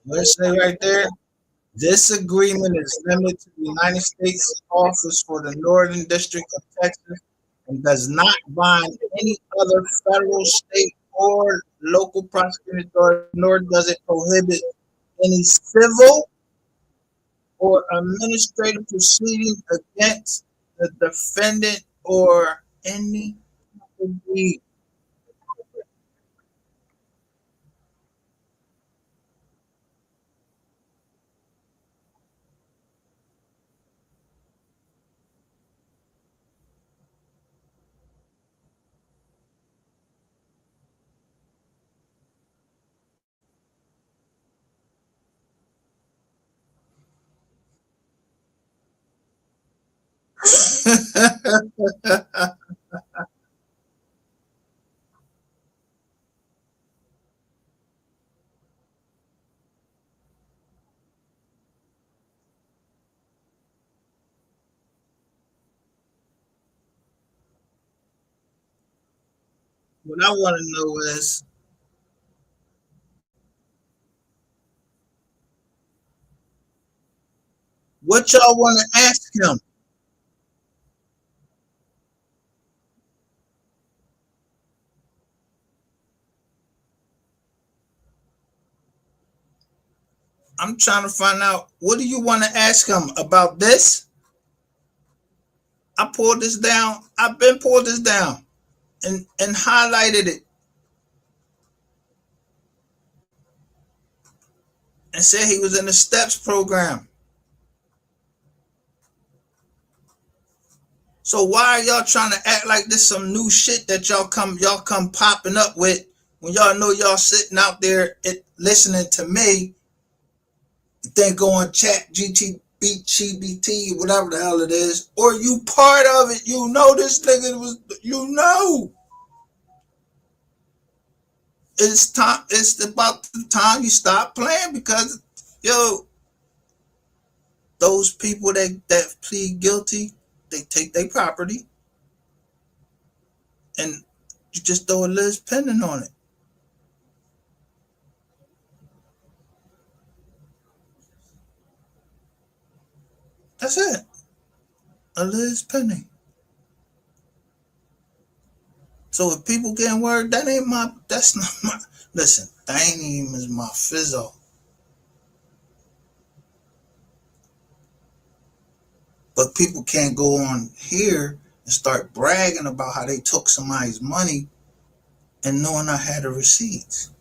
What it say right there? This agreement is limited to the United States Office for the Northern District of Texas and does not bind any other federal, state, or local prosecuting authority, nor does it prohibit any civil or administrative proceeding against the defendant or any property. What I want to know is what y'all want to ask him. I'm trying to find out, what do you want to ask him about this? I pulled this down. I've been pulled this down and highlighted it and said he was in the STEPS program. So why are y'all trying to act like this some new shit that y'all come popping up with when y'all know y'all sitting out there listening to me? Then go on chat GTBT, whatever the hell it is, or you part of it. You know this nigga was, you know. It's time. It's about the time you stop playing, because yo, those people that plead guilty, they take their property and you just throw a Liz pendant on it. That's it. A Liz pendant. So if people getting word, that's not my, listen, that ain't even my fizzo. But people can't go on here and start bragging about how they took somebody's money and knowing I had the receipts.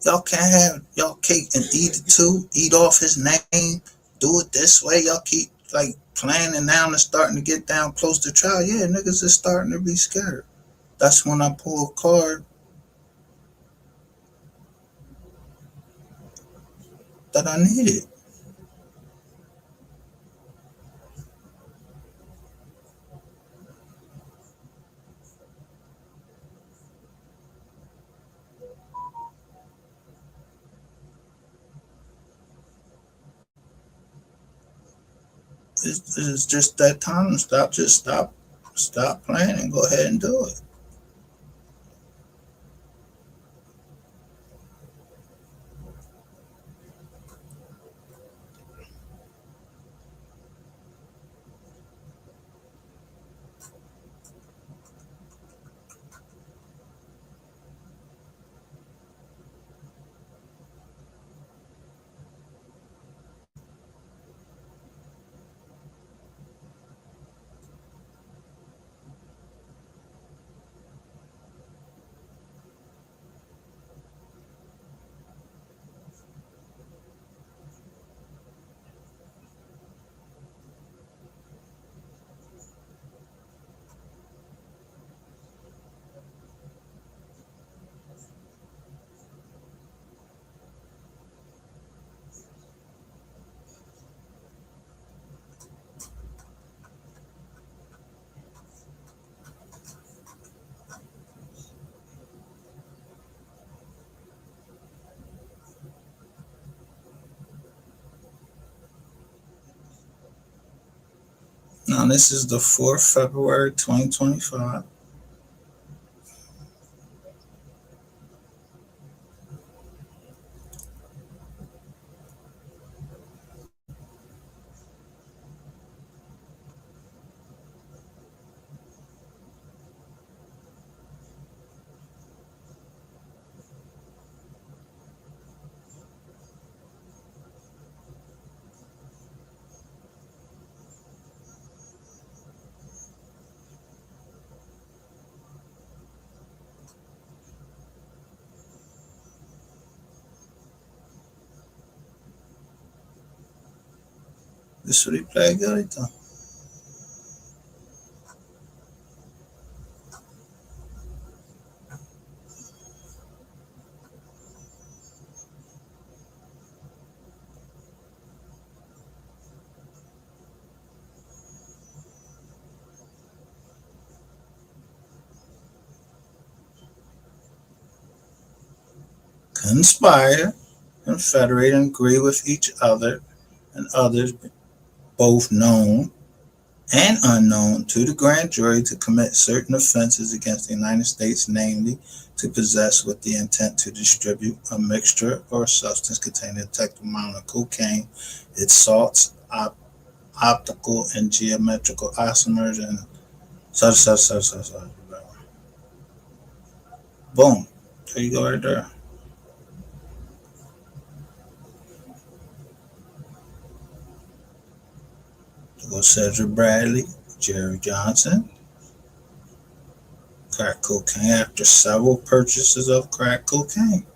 Y'all can't have y'all cake and eat it too. Eat off his name. Do it this way. Y'all keep like planning now and starting to get down close to trial. Yeah, niggas is starting to be scared. That's when I pull a card that I needed. It's just that time. Stop playing and go ahead and do it. Now this is the 4th February 2025. This replay ahorita. Conspire, confederate, and agree with each other and others, both known and unknown, to the grand jury to commit certain offenses against the United States, namely to possess with the intent to distribute a mixture or substance containing a detectable amount of cocaine, its salts, optical and geometrical isomers and such. Boom. There you go right there. You go Cedric Bradley, Jerry Johnson, crack cocaine after several purchases of crack cocaine.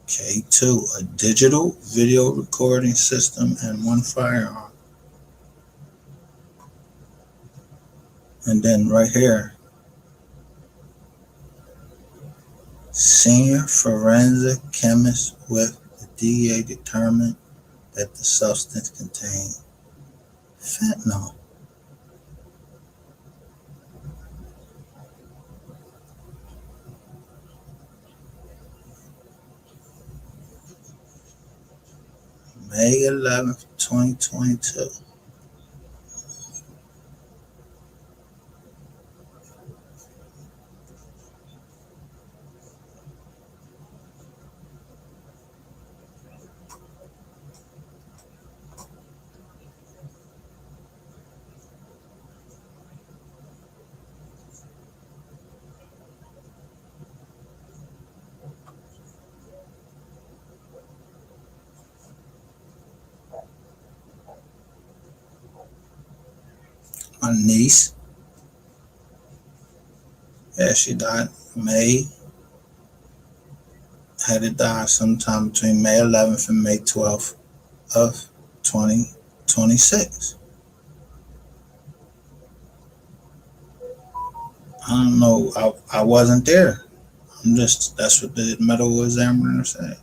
K2, a digital video recording system and one firearm. And then right here, senior forensic chemist with the DEA determined that the substance contained fentanyl. May 11th, 2022. My niece, yeah, she died May, had to die sometime between May 11th and May 12th of 2026. I don't know. I wasn't there. That's what the medical examiner said.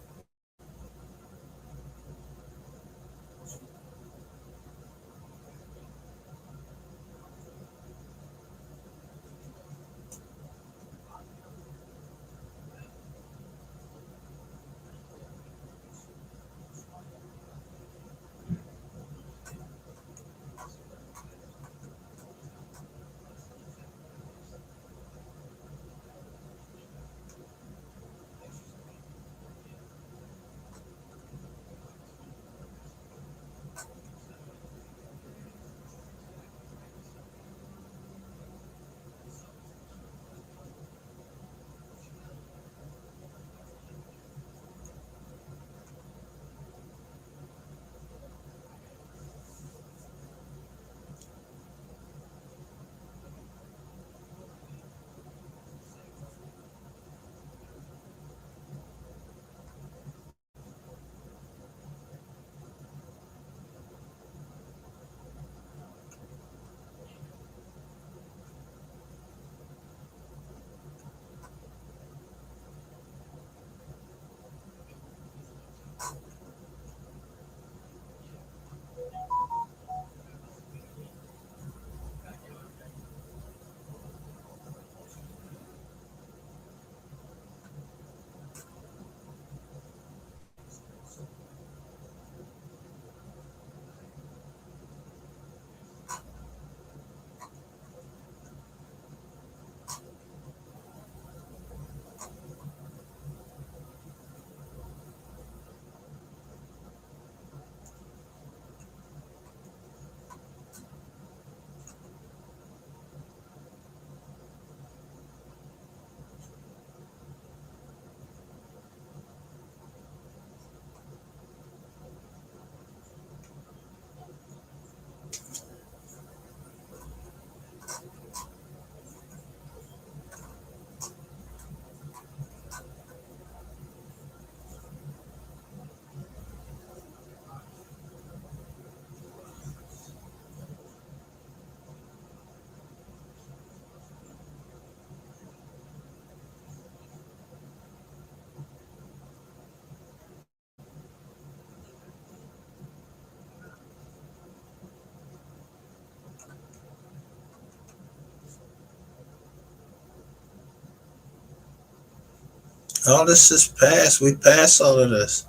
All this is past. We passed all of this.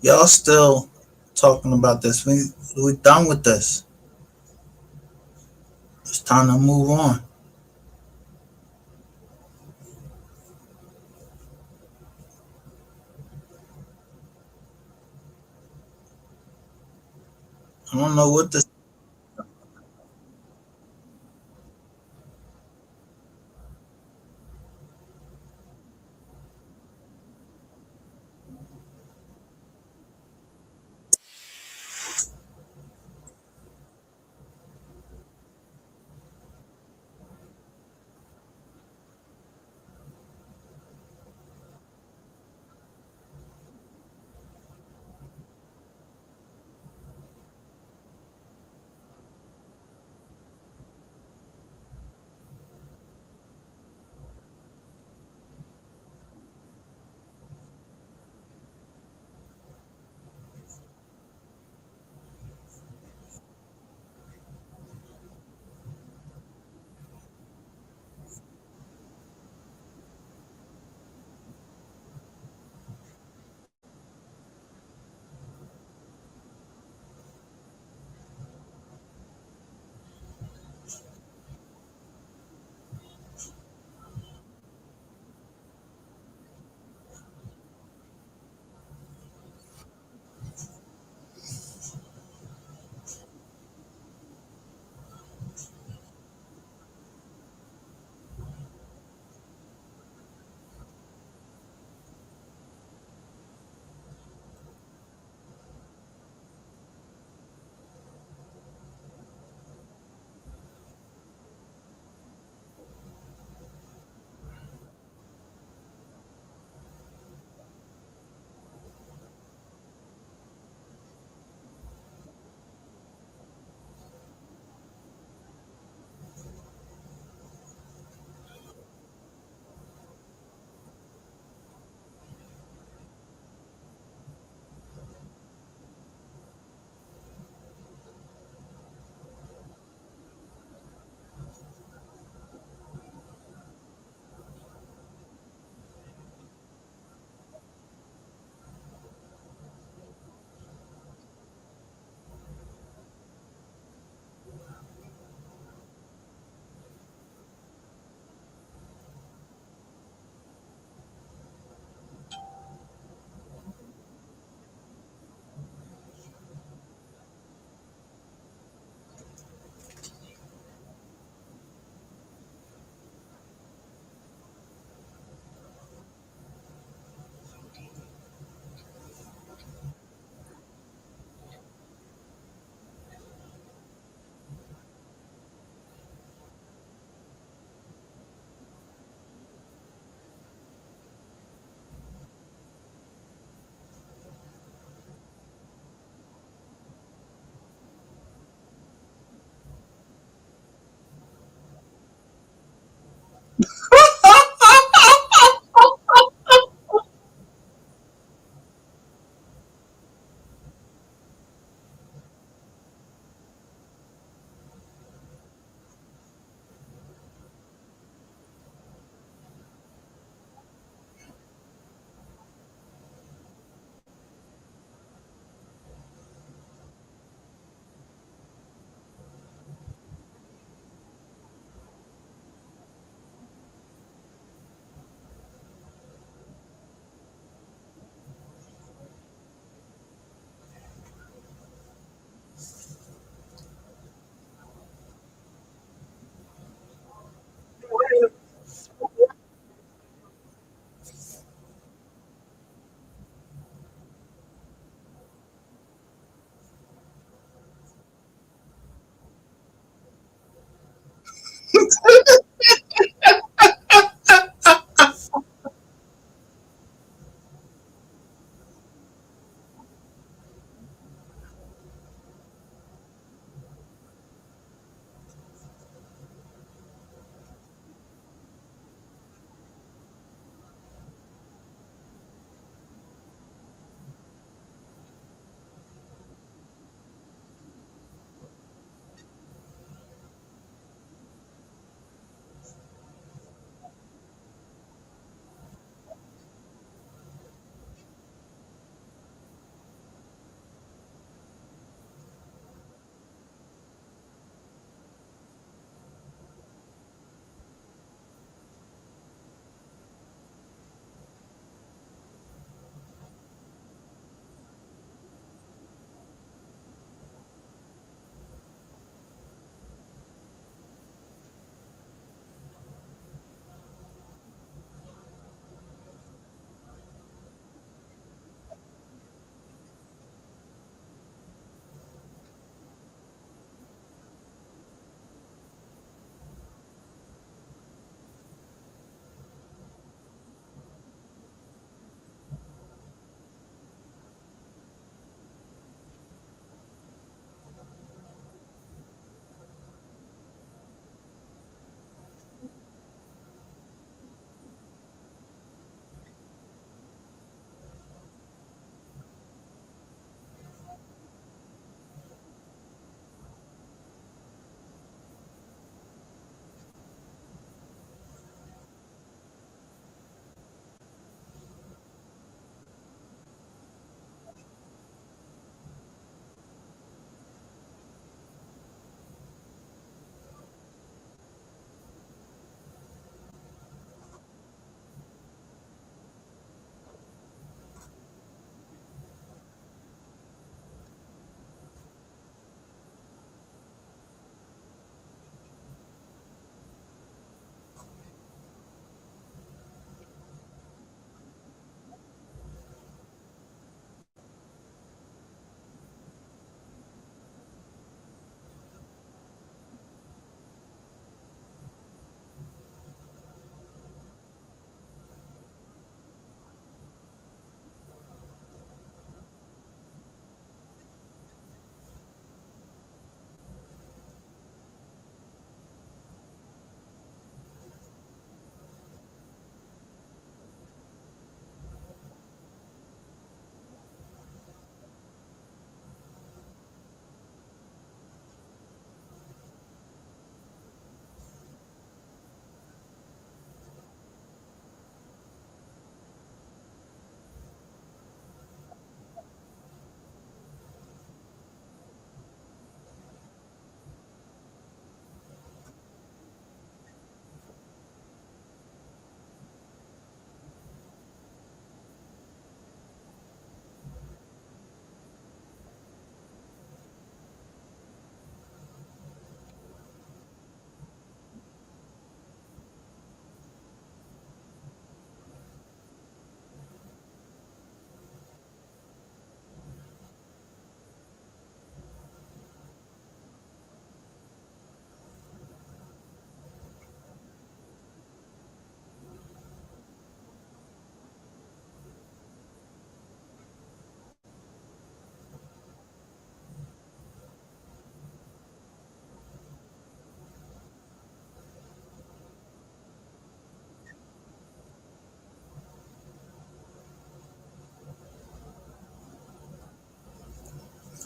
Y'all still talking about this. We done with this. It's time to move on. I don't know what this.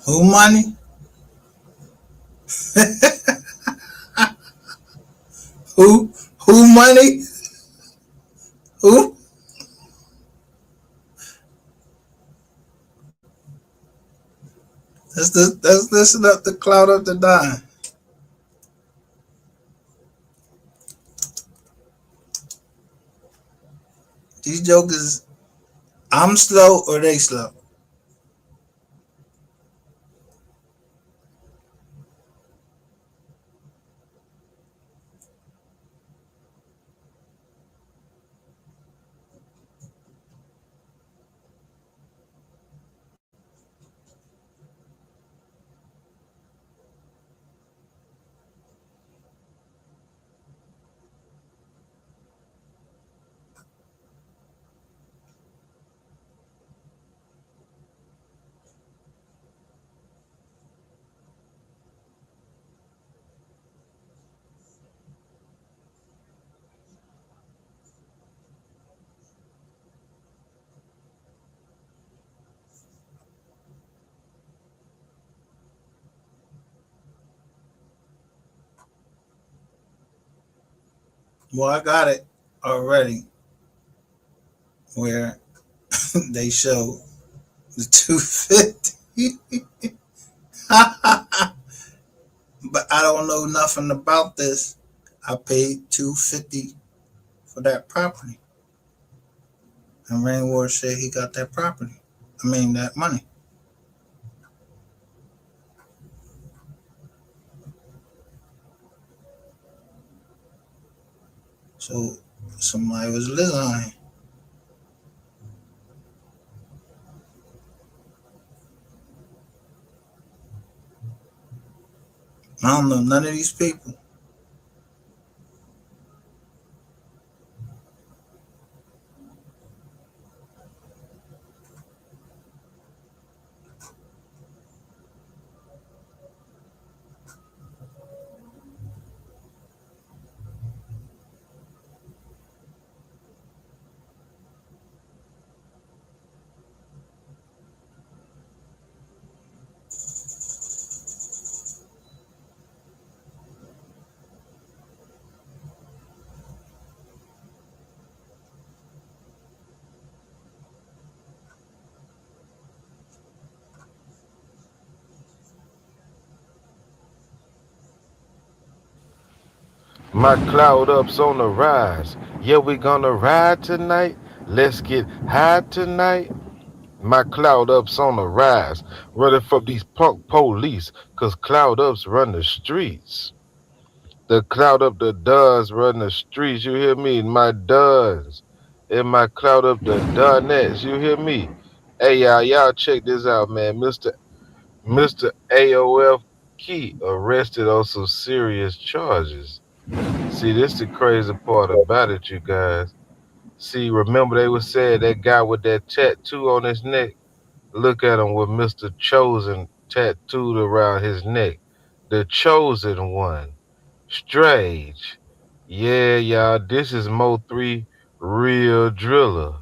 Who money? Who money? Who? Let's listen up the cloud of the dime. These jokers, I'm slow or they slow. Well, I got it already where they show the 250. But I don't know nothing about this. I paid 250 for that property. And Rainwater said he got that property. I mean that money. So somebody was lying. I don't know none of these people. My cloud up's on the rise. Yeah, we gonna ride tonight. Let's get high tonight. My cloud up's on the rise. Running from these punk police, cause cloud ups run the streets. The cloud up the duns run the streets, you hear me? My duns. And my cloud up the dunettes, you hear me? Hey y'all check this out, man. Mr. AOF Key arrested on some serious charges. See, this the crazy part about it, you guys. See, remember they was saying that guy with that tattoo on his neck? Look at him with Mr. Chosen tattooed around his neck. The chosen one. Strange. Yeah, y'all, this is Mo3 real driller.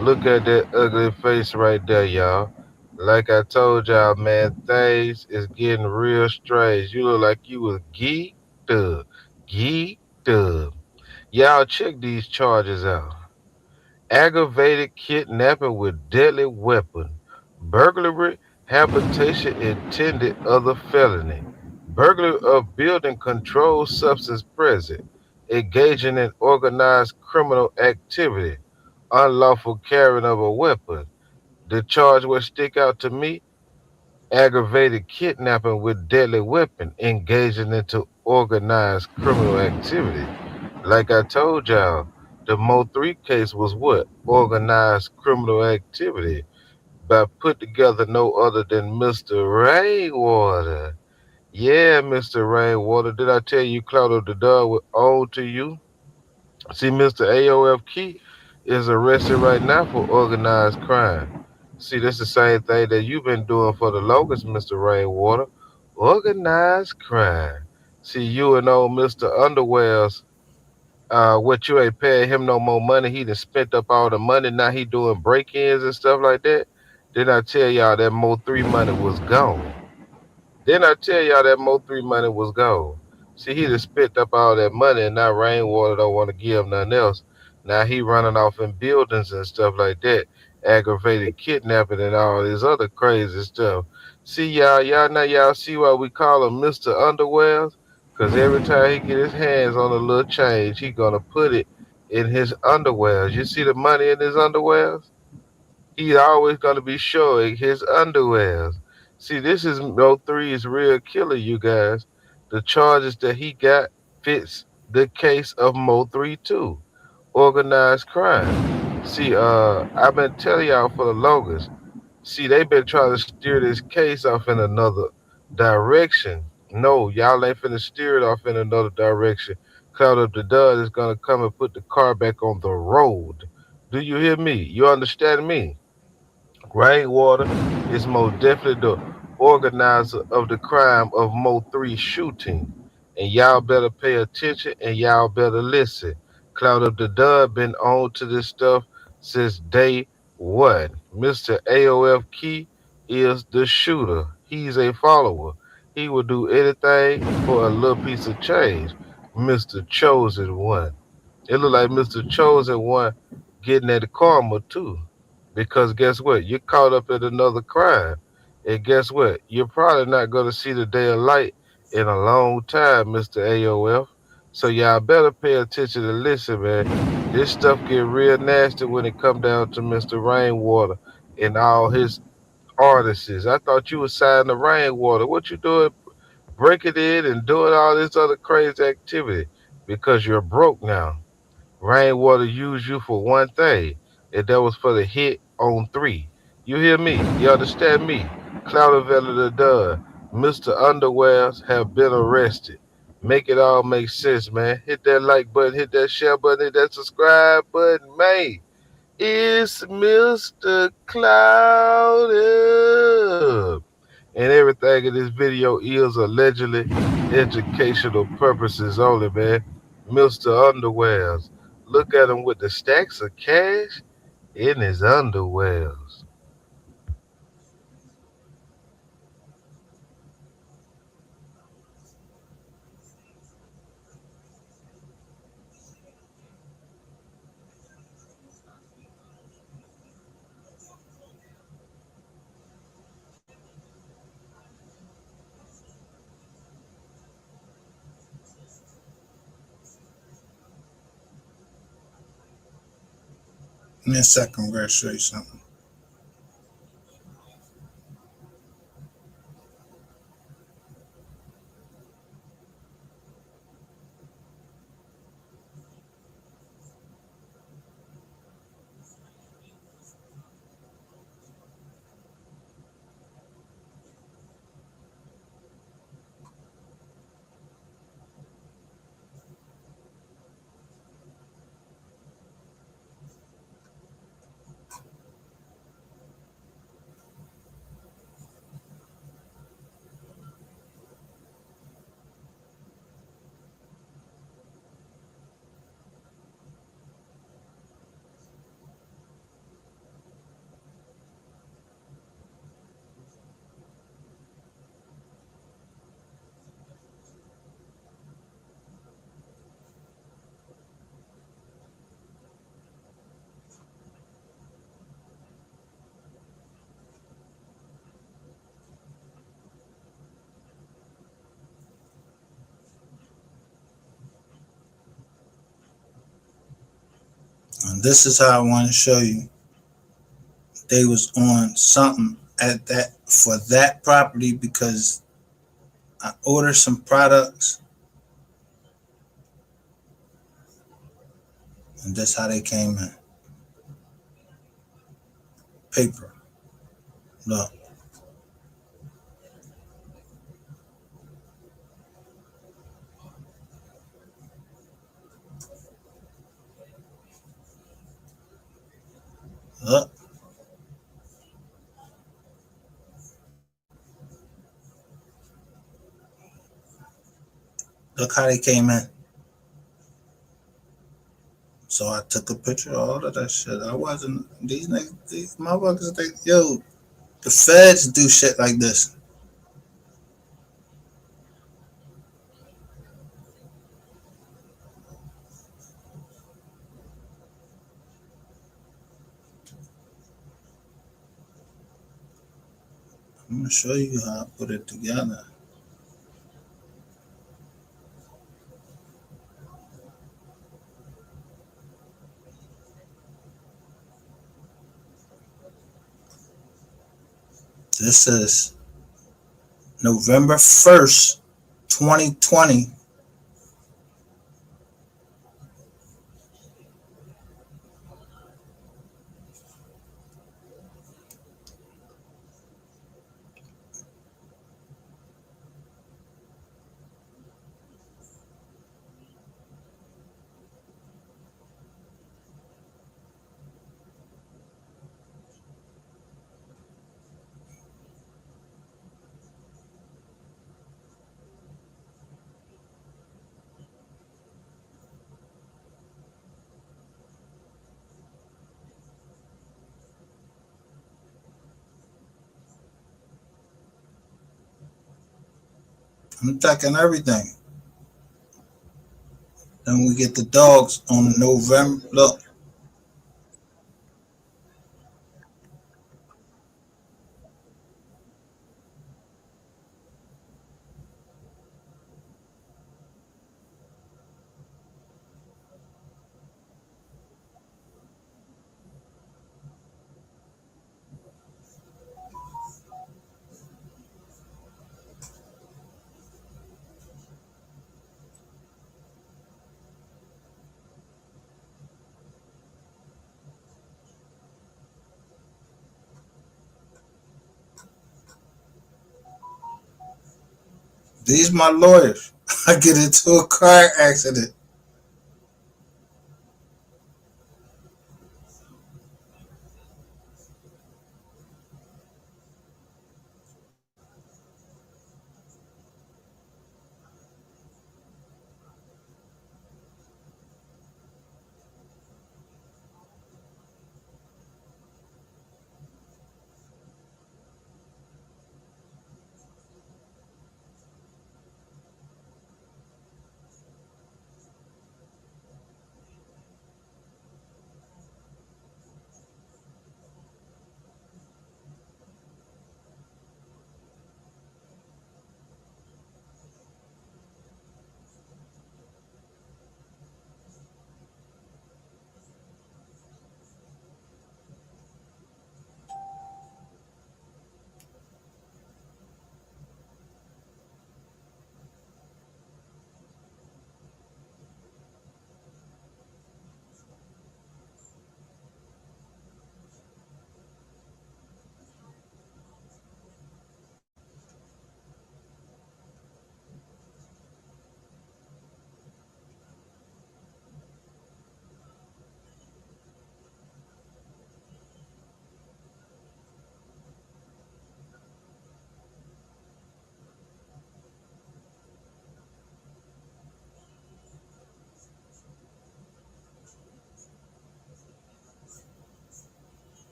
Look at that ugly face right there, y'all. Like I told y'all, man, things is getting real strange. You look like you was geeked up. Geeked up. Y'all check these charges out. Aggravated kidnapping with deadly weapon, burglary, habitation intended other felony, burglary of building controlled substance present, engaging in organized criminal activity, unlawful carrying of a weapon. The charge will stick out to me: aggravated kidnapping with deadly weapon, engaging into organized criminal activity. Like I told y'all, the Mo3 case was what? Organized criminal activity by put together no other than Mr. Rainwater. Yeah, Mr. Rainwater, did I tell you Cloud of the Dog was owed to you? See, Mr. AOF Key is arrested right now for organized crime. See, that's the same thing that you've been doing for the longest, Mr. Rainwater. Organized crime. See, you and old Mr. Underwear's what you ain't paying him no more money. He done spent up all the money. Now he doing break-ins and stuff like that. Didn't I tell y'all that Mo3 money was gone? Didn't I tell y'all that Mo3 money was gone? See, he just spent up all that money, and now Rainwater don't want to give him nothing else. Now he running off in buildings and stuff like that, aggravated kidnapping and all this other crazy stuff. See, y'all now y'all see why we call him Mr. Underwears? Cause every time he get his hands on a little change, he gonna put it in his underwears. You see the money in his underwears? He's always going to be showing his underwears. See, this is MO3's real killer, you guys. The charges that he got fits the case of Mo3 too. Organized crime. See, I've been telling y'all for the longest. See, they've been trying to steer this case off in another direction. No, y'all ain't finna steer it off in another direction. Cloud up the Dud is gonna come and put the car back on the road. Do you hear me? You understand me? Rainwater is most definitely the organizer of the crime of Mo3 shooting. And y'all better pay attention and y'all better listen. Cloud of the Dud been on to this stuff since day one. Mr. AOF Key is the shooter. He's a follower. He will do anything for a little piece of change. Mr. Chosen One. It look like Mr. Chosen One getting at the karma too. Because guess what? You're caught up in another crime. And guess what? You're probably not going to see the day of light in a long time, Mr. AOF. So y'all better pay attention and listen, man. This stuff get real nasty when it come down to Mr. Rainwater and all his artists. I thought you was signed to Rainwater. What you doing breaking in and doing all this other crazy activity? Because you're broke now. Rainwater used you for one thing, and that was for the hit on three. You hear me? You understand me? Cloudavella the Dud, Mr. Underwears have been arrested. Make it all make sense, man. Hit that like button, hit that share button, hit that subscribe button, man. It's Mr. Cloud and everything in this video is allegedly educational purposes only, man. Mr. Underwears. Look at him with the stacks of cash in his underwears. In a second, I'm gonna show you something. And this is how I want to show you. They was on something at that for that property because I ordered some products, and that's how they came in. Paper. Look. Look. Look how they came in. So I took a picture of all of that shit. I wasn't these niggas, these motherfuckers. Yo, The feds do shit like this. I'm gonna show you how I put it together. This is November 1st, 2020. I'm taking everything. Then we get the dogs on November. Look, these my lawyers. I get into a car accident.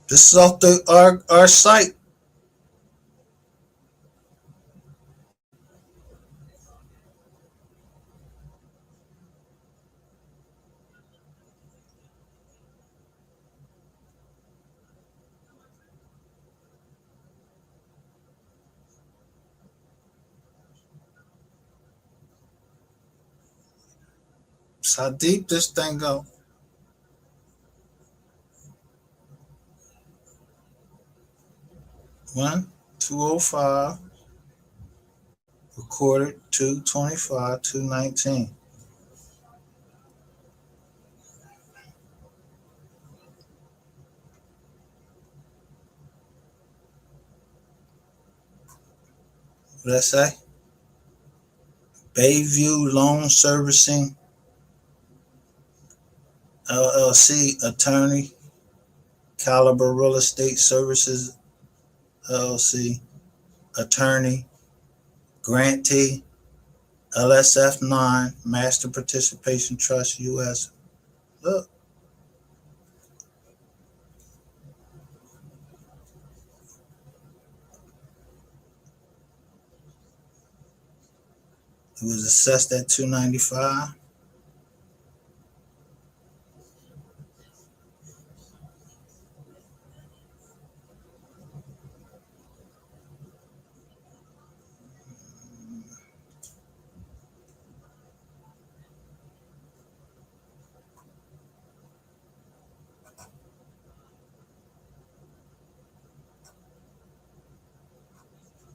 This is off our site. That's how deep this thing go. 1, 205, recorded 225, 219. What did I say? Bayview Loan Servicing LLC attorney, Caliber Real Estate Services LLC attorney, grantee, LSF 9 Master Participation Trust US. Look, it was assessed at $295.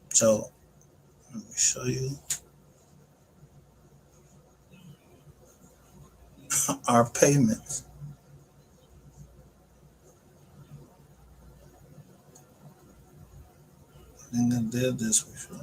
So let me show you our payments. I think I did this before.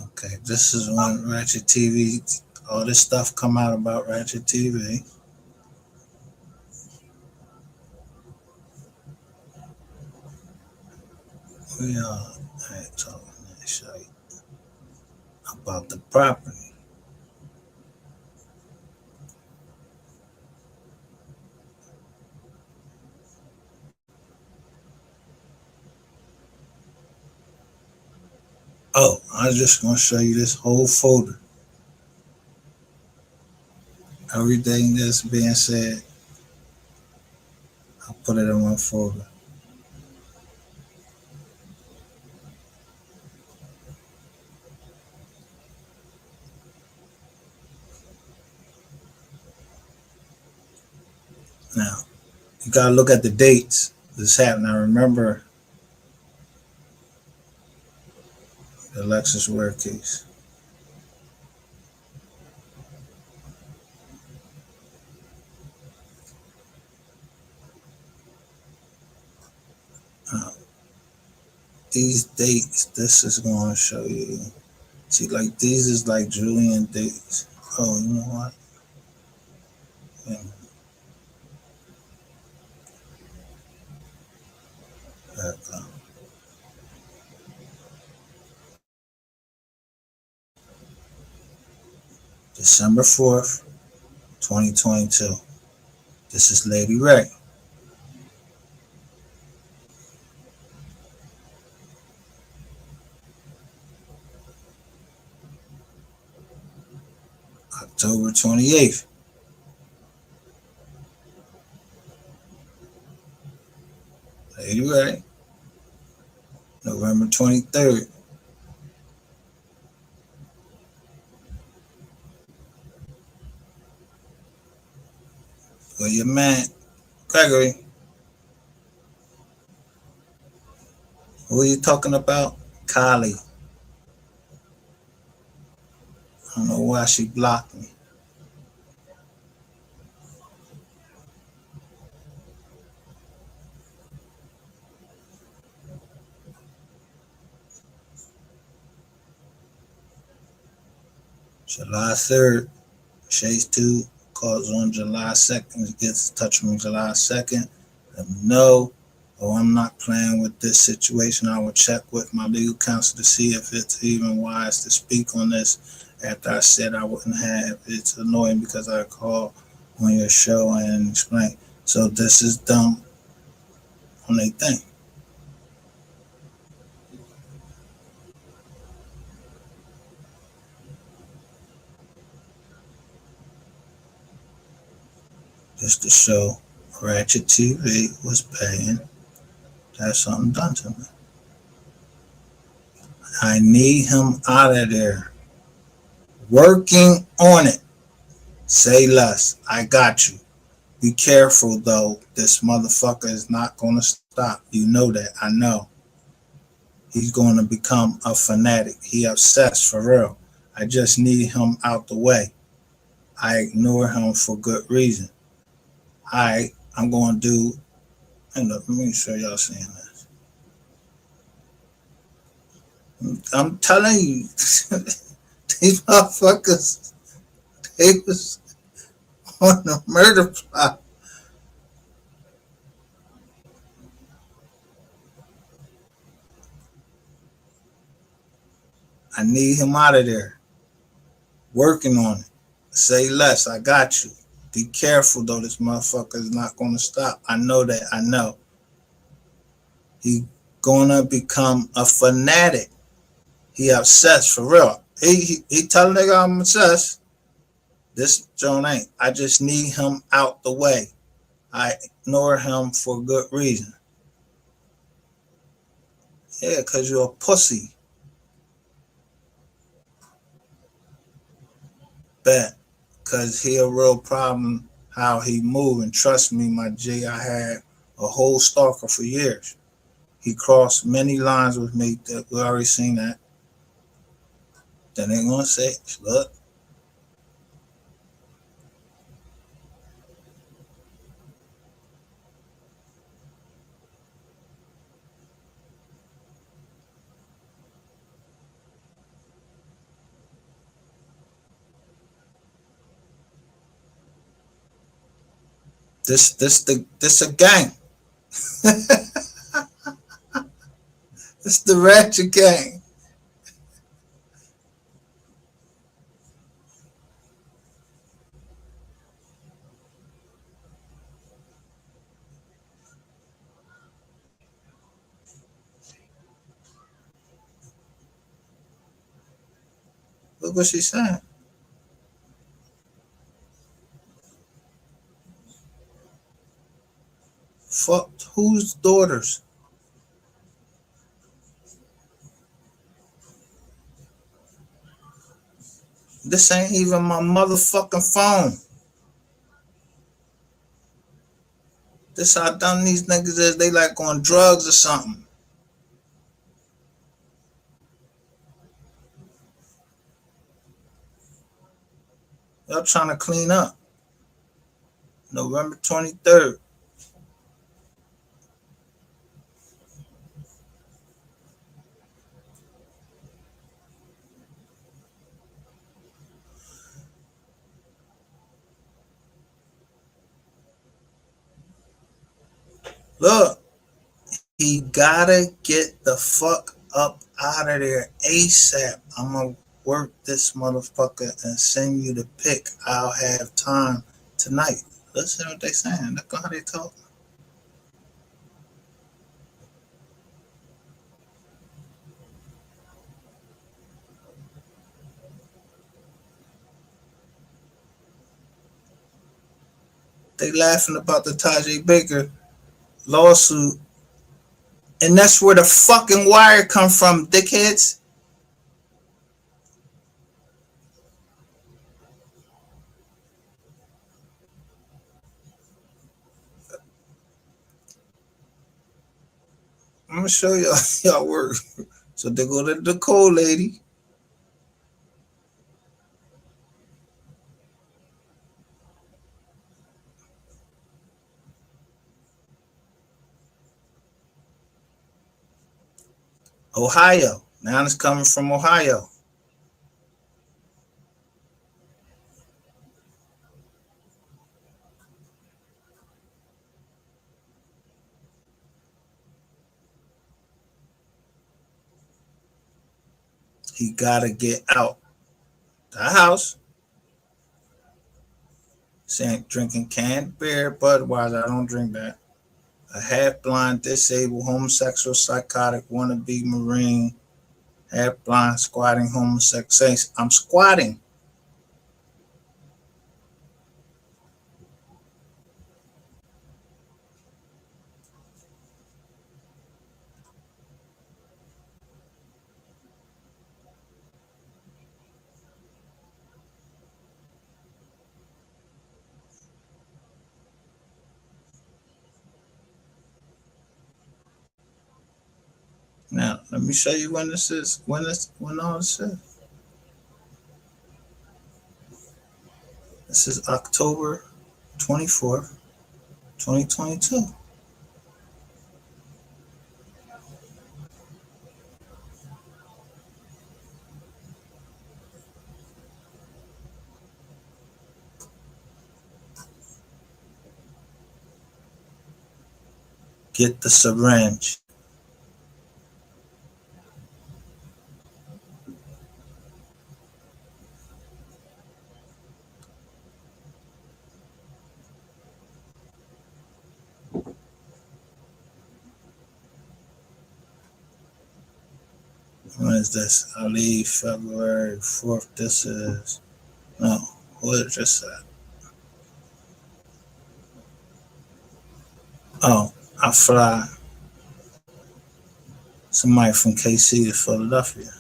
Okay, this is when Ratchet TV, all this stuff come out about Ratchet TV. We are talking that shit about the property. Oh, I'm just gonna show you this whole folder. Everything that's being said, I'll put it in one folder. Now, you gotta look at the dates this happened. I remember the Lexus Ware case. Now, these dates, this is gonna show you. See, like these is like Julian dates. Oh, you know what? Yeah. December 4th, 2022. This is Lady Ray. October 28th. Lady Ray. November 23rd. William Man Gregory. Who are you talking about? Kylie. I don't know why she blocked me. July 3rd, Chase 2 calls on July 2nd. Gets in touch with me July 2nd. Let me know. Oh, I'm not playing with this situation. I will check with my legal counsel to see if it's even wise to speak on this. After I said I wouldn't have, it's annoying because I called on your show and explained. So this is dumb on their thing. Just to show Ratchet TV was paying. That's something done to me. I need him out of there. Working on it. Say less. I got you. Be careful though. This motherfucker is not going to stop. You know that. I know. He's going to become a fanatic. He obsessed for real. I just need him out the way. I ignore him for good reason. I'm going to do. And look, let me show y'all seeing this. I'm telling you, these motherfuckers, they was on the murder plot. I need him out of there. Working on it. Say less. I got you. Be careful though. This motherfucker is not going to stop. I know that. I know. He gonna become a fanatic. He obsessed for real. He tell a nigga I'm obsessed. This Joan ain't. I just need him out the way. I ignore him for good reason. Yeah, cause you're a pussy. Bet. Cause he a real problem how he move. And trust me, my G, I had a whole stalker for years. He crossed many lines with me. That we already seen that. Then they gonna say, look, this a gang. It's the Ratchet gang. Look what she's saying. Fuck whose daughters? This ain't even my motherfucking phone. This how dumb these niggas is. They like on drugs or something. Y'all trying to clean up. November 23rd. Look, he gotta get the fuck up out of there ASAP. I'm gonna work this motherfucker and send you the pic. I'll have time tonight. Listen what they saying. Look how they talk. They laughing about the Tajay Baker lawsuit. And that's where the fucking wire come from, dickheads. gonna show y'all y'all work. So they go to the cold lady. Ohio. Now it's coming from Ohio. He gotta get out the house. Saying drinking canned beer, Budweiser. I don't drink that. A half-blind, disabled, homosexual, psychotic, wannabe Marine, half-blind, squatting, homosexual. I'm squatting. Now, let me show you when this is, when all this is. This is October 24th, 2022. Get the syringe. When is this? I leave February 4th. This is, no, what is this at? Oh, I fly somebody from KC to Philadelphia.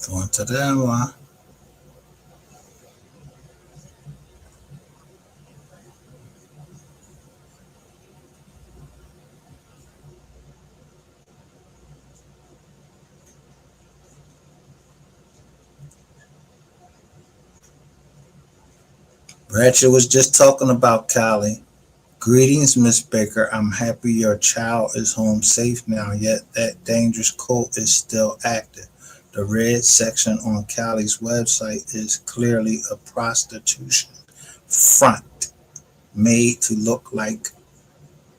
Going to the NY. Ratchet was just talking about Cali. Greetings, Miss Baker. I'm happy your child is home safe now, yet that dangerous cult is still active. The red section on Cali's website is clearly a prostitution front made to look like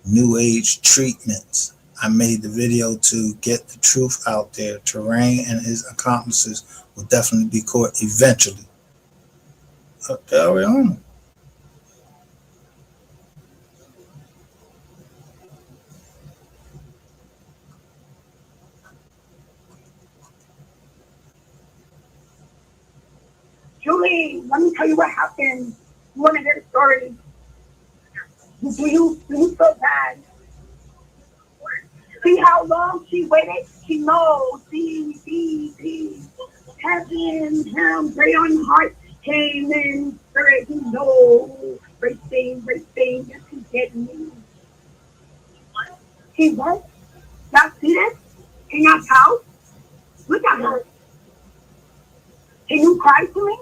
new age treatments. I made the video to get the truth out there. Terrain and his accomplices will definitely be caught eventually. Carry on. Julie, let me tell you what happened. You want to hear the story? Do you feel bad? See how long she waited? She knows. See. Heaven, him, great on heart came in. Spirit, he knows. Great thing. Yes, he did me. He what? Y'all see this? In your house? Look at her. Can you cry to me?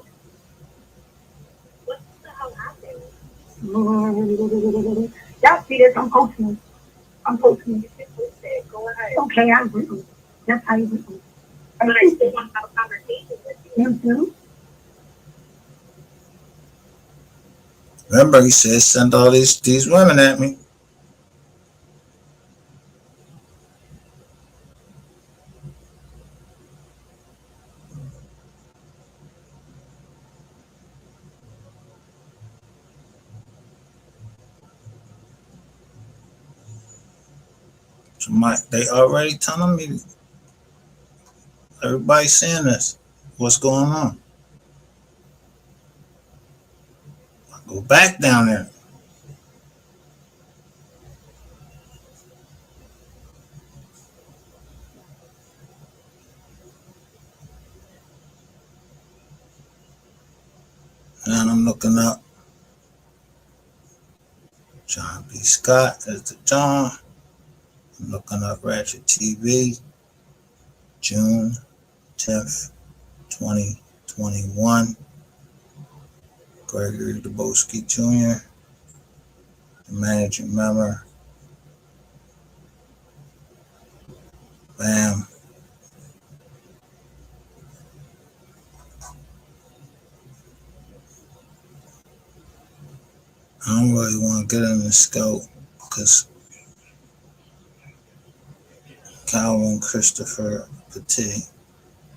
What the hell happened? Y'all see this? I'm posting. Go ahead. Okay, I agree. That's how you agree. But I still want to have a conversation with you. You too? Remember, he said, send all these women at me. They already telling me. Everybody's saying this. What's going on? I go back down there. And I'm looking up John B. Scott as the John. I'm looking up Ratchet TV, June 10th, 2021. Gregory Dubowski Jr., the managing member. Bam. I don't really want to get in the scope because Calvin Christopher Petit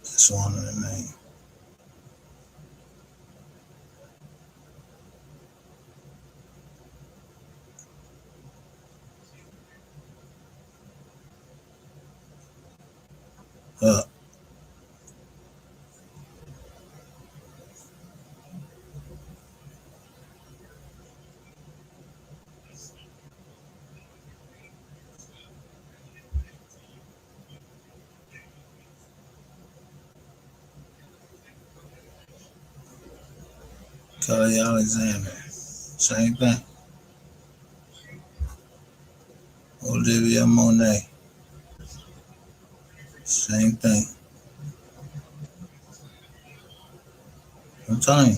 is one of the names. Kelly Alexander, same thing. Olivia Monet, same thing. I'm telling you.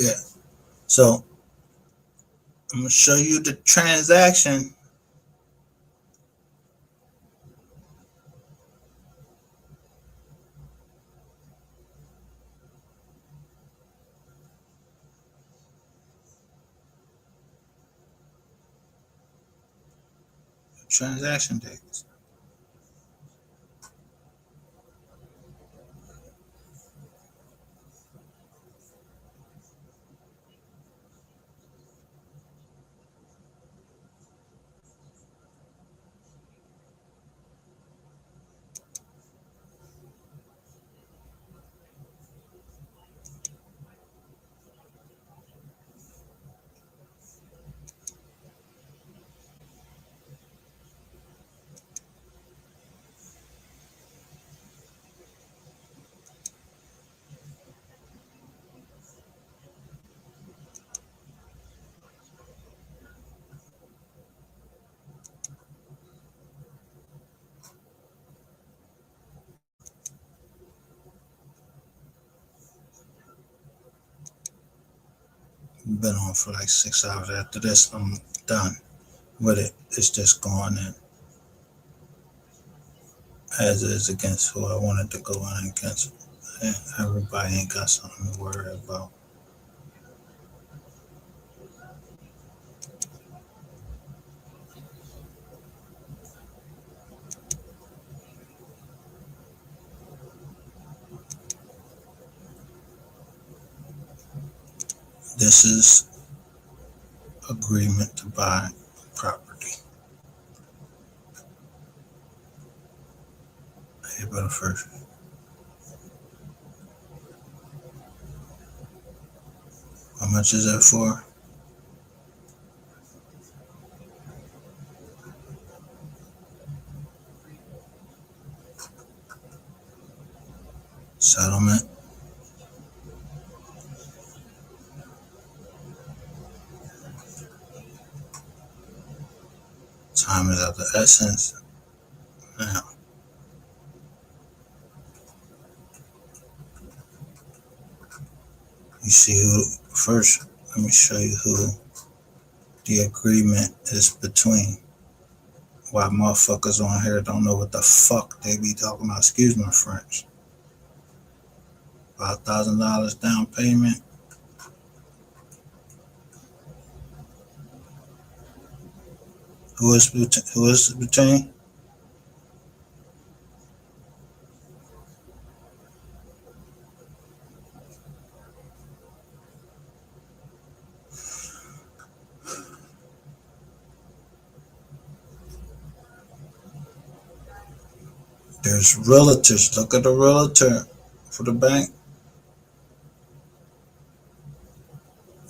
Yeah. So I'm gonna show you the transaction. Transaction dates. Been on for like 6 hours. After this, I'm done with it. It's just going in as is against who I wanted to go in against. Yeah, everybody ain't got something to worry about. This is agreement to buy property. Hey, better first. How much is that for? Settlement. Time is of the essence. Now, you see who first. Let me show you who the agreement is between. Why motherfuckers on here don't know what the fuck they be talking about. Excuse my French. $5,000 down payment. Who is between? There's realtors. Look at the realtor for the bank.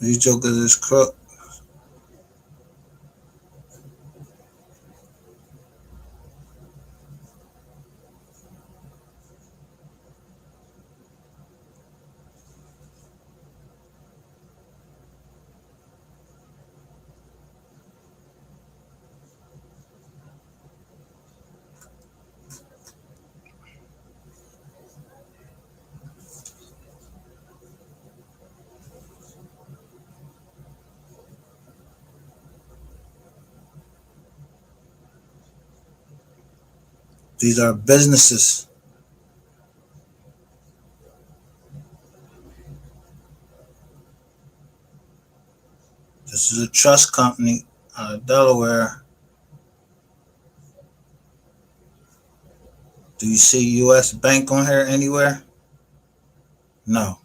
These jokers is crook. These are businesses. This is a trust company out of Delaware. Do you see U.S. Bank on here anywhere? No.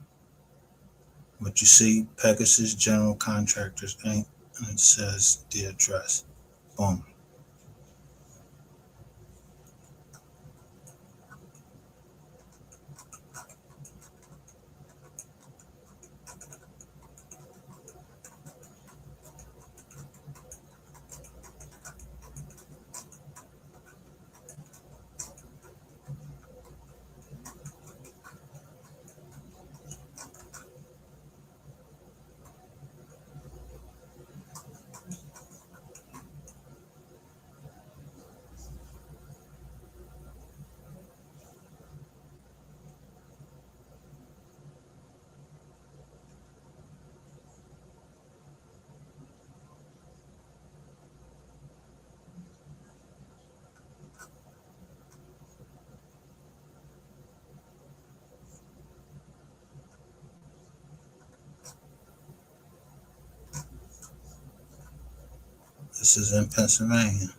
But you see Pegasus General Contractors Inc. and it says the address. Boom. This is in Pennsylvania.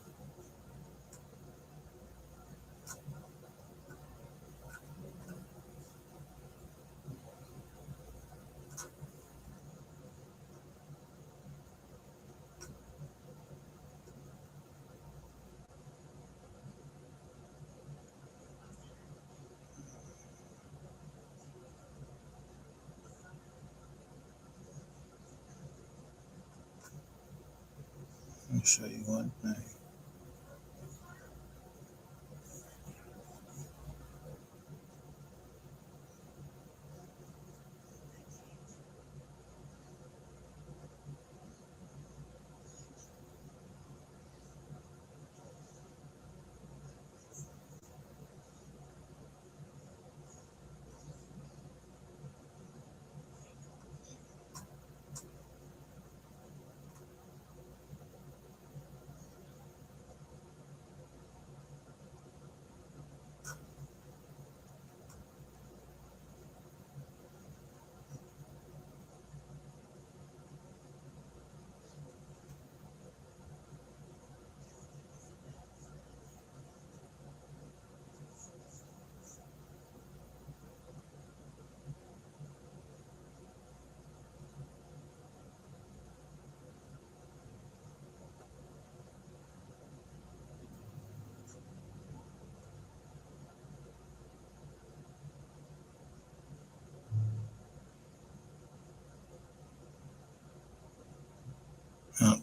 Let me show you one thing.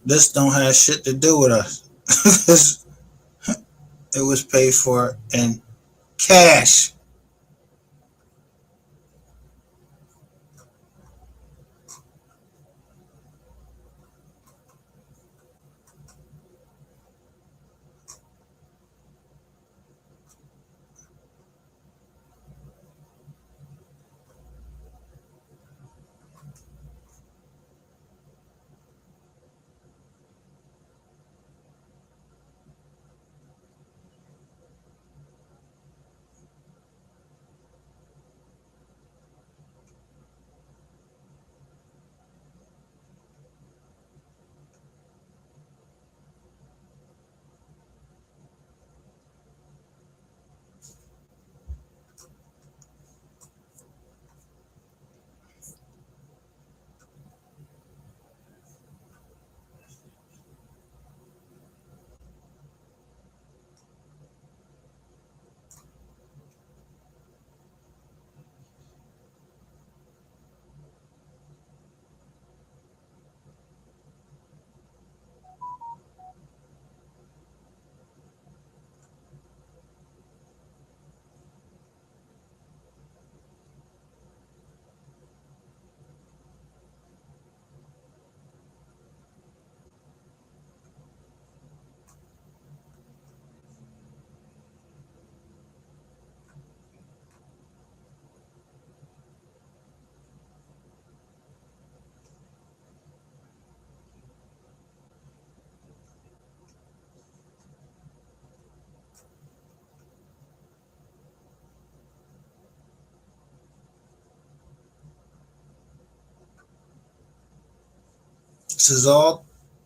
This don't have shit to do with us. It was paid for in cash.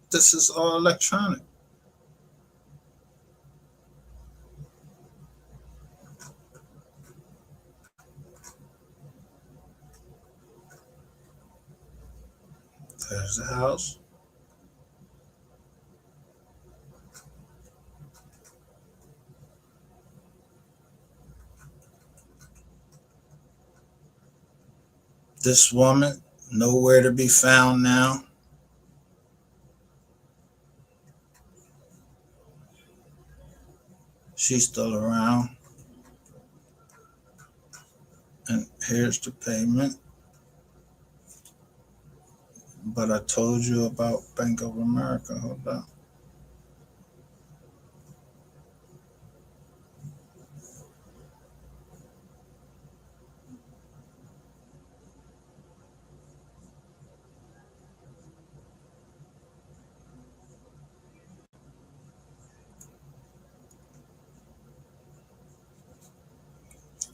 This is all electronic. There's the house. This woman, nowhere to be found now. She's still around. And here's the payment. But I told you about Bank of America. Hold on.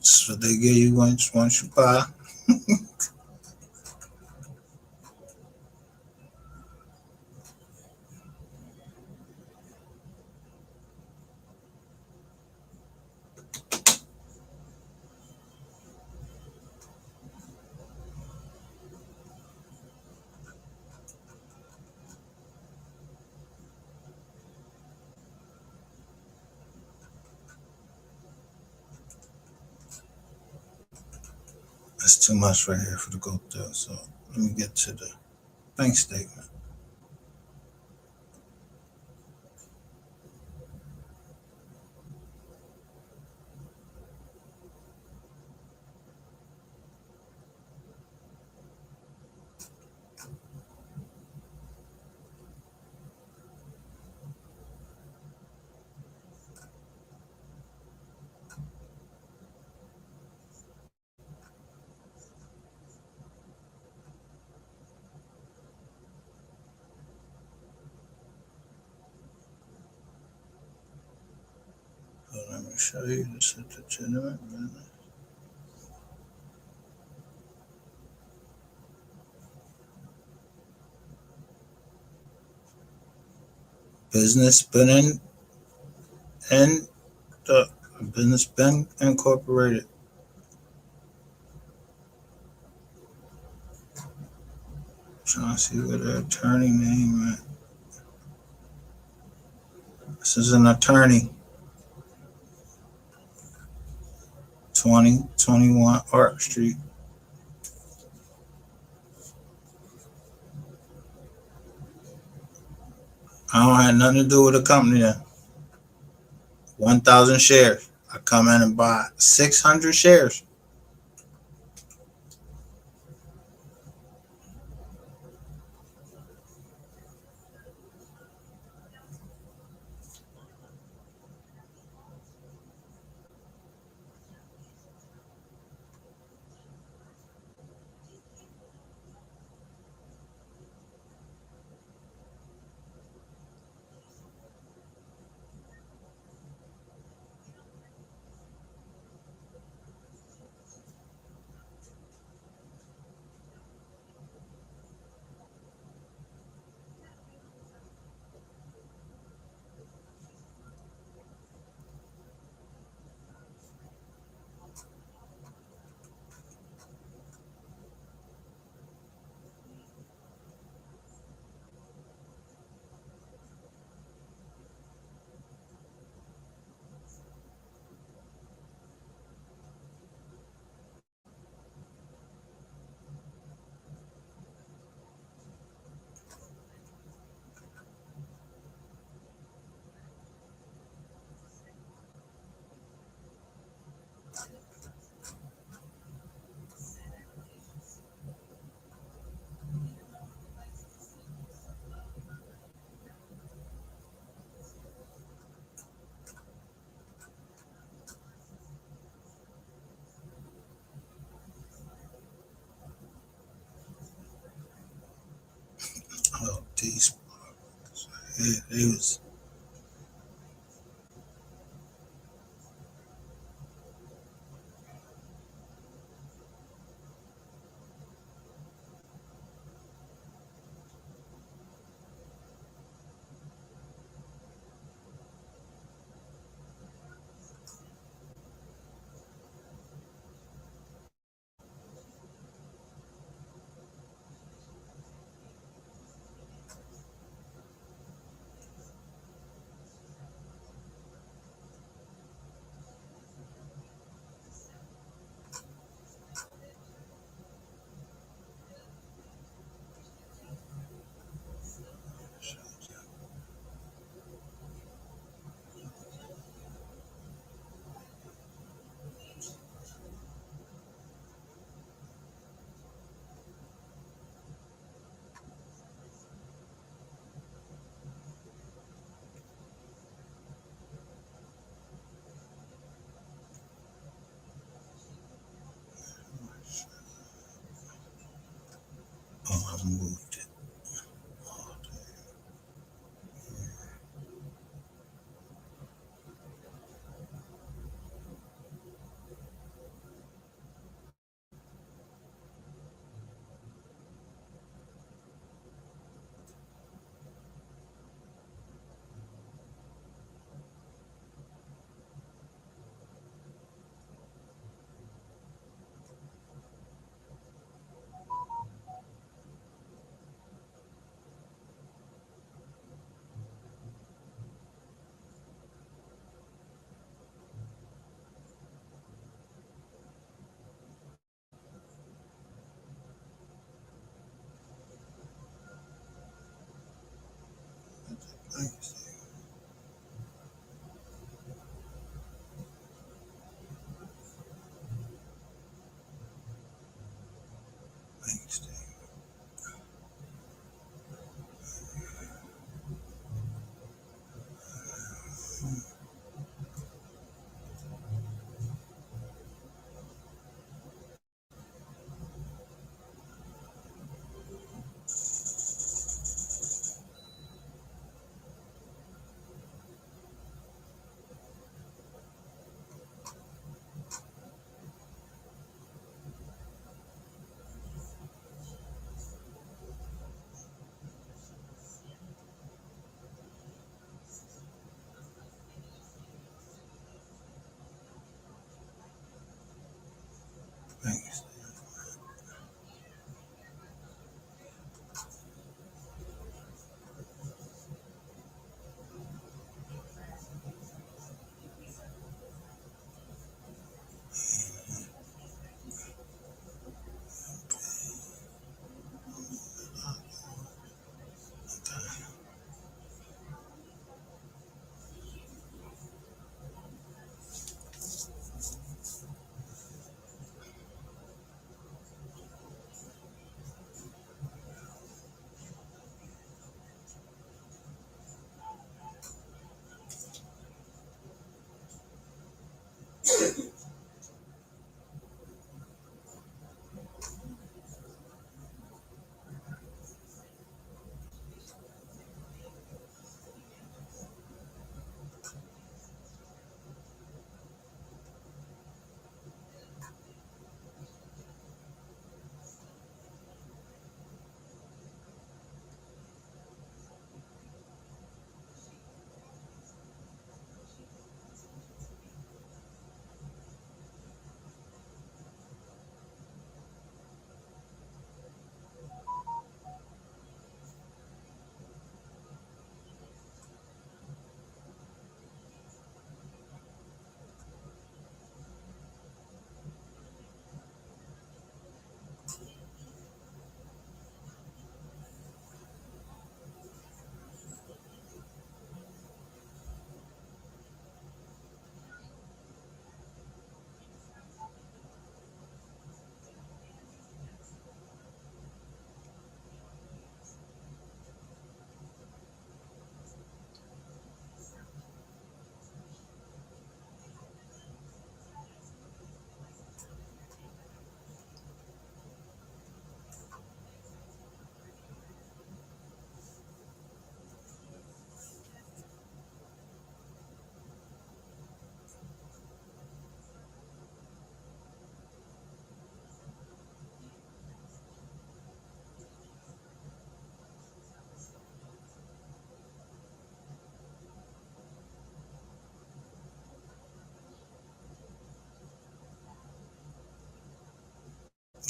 That's what they give you once you buy. That's too much right here for to go through. So let me get to the bank statement. So let me show you this is legitimate business. Business been in the business been incorporated. Trying to see where the attorney name at. This is an attorney. 2021 Art Street. I don't have nothing to do with the company then. 1,000 shares. I come in and buy 600 shares. Oh, these. They was.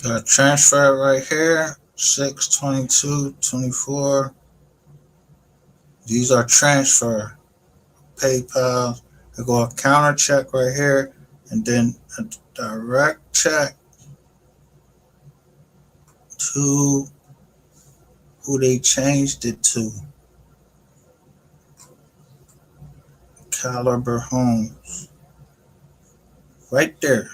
Got transfer right here, 6/22/24. These are transfer, PayPal. I go a counter check right here, and then a direct check to who they changed it to, Caliber Homes. Right there.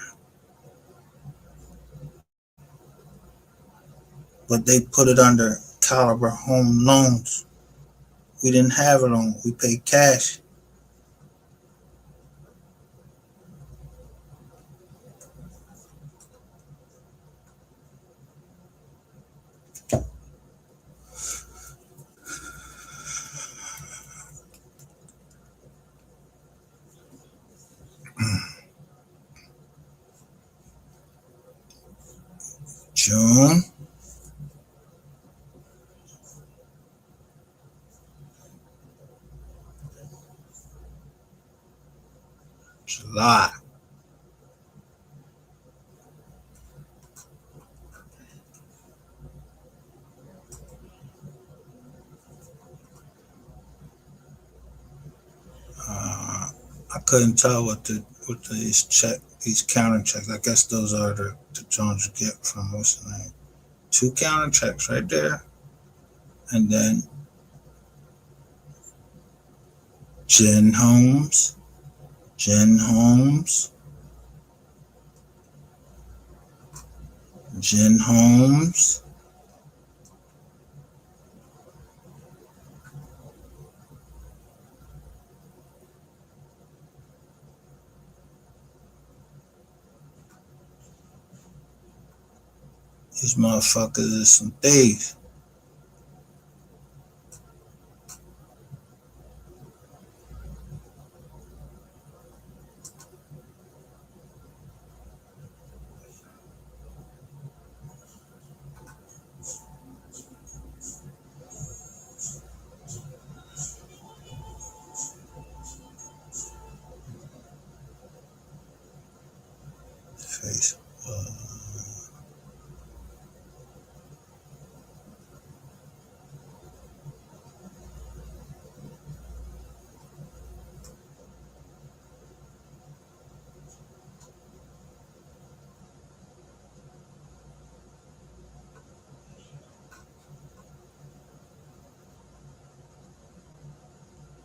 But they put it under Caliber Home Loans. We didn't have it on. We paid cash. June, July. I couldn't tell what these counter checks. I guess those are the Jones you get from what's the name. 2 counter checks right there, and then Jen Holmes. Jen Holmes. Jen Holmes. These motherfuckers is some thieves. Facebook.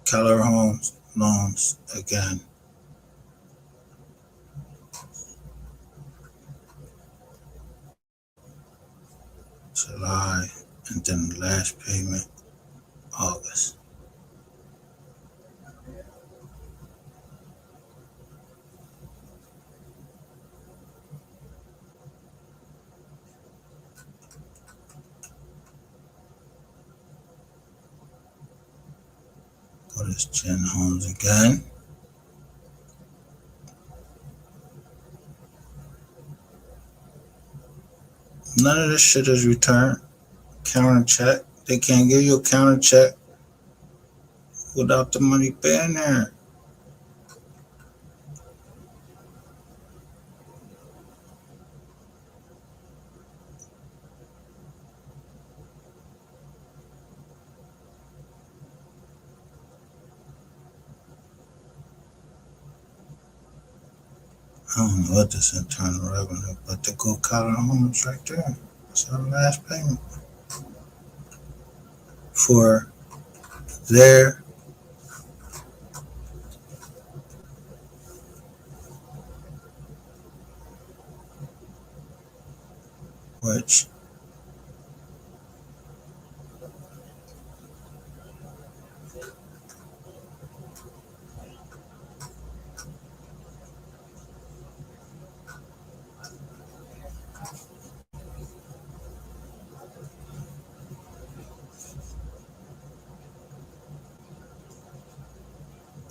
Keller Holmes loans again. July, and then the last payment, August. Go to Jen Holmes again. None of this shit is returned. Counter check. They can't give you a counter check without the money being there. I don't know what this internal revenue, but the go Keller Holmes right there. That's our last payment for their which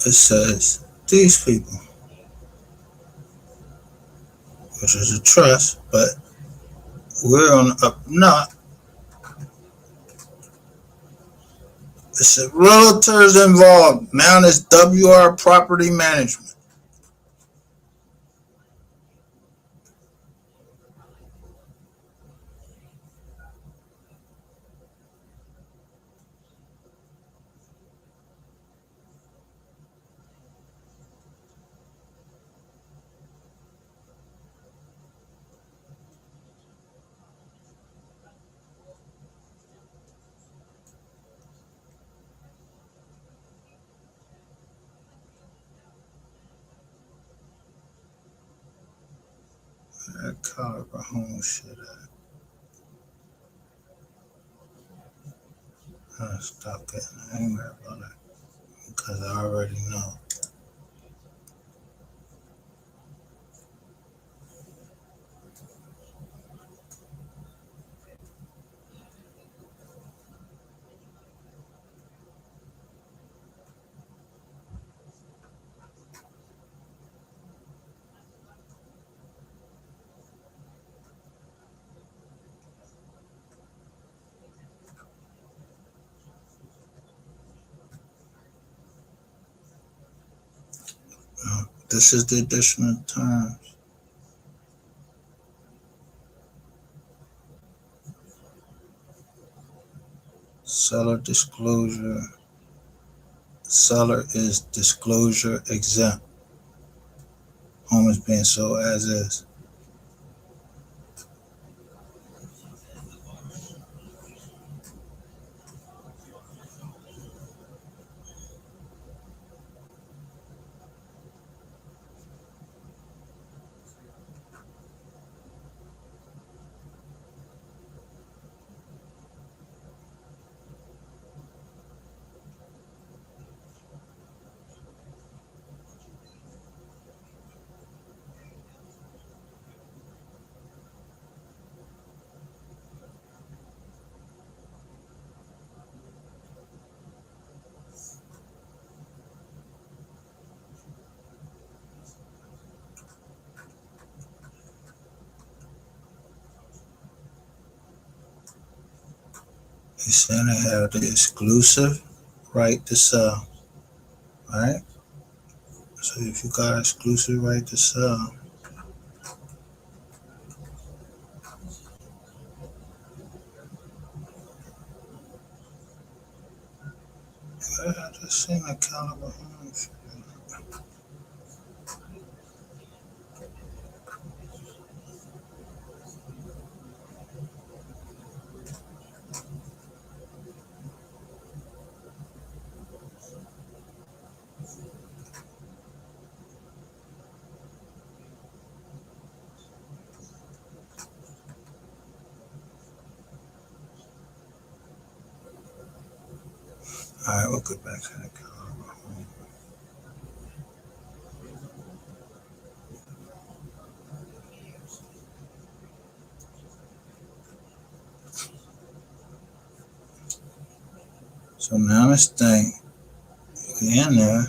it says these people, which is a trust, but we're on the up not. It said realtors involved. Now it's WR Property Management. That Keller Holmes shit. I stop getting angry about it because I already know. This is the additional terms. Seller disclosure. Seller is disclosure exempt. Home is being sold as is. They saying they have the exclusive right to sell. Right? So if you got exclusive right to sell, I just seen a caliber homes. All right, we'll get back to the caliber home. So now this thing, we in there,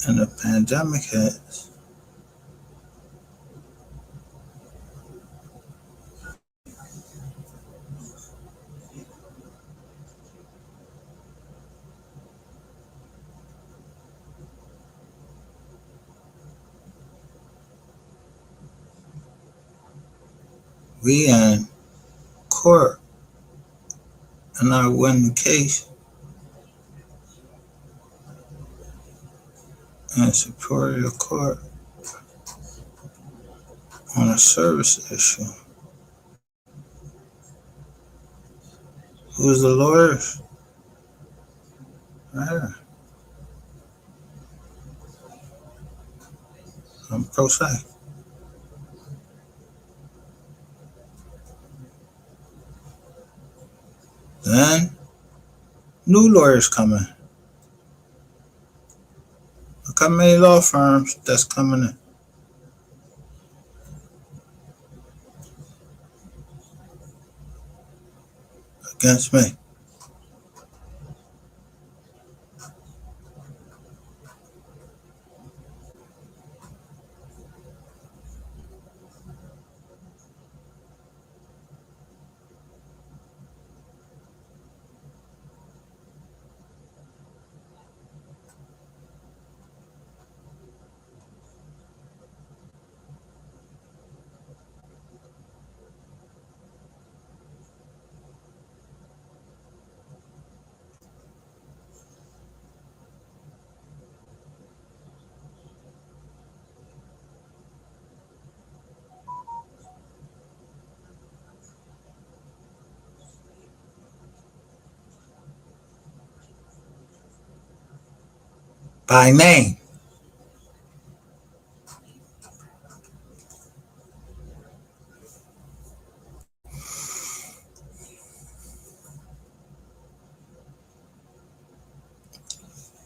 and the pandemic hits. We in court, and I win the case in Superior Court on a service issue. Who's the lawyers? Right. I'm pro se. Then new lawyers coming. Look how many law firms that's coming in against me. By name.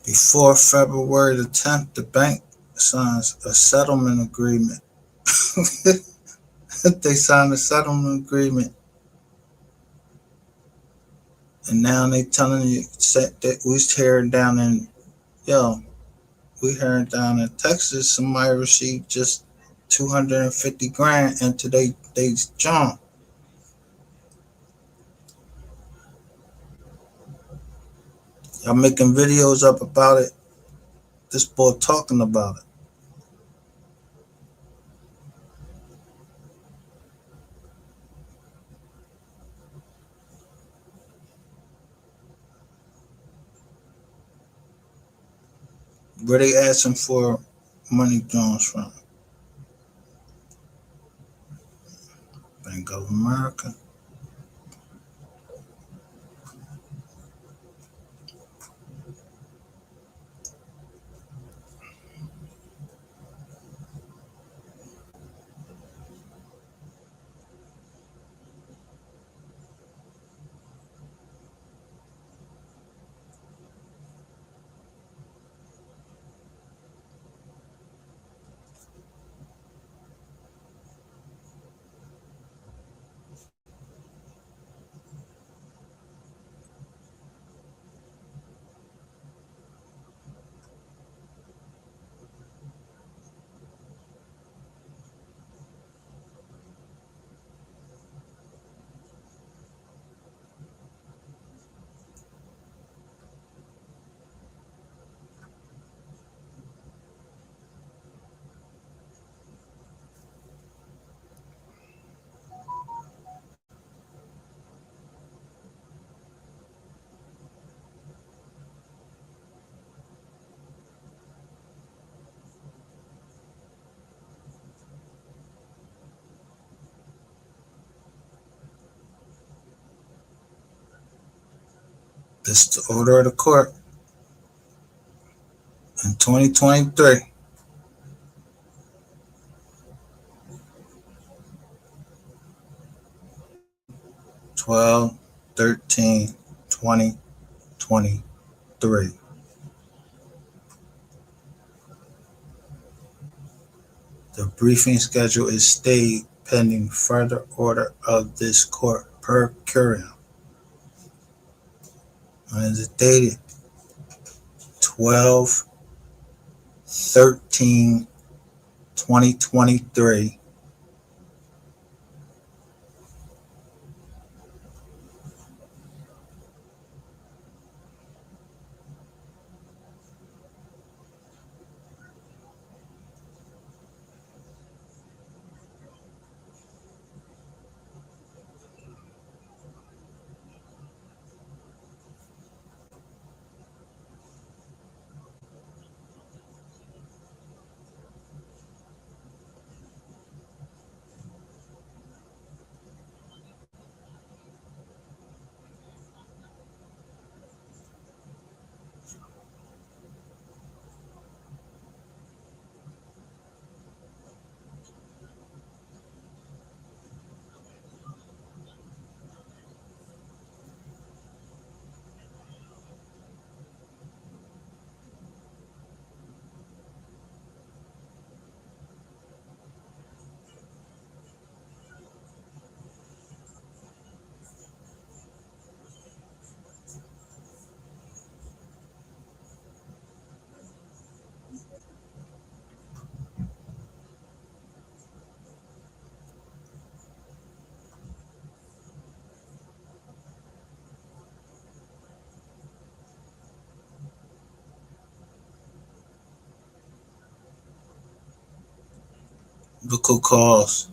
Before February the 10th, the bank signs a settlement agreement. They signed a settlement agreement, and now they telling you that we tearing down in, yo, we hearing down in Texas, somebody received just 250 grand into they junk. Y'all making videos up about it. This boy talking about it. Where they asking for money Jones from? Bank of America. This is the order of the court in 2023. 12/13/2023. The briefing schedule is stayed pending further order of this court per curiam. When is it dated? 12/13/2023. Look who calls.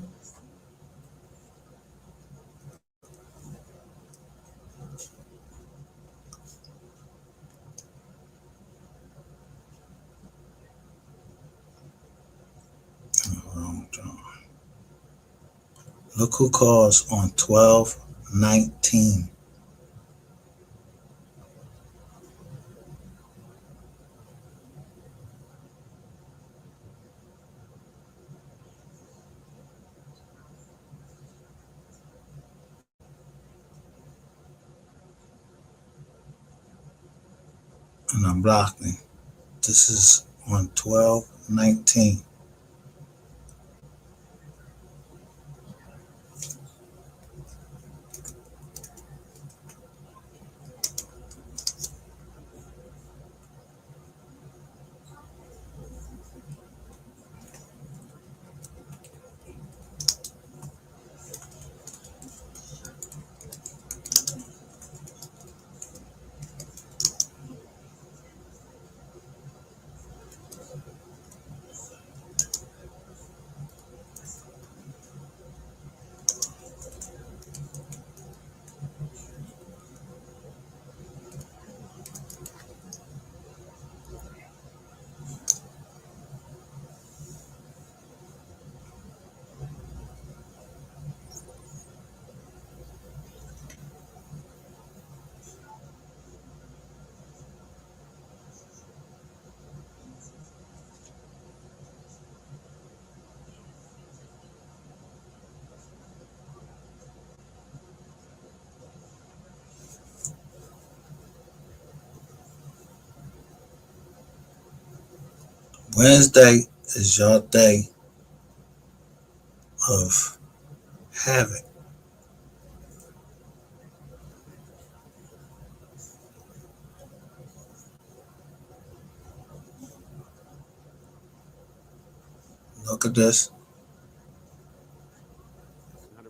Look who calls on 12/19. And I'm blocking. This is on 12/19. Wednesday is your day of havoc. Look at this.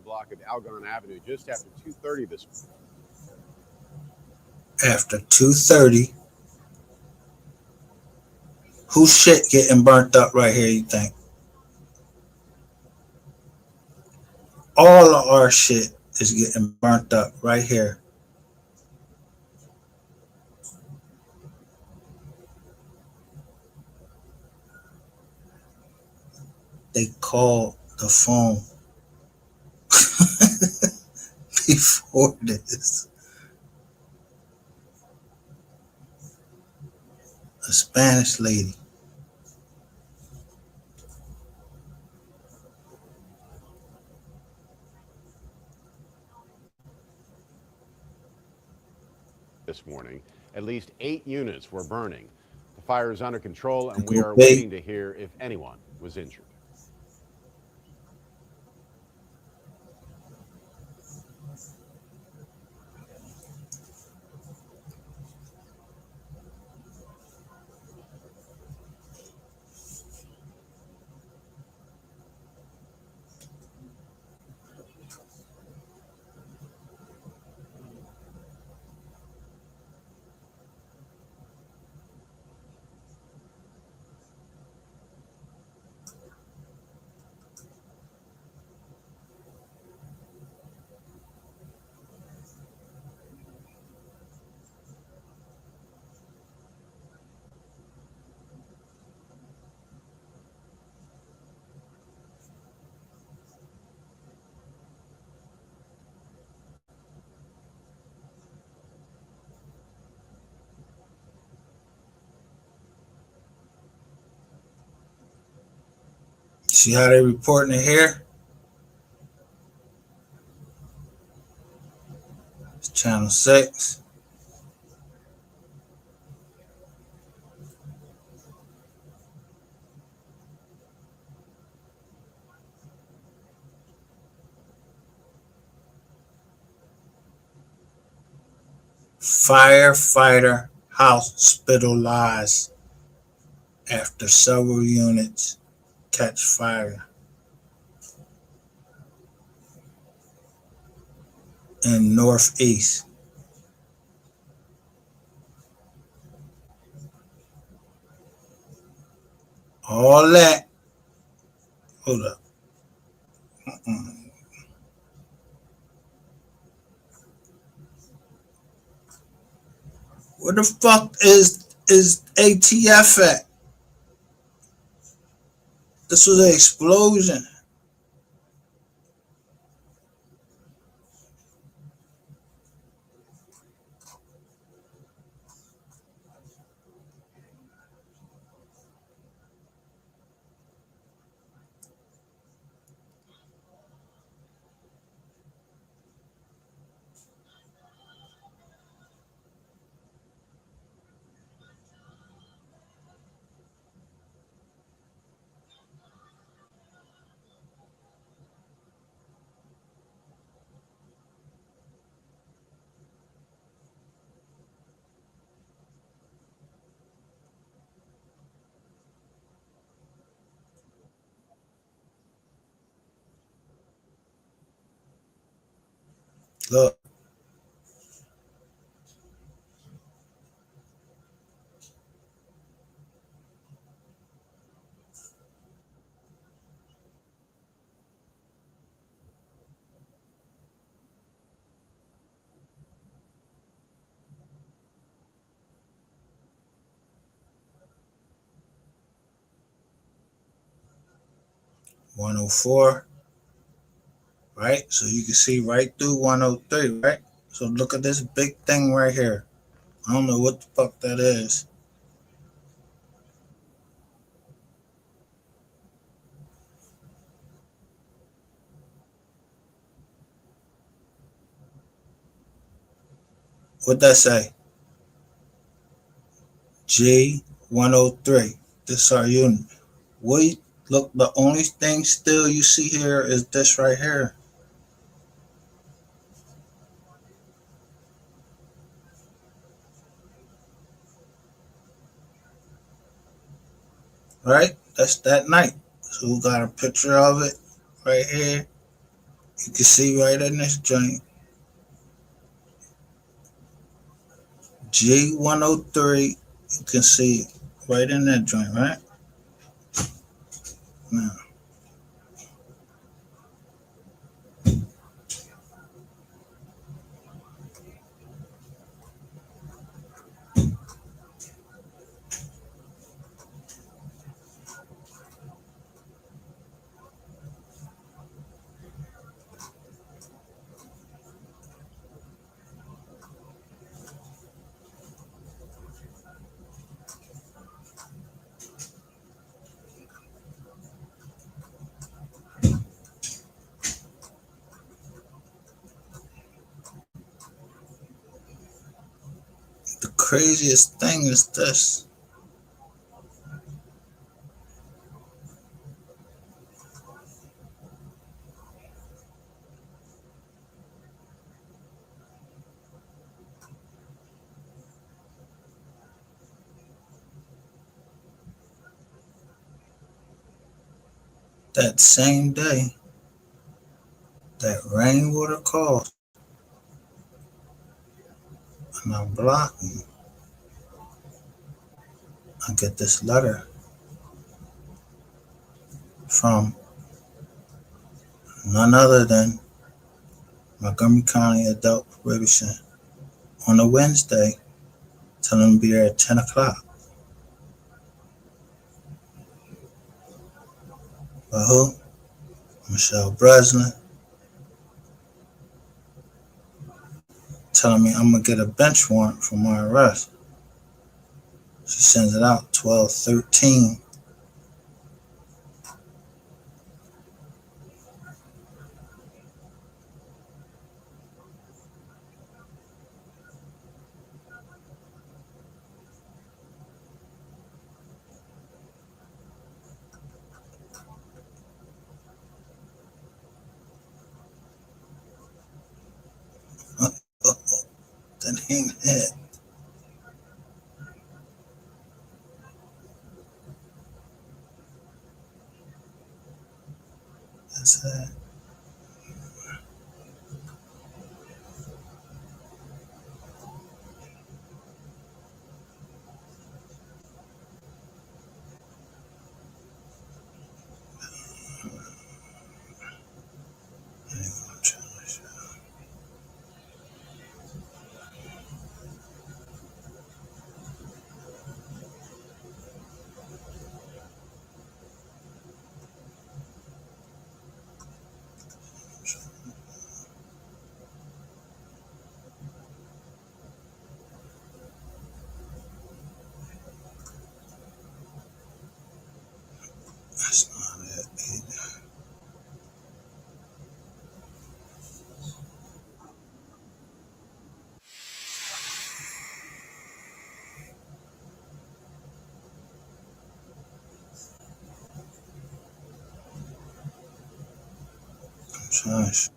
Block of Algon Avenue just after 2:30 this morning. After 2:30, whose shit getting burnt up right here, you think? All of our shit is getting burnt up right here. They called the phone before this. a Spanish lady. This morning, at least 8 units were burning. The fire is under control, and we Go are big. waiting to hear if anyone was injured. See how they reporting it here? It's Channel 6. Firefighter hospitalized after several units catch fire in Northeast. All that. Hold up. Where the fuck is ATF at? This was an explosion. Look. $104, right? So you can see right through 103, right? So look at this big thing right here. I don't know what the fuck that is. What that say? G103. This is our unit. Wait, look, the only thing still you see here is this right here. Right? That's that night. So we got a picture of it right here. You can see right in this joint. G103. You can see it right in that joint, right? Now, craziest thing is this. That same day that rainwater calls and I'm blocking, I get this letter from none other than Montgomery County Adult Probation on a Wednesday, telling them to be there at 10 o'clock. But who? Michelle Breslin, telling me I'm going to get a bench warrant for my arrest. She sends it out 12/13. That ain't it. That's it. That's not it either. I'm trying to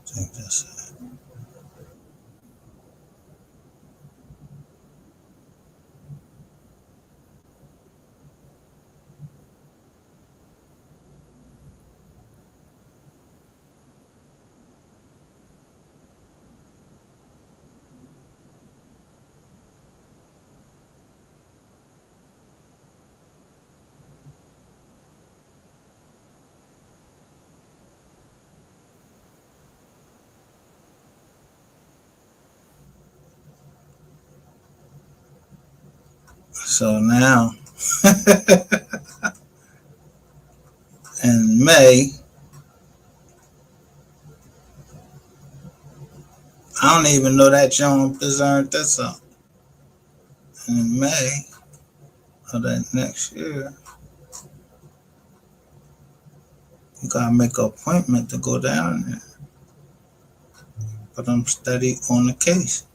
think that's it. So now, in May, I don't even know that John preserved this up. In May of that next year, you gotta make an appointment to go down there. But I'm steady on the case.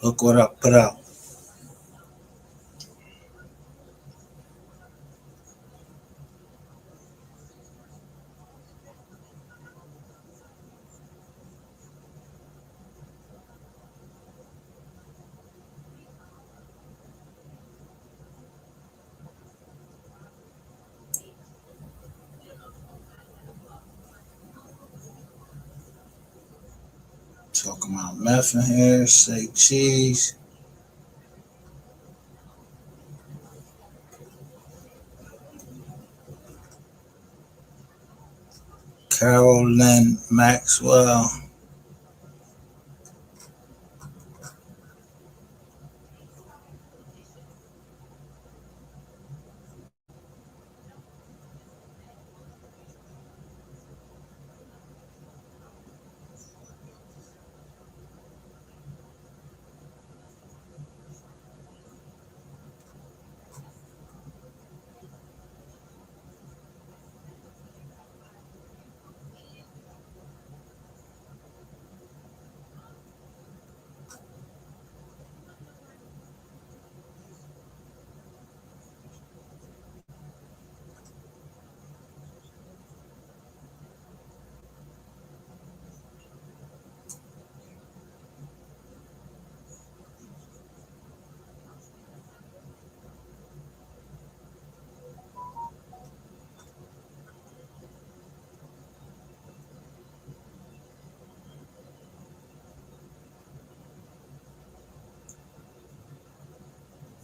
Look what I put out. Talking about meth in here, say cheese. Carolyn Maxwell.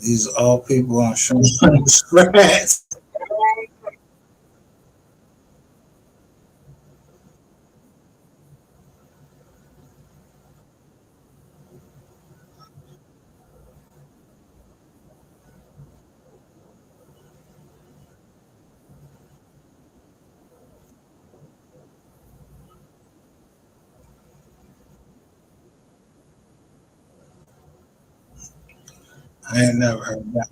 These are all people on Shrimp Rats. I ain't never heard that.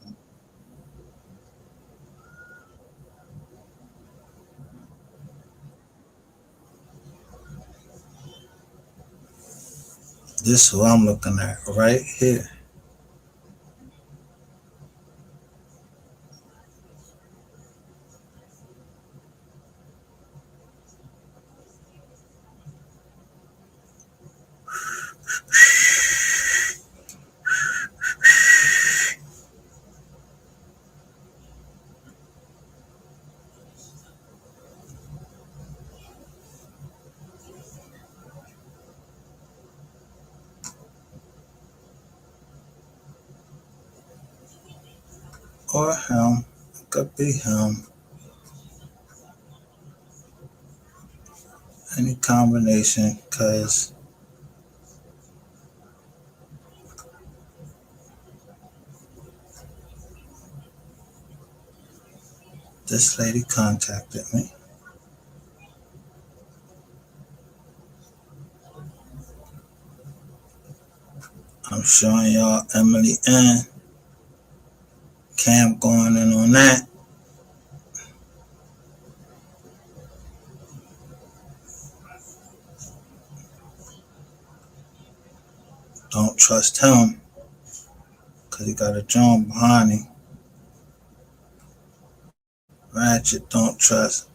This is what I'm looking at right here. Or him. It could be him. Any combination, because this lady contacted me. I'm showing y'all Emily Ann. Camp going in on that. Don't trust him because he got a John behind him. Ratchet, don't trust.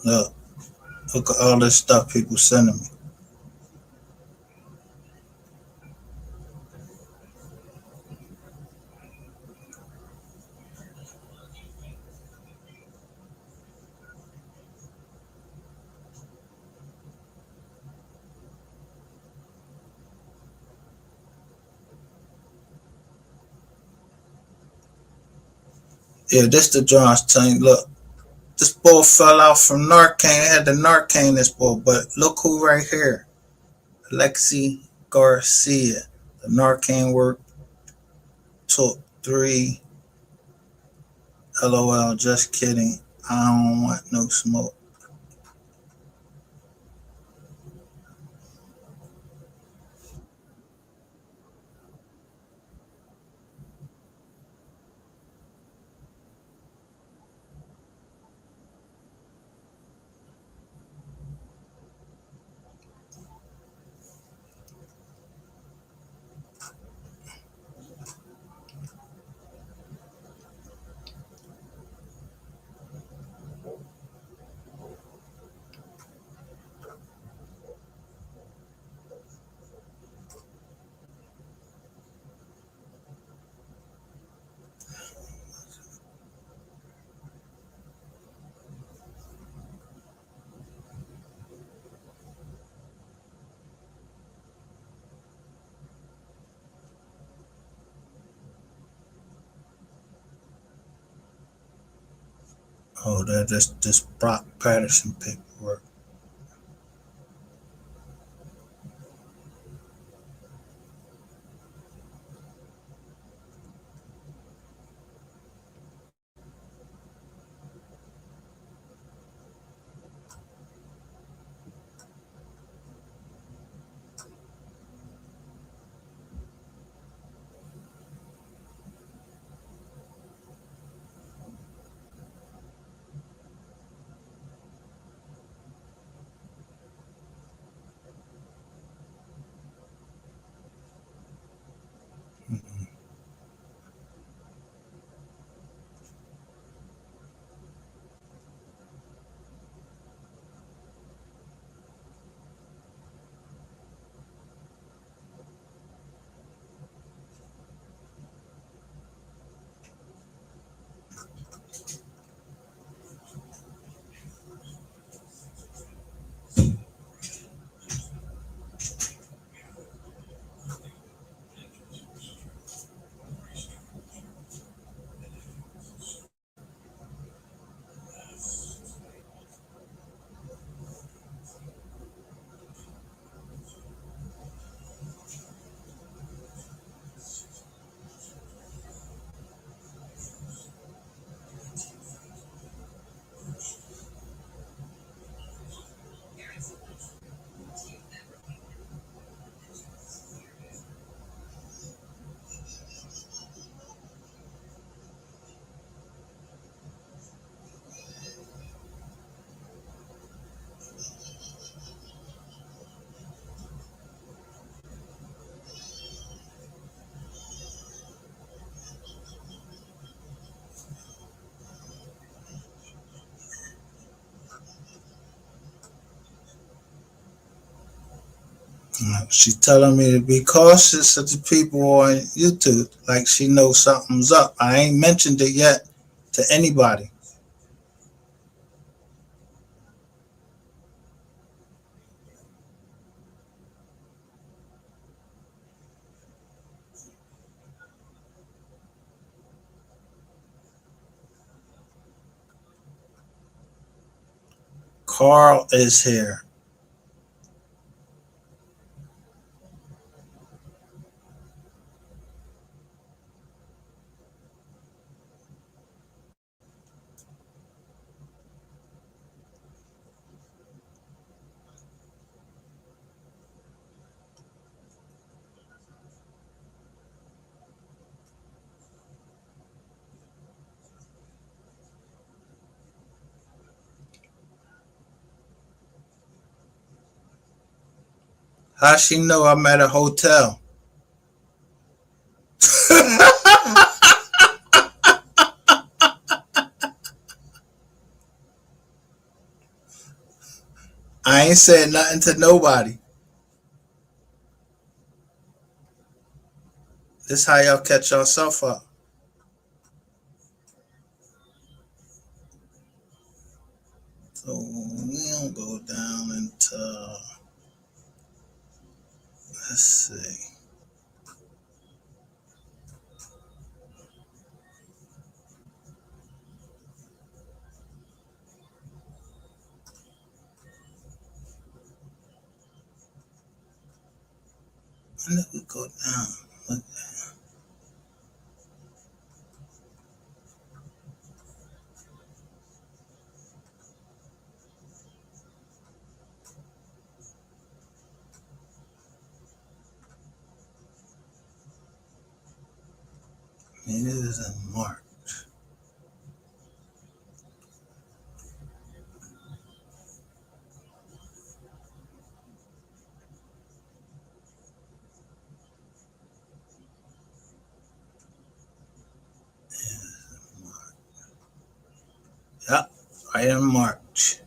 Look at all this stuff people sending me. Yeah, this the John's telling you, look, this boy fell out from Narcan, had the Narcan, this boy, but look who right here. Lexi Garcia. The Narcan work took 3. LOL, just kidding. I don't want no smoke. Oh, this Brock Patterson paperwork. She's telling me to be cautious of the people on YouTube. Like she knows something's up. I ain't mentioned it yet to anybody. Carl is here. How she know I'm at a hotel? I ain't said nothing to nobody. This how y'all catch yourself up. So we don't go down into, let's see. When did we go down? Look, maybe it was in March. Yep, right in March.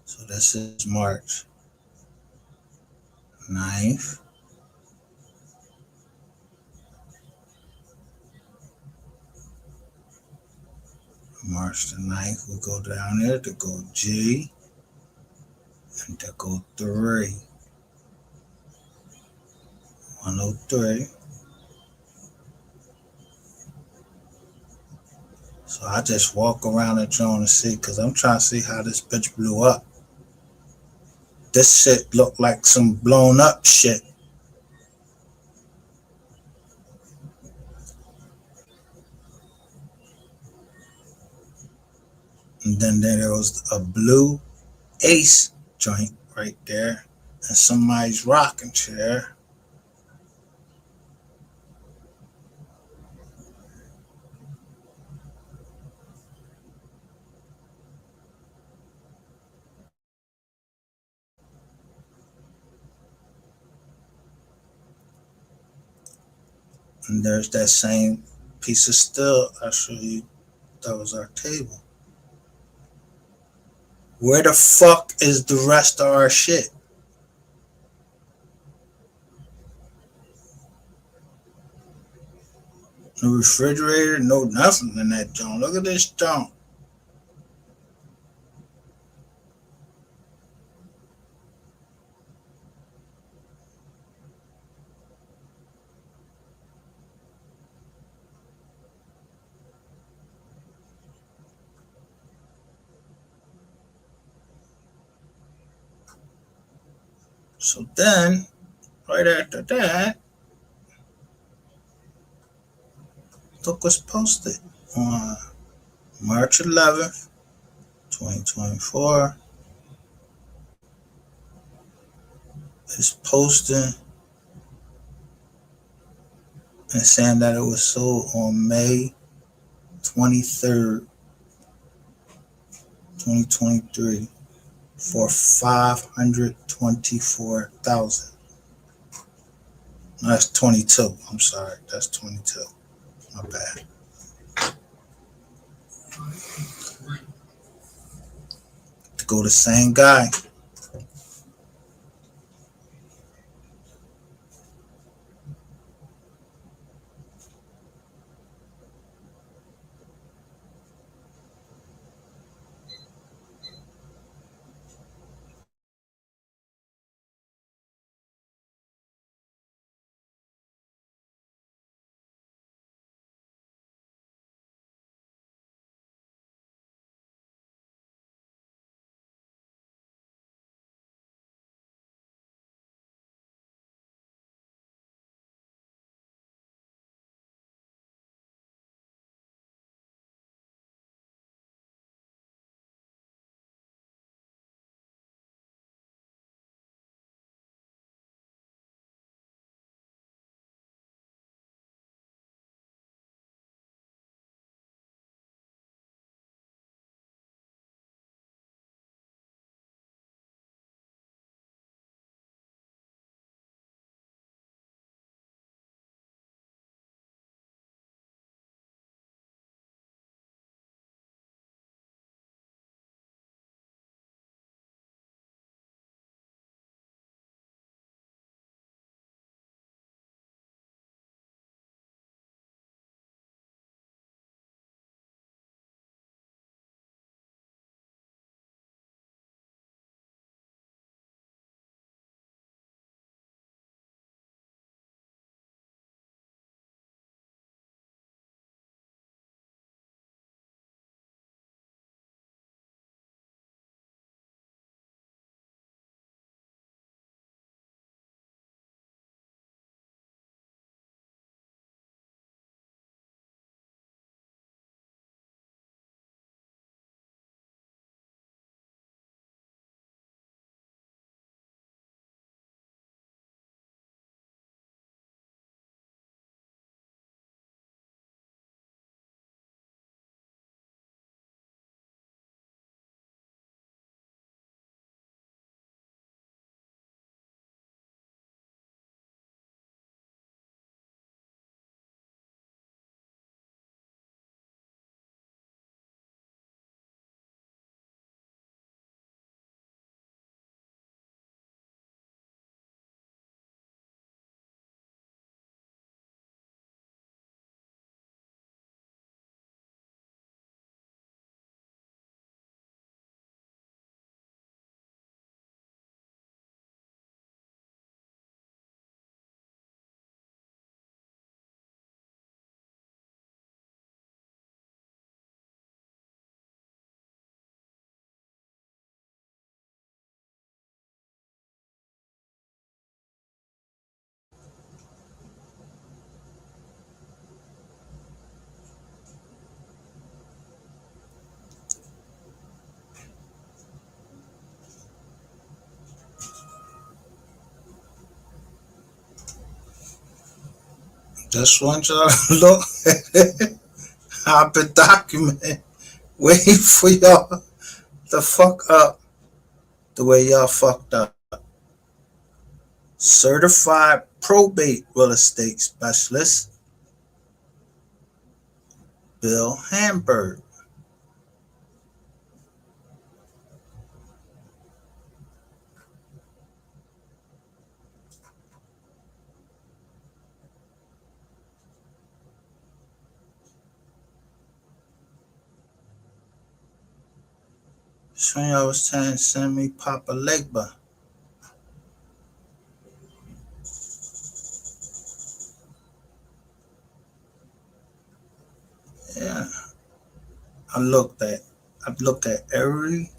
So this is March 9th. March the 9th, we go down there to go G, And there go 3. 103. So I just walk around the joint and see, because I'm trying to see how this bitch blew up. This shit looked like some blown up shit. And then there was a blue Ace joint right there. And somebody's rocking chair. And there's that same piece of steel I showed you. That was our table. Where the fuck is the rest of our shit? No refrigerator, no nothing in that joint. Look at this joint. So then, right after that, look what's posted on March 11th, 2024. It's posting and saying that it was sold on May 23rd, 2023 for 524,000. No, that's 22. I'm sorry. That's 22. My bad. To go the same guy. Just want y'all to look at it. I've been documenting, waiting for y'all to fuck up the way y'all fucked up. Certified probate real estate specialist, Bill Hamburg. Sonya was trying to send me Papa Legba. Yeah, I've looked at everything.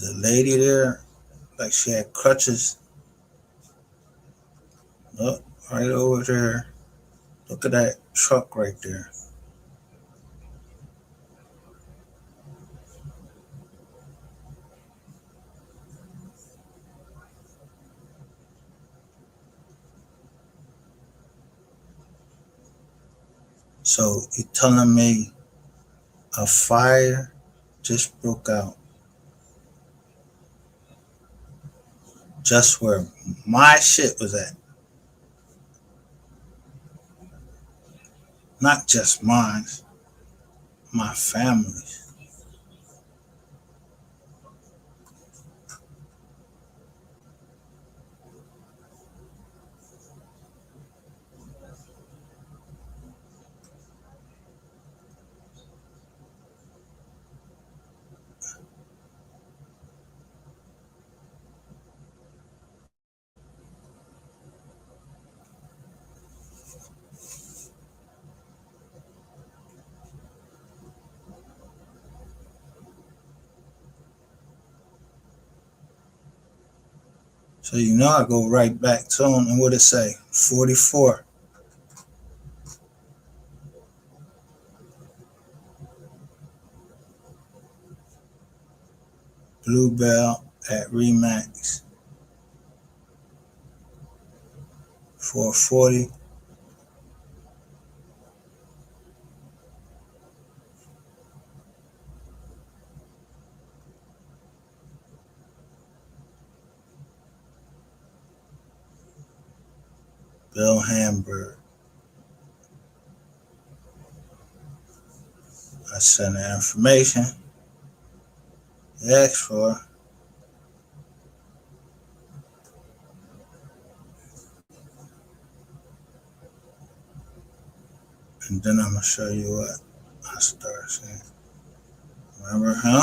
There's a lady there, like she had crutches. Look, right over there. Look at that truck right there. So you're telling me a fire just broke out just where my shit was at? Not just mine, my family's. So you know I go right back to him and what it say? 44. Bluebell at Remax. 440. Bill Hamburg. I sent the information. He asked for it. And then I'm gonna show you what I start saying. Remember him?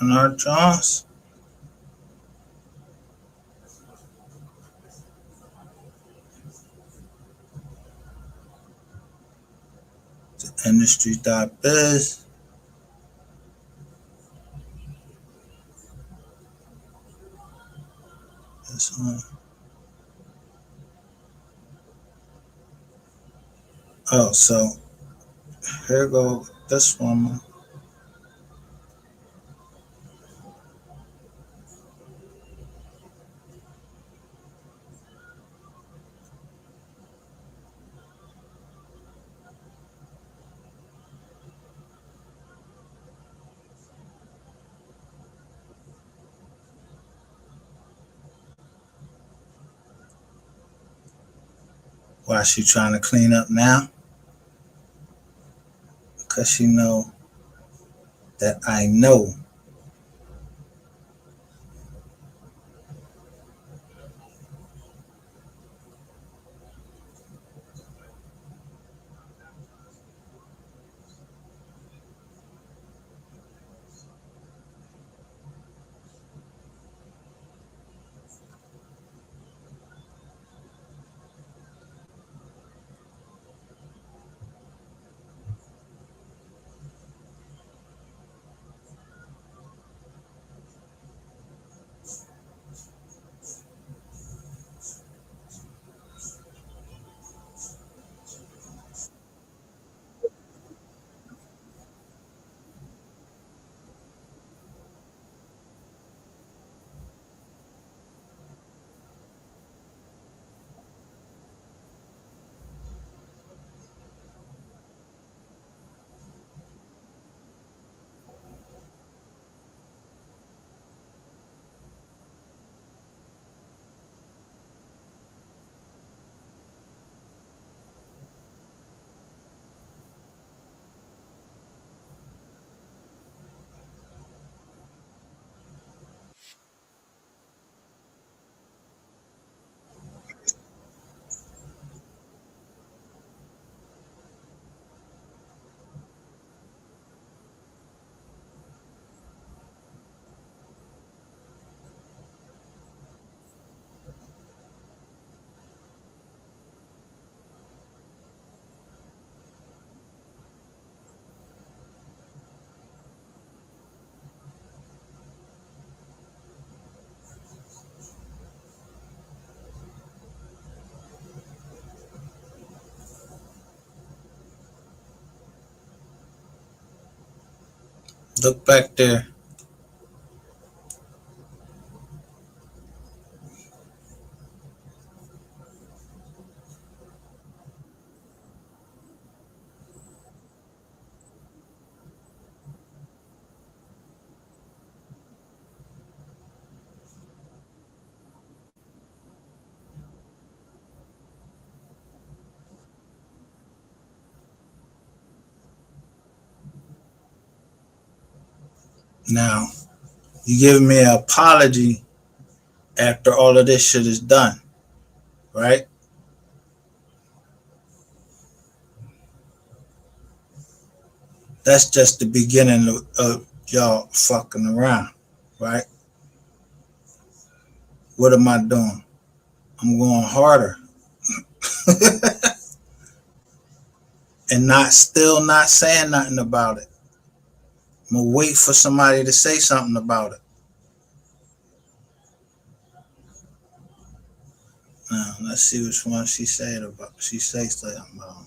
Leonard Jones? Industry.biz. This one. Oh, so here go this woman. Why she trying to clean up now? Because she know that I know. Look back there. Now, you give me an apology after all of this shit is done, right? That's just the beginning of y'all fucking around, right? What am I doing? I'm going harder and not saying nothing about it. I'm gonna wait for somebody to say something about it. Now, let's see which one she said about. She say something about.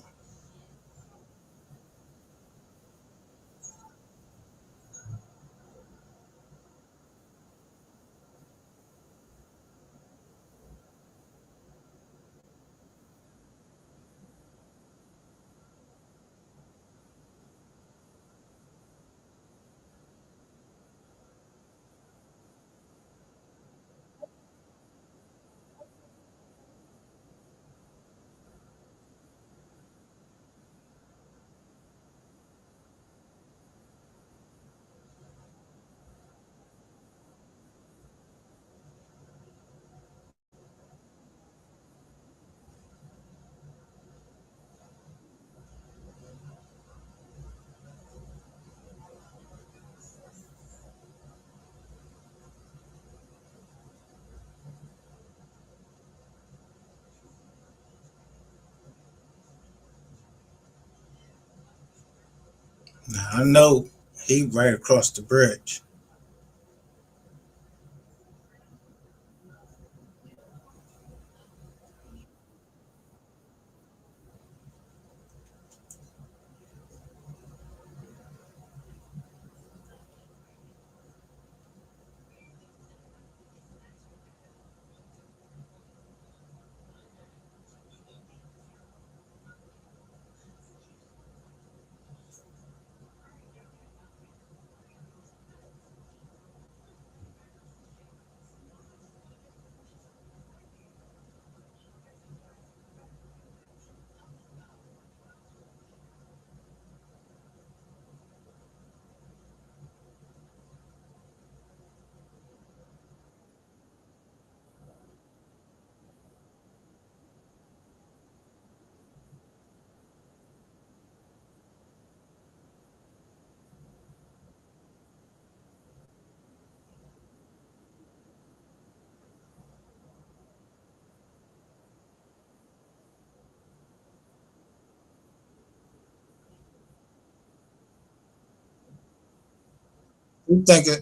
Now, I know he right across the bridge.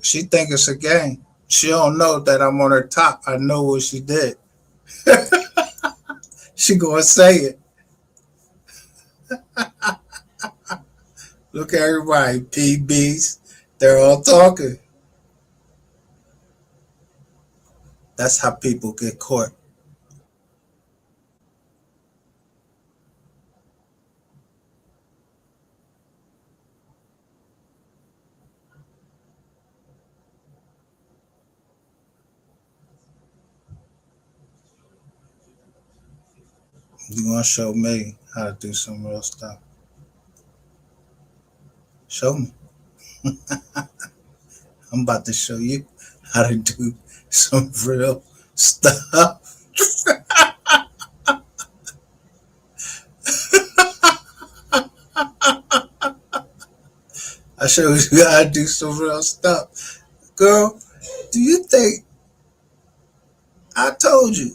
She think it's a game. She don't know that I'm on her top. I know what she did. She gonna say it. Look at everybody, PBs. They're all talking. That's how people get caught. You gonna show me how to do some real stuff. Show me. I'm about to show you how to do some real stuff. I show you how to do some real stuff. Girl, do you think I told you?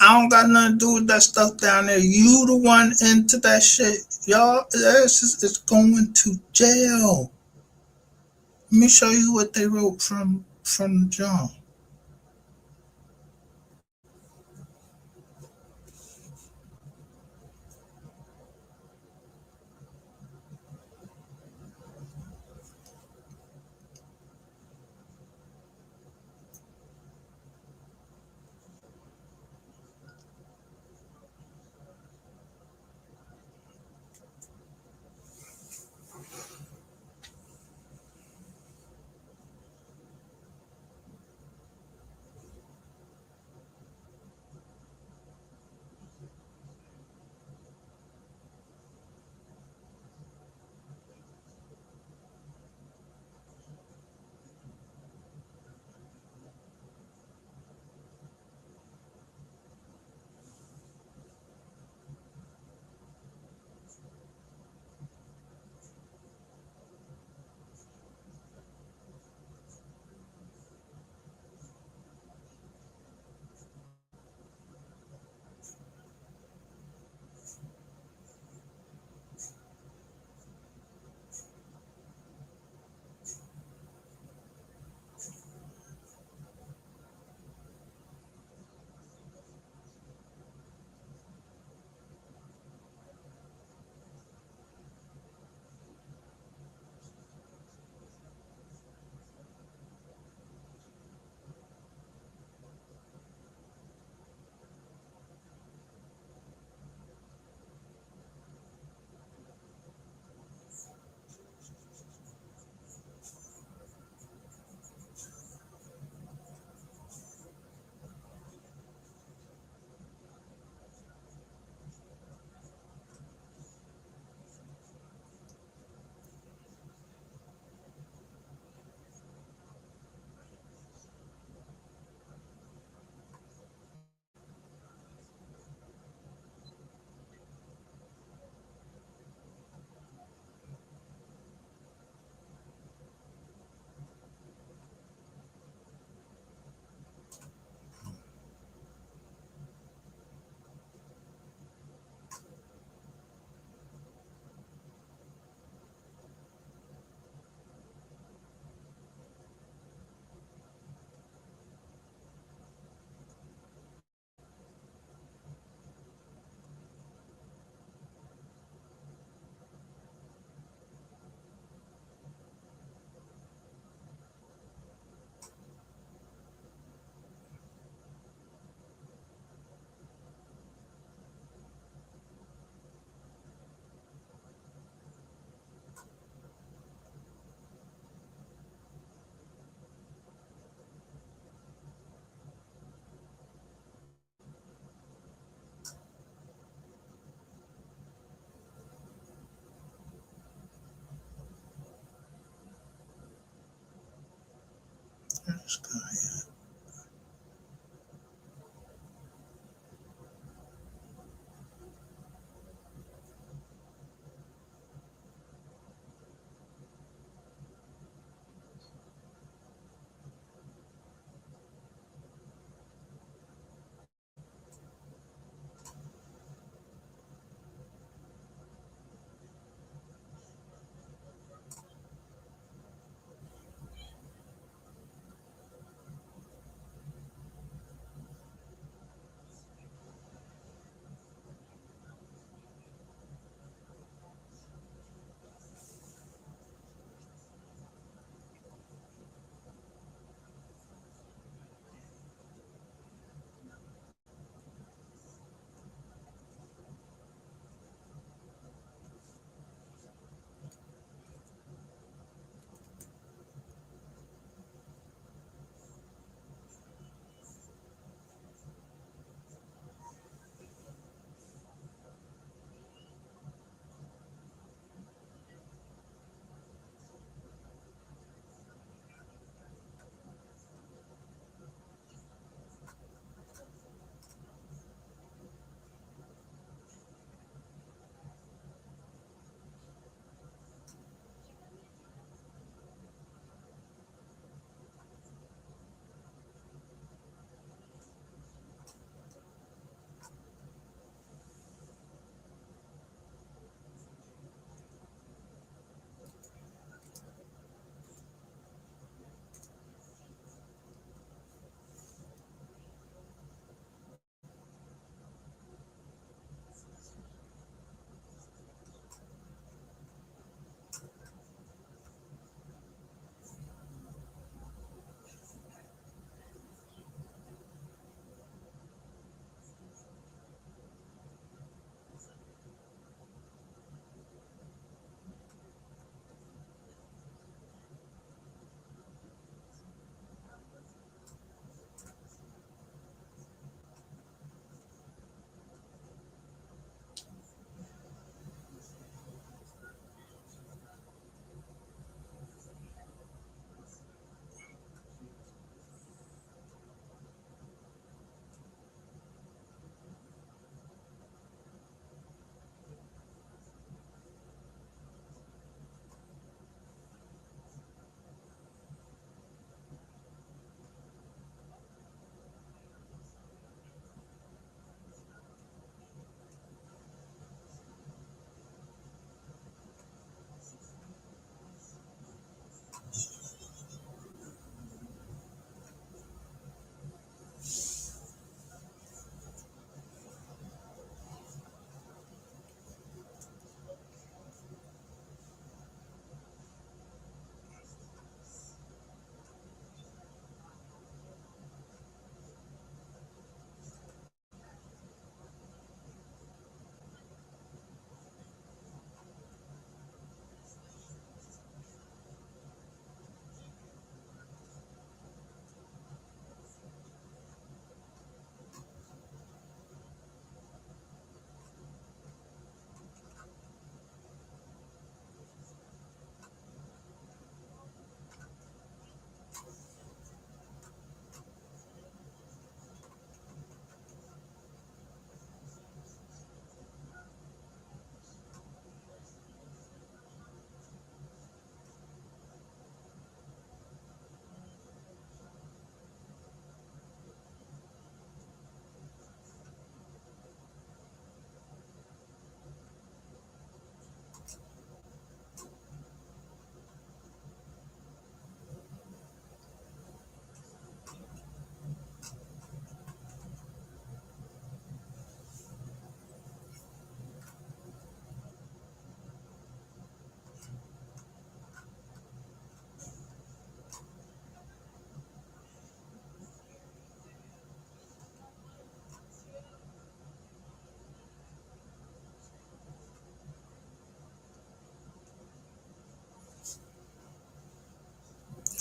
I don't got nothing to do with that stuff down there. You the one into that shit. Y'all, it's going to jail. Let me show you what they wrote from John.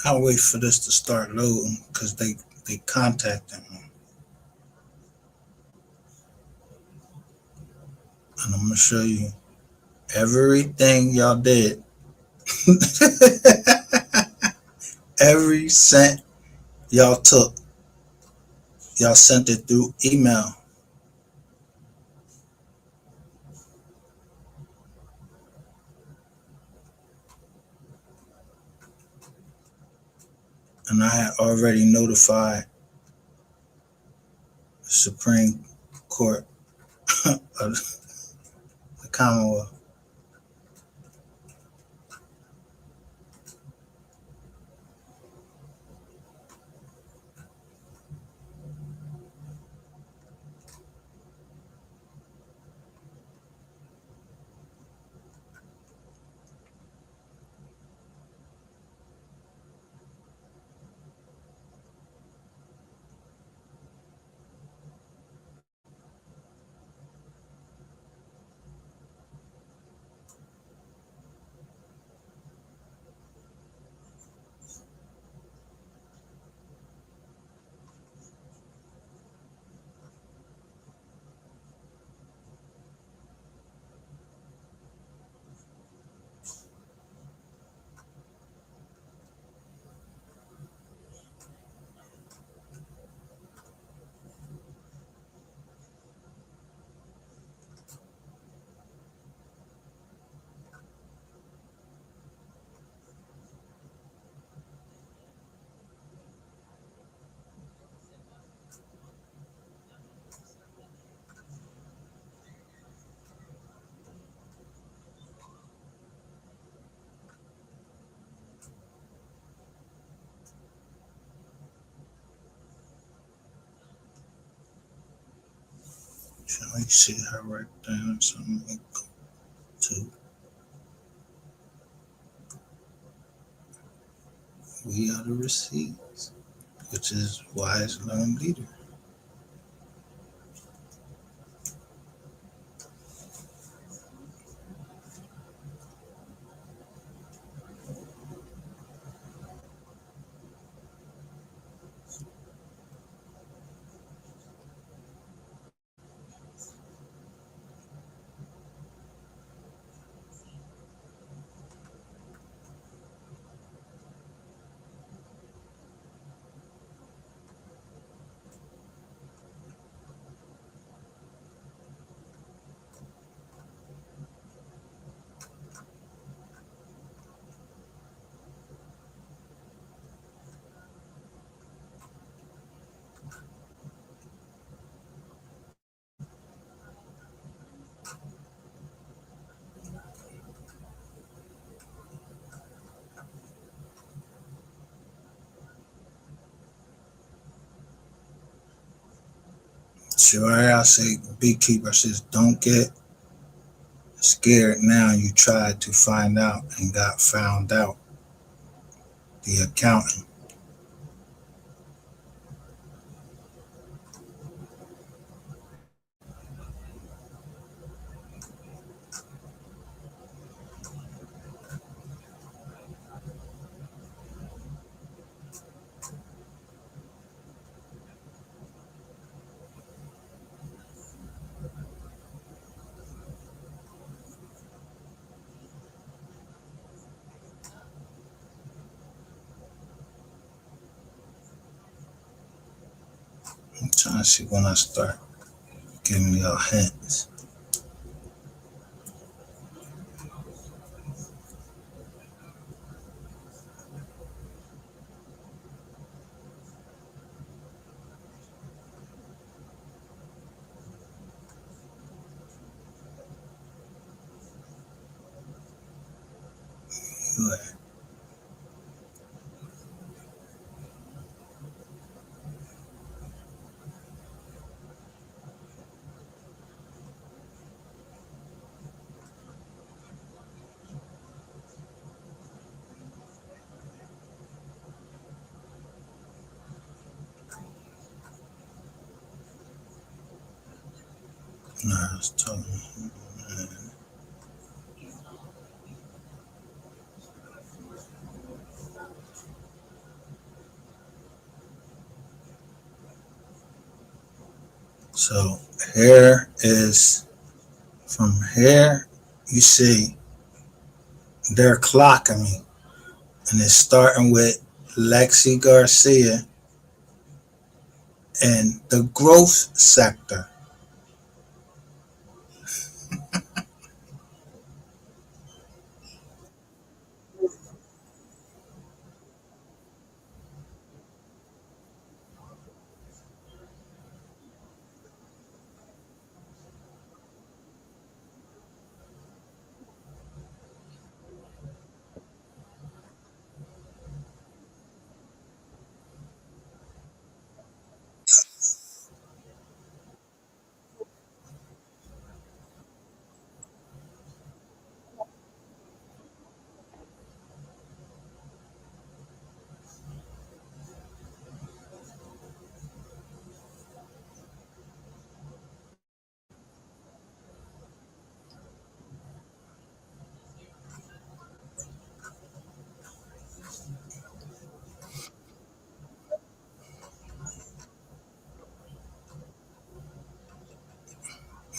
I'll wait for this to start loading because they contacted me. And I'm gonna show you everything y'all did. Every cent y'all took, y'all sent it through email. And I had already notified the Supreme Court of the Commonwealth. Shall we see her write down something to we are the receipts, which is wise learned leader. Sure, I say beekeeper says don't get scared now. You tried to find out and got found out. The accountant. I'm trying to see when I start giving y'all hints. Good. No, I was talking. So here is from here. You see, they're clocking me, and it's starting with Lexi Garcia in the growth sector.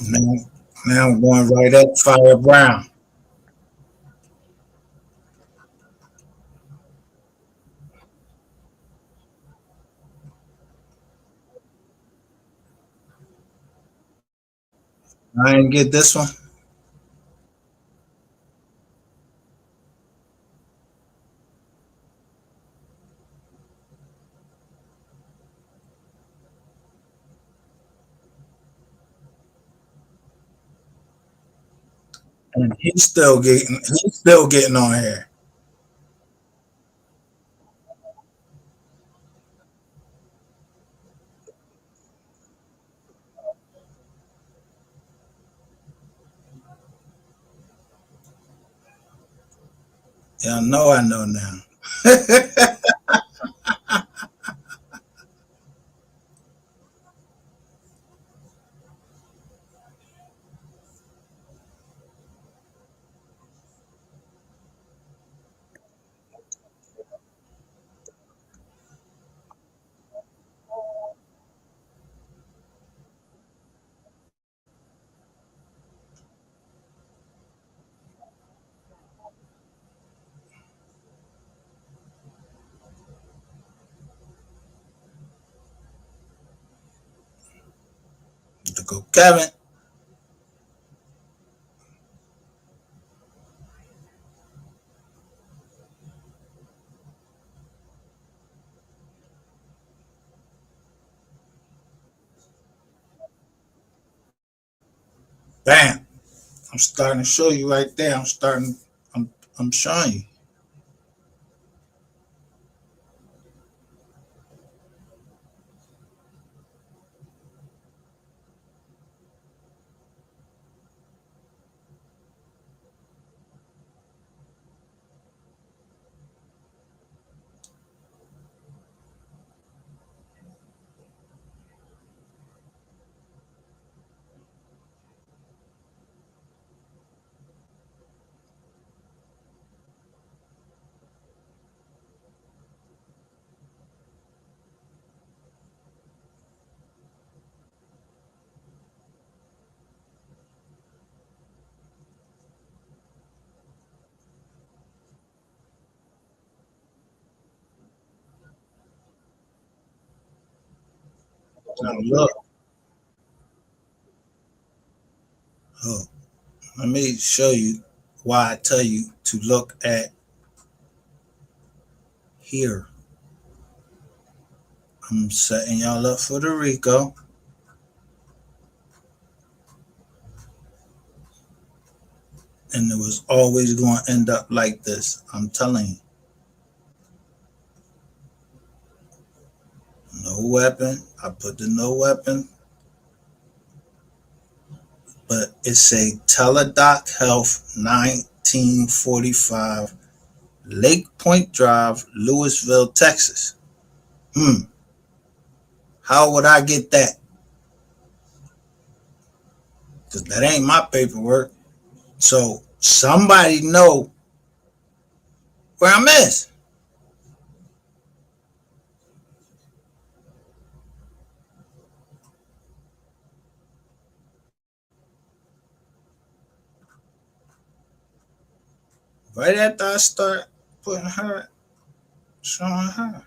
Now, now I'm going right at Fire Brown. I didn't get this one. And he's still getting on here. Yeah, I know now. To go, Kevin. Bam. I'm starting to show you right there. I'm showing you. Now look. Oh, let me show you why I tell you to look at here. I'm setting y'all up for the Rico. And it was always going to end up like this. I'm telling you. No weapon. I put the no weapon. But it's a Teladoc Health 1945 Lake Point Drive, Louisville, Texas. How would I get that? Because that ain't my paperwork. So somebody know where I'm at. Right after I start putting her, showing her.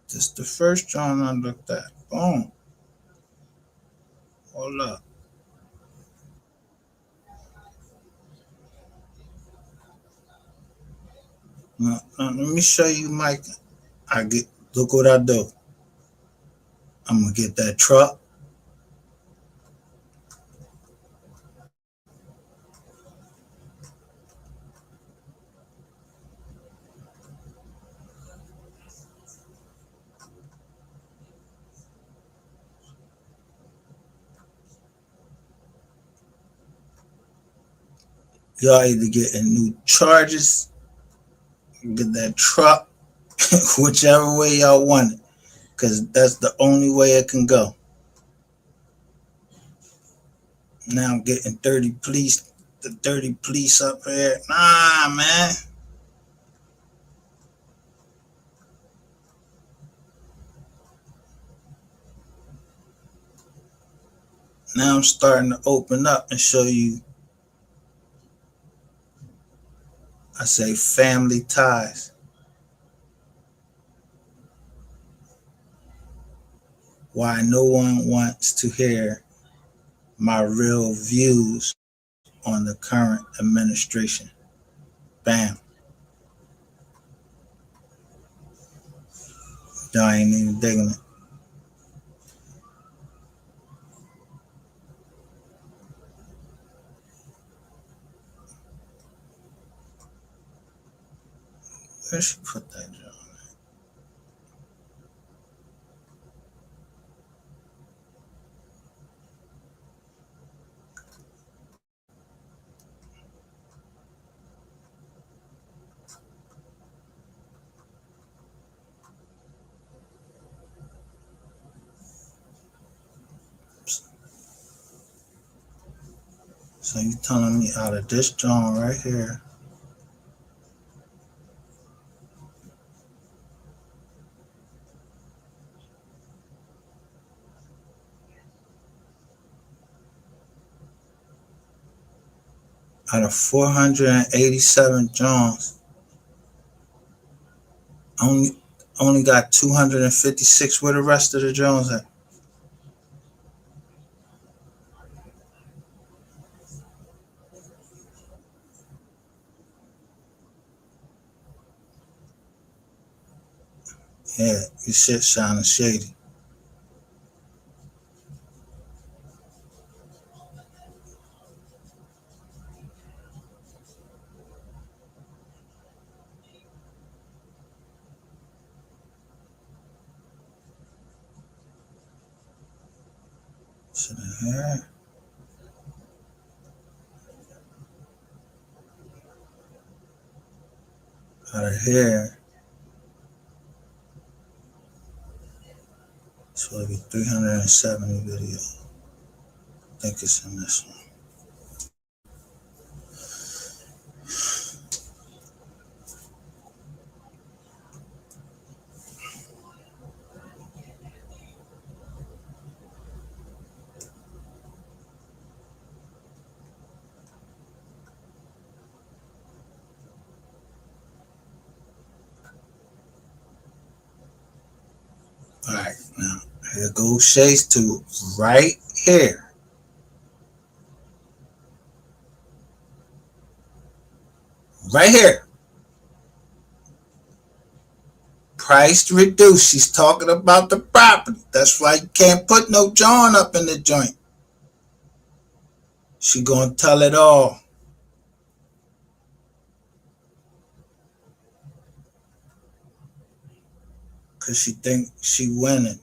This the first John I looked at. Boom. Hold up. Now, let me show you, Mike. Look what I do. I'm gonna get that truck. Y'all either getting new charges, get that truck, whichever way y'all want it, because that's the only way it can go. Now I'm getting 30 police, the 30 police up here. Nah, man. Now I'm starting to open up and show you, I say, family ties. Why no one wants to hear my real views on the current administration. Bam. Y'all ain't even digging it. Where she put that job? So you telling me out of this joint right here, out of 487 joints, only got 256. Where the rest of the Jones at? Yeah, your shit sounding shady. Sitting here, out of here, so it'll be 370 video. I think it's in this one. All right, now here goes Shay's to right here. Right here. Price reduced. She's talking about the property. That's why you can't put no John up in the joint. She gonna tell it all. Cause she think she winning.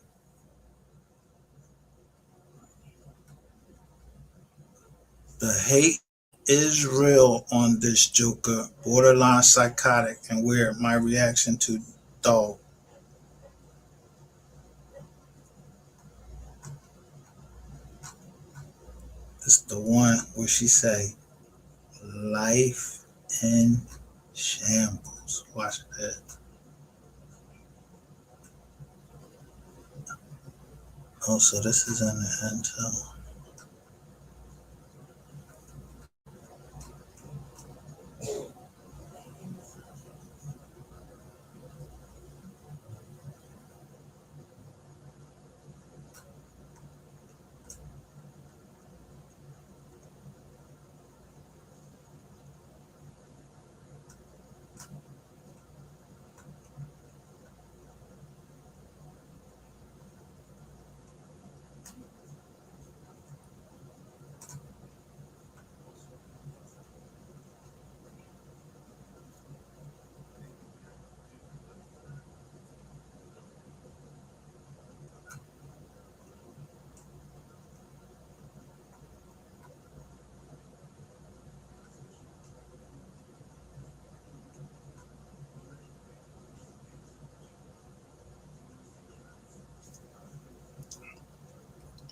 The hate is real on this Joker, borderline psychotic, and weird. My reaction to dog. It's the one where she say, life in shambles. Watch that. Oh, so this is in the intel.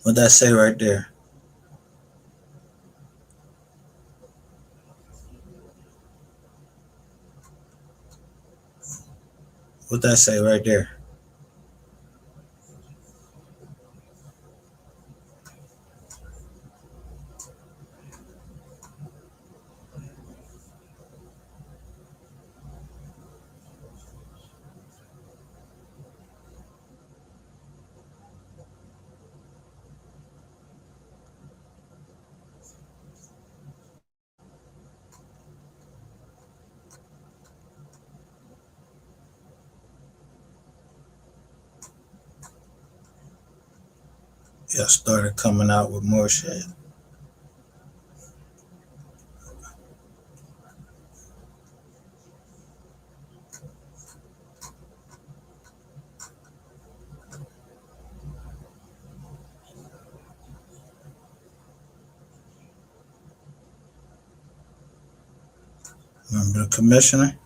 What that say right there? What that say right there? Y'all started coming out with more shit. Remember the commissioner?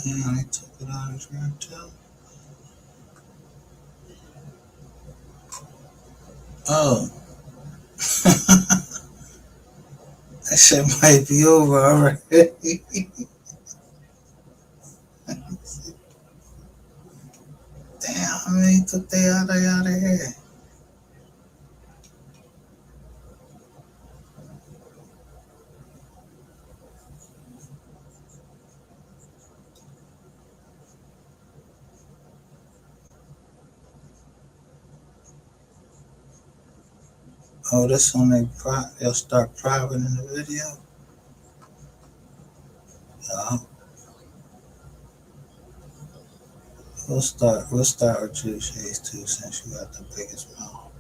I took it out of here too. Oh, that shit might be over already. Damn, how many took they out of here? Oh, this one they'll start private in the video. Yeah, we'll start with you, Shades too, since you got the biggest mouth.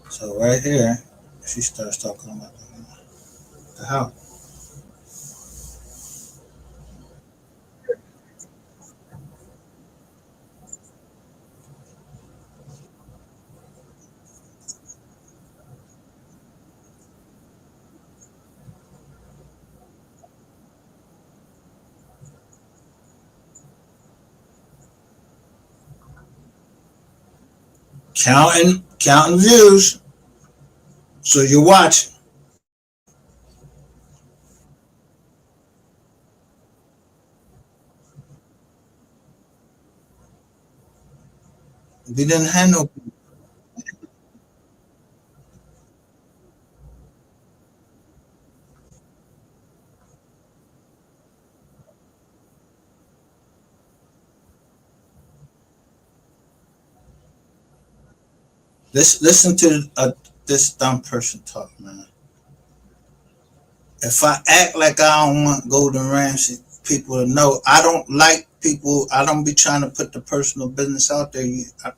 So right here, she starts talking about the house. Counting views. So you're watching. We didn't have no. Listen to this dumb person talk, man. If I act like I don't want Golden Ramsey people to know, I don't like people. I don't be trying to put the personal business out there. I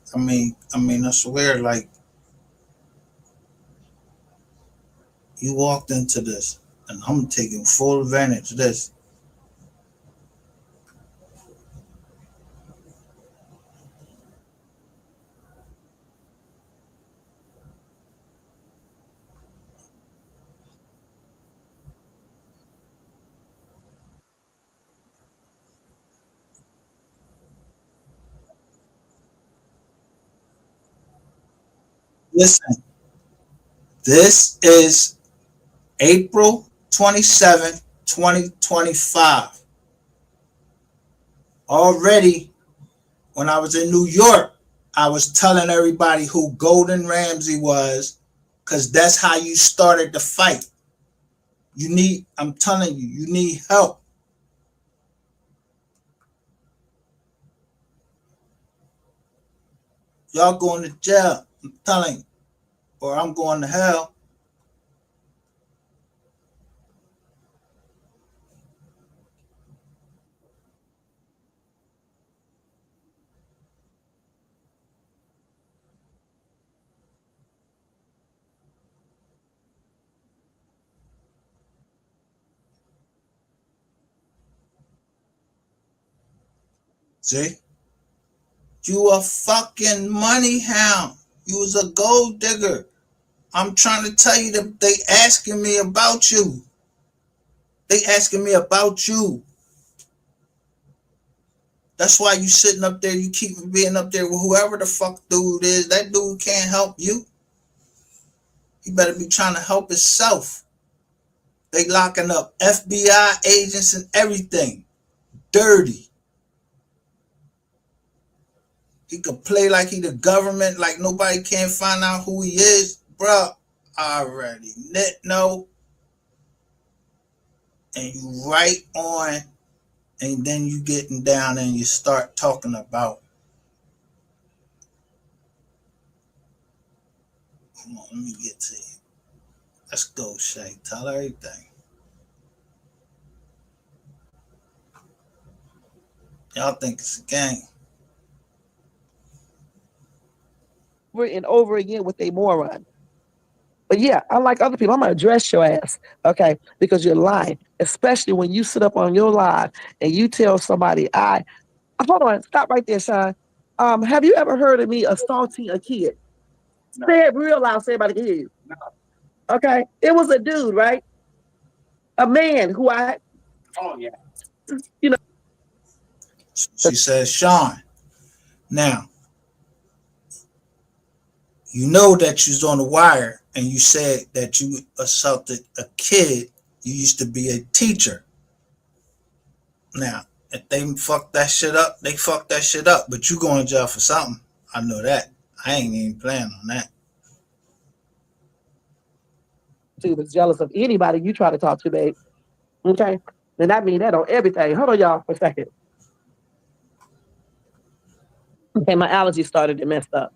swear, like you walked into this, and I'm taking full advantage of this. Listen, this is April 27th, 2025. Already, when I was in New York, I was telling everybody who Golden Ramsey was, because that's how you started the fight. I'm telling you, you need help. Y'all going to jail, I'm telling you, or I'm going to hell. See? You a fucking money hound. You was a gold digger. I'm trying to tell you that they asking me about you. They asking me about you. That's why you sitting up there. You keep being up there with whoever the fuck dude is. That dude can't help you. He better be trying to help himself. They locking up FBI agents and everything. Dirty. He could play like he the government, like nobody can find out who he is. Bruh, already know. And you right on, and then you getting down and you start talking about, come on, let me get to you. Let's go, Shay. Tell her everything. Y'all think it's a game. Over and over again with a moron. But yeah, unlike other people, I'm gonna address your ass, okay? Because you're lying, especially when you sit up on your live and you tell somebody, hold on, stop right there, Sean. Have you ever heard of me assaulting a kid? No. Say it real loud so everybody can hear you. No. Okay, it was a dude, right? A man who you know. She says, Sean, now, you know that you was on the wire and you said that you assaulted a kid. You used to be a teacher. Now, if they fuck that shit up, they fuck that shit up. But you going to jail for something. I know that. I ain't even planning on that. Was jealous of anybody you try to talk to, babe. Okay? And I mean that on everything. Hold on, y'all, for a second. Okay, my allergies started to mess up.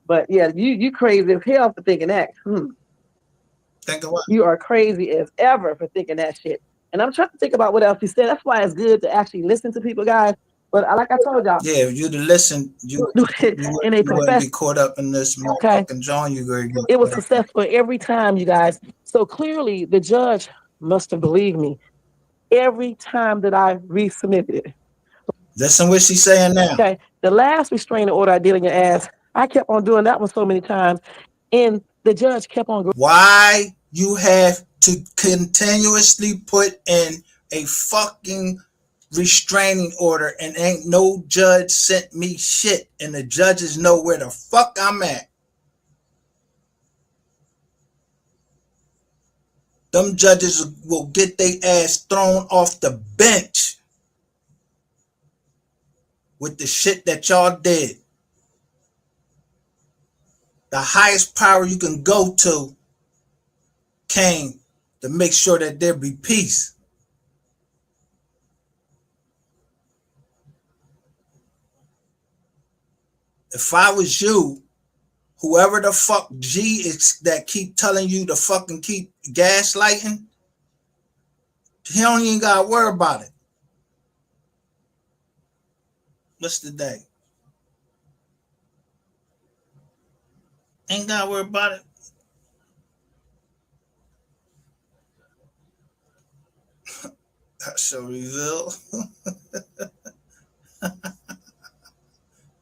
But yeah, you crazy as hell for thinking that. Think of what? You are crazy as ever for thinking that shit. And I'm trying to think about what else he said. That's why it's good to actually listen to people, guys. But like I told y'all, yeah, if you'd have listened, you wouldn't be caught up in this motherfucking John. It was successful every time, you guys. So clearly, the judge must have believed me every time that I resubmitted it. Listen what she's saying now. Okay, the last restraining order I did on your ass, I kept on doing that one so many times, and the judge kept on. Why you have to continuously put in a fucking restraining order and ain't no judge sent me shit and the judges know where the fuck I'm at. Them judges will get their ass thrown off the bench with the shit that y'all did. The highest power you can go to came to make sure that there be peace. If I was you, whoever the fuck G is that keep telling you to fucking keep gaslighting, he don't even gotta worry about it. What's the day? Ain't gotta worry about it. I shall reveal.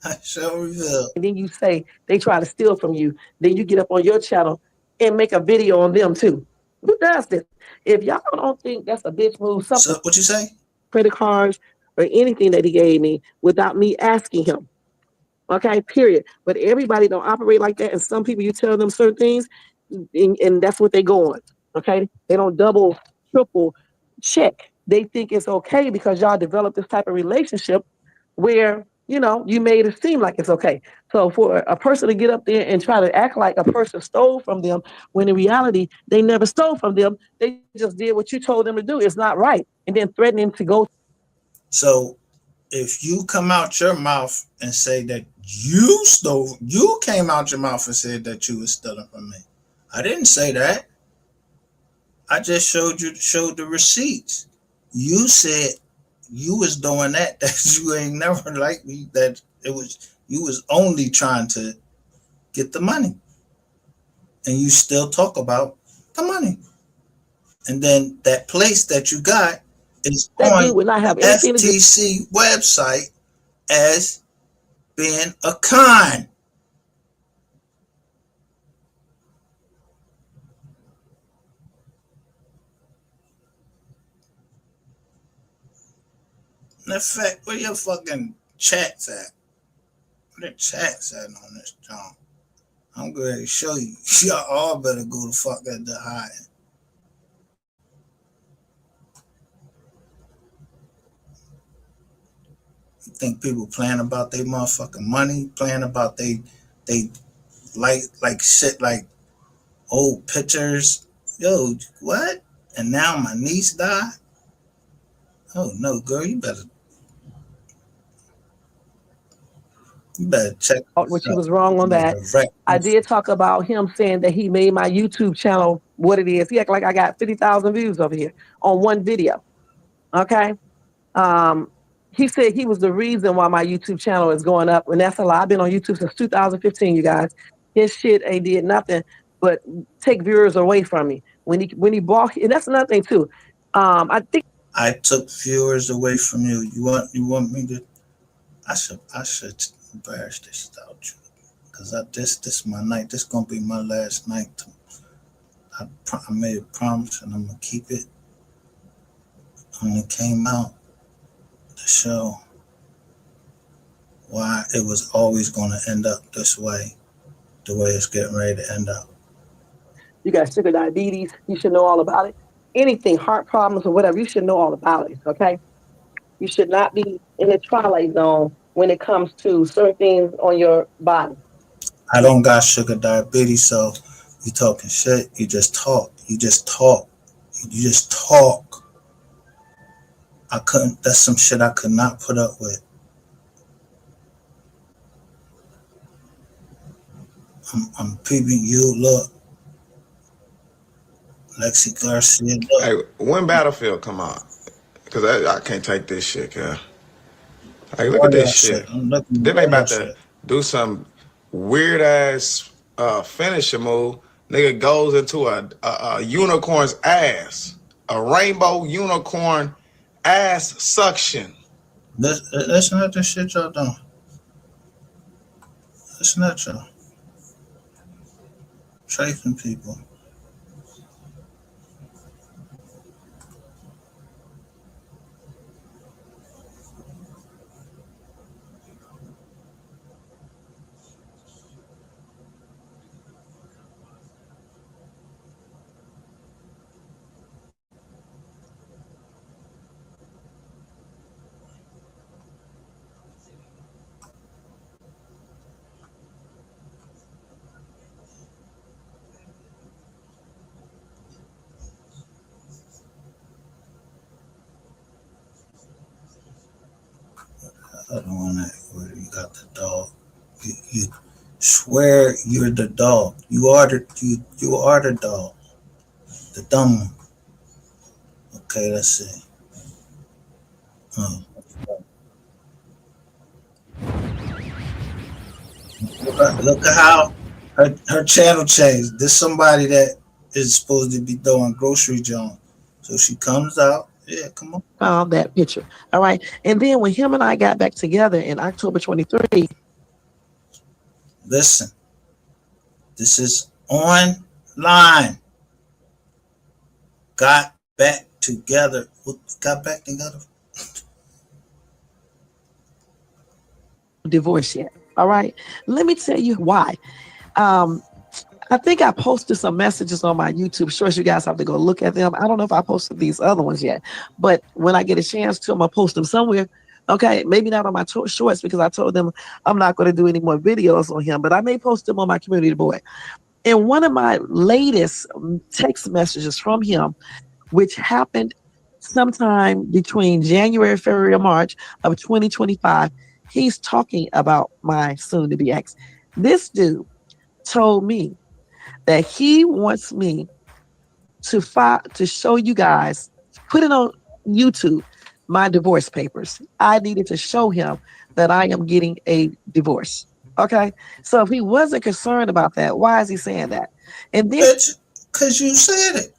I shall reveal. And then you say they try to steal from you. Then you get up on your channel and make a video on them too. Who does this? If y'all don't think that's a bitch move, something. So what you say? Credit cards or anything that he gave me without me asking him. Okay, period. But everybody don't operate like that. And some people, you tell them certain things, and that's what they go on. Okay, they don't double, triple check. They think it's okay because y'all developed this type of relationship where you made it seem like it's okay. So for a person to get up there and try to act like a person stole from them, when in reality they never stole from them, they just did what you told them to do. It's not right, and then threatening to go. So if you come out your mouth and say that you stole, you came out your mouth and said that you was stealing from me. I didn't say that. I just showed the receipts. You said you was doing that you ain't never like me, that you was only trying to get the money. And you still talk about the money. And then that place that you got is That on dude would not the have anything to do. FTC website as being a con. In fact, where your fucking chats at? Where the chats at on this John? I'm going to show you. Y'all all better go the fuck at the high. You think people playing about their motherfucking money, playing about they like shit like old pictures. Yo, what? And now my niece died? Oh no, girl, you better check Which he was wrong on that. direct. I did talk about him saying that he made my YouTube channel what it is. He act like I got 50,000 views over here on one video. Okay. Um, he said he was the reason why my YouTube channel is going up, and that's a lie. I've been on YouTube since 2015, you guys. His shit ain't did nothing but take viewers away from me. When he bought, and that's another thing too. I think I took viewers away from you. You want me to? I should embarrass this out you, cause this my night. This gonna be my last night. I made a promise and I'm gonna keep it. When it came out, the show, why it was always gonna end up this way, the way it's getting ready to end up. you got sugar diabetes. You should know all about it. Anything, heart problems or whatever, you should know all about it. Okay. You should not be in the twilight zone when it comes to certain things on your body. I don't got sugar diabetes, so you talking shit. You just talk. You just talk. You just talk. I couldn't. That's some shit I could not put up with. I'm peeping you. Look, Lexi Garcia. Look. Hey, when Battlefield come out? Because I can't take this shit, girl. Hey, look All at this that shit. shit. I'm looking at Then they all that about to shit. do some weird ass finisher move. Nigga goes into a unicorn's ass. A rainbow unicorn ass suction. Listen to the shit y'all doing. Listen to y'all. Tracing people. I don't want that where you got the dog. You Swear you're the dog. You are the dog. The dumb one. Okay, let's see. Look at how her channel changed. There's somebody that is supposed to be throwing grocery John. So she comes out. Yeah, come on. Found that picture. All right. And then when him and I got back together in October 23. Listen, this is online. Got back together. Got back together. Divorce yet. All right. Let me tell you why. I think I posted some messages on my YouTube shorts. You guys have to go look at them. I don't know if I posted these other ones yet, but when I get a chance to, I'm gonna post them somewhere. Okay, maybe not on my shorts because I told them I'm not going to do any more videos on him, but I may post them on my community board. And one of my latest text messages from him, which happened sometime between January, February, or March of 2025, he's talking about my soon-to-be ex. This dude told me that he wants me to show you guys, put it on YouTube, my divorce papers. I needed to show him that I am getting a divorce. Okay, so if he wasn't concerned about that, why is he saying that? And then, because you said it,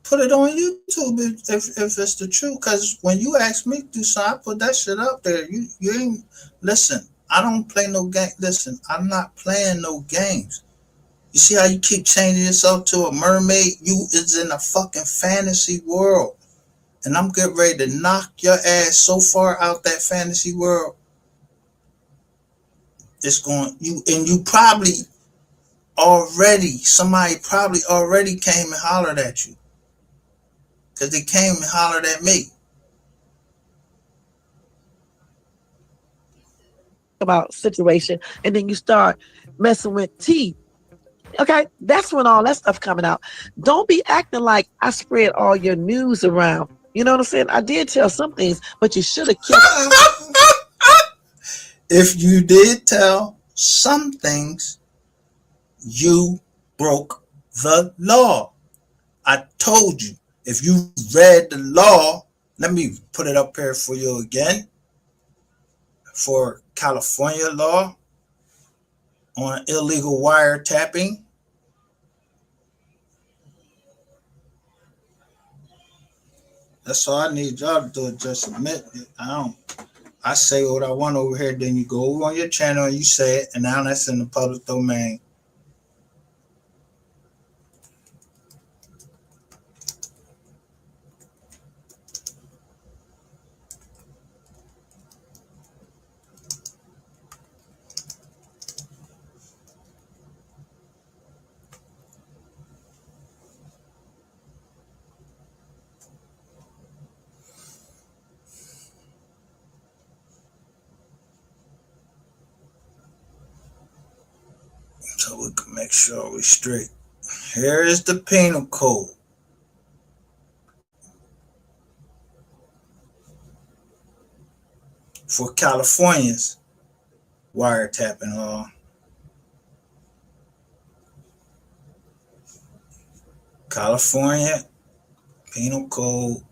put it on YouTube if it's the truth. Because when you asked me to do something, I put that shit up there. You ain't listen. I don't play no game. Listen, I'm not playing no games. You see how you keep changing yourself to a mermaid? You is in a fucking fantasy world. And I'm getting ready to knock your ass so far out that fantasy world. It's going you probably somebody probably already came and hollered at you. Cause they came and hollered at me. about situation, and then you start messing with T. Okay, that's when all that stuff coming out. Don't be acting like I spread all your news around. You know what I'm saying? I did tell some things, but you should have kept. If you did tell some things, you broke the law. I told you. If you read the law, let me put it up here for you again. For California law on illegal wiretapping, that's all I need y'all to do is just admit it. I say what I want over here, then you go over on your channel and you say it, and now that's in the public domain. So we can make sure we're straight. Here is the penal code. For California's wiretapping law. California penal code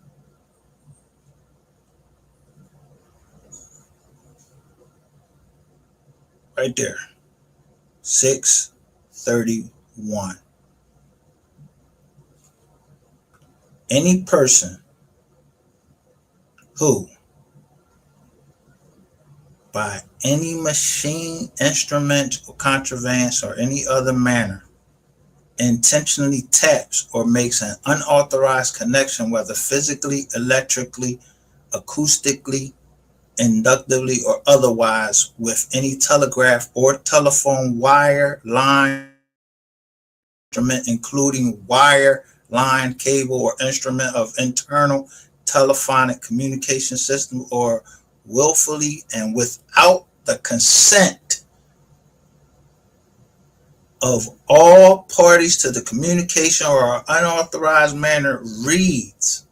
right there. 631. Any person who by any machine, instrument, or contrivance or any other manner intentionally taps or makes an unauthorized connection, whether physically, electrically, acoustically, inductively, or otherwise, with any telegraph or telephone wire, line, instrument, including wire, line, cable, or instrument of internal telephonic communication system, or willfully and without the consent of all parties to the communication or unauthorized manner reads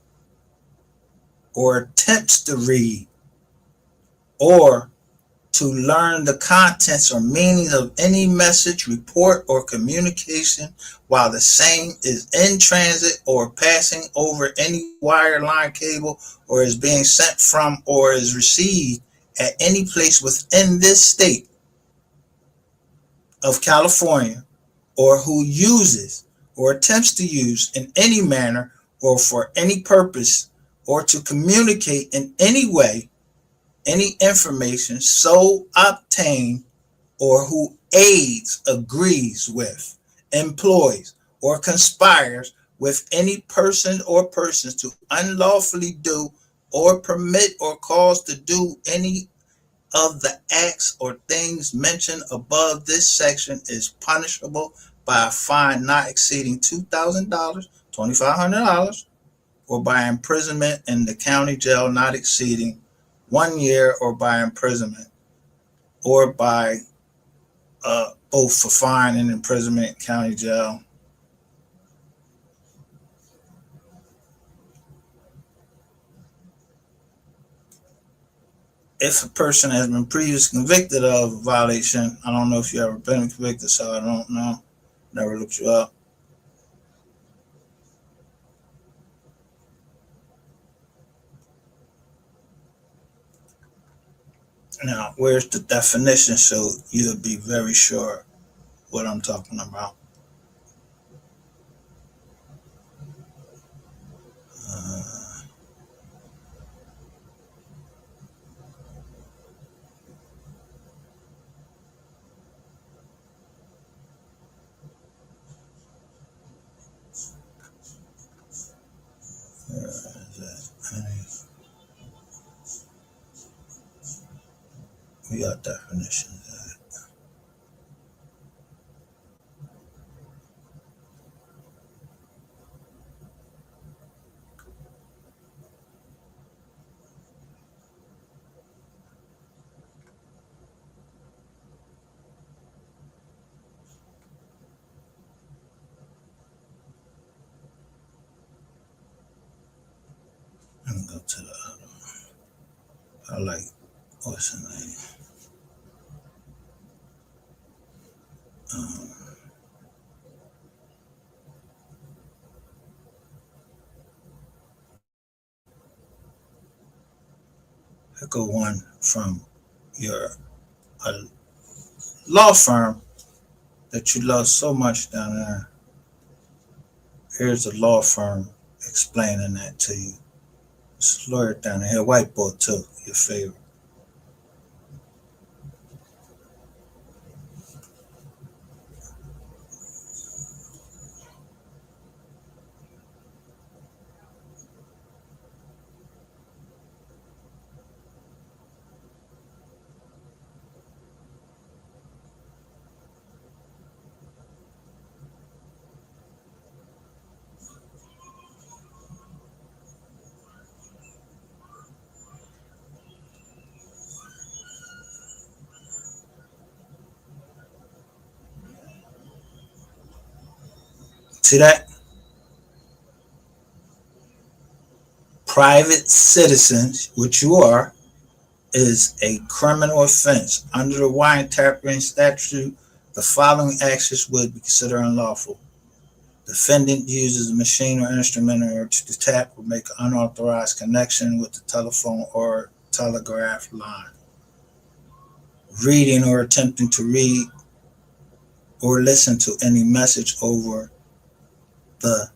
or attempts to read or to learn the contents or meaning of any message, report, or communication while the same is in transit or passing over any wire, line, cable, or is being sent from or is received at any place within this state of California, or who uses or attempts to use in any manner or for any purpose or to communicate in any way any information so obtained or who aids, agrees with, employs, or conspires with any person or persons to unlawfully do or permit or cause to do any of the acts or things mentioned above this section is punishable by a fine not exceeding $2,000, $2,500, or by imprisonment in the county jail not exceeding 1 year, or by imprisonment, or by both for fine and imprisonment, county jail. If a person has been previously convicted of a violation, I don't know if you ever been convicted, so I don't know. Never looked you up. Now, where's the definition so you'll be very sure what I'm talking about? Where is it? We got definitions. Let me go to the other one. I like, what's the name? I go one from your a law firm that you love so much down there. Here's a law firm explaining that to you. It's a lawyer down there, white boy too, your favorite. See that? Private citizens, which you are, is a criminal offense. Under the wiretapping statute, the following actions would be considered unlawful. Defendant uses a machine or instrument in order to tap or make an unauthorized connection with the telephone or telegraph line. Reading or attempting to read or listen to any message over the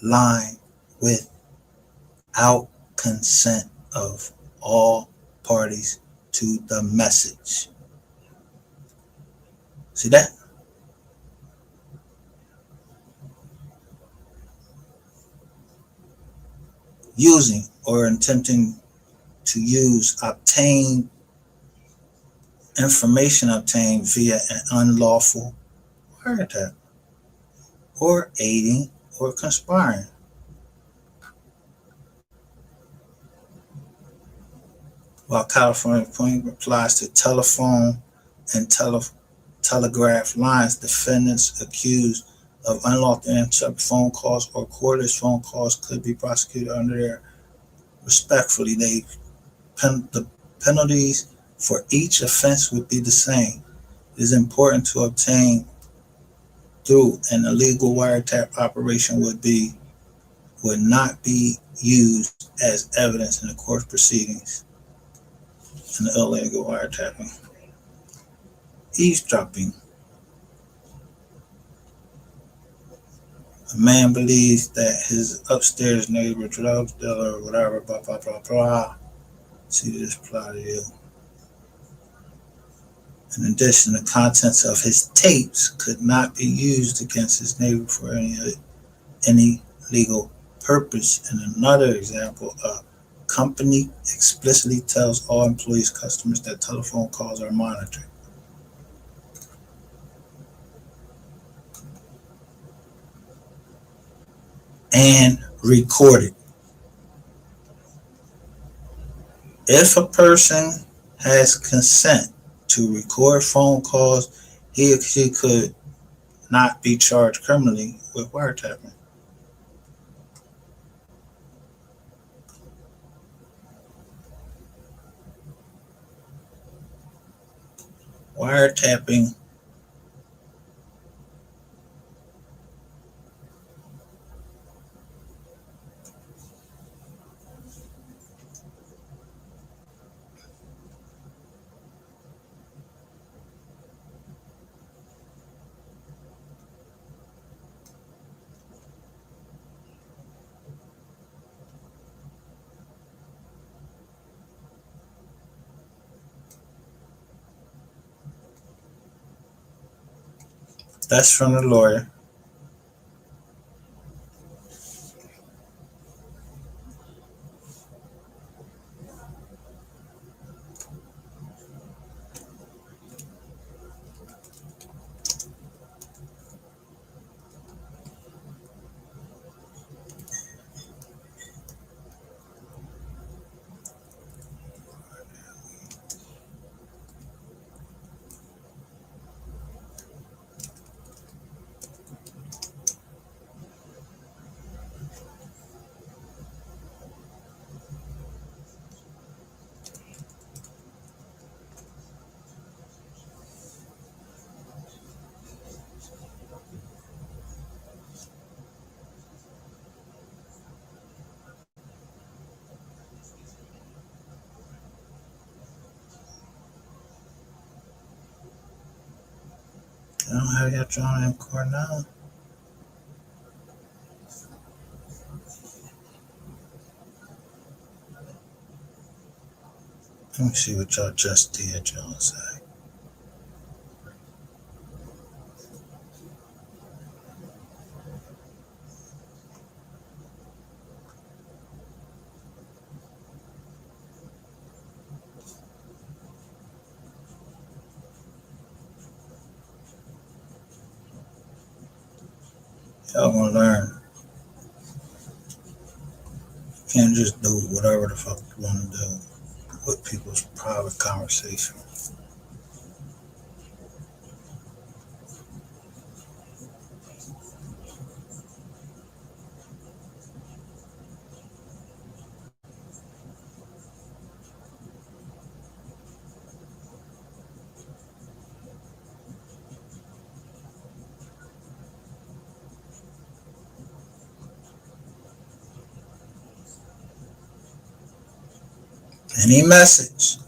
line without consent of all parties to the message. See that? Using or attempting to use obtained information obtained via an unlawful wiretap, or aiding or conspiring. While California applies to telephone and telegraph lines, defendants accused of unlawful intercept phone calls or cordless phone calls could be prosecuted under their respectfully. The penalties for each offense would be the same. It is important to obtain through an illegal wiretap operation would not be used as evidence in the court proceedings in the illegal wiretapping. Eavesdropping. A man believes that his upstairs neighbor, drug dealer, or whatever, blah, blah, blah, blah. See this apply to you. In addition, the contents of his tapes could not be used against his neighbor for any legal purpose. And another example, a company explicitly tells all employees, customers that telephone calls are monitored. And recorded. If a person has consent to record phone calls, he or she could not be charged criminally with wiretapping. Wiretapping that's from the lawyer. I don't have y'all drawn in court now. Let me see what y'all just did, y'all say. Y'all gonna learn. You can't just do whatever the fuck you wanna do with people's private conversation. Any message,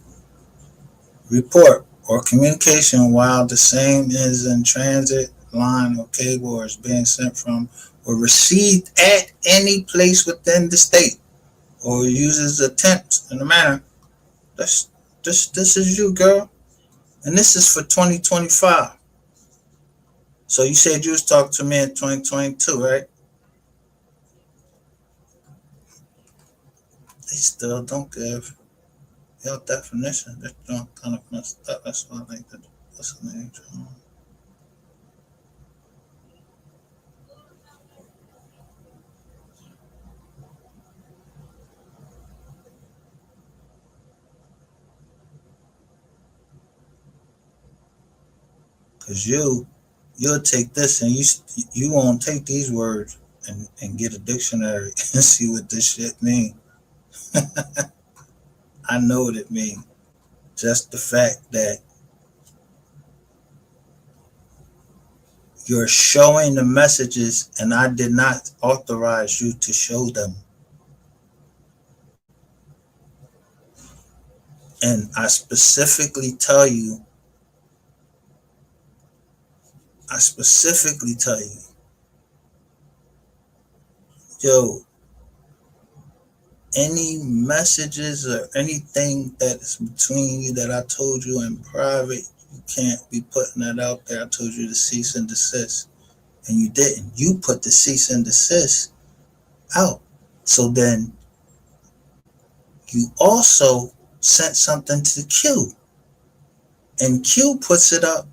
report, or communication while the same is in transit, line, or cable, or is being sent from or received at any place within the state, or uses attempts in a manner. This is you, girl. And this is for 2025. So you said you was talking to me in 2022, right? They still don't give your definition. That's kind of messed up. That's why I like that. What's the name? Because you'll take this and you won't take these words and get a dictionary and see what this shit mean. I know what it means. Just the fact that you're showing the messages and I did not authorize you to show them. And I specifically tell you, yo, any messages or anything that's between you that I told you in private, you can't be putting that out there. I told you to cease and desist. And you didn't. You put the cease and desist out. So then you also sent something to Q. And Q puts it up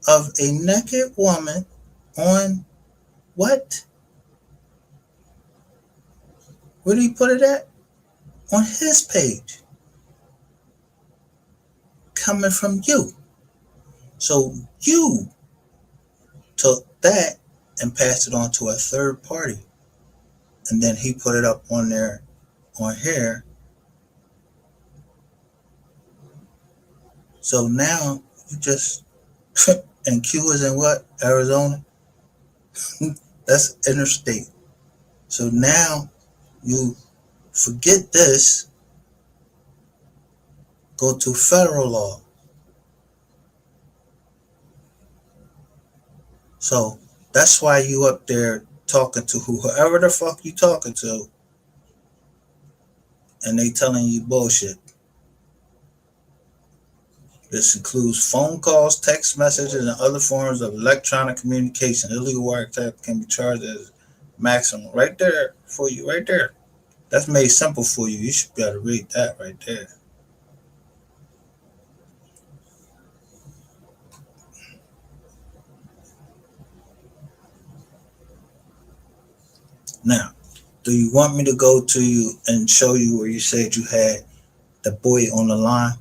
of a naked woman on what? Where did he put it at? On his page. Coming from you. So you took that and passed it on to a third party. And then he put it up on there, on here. So now you just, and Q is in what? Arizona? That's interstate. So now you forget this, go to federal law. So that's why you up there talking to whoever the fuck you talking to, and they telling you bullshit. This includes phone calls, text messages, and other forms of electronic communication. Illegal wiretap can be charged as maximum. Right there for you, right there. That's made simple for you. You should be able to read that right there. Now, do you want me to go to you and show you where you said you had the boy on the line?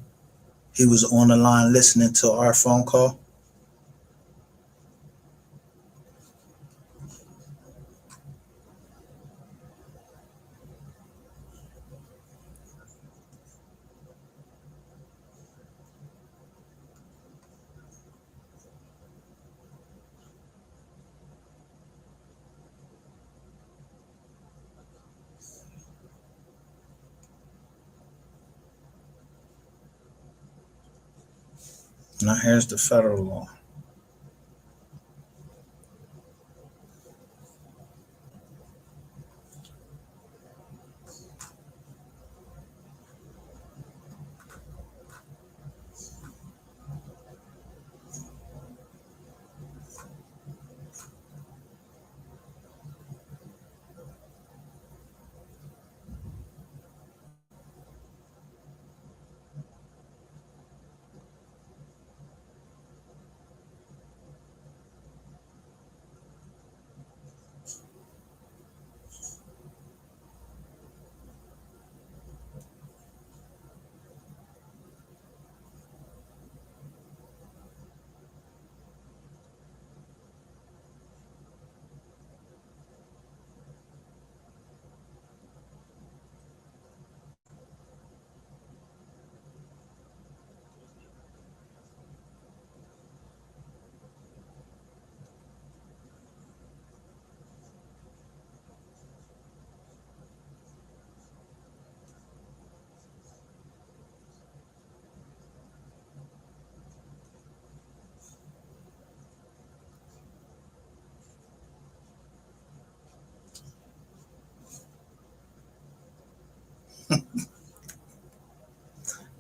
He was on the line listening to our phone call. Now here's the federal law.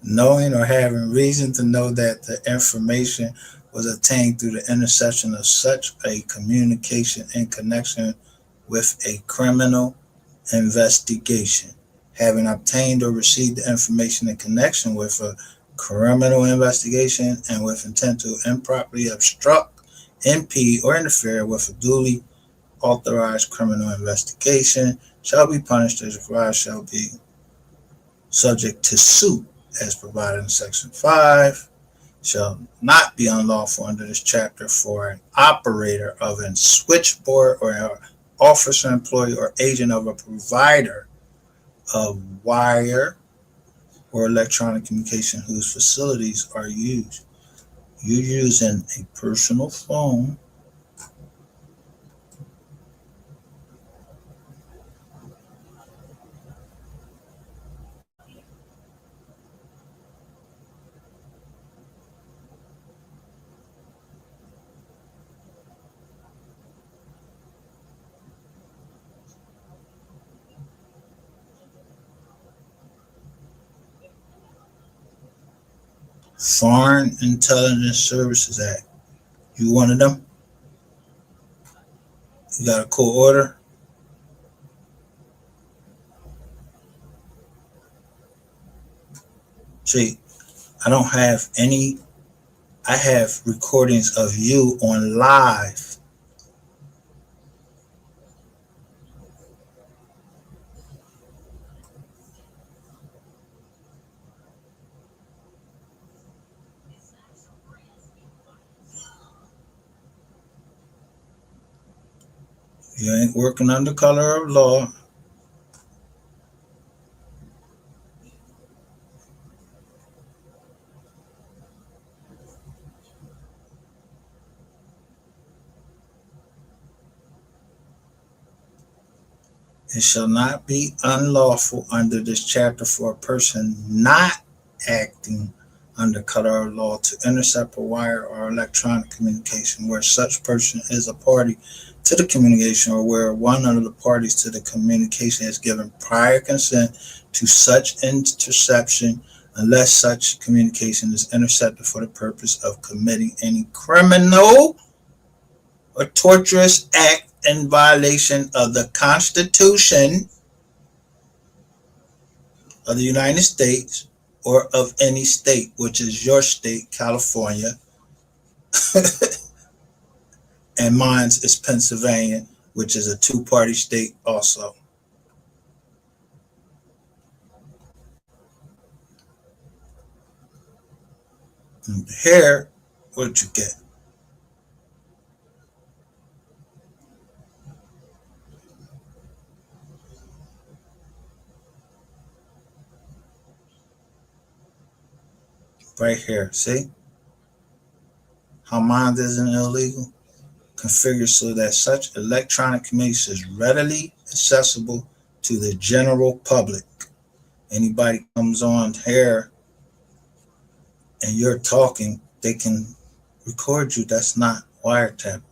Knowing or having reason to know that the information was obtained through the interception of such a communication in connection with a criminal investigation. Having obtained or received the information in connection with a criminal investigation and with intent to improperly obstruct, impede, or interfere with a duly authorized criminal investigation shall be punished as required, shall be subject to suit as provided in Section 5, shall not be unlawful under this chapter for an operator of a switchboard or an officer, employee, or agent of a provider of wire, or electronic communication whose facilities are used. You're using a personal phone Foreign Intelligence Services Act. You one of them? You got a court order? See, I don't have any. I have recordings of you on live. You ain't working under color of law. It shall not be unlawful under this chapter for a person not acting under color of law to intercept a wire or electronic communication where such person is a party to the communication or where one of the parties to the communication has given prior consent to such interception unless such communication is intercepted for the purpose of committing any criminal or torturous act in violation of the Constitution of the United States or of any state, which is your state, California, and mine is Pennsylvania, which is a two-party state also. And here, what you get? Right here, see? How mine isn't illegal? Configured so that such electronic communication is readily accessible to the general public. Anybody comes on here and you're talking, they can record you. That's not wiretap.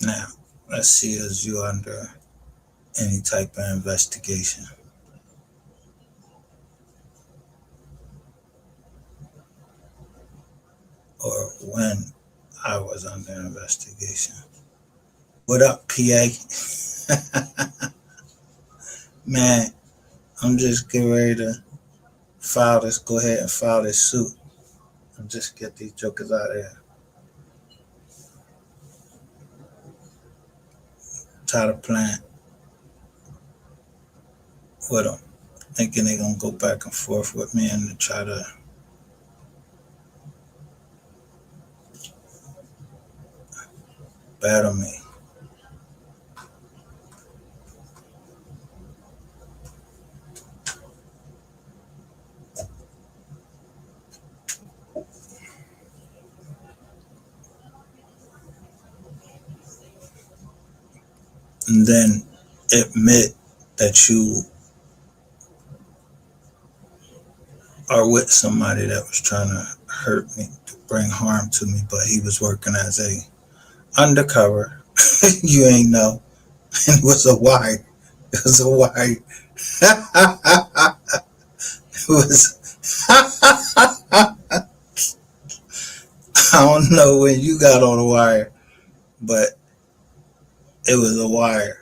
Now, let's see is you under any type of investigation or when I was under investigation. What up, PA? Man, I'm just getting ready to file this, go ahead and file this suit and just get these jokers out of here. Try to plan with them, thinking they're gonna go back and forth with me and to try to battle me. and then admit that you are with somebody that was trying to hurt me, to bring harm to me, but he was working as a undercover. You ain't know. And it was a white. It was a white. It was. I don't know when you got on the wire, but it was a wire.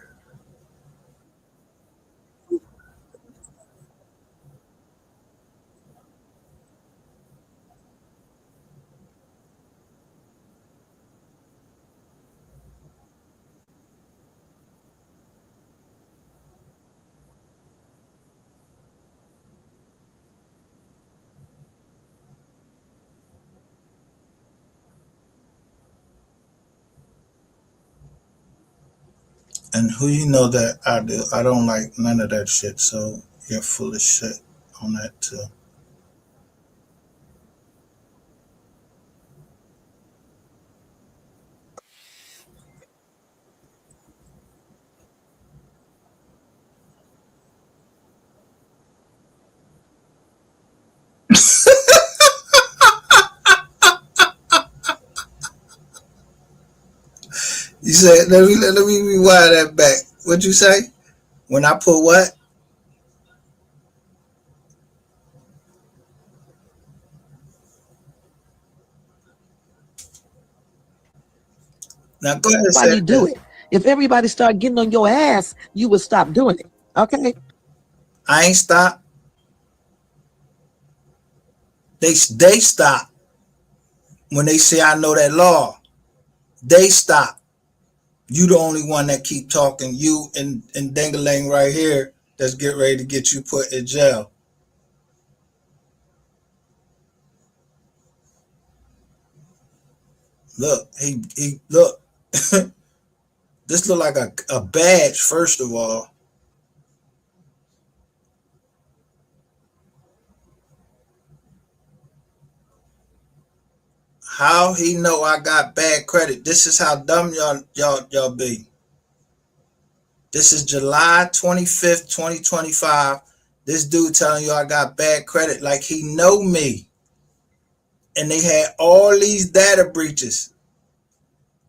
And who you know that I do? I don't like none of that shit. So you're full of shit on that too. You said let me rewind that back. What'd you say? When I put what? Now go ahead and say Everybody do it. If everybody start getting on your ass, you would stop doing it. Okay. I ain't stop. They stop when they say I know that law. They stop. You the only one that keep talking. You and Dingaling right here that's get ready to get you put in jail. Look, he look. This look like a badge. First of all, how he know I got bad credit? This is how dumb y'all be. This is July 25th, 2025. This dude telling you I got bad credit like he know me. And they had all these data breaches.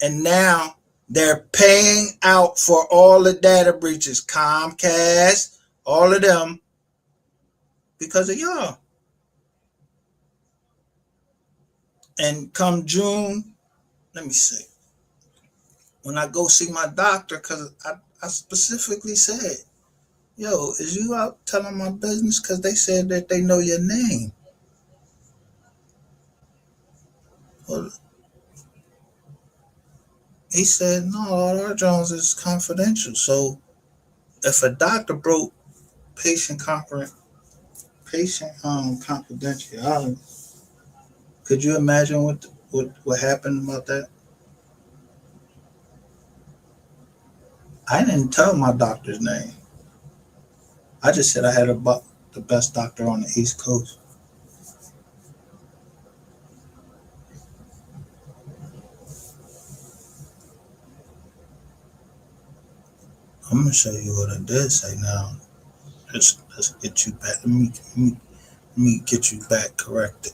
And now they're paying out for all the data breaches. Comcast, all of them, because of y'all. And come June, let me see. When I go see my doctor, because I specifically said, yo, is you out telling my business? Because they said that they know your name. Well, he said, no, all our Jones is confidential. So if a doctor broke patient confidentiality, could you imagine what happened about that? I didn't tell my doctor's name. I just said I had the best doctor on the East Coast. I'm gonna show you what I did say now. Let's get you back. Let me get you back corrected.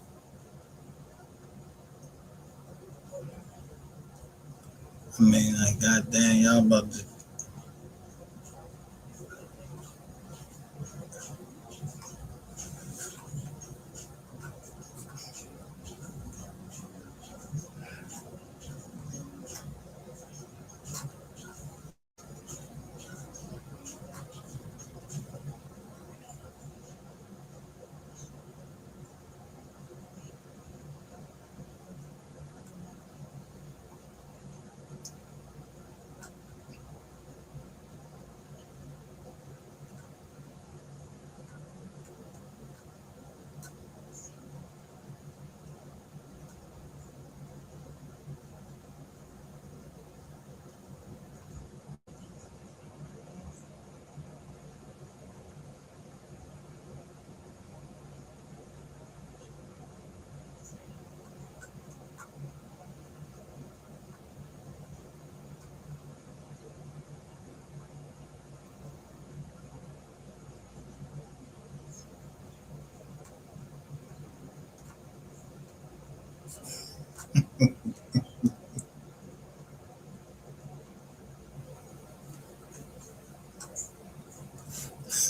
I mean, like, goddamn, y'all about to.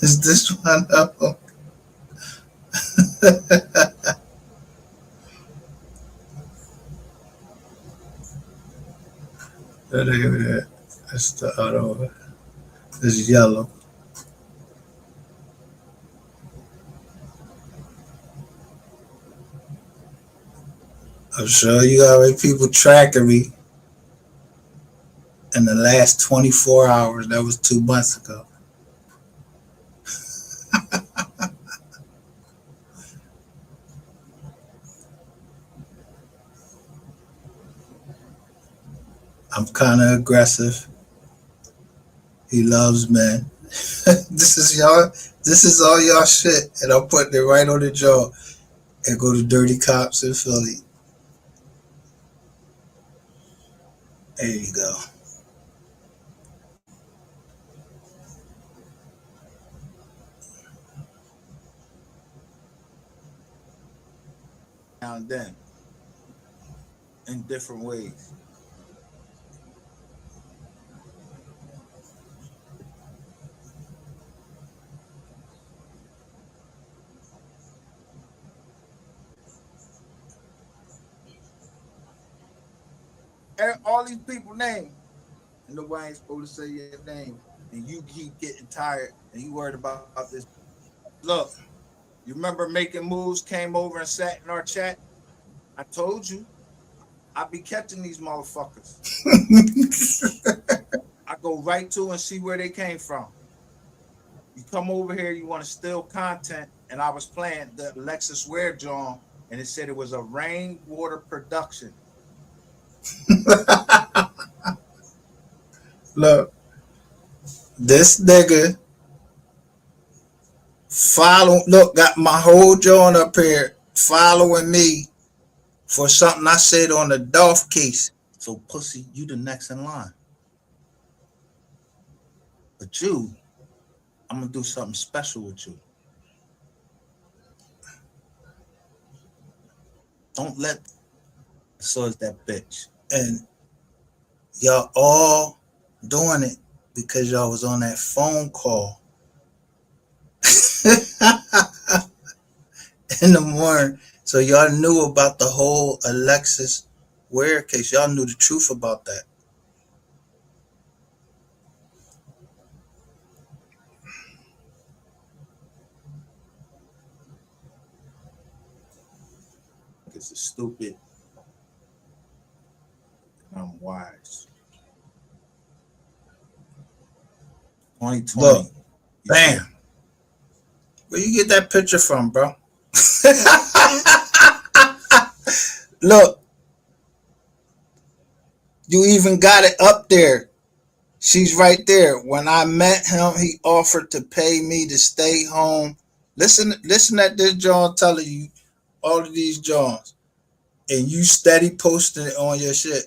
Is this one of them? That ain't that. That's the other one. It's yellow. I'm sure you already people tracking me in the last 24 hours. That was 2 months ago. I'm kind of aggressive. He loves men. This is y'all. This is all y'all shit, and I'm putting it right on the jaw. And go to Dirty Cops in Philly. There you go. Now and then, in different ways. All these people names, and nobody ain't supposed to say your name, and you keep getting tired, and you worried about this. Look, you remember Making Moves came over and sat in our chat? I told you, I be catching these motherfuckers. I go right to and see where they came from. You come over here, you want to steal content, and I was playing the Alexis Ware John, and it said it was a rainwater production. Look, this nigga got my whole John up here following me for something I said on the Dolph case. So, pussy, you the next in line. But you, I'm gonna do something special with you. Don't let so is that bitch. And y'all all doing it because y'all was on that phone call in the morning. So y'all knew about the whole Alexis Ware case. Y'all knew the truth about that. It's stupid. I'm wise. 2020. Look, bam. Where you get that picture from, bro? Look, you even got it up there. She's right there. When I met him, he offered to pay me to stay home. Listen at this John telling you all of these Johns, and you steady posting it on your shit.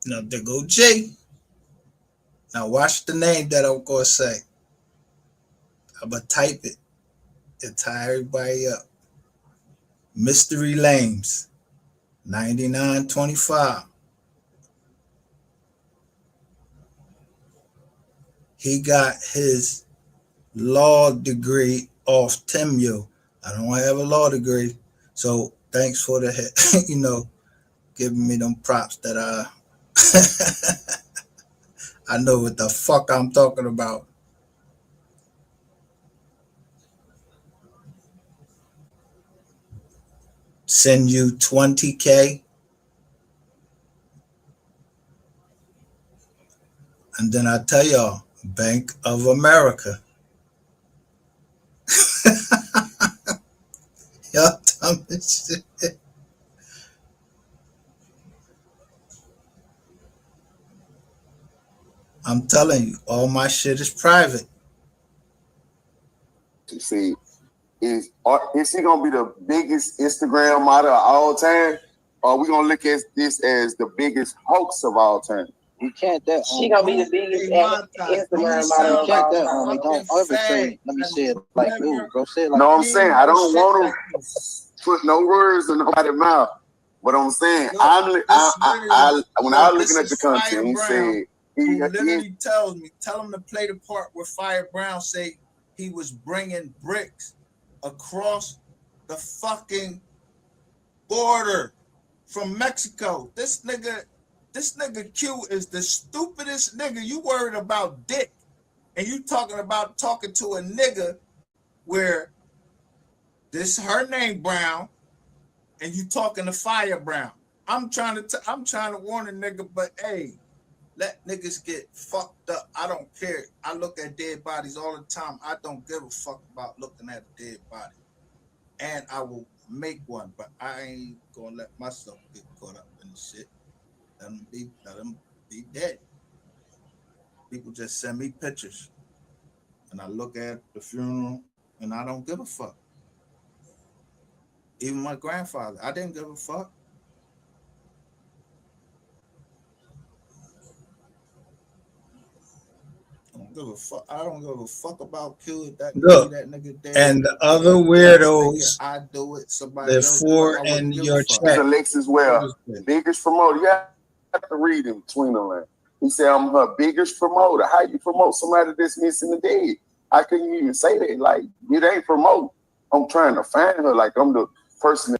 Now there go Jay. Now watch the name that I'm gonna say. I'm gonna type it and tie everybody up. Mystery Lames, 9925. He got his law degree off Temu. I don't have a law degree, so thanks for the giving me them props that I know what the fuck I'm talking about. Send you 20K, and then I tell y'all, Bank of America. Y'all dumb as shit. I'm telling you, all my shit is private. See, is he gonna be the biggest Instagram model of all time? Or are we gonna look at this as the biggest hoax of all time? You can't that. She gonna be the biggest Instagram model. You can't that, homie. Don't ever say, let me say it like dude, bro. Say it like No, I'm saying I don't want to put no words in nobody's mouth. But I'm saying when I was looking at the content, he said he literally tells me, tell him to play the part where Fire Brown say he was bringing bricks across the fucking border from Mexico. This nigga Q is the stupidest nigga. You worried about dick, and you talking to a nigga where this her name Brown, and you talking to Fire Brown. I'm trying to warn a nigga, but hey, let niggas get fucked up. I don't care. I look at dead bodies all the time. I don't give a fuck about looking at a dead body, and I will make one, but I ain't gonna let myself get caught up in the shit. Let them be dead. People just send me pictures, and I look at the funeral, and I don't give a fuck. Even my grandfather, I didn't give a fuck. I don't give a fuck about killing that nigga. That nigga dead. And the other weirdos, I do it. Somebody the else four in your chat. Alexis well, biggest promoter. You have to read in between the lines. He said, I'm her biggest promoter. How you promote somebody that's missing the dead? How can you even say that? Like, it ain't promote. I'm trying to find her. Like, I'm the person.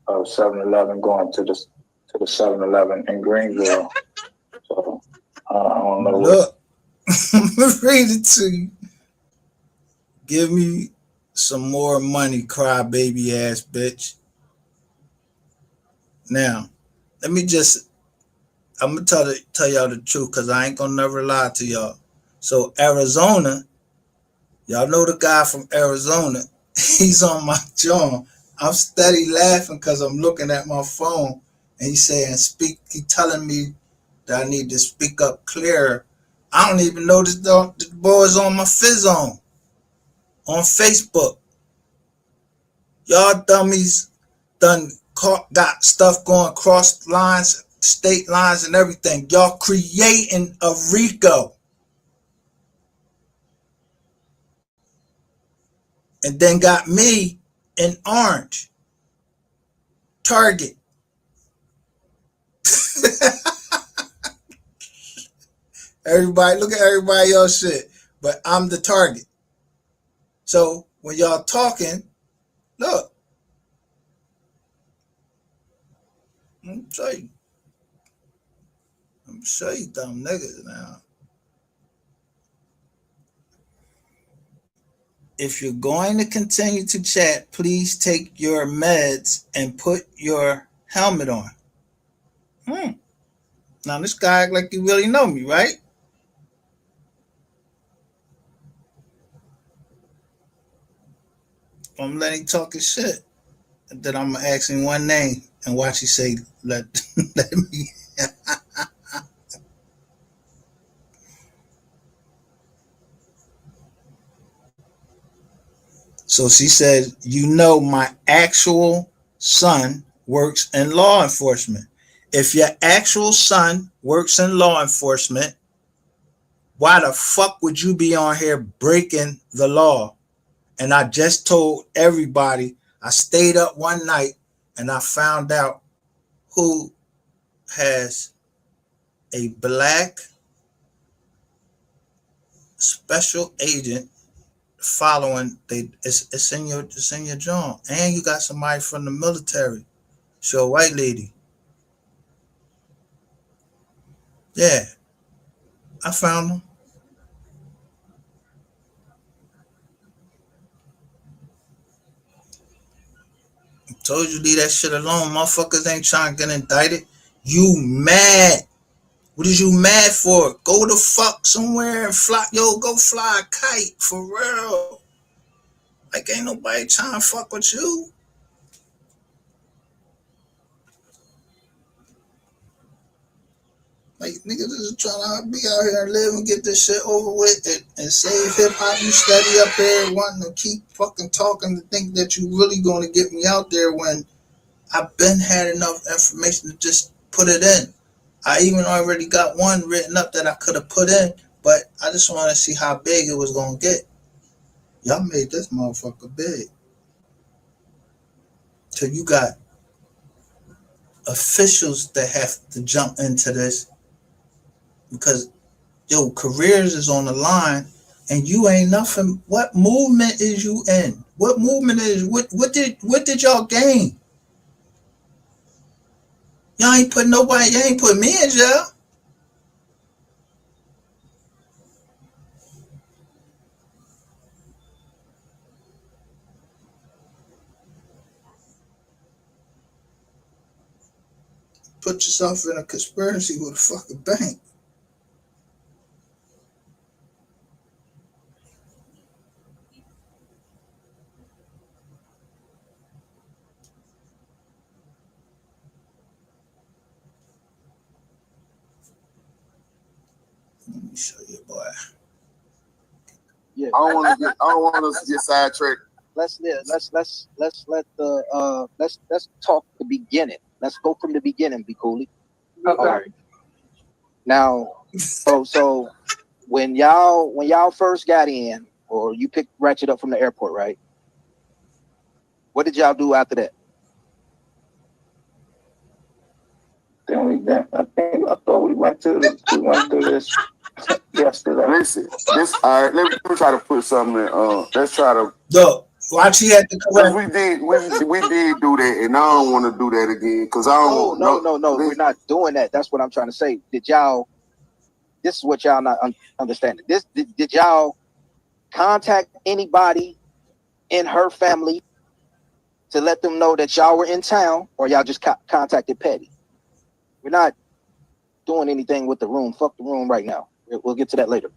7-Eleven going to the 7-Eleven in Greenville. So I don't know. Look, I'm gonna read it to you. Give me some more money, crybaby ass bitch. Now, I'm gonna tell y'all the truth, because I ain't gonna never lie to y'all. So Arizona, y'all know the guy from Arizona. He's on my jaw. I'm steady laughing because I'm looking at my phone, and he's saying, he telling me that I need to speak up clearer. I don't even know the boys on my fizz on Facebook. Y'all dummies got stuff going across lines, state lines, and everything. Y'all creating a RICO. And then got me in orange. Target. Everybody, look at everybody else shit. But I'm the target. So when y'all talking, look. I'm gonna show you dumb niggas now. If you're going to continue to chat, please take your meds and put your helmet on. Now this guy act like you really know me, right? I'm letting him talk his shit. And then I'm gonna ask him one name and watch he say, let me. So she said, you know, my actual son works in law enforcement. If your actual son works in law enforcement, why the fuck would you be on here breaking the law? And I just told everybody, I stayed up one night and I found out who has a black special agent following. It's in your joint, and you got somebody from the military. She's a white lady. Yeah, I found them. I told you leave that shit alone. Motherfuckers ain't trying to get indicted. You mad? What is you mad for? Go the fuck somewhere and fly. Yo, go fly a kite for real. Like ain't nobody trying to fuck with you. Like niggas is trying to be out here and live and get this shit over with and save hip hop. You steady up there wanting to keep fucking talking to think that you really going to get me out there when I've been had enough information to just put it in. I even already got one written up that I could have put in, but I just want to see how big it was gonna get. Y'all made this motherfucker big. So you got officials that have to jump into this because your careers is on the line and you ain't nothing. What movement is you in? What movement is what did y'all gain? Y'all ain't put nobody, y'all ain't put me in jail. Put yourself in a conspiracy with a fucking bank. Let me show you, boy. Yeah, I don't want us to get sidetracked. Let's let the let's talk the beginning. Let's go from the beginning, be cool. Okay. All right. Now, so when y'all first got in, or you picked Ratchet up from the airport, right? What did y'all do after that? Then I thought we went through this yesterday. Listen, all right. Let me try to put something in. Let's try to. No, watch he had to correct. We did do that, and I don't want to do that again because I don't. No. We're not doing that. That's what I'm trying to say. Did y'all? This is what y'all not understanding. Did y'all contact anybody in her family to let them know that y'all were in town, or y'all just contacted Petty? We're not doing anything with the room. Fuck the room right now. We'll get to that later.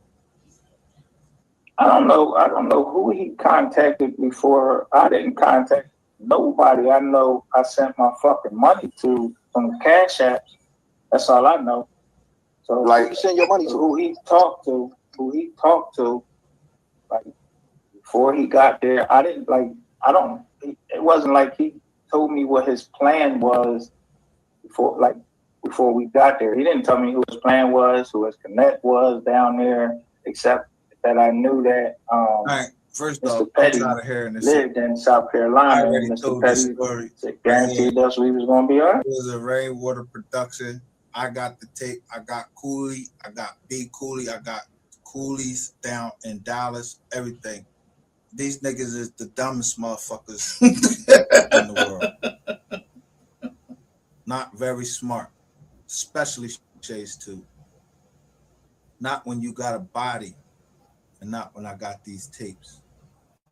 I don't know who he contacted before. I didn't contact nobody. I know I sent my fucking money to some cash apps. That's all I know. So like, you send your money to who he talked to, like before he got there. It wasn't like he told me what his plan was before we got there. He didn't tell me who his plan was, who his connect was down there, except that I knew that all right, first Mr. off, Petty I'm tired of hearing this lived in South Carolina, and Mr. Petty guaranteed us we was gonna be all right. It was a Rainwater production. I got the tape. I got Cooley. I got B Cooley. I got Coolies down in Dallas. Everything. These niggas is the dumbest motherfuckers in the world. Not very smart, especially Chase too. Not when you got a body, and not when I got these tapes.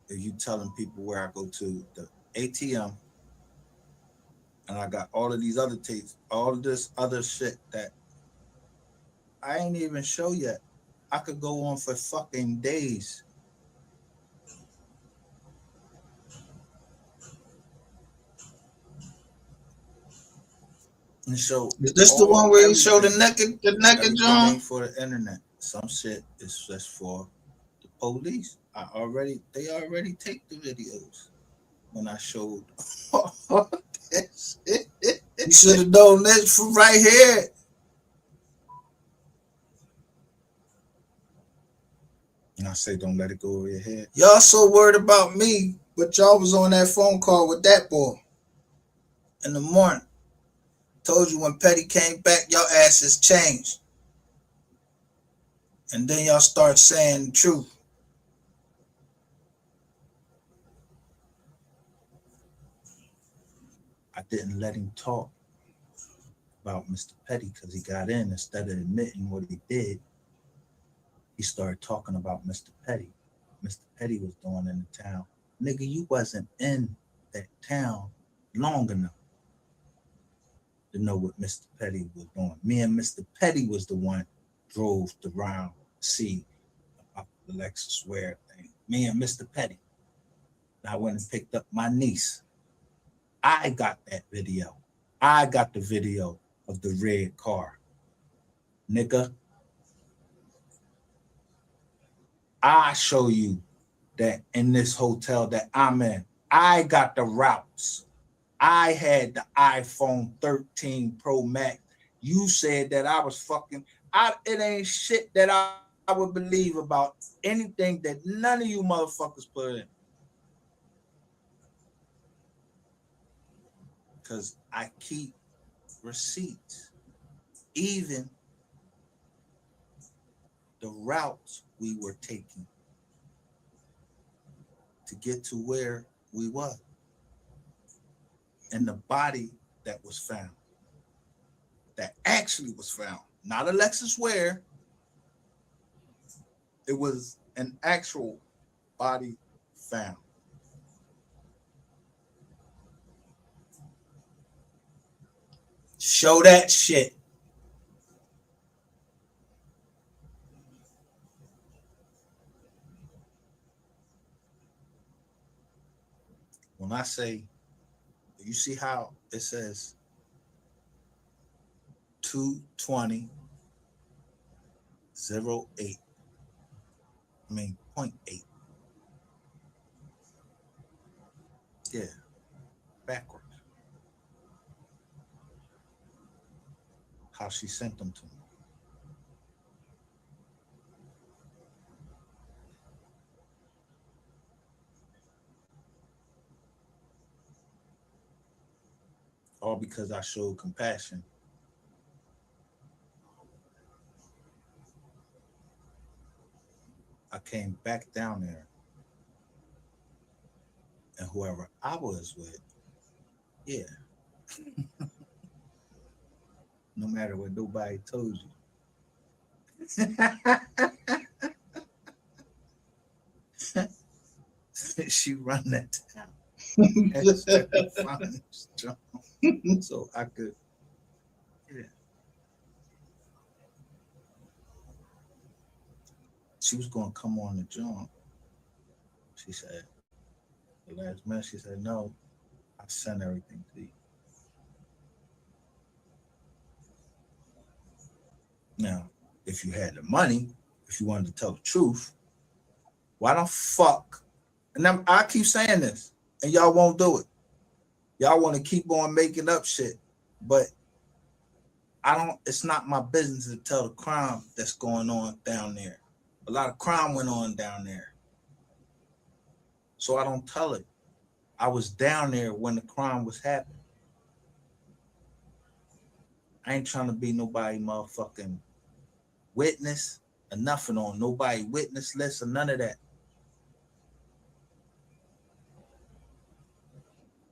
If you telling people where I go to the ATM, and I got all of these other tapes, all of this other shit that I ain't even show yet. I could go on for fucking days. And show is this the one where he showed the naked John? Ain't for the internet. Some shit is just for the police. They already take the videos when I showed this. You should have known this from right here. And I say, don't let it go over your head. Y'all so worried about me, but y'all was on that phone call with that boy in the morning. Told you when Petty came back, y'all asses changed. And then y'all start saying the truth. I didn't let him talk about Mr. Petty because he got in. Instead of admitting what he did, he started talking about Mr. Petty. Mr. Petty was doing in the town. Nigga, you wasn't in that town long enough to know what Mr. Petty was doing. Me and Mr. Petty was the one drove around see about the Lexus Ware thing. Me and Mr. Petty. I went and picked up my niece. I got that video. I got the video of the red car. Nigga, I show you that in this hotel that I'm in, I got the routes. I had the iPhone 13 Pro Max. You said that I was fucking. It ain't shit that I would believe about anything that none of you motherfuckers put in. Because I keep receipts. Even the routes we were taking to get to where we were. And the body that was found. That actually was found. Not Alexis Ware. It was an actual body found. Show that shit. When I say, you see how it says 220 08. I mean 0.8. Yeah, backwards. How she sent them to me. All because I showed compassion. I came back down there, and whoever I was with, yeah. No matter what nobody told you. She run that town. So I could, yeah. She was gonna come on the joint. She said, the last minute, she said, no, I sent everything to you. Now, if you had the money, if you wanted to tell the truth, why the fuck? And I keep saying this, and y'all won't do it. Y'all want to keep on making up shit, but it's not my business to tell the crime that's going on down there. A lot of crime went on down there. So I don't tell it. I was down there when the crime was happening. I ain't trying to be nobody motherfucking witness or nothing on nobody witness list or none of that.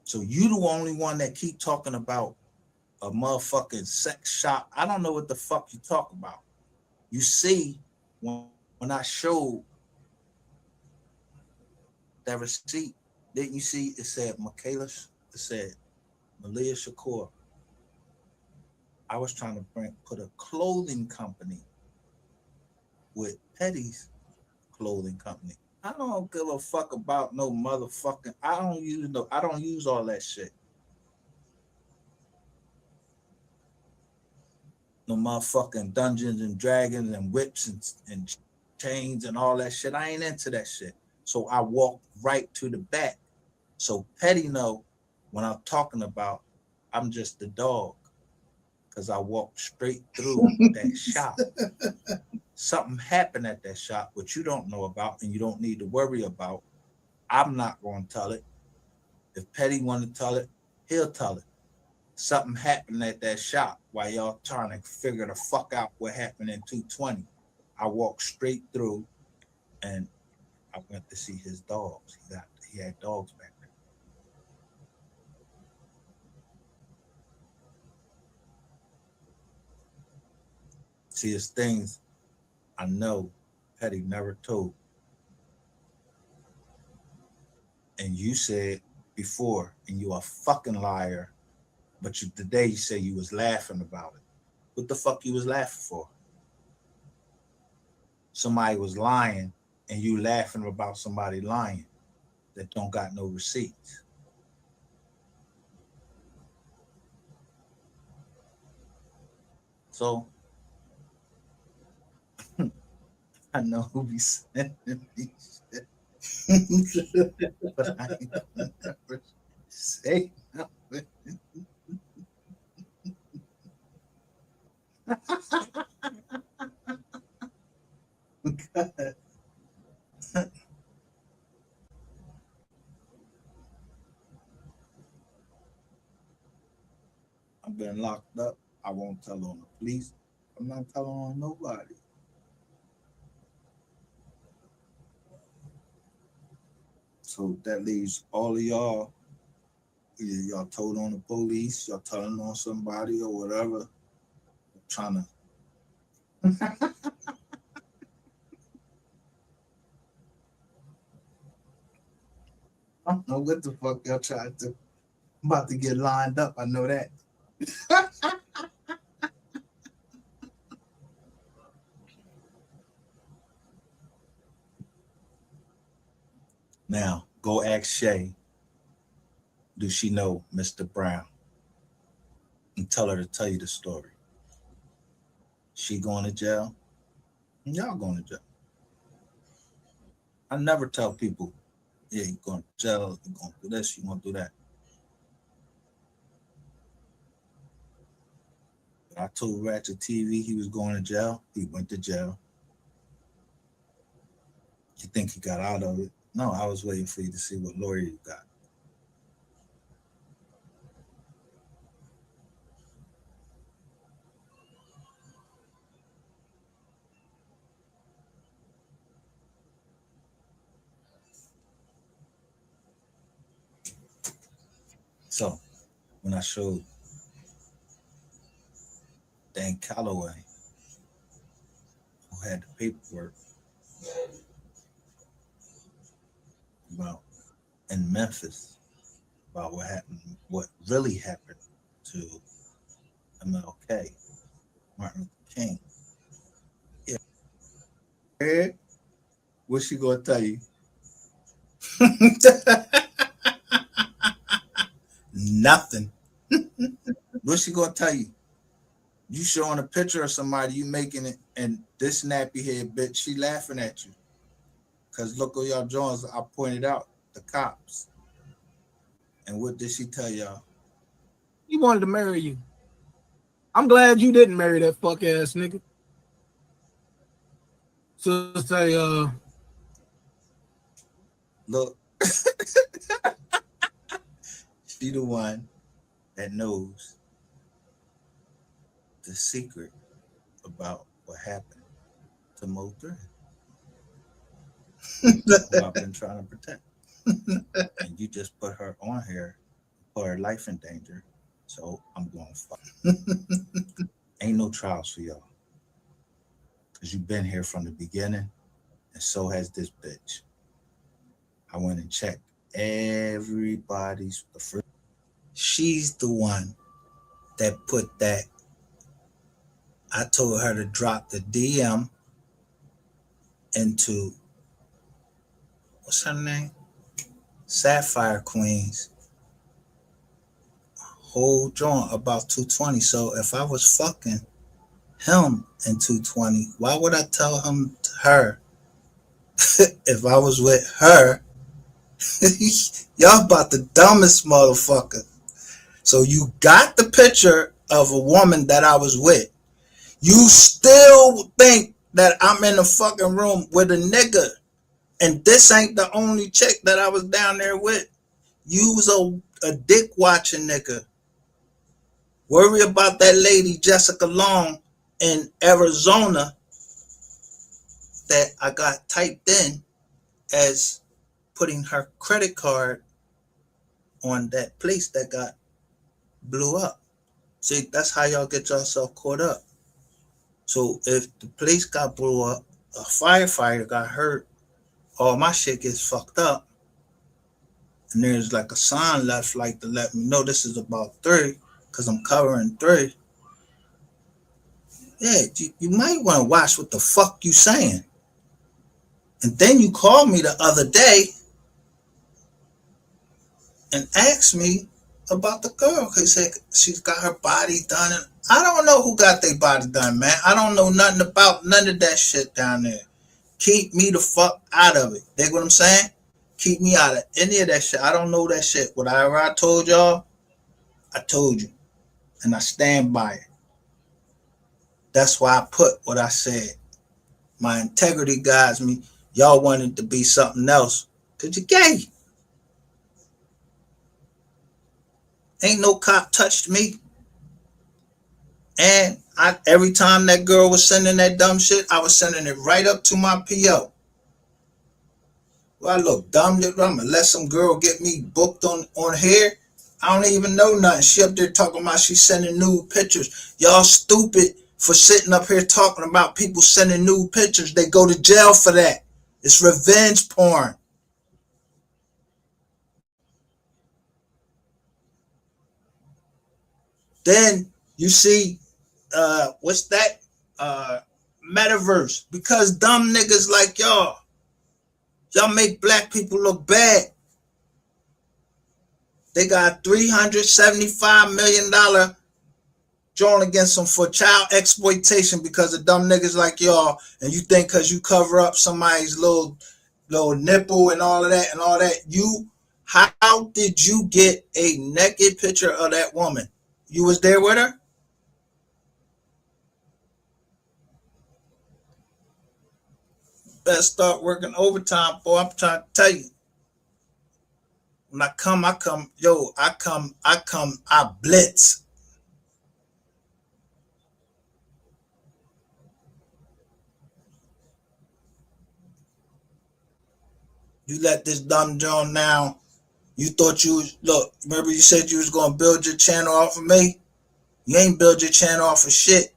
So you the only one that keep talking about a motherfucking sex shop. I don't know what the fuck you talk about. You see, when I showed that receipt, didn't you see it said Michaela, it said Malia Shakur. I was trying to put a clothing company with Petty's clothing company. I don't give a fuck about no motherfucking, I don't use all that shit. No motherfucking Dungeons and Dragons and whips and chains and all that shit. I ain't into that shit. So I walked right to the back. So Petty know when I'm talking about, I'm just the dog. Because I walked straight through that shop. Something happened at that shop, which you don't know about and you don't need to worry about. I'm not going to tell it. If Petty want to tell it, he'll tell it. Something happened at that shop while y'all trying to figure the fuck out what happened in 220. I walked straight through and I went to see his dogs. He had dogs back there. See, it's things I know Petty never told. And you said before, and you a fucking liar, but today you say you was laughing about it. What the fuck you was laughing for? Somebody was lying and you laughing about somebody lying that don't got no receipts. So I know who be sending me shit. But I ain't gonna never say nothing. I've been locked up. I won't tell on the police. I'm not telling on nobody. So that leaves all of y'all. Either y'all told on the police, y'all telling on somebody or whatever. Trying to. I don't know what the fuck y'all tried to. I'm about to get lined up. I know that. Now, go ask Shay, do she know Mr. Brown? And tell her to tell you the story. She going to jail? Y'all going to jail. I never tell people, yeah, you're going to jail, you're going to do this, you're going to do that. But I told Ratchet TV he was going to jail. He went to jail. You think he got out of it? No, I was waiting for you to see what lawyer you got. So, when I showed Dan Calloway, who had the paperwork about in Memphis, about what happened, what really happened to MLK, Martin Luther King. Yeah. What's she gonna tell you? Nothing. What's she gonna tell you? You showing a picture of somebody, you making it, and this nappy head bitch, she laughing at you. Cause look at y'all Jones, I pointed out the cops. And what did she tell y'all? He wanted to marry you. I'm glad you didn't marry that fuck ass nigga. So say, look, she the one that knows the secret about what happened to MO3. Who I've been trying to protect. And you just put her on here, put her life in danger. So I'm going to fuck. Ain't no trials for y'all. Because you've been here from the beginning, and so has this bitch. I went and checked everybody's. She's the one that put that. I told her to drop the DM into, what's her name? Sapphire Queens. Whole joint about 220. So if I was fucking him in 220, why would I tell her if I was with her? Y'all about the dumbest motherfucker. So you got the picture of a woman that I was with. You still think that I'm in the fucking room with a nigga. And this ain't the only chick that I was down there with. You was a dick watching nigga. Worry about that lady, Jessica Long, in Arizona that I got typed in as putting her credit card on that place that got blew up. See, that's how y'all get yourself caught up. So if the place got blew up, a firefighter got hurt, all my shit gets fucked up. And there's like a sign left like to let me know this is about 3, because I'm covering 3. Yeah, you might want to watch what the fuck you saying. And then you called me the other day and asked me about the girl because she's got her body done. And I don't know who got their body done, man. I don't know nothing about none of that shit down there. Keep me the fuck out of it. Dig what I'm saying? Keep me out of any of that shit. I don't know that shit. Whatever I told y'all, I told you, and I stand by it. That's why I put what I said. My integrity guides me. Y'all wanted to be something else because you're gay. Ain't no cop touched me. And every time that girl was sending that dumb shit, I was sending it right up to my PO. Well, I look dumb. I'm gonna let some girl get me booked on here. I don't even know nothing. She up there talking about she sending nude pictures. Y'all stupid for sitting up here talking about people sending nude pictures. They go to jail for that. It's revenge porn. Then you see, what's that? Metaverse. Because dumb niggas like y'all make black people look bad. They got $375 million drawn against them for child exploitation because of dumb niggas like y'all. And you think because you cover up somebody's little nipple and all of that, how did you get a naked picture of that woman? You was there with her? Better start working overtime, boy. I'm trying to tell you. When I come, I blitz. You let this dumb John now. You thought you was, look, remember you said you was going to build your channel off of me? You ain't build your channel off of shit.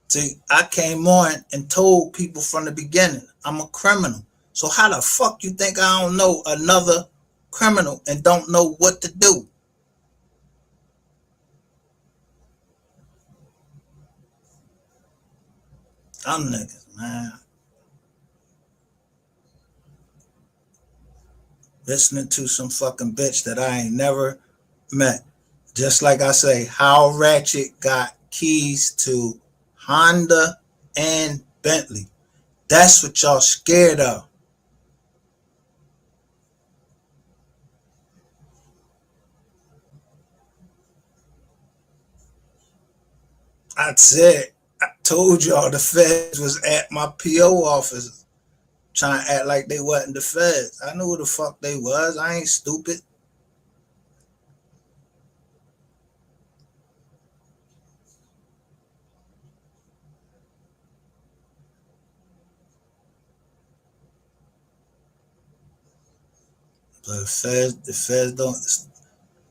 See, I came on and told people from the beginning, I'm a criminal. So how the fuck you think I don't know another criminal and don't know what to do? I'm niggas, man. Listening to some fucking bitch that I ain't never met. Just like I say, how Ratchet got keys to Honda and Bentley. That's what y'all scared of. I told y'all the feds was at my PO office trying to act like they wasn't the feds. I knew who the fuck they was. I ain't stupid. But the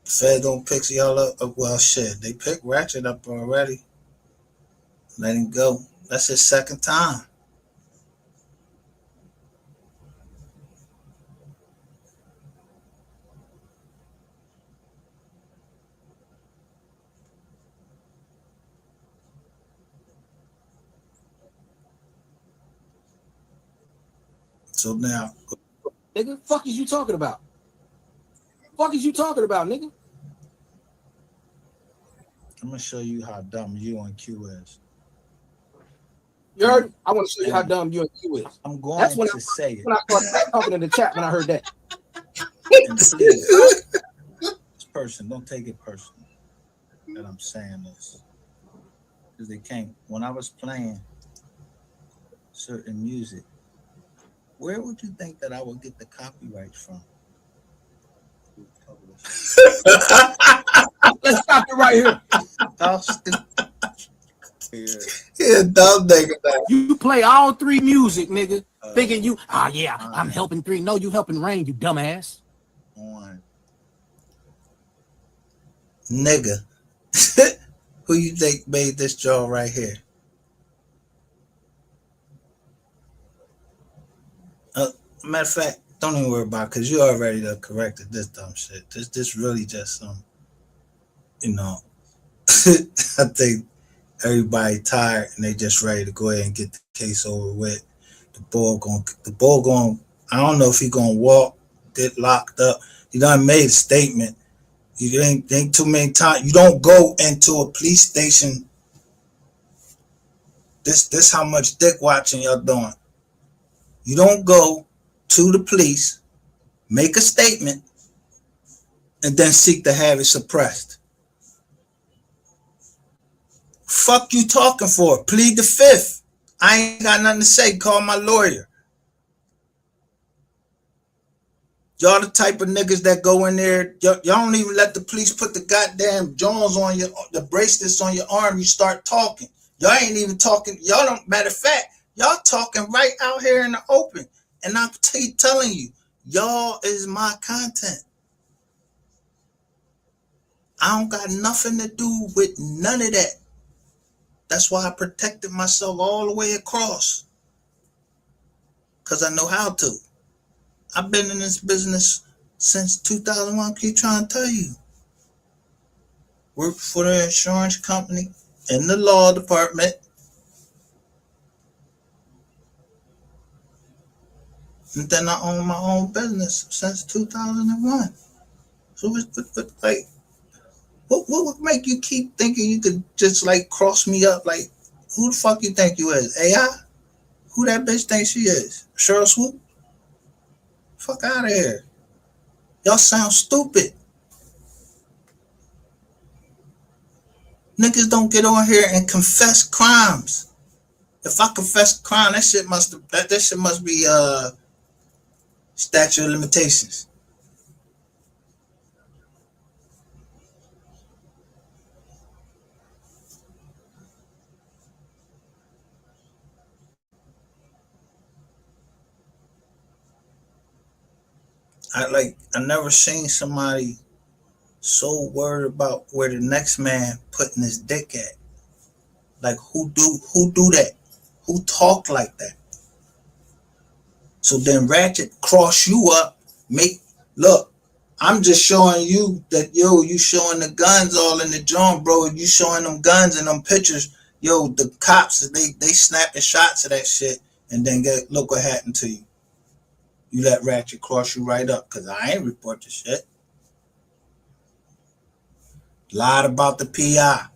feds don't pick y'all up. Well, shit, they picked Ratchet up already. Let him go. That's his second time. So now, nigga, fuck is you talking about? Fuck is you talking about, nigga? I'm gonna show you how dumb you and Q is. You heard? I want to show you how dumb you and Q is. I'm going That's when to say it. When I started talking in the chat when I heard that. And please, this person, don't take it personal that I'm saying this. Because they can't. When I was playing certain music, where would you think that I would get the copyrights from? Let's stop it right here. Yeah, dumb nigga. You play all three music, nigga, thinking you, I'm helping three. No, you helping Rain, you dumbass. On. Nigga. Who you think made this jaw right here? Matter of fact, don't even worry about it because you already done corrected this dumb shit. This really just some, I think everybody tired and they just ready to go ahead and get the case over with. The boy going, I don't know if he gonna walk, get locked up. He done made a statement. You ain't too many times. You don't go into a police station. This how much dick watching y'all doing. You don't go to the police, make a statement, and then seek to have it suppressed. Fuck you talking for? Plead the fifth. I ain't got nothing to say. Call my lawyer. Y'all the type of niggas that go in there. Y'all don't even let the police put the goddamn Jones on the bracelets on your arm. You start talking. Y'all ain't even talking. Y'all don't. Matter of fact, y'all talking right out here in the open. And I'm telling you, y'all is my content. I don't got nothing to do with none of that. That's why I protected myself all the way across. Because I know how to. I've been in this business since 2001. I keep trying to tell you. Worked for the insurance company in the law department. And then I own my own business since 2001. So what would make you keep thinking you could just like cross me up? Like, who the fuck you think you is? AI? Who that bitch thinks she is? Cheryl Swoop? Fuck out of here. Y'all sound stupid. Niggas don't get on here and confess crimes. If I confess crime, that shit must be statute of limitations. I never seen somebody so worried about where the next man putting his dick at. Like who do that? Who talk like that? So then Ratchet cross you up, look, I'm just showing you that you showing the guns all in the joint, bro. You showing them guns and them pictures, the cops they snapping shots of that shit and then look what happened to you. You let Ratchet cross you right up, cause I ain't report the shit. Lied about the PI.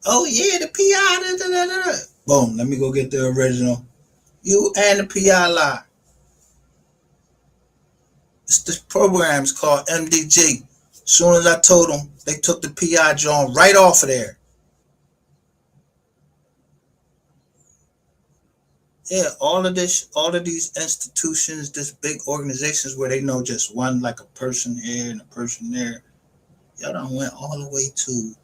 Oh yeah, the PI. Da, da, da, da. Boom. Let me go get the original. You and the PI lie. This program is called MDG. As soon as I told them, they took the PI joint right off of there. Yeah, all of these institutions, this big organizations where they know just one, like a person here and a person there. Y'all done went all the way to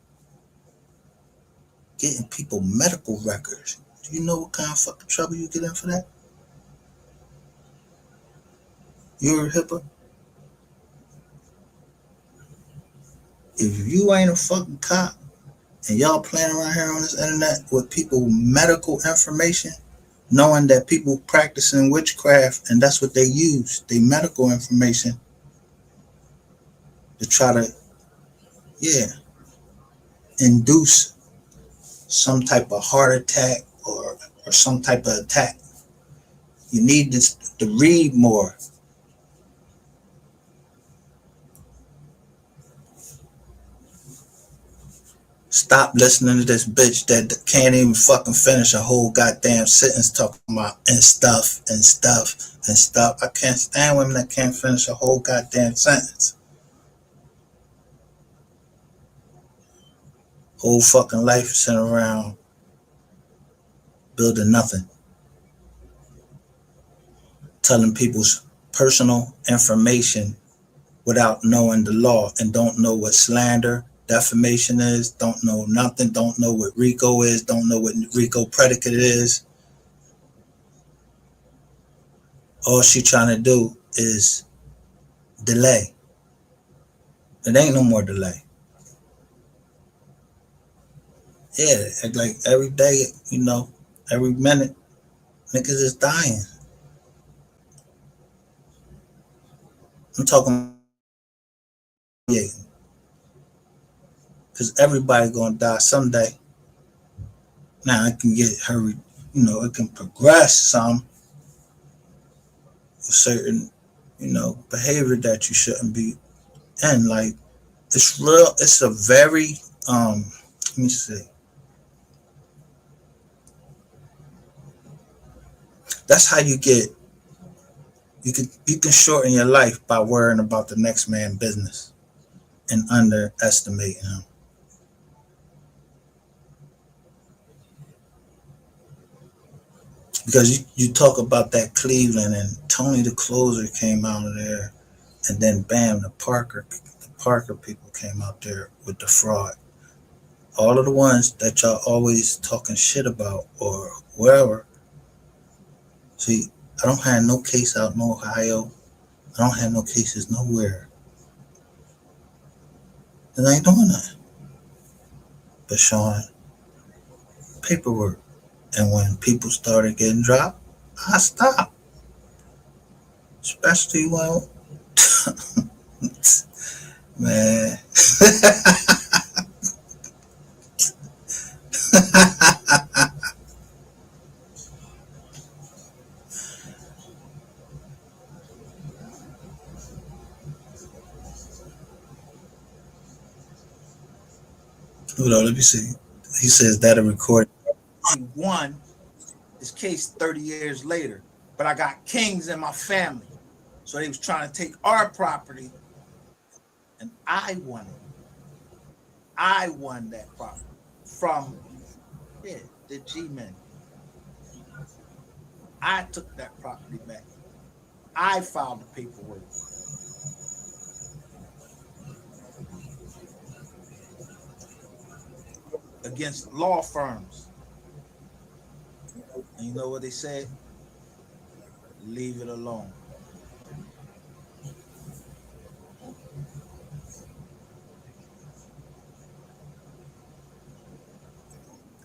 getting people medical records. Do you know what kind of fucking trouble you get in for that? You're a HIPAA. If you ain't a fucking cop and y'all playing around here on this internet with people medical information, knowing that people practicing witchcraft and that's what they use, they medical information to try to, induce some type of heart attack or some type of attack. You need to read more. Stop listening to this bitch that can't even fucking finish a whole goddamn sentence talking about and stuff and stuff and stuff. I can't stand women that can't finish a whole goddamn sentence. Whole fucking life sitting around building nothing. Telling people's personal information without knowing the law and don't know what slander, defamation is, don't know nothing, don't know what RICO is, don't know what RICO predicate is. All she trying to do is delay. It ain't no more delay. Yeah, like every day, every minute, niggas is dying. I'm talking, because everybody gonna die someday. Now it can get hurried, it can progress some certain, behavior that you shouldn't be in. Like it's a very, let me see. That's how you get You can shorten your life by worrying about the next man's business and underestimating him. Because you talk about that Cleveland and Tony the closer came out of there, and then bam, the Parker people came out there with the fraud. All of the ones that y'all always talking shit about or wherever. See, I don't have no case out in Ohio. I don't have no cases nowhere. And I ain't doing that. But showing paperwork. And when people started getting dropped, I stopped. Especially when man. Hold on, let me see. He says that a recording. He won his case 30 years later, but I got kings in my family. So they was trying to take our property, and I won it. I won that property from the G-men. I took that property back. I filed the paperwork. Against law firms. And you know what they said? Leave it alone.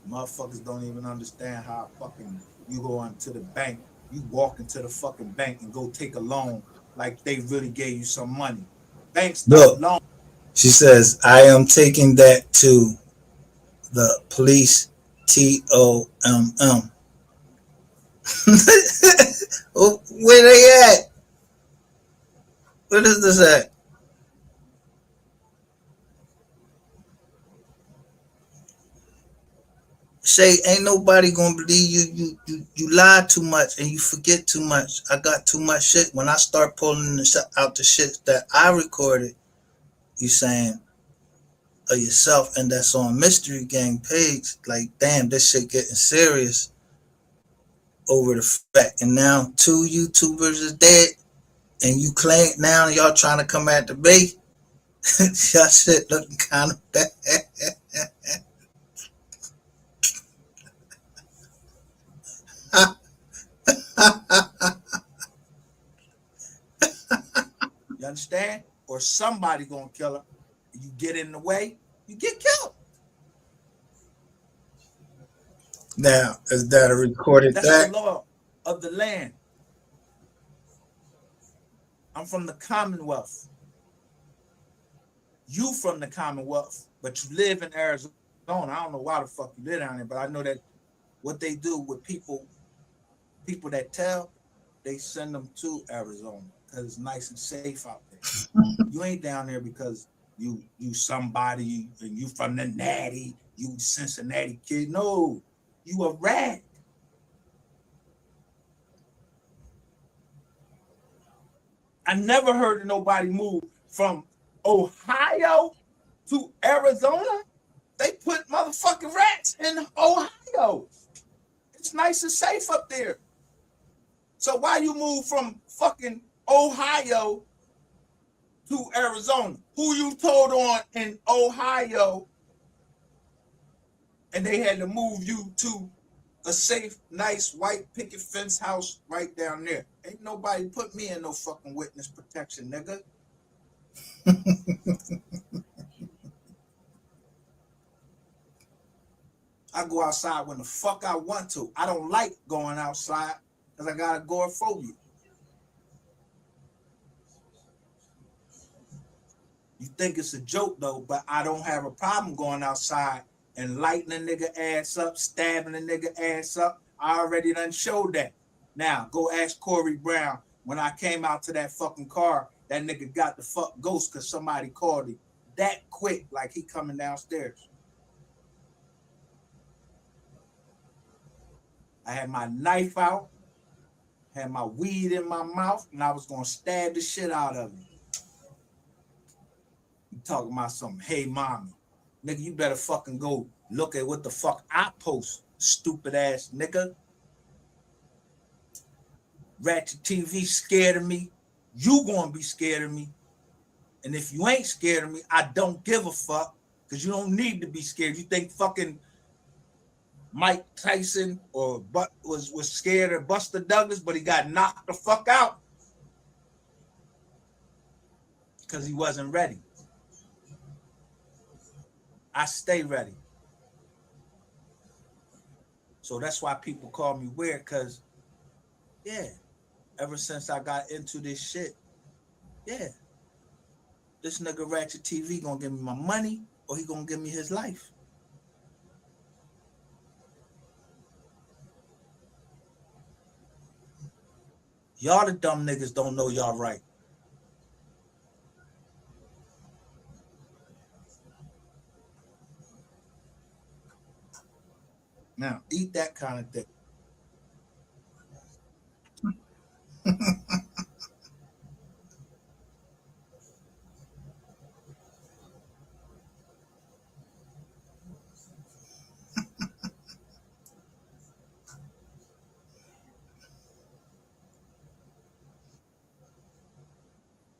Motherfuckers don't even understand how fucking you go into the bank, you walk into the fucking bank and go take a loan like they really gave you some money. Banks don't loan. She says, I am taking that to the police, TOMM. Oh, where they at? What is this at? Shay, ain't nobody gonna believe you lie too much and you forget too much. I got too much shit. When I start pulling out the shit that I recorded, you saying of yourself, and that's on Mystery Gang page, like damn, this shit getting serious over the fact. And now 2 YouTubers is dead, and you claim now y'all trying to come at the bait. Y'all shit looking kind of bad. You understand? Or somebody gonna kill her. You get in the way, you get killed. Now, is that a recorded That's fact? The law of the land. I'm from the Commonwealth. You from the Commonwealth, but you live in Arizona. I don't know why the fuck you live down there, but I know that what they do with people that tell, they send them to Arizona because it's nice and safe out there. You ain't down there because you somebody and you from the natty, you Cincinnati kid. No, you a rat. I never heard of nobody move from Ohio to Arizona. They put motherfucking rats in Ohio. It's nice and safe up there. So why you move from fucking Ohio to Arizona? Who you told on in Ohio and they had to move you to a safe, nice, white picket fence house right down there? Ain't nobody put me in no fucking witness protection, nigga. I go outside when the fuck I want to. I don't like going outside because I got agoraphobia. You think it's a joke though, but I don't have a problem going outside and lighting a nigga ass up, stabbing a nigga ass up. I already done showed that. Now, go ask Corey Brown. When I came out to that fucking car, that nigga got the fuck ghost because somebody called him that quick, like he coming downstairs. I had my knife out. had my weed in my mouth, and I was gonna stab the shit out of him. You talking about something? Hey, mommy, nigga, you better fucking go look at what the fuck I post, stupid ass nigga. Ratchet TV scared of me. You gonna be scared of me. And if you ain't scared of me, I don't give a fuck, because you don't need to be scared. You think fucking Mike Tyson or was scared of Buster Douglas, but he got knocked the fuck out because he wasn't ready. I stay ready. So that's why people call me weird, because, yeah, ever since I got into this shit, yeah, this nigga Ratchet TV gonna give me my money or he gonna give me his life. Y'all the dumb niggas don't know y'all right. Now, eat that kind of dick.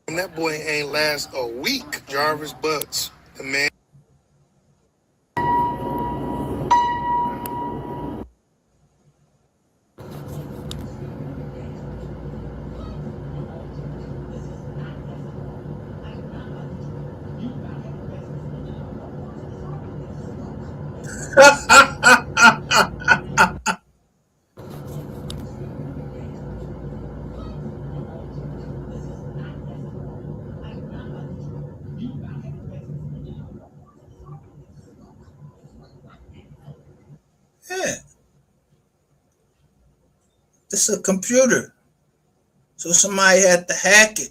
And that boy ain't last a week. Jarvis Butts, the man. Yeah. It's a computer. So somebody had to hack it.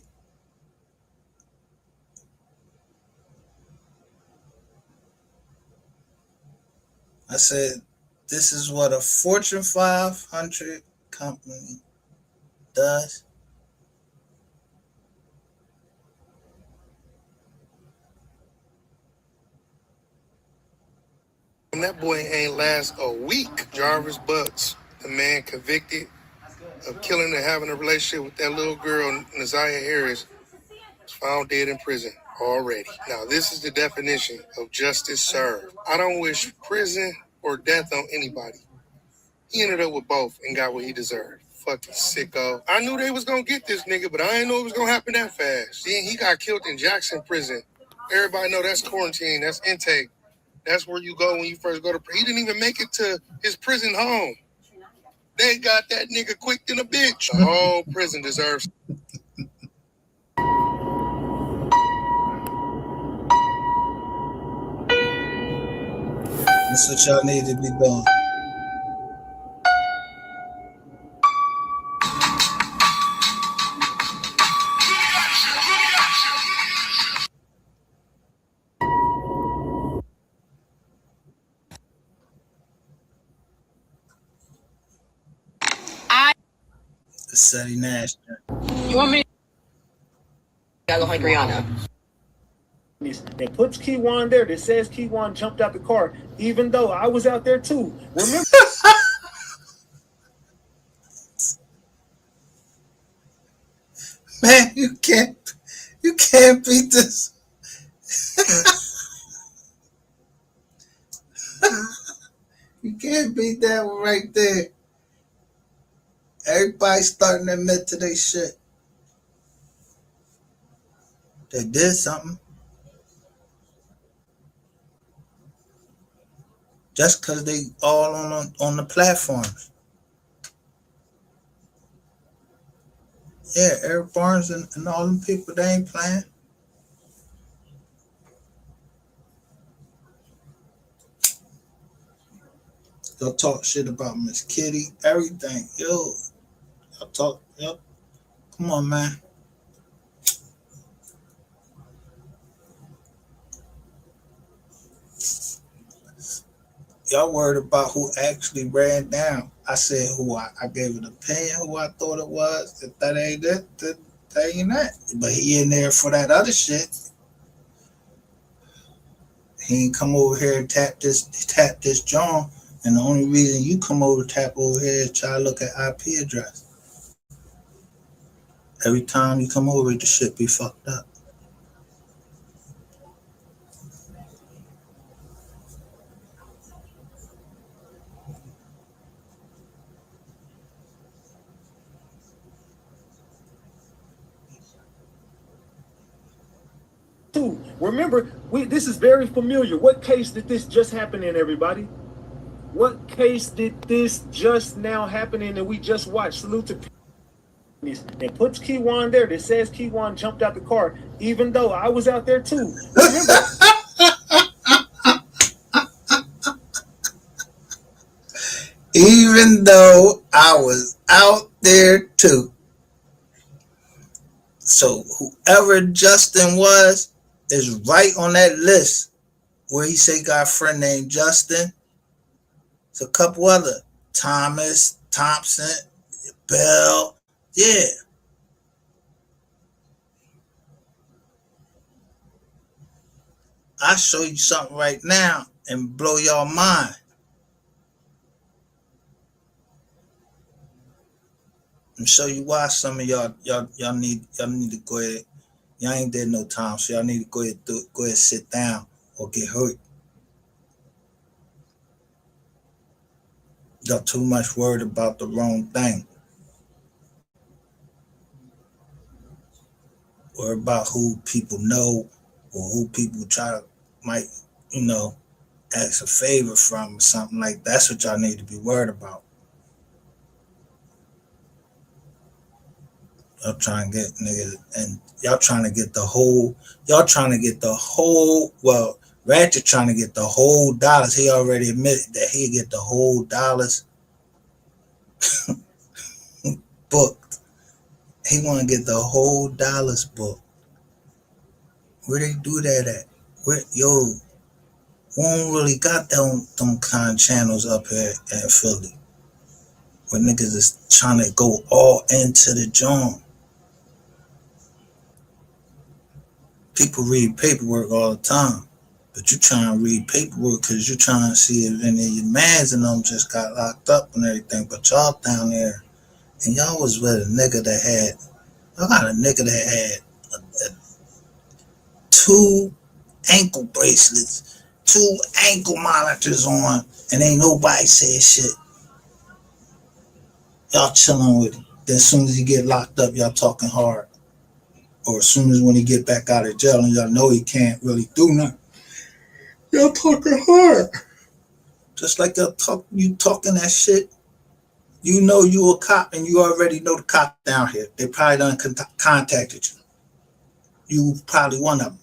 I said, this is what a Fortune 500 company does. And that boy ain't last a week. Jarvis Butts, the man convicted of killing and having a relationship with that little girl, Naziah Harris, was found dead in prison already. Now, this is the definition of justice served. I don't wish prison or death on anybody. He ended up with both and got what he deserved. Fucking sicko. I knew they was gonna get this nigga, but I didn't know it was gonna happen that fast. Then he got killed in Jackson prison. Everybody know that's quarantine, that's intake. That's where you go when you first go to prison. He didn't even make it to his prison home. They got that nigga quick than a bitch. The whole prison deserves. That's what y'all need to be doing. The Seti Nash. You want me? Gotta go hunt Rihanna. That puts Keywan there that says Keywan jumped out the car, even though I was out there too. Remember? Man, you can't beat this. You can't beat that one right there. Everybody's starting to admit to their shit. They did something. Just because they all on the platforms. Yeah, Eric Barnes and all them people, they ain't playing. They'll talk shit about Miss Kitty, everything. Yo, I'll talk. Yep. Come on, man. Y'all worried about who actually ran down. I said who I gave an opinion who I thought it was. If that ain't it, that ain't that. But he in there for that other shit. He ain't come over here and tap this John. And the only reason you come over tap over here is try to look at IP address. Every time you come over, the shit be fucked up. Remember, this is very familiar. What case did this just happen in, everybody? What case did this just now happen in that we just watched? Salute to and puts Keywan there that says Keywan jumped out the car, even though I was out there too. Remember? Even though I was out there too. So whoever Justin was is right on that list where he say got a friend named Justin. It's a couple other Thomas, Thompson, Bell. Yeah. I'll show you something right now and blow y'all mind. And show you why some of y'all need to go ahead. Y'all ain't did no time, so y'all need to go ahead sit down or get hurt. Y'all too much worried about the wrong thing. Or about who people know or who people might, ask a favor from or something like that. That's what y'all need to be worried about. Y'all trying to get niggas and y'all trying to get the whole well, Ratchet trying to get the whole dollars. He already admitted that he'd get the whole dollars booked. He wanna get the whole dollars booked. Where they do that at? We don't really got them kind of channels up here in Philly. Where niggas is trying to go all into the joint. People read paperwork all the time, but you trying to read paperwork because you trying to see if any of your mans and them just got locked up and everything. But y'all down there, and y'all was with a nigga that y'all got a nigga that had 2 ankle bracelets, 2 ankle monitors on, and ain't nobody said shit. Y'all chilling with him. Then as soon as he get locked up, y'all talking hard. Or as soon as when he get back out of jail and y'all know he can't really do nothing, y'all talking hard. Just like you talking that shit. You know you a cop and you already know the cop down here. They probably done contacted you. You probably one of them.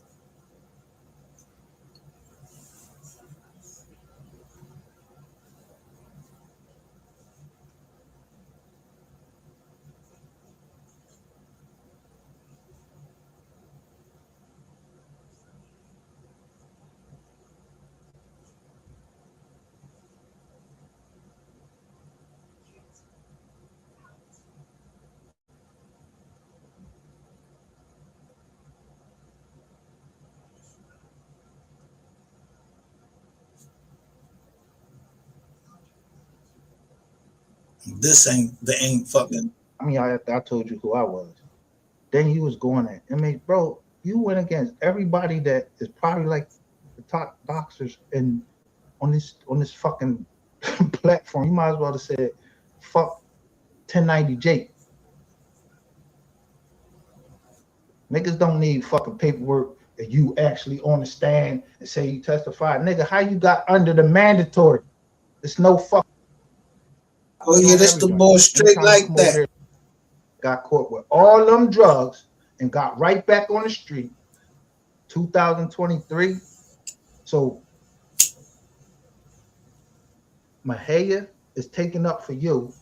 They ain't fucking. I mean, I told you who I was. Then you was going at. I mean, bro, you went against everybody that is probably like the top boxers in on this fucking platform. You might as well have said, "Fuck 1090 Jake." Niggas don't need fucking paperwork that you actually on the stand and say you testified. Nigga, how you got under the mandatory? There's no fuck. Oh yeah, that's the ball straight like that. Got caught with all them drugs and got right back on the street. 2023. So Mahaya is taking up for you.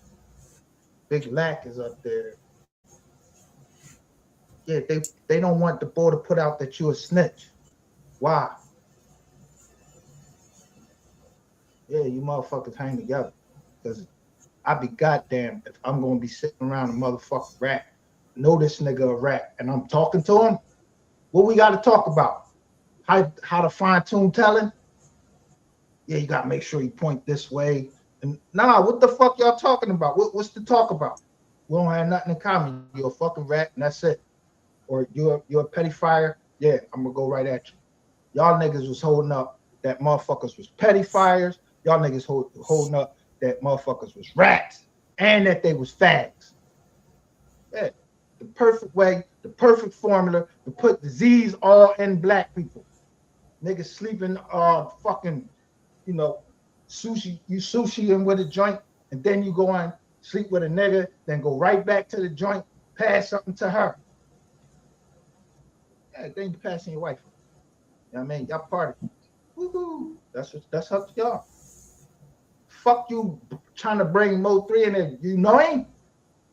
Big Lack is up there. Yeah, they don't want the board to put out that you a snitch. Why? Yeah, you motherfuckers hang together. Because I be goddamn if I'm gonna be sitting around a motherfucking rat, know this nigga a rat, and I'm talking to him. What we got to talk about? How to fine tune telling? Yeah, you gotta make sure you point this way. And nah, what the fuck y'all talking about? What's to talk about? We don't have nothing in common. You're a fucking rat, and that's it. Or you're a petty fire. Yeah, I'm gonna go right at you. Y'all niggas was holding up that motherfuckers was petty fires. Y'all niggas holding up that motherfuckers was rats and that they was fags. Yeah, the perfect way, the perfect formula to put disease all in black people. Niggas sleeping fucking, you know, sushi in with a joint, and then you go on sleep with a nigga, then go right back to the joint, pass something to her. Yeah, then you passing your wife. You know what I mean? Y'all party. Woohoo. That's up to y'all. Fuck you trying to bring MO3 in there. You know him?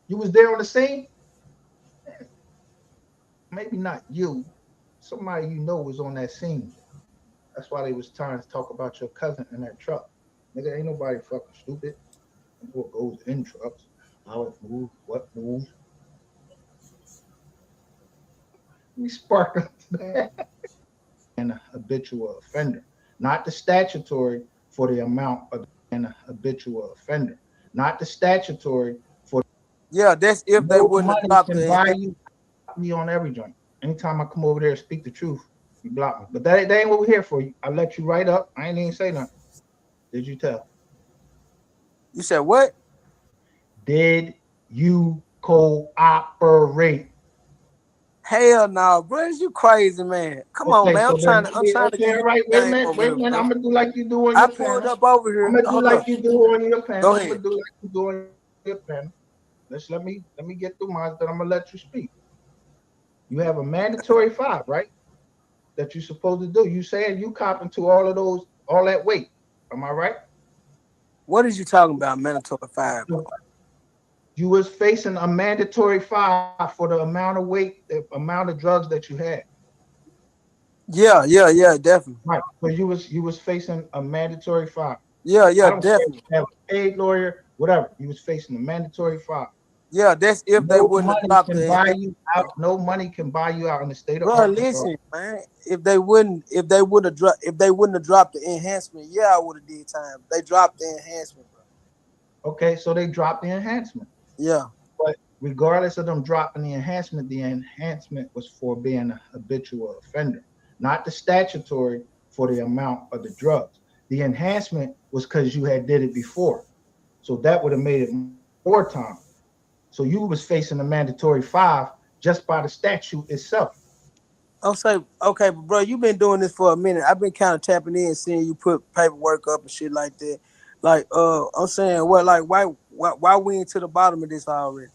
You was there on the scene? Maybe not you. Somebody you know was on that scene. That's why they was trying to talk about your cousin in that truck. Nigga, ain't nobody fucking stupid. What goes in trucks, how it moves, what moves. We spark up that. An habitual offender, not the statutory for the amount of an habitual offender, not the statutory for. Yeah, that's if they No wouldn't have money dropped can the. buy you me on every joint. Anytime I come over there and speak the truth, you block me. But that ain't what we're here for. I let you right up. I ain't even say nothing. Did you tell? You said what? Did you cooperate? Hell no, bro. You crazy, man. Come on, Okay, man. so then I'm trying to okay, give all you right. the Wait a game minute, over here, I'm bro. gonna do like you do on I your pulled panel. up over I'm here. gonna do Hold like up. you do on your panel. Go I'm ahead. gonna do like you do on your panel. Let me get through mine, then I'm gonna let you speak. You have a mandatory 5, right? That you're supposed to do. You saying you copping to all of those, all that weight. Am I right? What is you talking about, mandatory 5, bro? You was facing a mandatory 5 for the amount of weight, the amount of drugs that you had. Yeah, definitely. Right. So you was facing a mandatory 5. Yeah, I don't care if definitely. you have a paid lawyer, whatever. You was facing a mandatory 5. Yeah, that's if they No wouldn't have money dropped can the. buy you out. No money can buy you out in the state of Bro, Arkansas. listen, man. If they wouldn't have dropped the enhancement, yeah, I would have did time. They dropped the enhancement, bro. Okay, so they dropped the enhancement. Yeah. But regardless of them dropping the enhancement was for being a habitual offender, not the statutory for the amount of the drugs. The enhancement was because you had did it before. So that would have made it more time. So you was facing a mandatory 5 just by the statute itself. I'll say, okay, but bro, you've been doing this for a minute. I've been kind of tapping in, seeing you put paperwork up and shit like that. Like, I'm saying, well, like, why we ain't to the bottom of this already?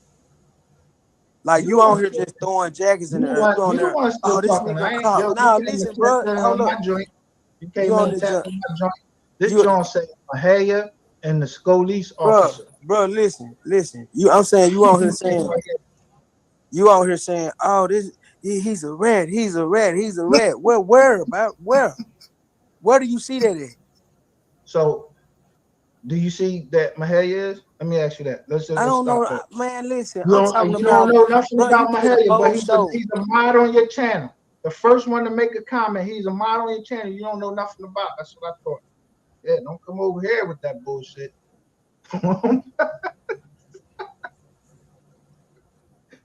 Like, You you the on one here just throwing jackets in the air. You on you the there? one still Oh, this talking. nigga I ain't caught. yo, you Now, came listen, and tapped bro. in Hold on my up. joint. You You came in on and the tapped jump? on my joint. This You, joint say Mahaya and the Scolice bro, officer. listen. I'm saying you on here saying. You out here saying, "Oh, he's a rat. He's a rat. He's a rat." Well, where about where? Where do you see that at? So, do you see that Mahalia is? Let me ask you that. I Let's don't know, stop there. man. Listen, I'm talking You don't about, know nothing bro. You about did a Mahalia, but whole show. he's a mod on your channel. The first one to make a comment, he's a mod on your channel. You don't know nothing about. That's what I thought. Yeah, don't come over here with that bullshit.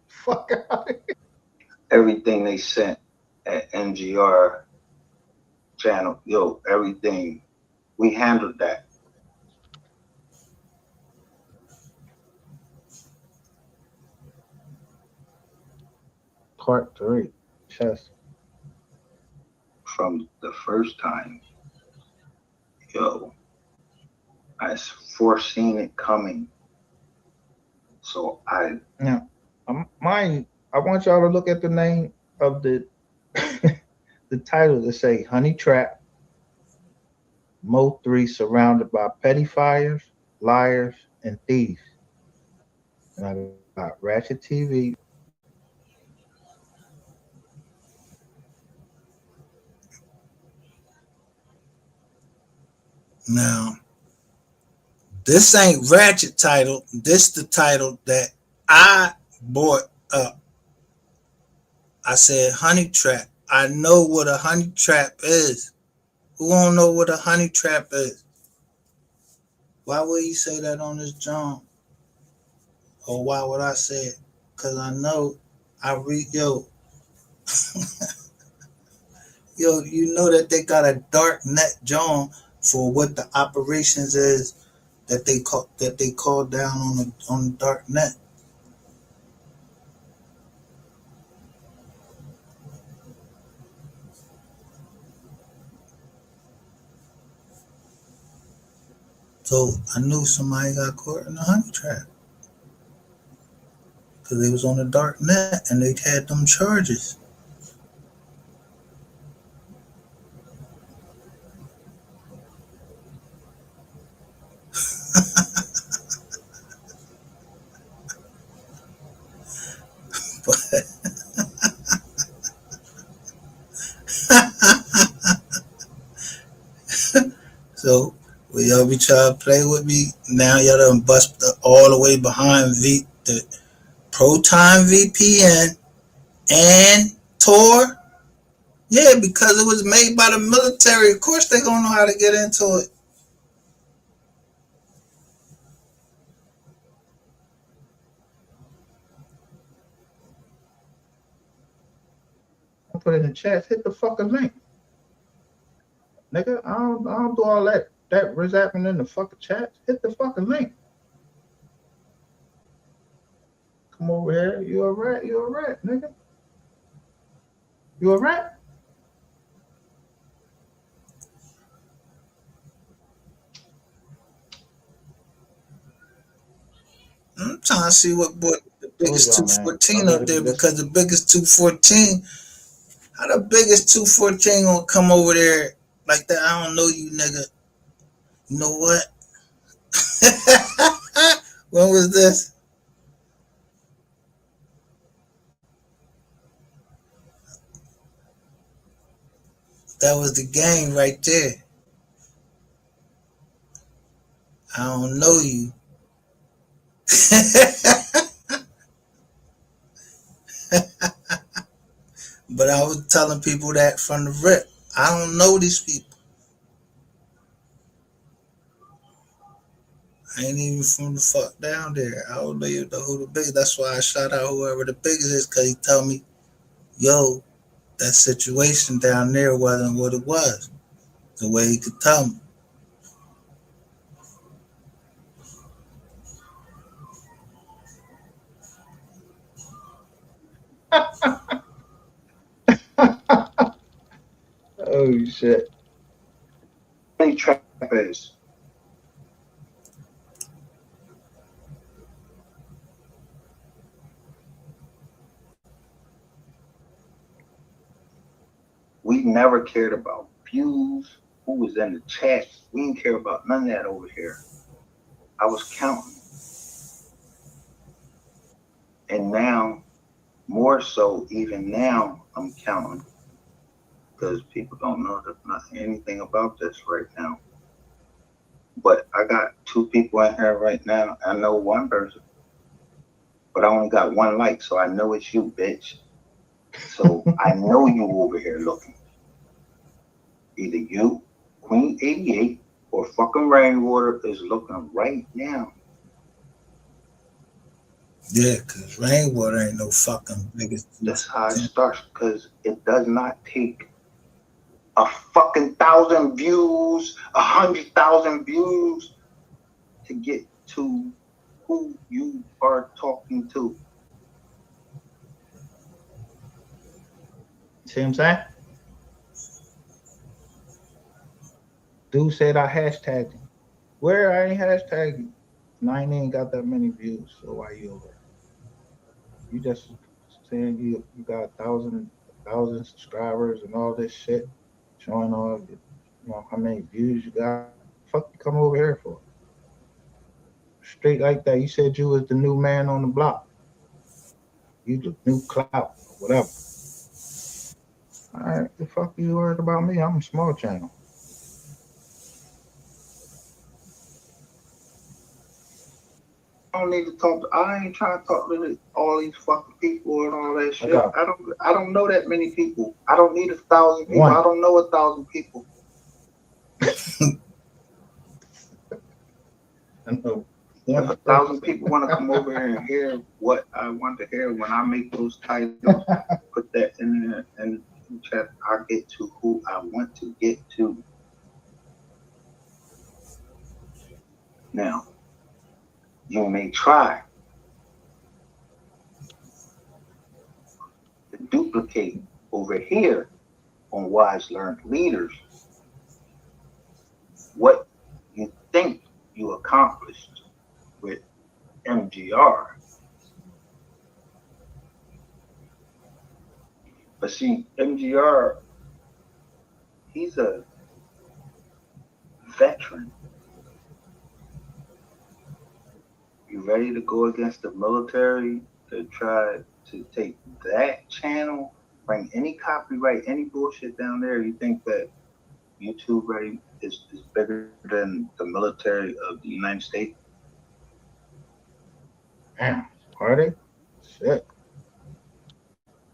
Fuck out of here. Everything they sent at NGR channel, yo, everything, we handled that. Part 3, chess. From the first time, yo, I foreseen it coming. So Now, mind, I want y'all to look at the name of the the title to say Honey Trap, MO3 surrounded by petty fires, liars, and thieves. And I got Ratchet TV. Now, This ain't Ratchet title. This the title that I brought up. I said honey trap. I know what a honey trap is. Who don't know what a honey trap is? Why would he say that on his John? Or why would I say it? Cause I know I read you know that they got a dark net John for what the operations is that they call down on the dark net. So I knew somebody got caught in a honey trap because they was on the dark net and they had them charges. So will y'all be trying to play with me? Now y'all done bust all the way behind the Proton VPN and Tor. Yeah, because it was made by the military. Of course they gonna know how to get into it. I put it in the chat. Hit the fucking link, nigga. I don't do all that rezapping in the fucking chat. Hit the fucking link. Come over here. You a rat? You a rat, nigga? You a rat? I'm trying to see what brought the biggest 214 up there because the biggest 214. How the biggest 214 gonna come over there like that? I don't know you, nigga. You know what? When was this? That was the game right there. I don't know you. But I was telling people that from the rip. I don't know these people. I ain't even from the fuck down there. I don't know who the biggest. That's why I shout out whoever the biggest is, because he tell me, yo, that situation down there wasn't what it was. The way he could tell me. Oh shit. Honey trap is. We never cared about views, who was in the chat. We didn't care about none of that over here. I was counting. And now, more so, even now, I'm counting. Because people don't know anything about this right now. But I got 2 people in here right now. I know one person. But I only got 1 like, so I know it's you, bitch. So I know you over here looking. Either you, Queen 88, or fucking Rainwater is looking right now. Yeah, because Rainwater ain't no fucking biggest. That's how it starts, because it does not take a fucking 1,000 views, 100,000 views to get to who you are talking to. See what I'm saying? Dude said I hashtagged him. Where I ain't hashtagged you. And I ain't got that many views, so why you over? You just saying you got 1,000 subscribers and all this shit, showing all how many views you got. Fuck you come over here for? Straight like that. You said you was the new man on the block. You the new clout or whatever. All right, the fuck you worried about me? I'm a small channel. I don't need to talk. I ain't trying to talk to all these fucking people and all that shit. I don't know that many people. I don't need 1,000 people. I don't know 1,000 people. I know. 1,000 people want to come over here and hear what I want to hear when I make those titles. Put that in there and chat. I get to who I want to get to. Now, you may try to duplicate over here on Wise Learned Leaders what you think you accomplished with MGR. But see, MGR, he's a veteran. You ready to go against the military to try to take that channel, bring any copyright, any bullshit down there? You think that YouTube ready is bigger than the military of the United States? Damn, are they? Shit.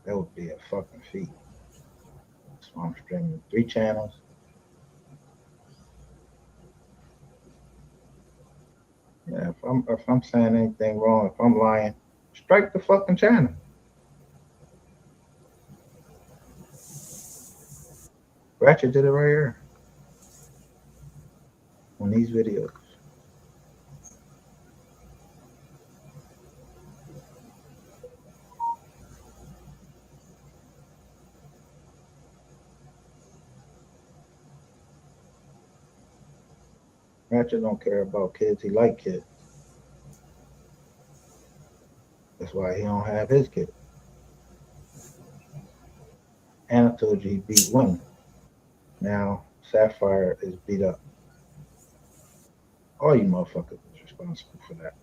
That would be a fucking feat. So I'm streaming 3 channels. Yeah, if I'm saying anything wrong, if I'm lying, strike the fucking channel. Ratchet did it right here on these videos. Ratchet don't care about kids. He like kids. That's why he don't have his kid. And I told you he beat women. Now Sapphire is beat up. All you motherfuckers is responsible for that.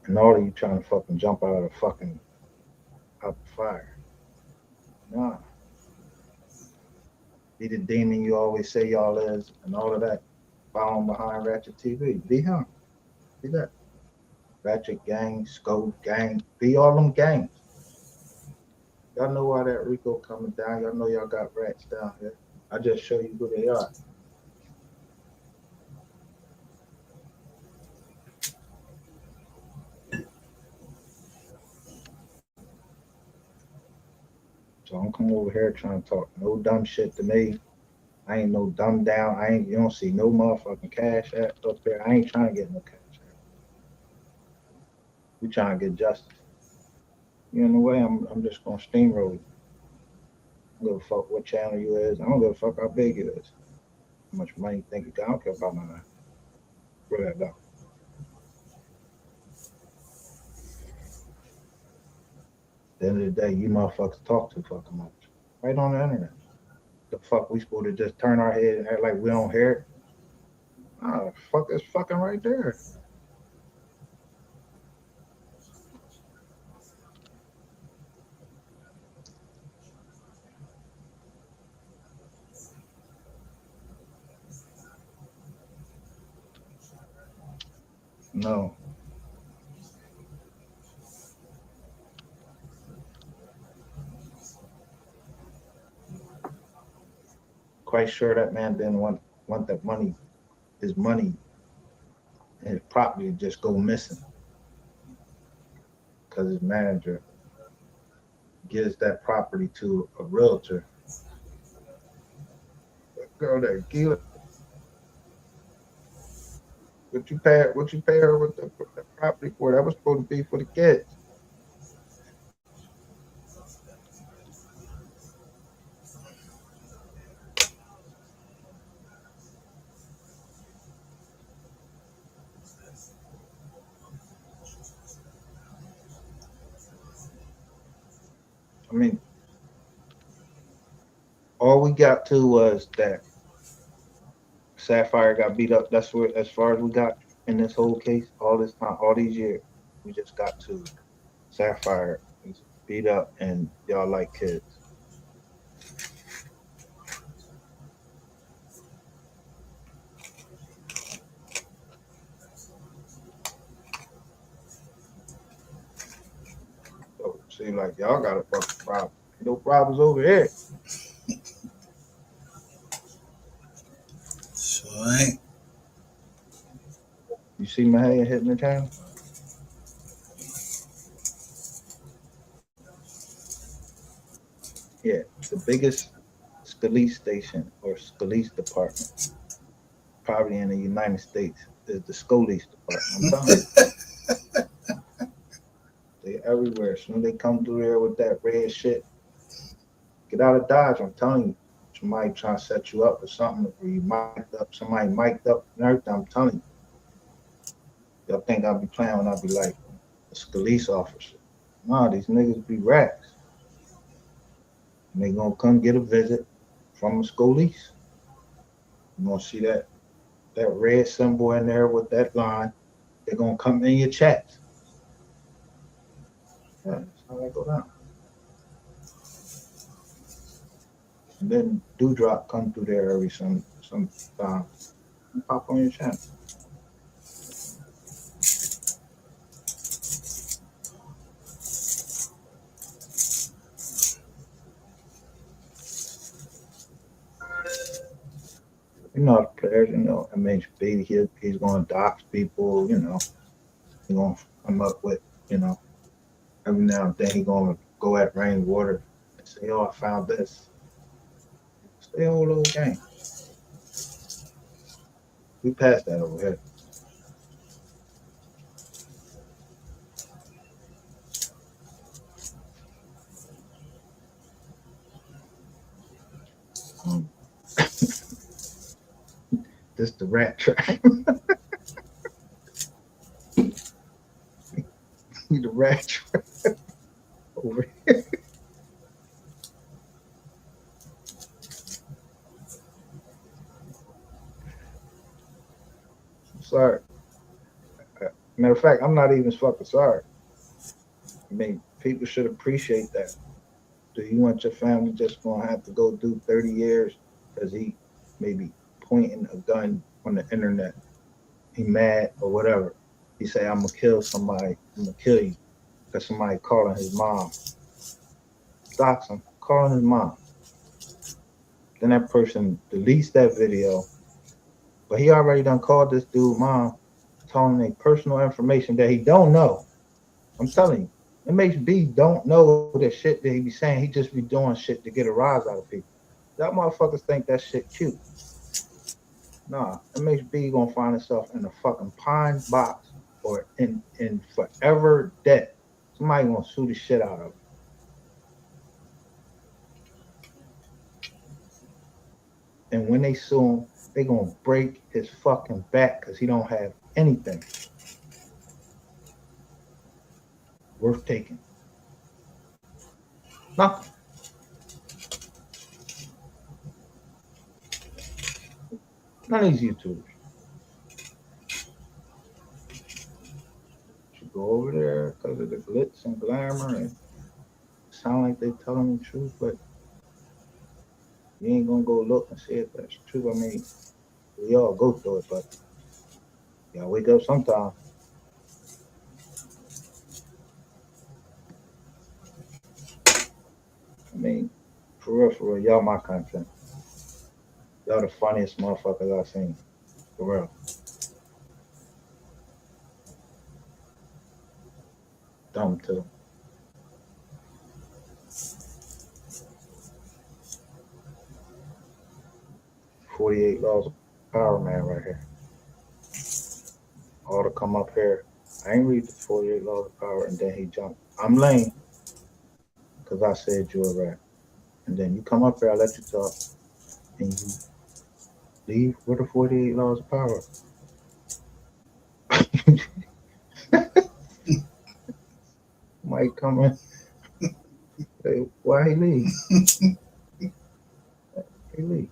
And all of you trying to fucking jump out of the fire. Nah. Be the demon you always say y'all is and all of that. Following behind Ratchet TV. Be him. Be that. Ratchet gang, Scope gang. Be all them gangs. Y'all know why that Rico coming down. Y'all know y'all got rats down here. I just show you who they are. So don't come over here trying to talk no dumb shit to me. I ain't no dumb down. You don't see no motherfucking cash app up there. I ain't trying to get no cash app. We trying to get justice. You know the way I'm just gonna steamroll you. I don't give a fuck what channel you is. I don't give a fuck how big it is. How much money you think you got? I don't care about none of that. Where that go? At the end of the day, you motherfuckers talk too fucking much. Right on the internet. The fuck we supposed to just turn our head and act like we don't hear it? Ah, fuck, it's fucking right there. No. Quite sure that man didn't want that money, his money and his property just go missing. Because his manager gives that property to a realtor. That girl that Gila, what you pay her with the property for? That was supposed to be for the kids. I mean, all we got to was that Sapphire got beat up. That's where, as far as we got in this whole case, all this time, all these years, we just got to Sapphire is beat up and y'all like kids. See, like y'all got a fucking problem. Ain't no problems over here. So ain't. You see my head hitting the channel? Yeah, the biggest police station or police department, probably in the United States, is the police department. I'm telling you, they everywhere. As soon as they come through there with that red shit, get out of Dodge. I'm telling you, somebody trying to set you up for something, or you mic'd up, somebody mic'd up and everything. I'm telling you, y'all think I'll be playing when I be like a police officer? Nah, these niggas be rats. And they gonna come get a visit from the police. You gonna see that red symbol in there with that line. They're gonna come in your chats. Yeah, that's how that go down. And then Dewdrop come through there every some time. Pop on your channel. You know the players, you know, MHB, he's gonna dox people, you know. He's gonna come up with, you know, every now and then he gonna go at Rainwater and say, oh, I found this. It's the whole little game. We passed that over here. This the rat trap. The rat trap over here. I'm sorry. Matter of fact, I'm not even fucking sorry. I mean, people should appreciate that. Do you want your family just gonna have to go do 30 years because he maybe pointing a gun on the internet? He mad or whatever. He say, I'm gonna kill somebody. I'm gonna kill you because somebody calling his mom. Dox him, calling his mom. Then that person deletes that video, but he already done called this dude mom, telling their personal information that he don't know. I'm telling you, MHB don't know the shit that he be saying. He just be doing shit to get a rise out of people. Y'all motherfuckers think that shit cute. Nah, MHB gonna find himself in a fucking pine box or in forever dead. Somebody gonna sue the shit out of him. And when they sue him, they gonna break his fucking back because he don't have anything worth taking. Nothing. None of these YouTubers. Should go over there because of the glitz and glamour and sound like they telling the truth, but you ain't gonna go look and see if that's true. I mean, we all go through it, but you gotta wake up sometime. I mean, for real, y'all my content. Y'all the funniest motherfuckers I've seen. For real. Dumb too. $48 of power man right here. All to come up here. I ain't read the $48 of power and then he jumped. I'm lame because I said you're a rat. And then you come up here, I let you talk, and you leave with the $48 of power. Might come in. Say, why he leave? He leave.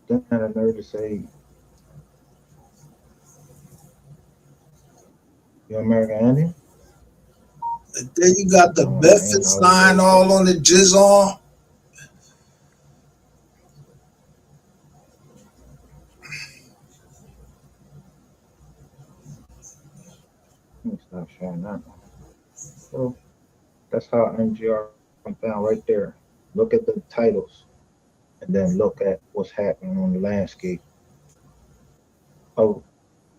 Then had a nerve to say, you American Indian? Then you got the Bedford sign all on the jizz on. So that's how MGR went down right there. Look at the titles and then look at what's happening on the landscape of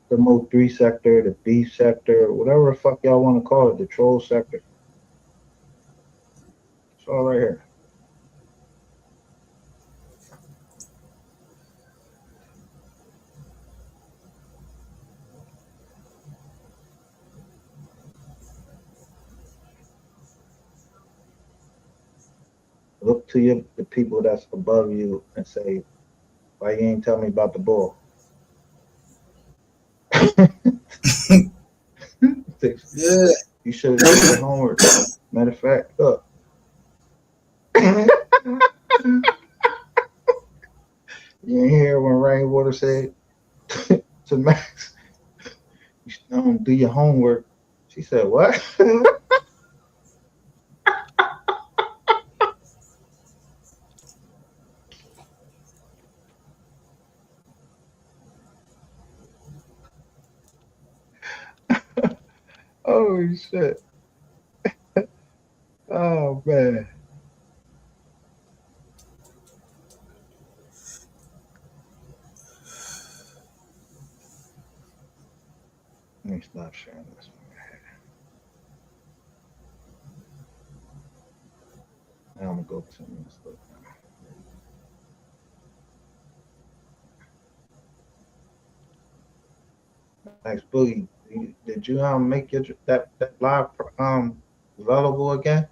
the MO3 sector, the beef sector, whatever the fuck y'all want to call it, the troll sector. It's all right here. Look to the people that's above you and say, why you ain't tell me about the bull? Yeah. You should have done your homework. Matter of fact, look. You ain't hear when Rainwater said to Max, you should do your homework. She said, what? Oh shit. Oh man. Let me stop sharing this one. Now I'm gonna go to this. Max Boogie, did you make your that live available again?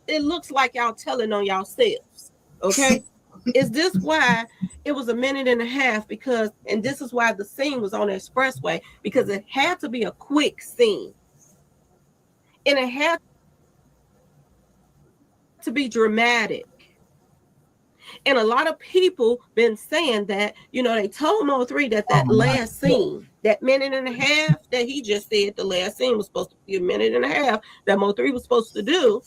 It looks like y'all telling on yourselves. Okay. Is this why it was a minute and a half? Because, and this is why the scene was on the expressway, because it had to be a quick scene. And it had to be dramatic. And a lot of people been saying that, they told MO3 that last scene, that minute and a half that he just said, the last scene was supposed to be a minute and a half that MO3 was supposed to do.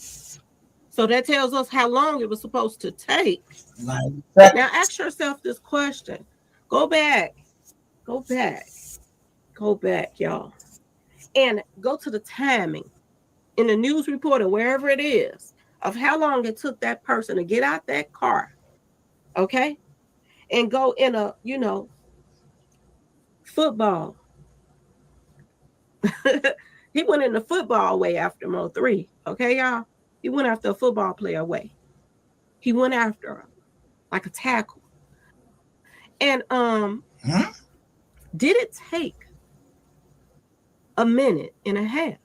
So that tells us how long it was supposed to take. Now ask yourself this question. Go back, y'all. And go to the timing in the news report or wherever it is of how long it took that person to get out that car. Okay? And go in a, football. He went in the football way after MO3. Okay, y'all? He went after a football player way. He went after him like a tackle. And did it take a minute and a half?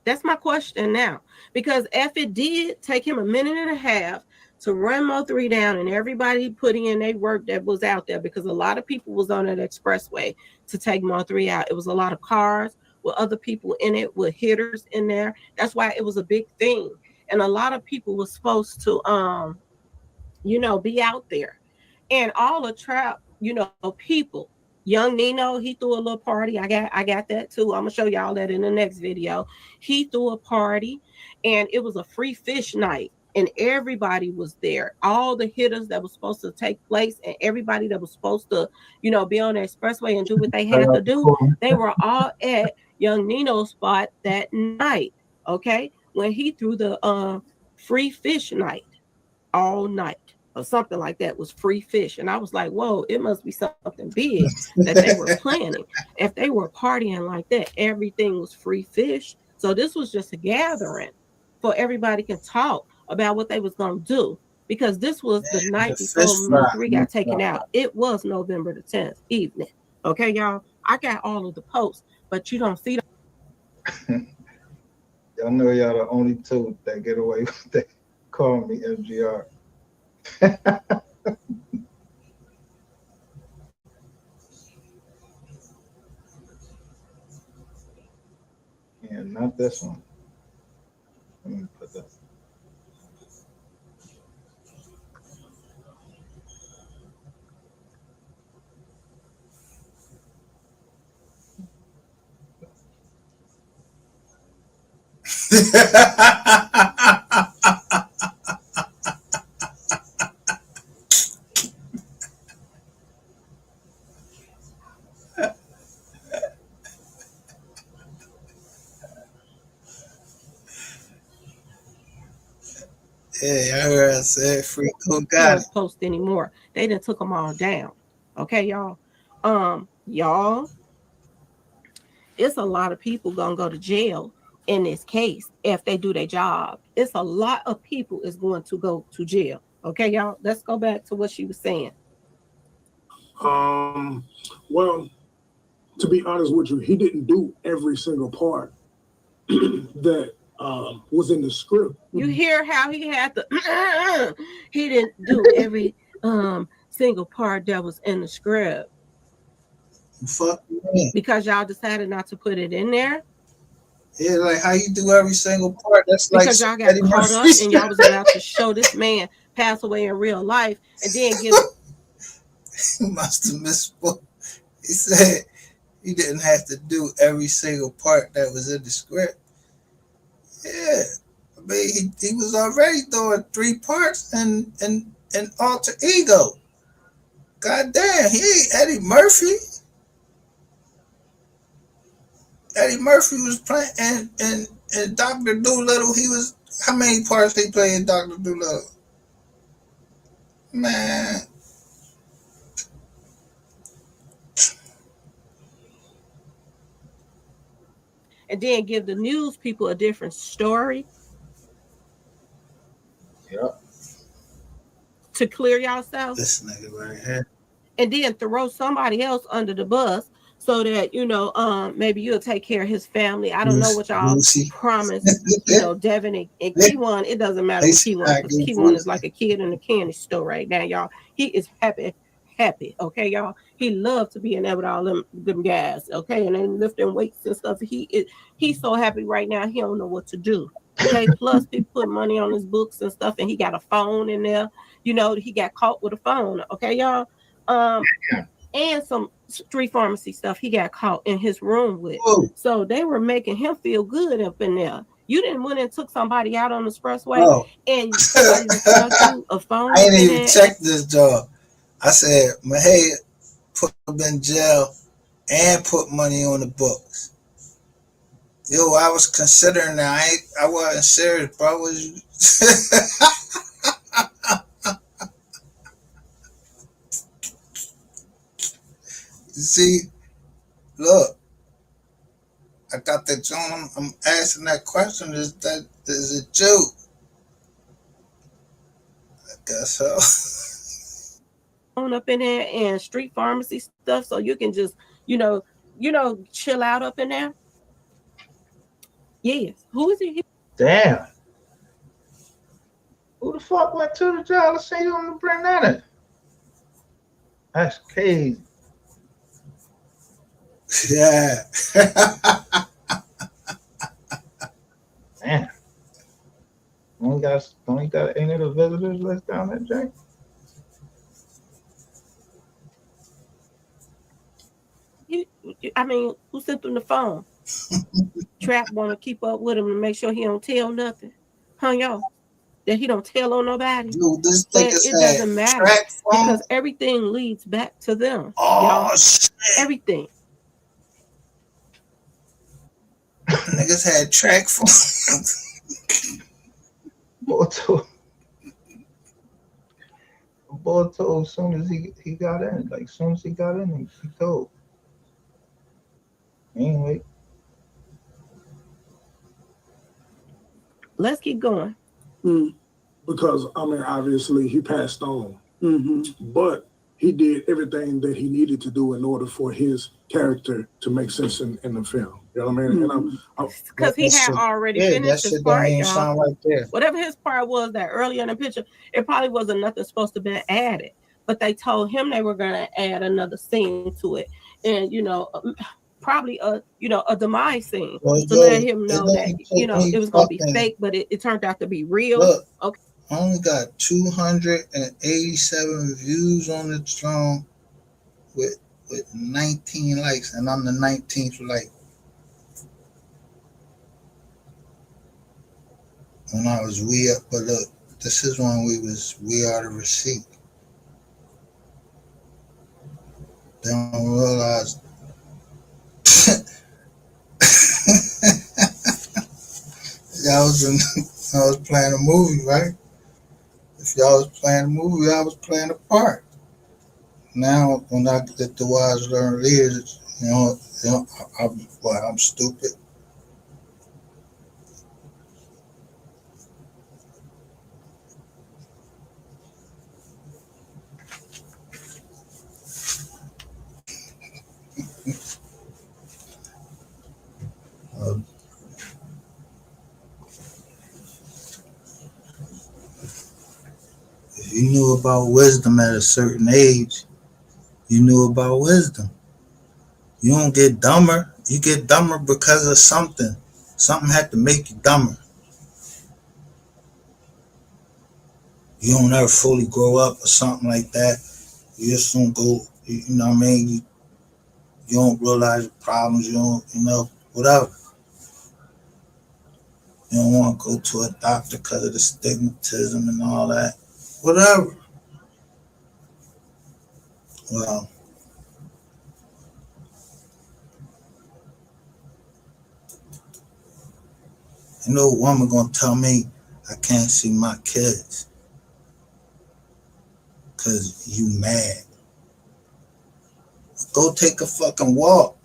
That's my question now. Because if it did take him a minute and a half to run MO3 down and everybody putting in their work that was out there, because a lot of people was on that expressway to take MO3 out. It was a lot of cars with other people in it, with hitters in there. That's why it was a big thing. And a lot of people were supposed to be out there. And all the trap, people. Young Nino, he threw a little party. I got that too. I'm gonna show y'all that in the next video. He threw a party, and it was a free fish night, and everybody was there. All the hitters that was supposed to take place, and everybody that was supposed to, be on the expressway and do what they had to do, they were all at Young Nino's spot that night. Okay, when he threw the free fish night all night or something like that, was free fish. And I was like, whoa, it must be something big that they were planning. If they were partying like that, everything was free fish. So this was just a gathering for everybody can talk about what they was going to do, because this was the night before MO3 got taken out. It was November the 10th evening. Okay, y'all, I got all of the posts, but you don't see Y'all know y'all the only two that get away with that. Call me MGR. Yeah, not this one. Let me put that. Yeah, I heard I said free cool got it. Post anymore. They done took them all down. Okay, y'all. Y'all, it's a lot of people gonna go to jail in this case if they do their job. It's a lot of people is going to go to jail. Okay, y'all. Let's go back to what she was saying. Well, to be honest with you, he didn't do every single part that was in the script. You hear how he had to he didn't do every single part that was in the script. Fuck me. Because y'all decided not to put it in there. Yeah, like how you do every single part. That's because like y'all got Eddie caught up Murphy. and y'all was about to show this man pass away in real life and then give He must have misspoke. He said he didn't have to do every single part that was in the script. Yeah. I mean, he was already doing 3 parts in Alter Ego. God damn, he ain't Eddie Murphy. Eddie Murphy was playing and Dr. Doolittle, he was, how many parts he played in Dr. Doolittle? Man. and then give the news people a different story. Yep. To clear yourself. This nigga right here. And then throw somebody else under the bus so that, maybe you'll take care of his family. I don't know what y'all promised, Devin and Keyone. It doesn't matter with Keyone because Keyone is like a kid in a candy store right now, y'all. He is happy, okay, y'all. He loves to be in there with all them guys, okay, and then lifting weights and stuff. He's so happy right now. He don't know what to do. Okay, plus people put money on his books and stuff, and he got a phone in there. He got caught with a phone. Okay, y'all. And some street pharmacy stuff he got caught in his room with. Whoa. So they were making him feel good up in there. You didn't went and took somebody out on the expressway and somebody snuck you a phone. I ain't even checked this job. I said, Mahay put him in jail and put money on the books. Yo, I was considering that. I wasn't serious, bro. Was you? You see, look, I got that John. I'm asking that question. Is it you? I guess so. On up in there and street pharmacy stuff, so you can just, chill out up in there. Yes. Who is he? Damn. Who the fuck went to the jail to say you want to bring that in? That's crazy. Yeah. Man. Don't you got any of the visitors list down there, Jay? Who sent them the phone? Trap want to keep up with him and make sure he don't tell nothing. Huh, y'all? That he don't tell on nobody. Dude, this but nigga's it doesn't matter because everything leads back to them. Oh, y'all. Shit. Everything. Niggas had track phones. Boy told as soon as he got in. Like, as soon as he got in, he told. Anyway. Let's keep going. Because, obviously he passed on. But he did everything that he needed to do in order for his character to make sense in the film. You know what I mean? Because he had already finished his part, y'all. Right there. Whatever his part was that earlier in the picture, it probably wasn't nothing supposed to be added. But they told him they were going to add another scene to it. And, probably a demise scene to let him know that, it was going to be fake, but it turned out to be real. Look, okay. I only got 287 views on the drum with 19 likes, and I'm the 19th like. when I was we up, but look, this is when we are the receipt. They don't realize y'all was I was playing a movie, right? If y'all was playing a movie, I was playing a part. Now, when I get the wise learn leaders, I'm stupid. Uh, if you knew about wisdom at a certain age, you knew about wisdom. You don't get dumber. You get dumber because of something. Something had to make you dumber. You don't ever fully grow up or something like that. You just don't go, you know what I mean? You don't realize your problems. You don't, whatever. You don't want to go to a doctor because of the stigmatism and all that. Whatever. Well, a woman gonna tell me I can't see my kids because you mad. Go take a fucking walk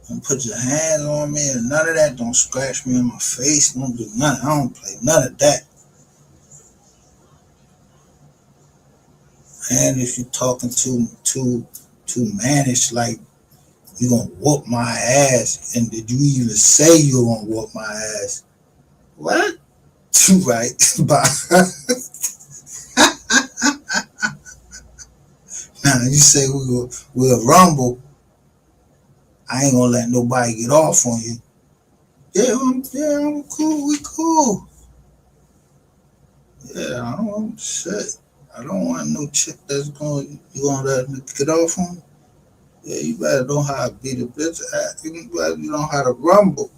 and put your hands on me and none of that. Don't scratch me in my face. Don't do nothing. I don't play none of that. And if you're talking too mannish, like you gonna whoop my ass, and did you even say you gonna whoop my ass? What? You right? Now you say we'll rumble. I ain't gonna let nobody get off on you. I'm cool. We cool. Yeah, I don't want shit. I don't want no chick that's you gonna let me get off on. Yeah, you better know how to beat a bitch. You better know how to rumble.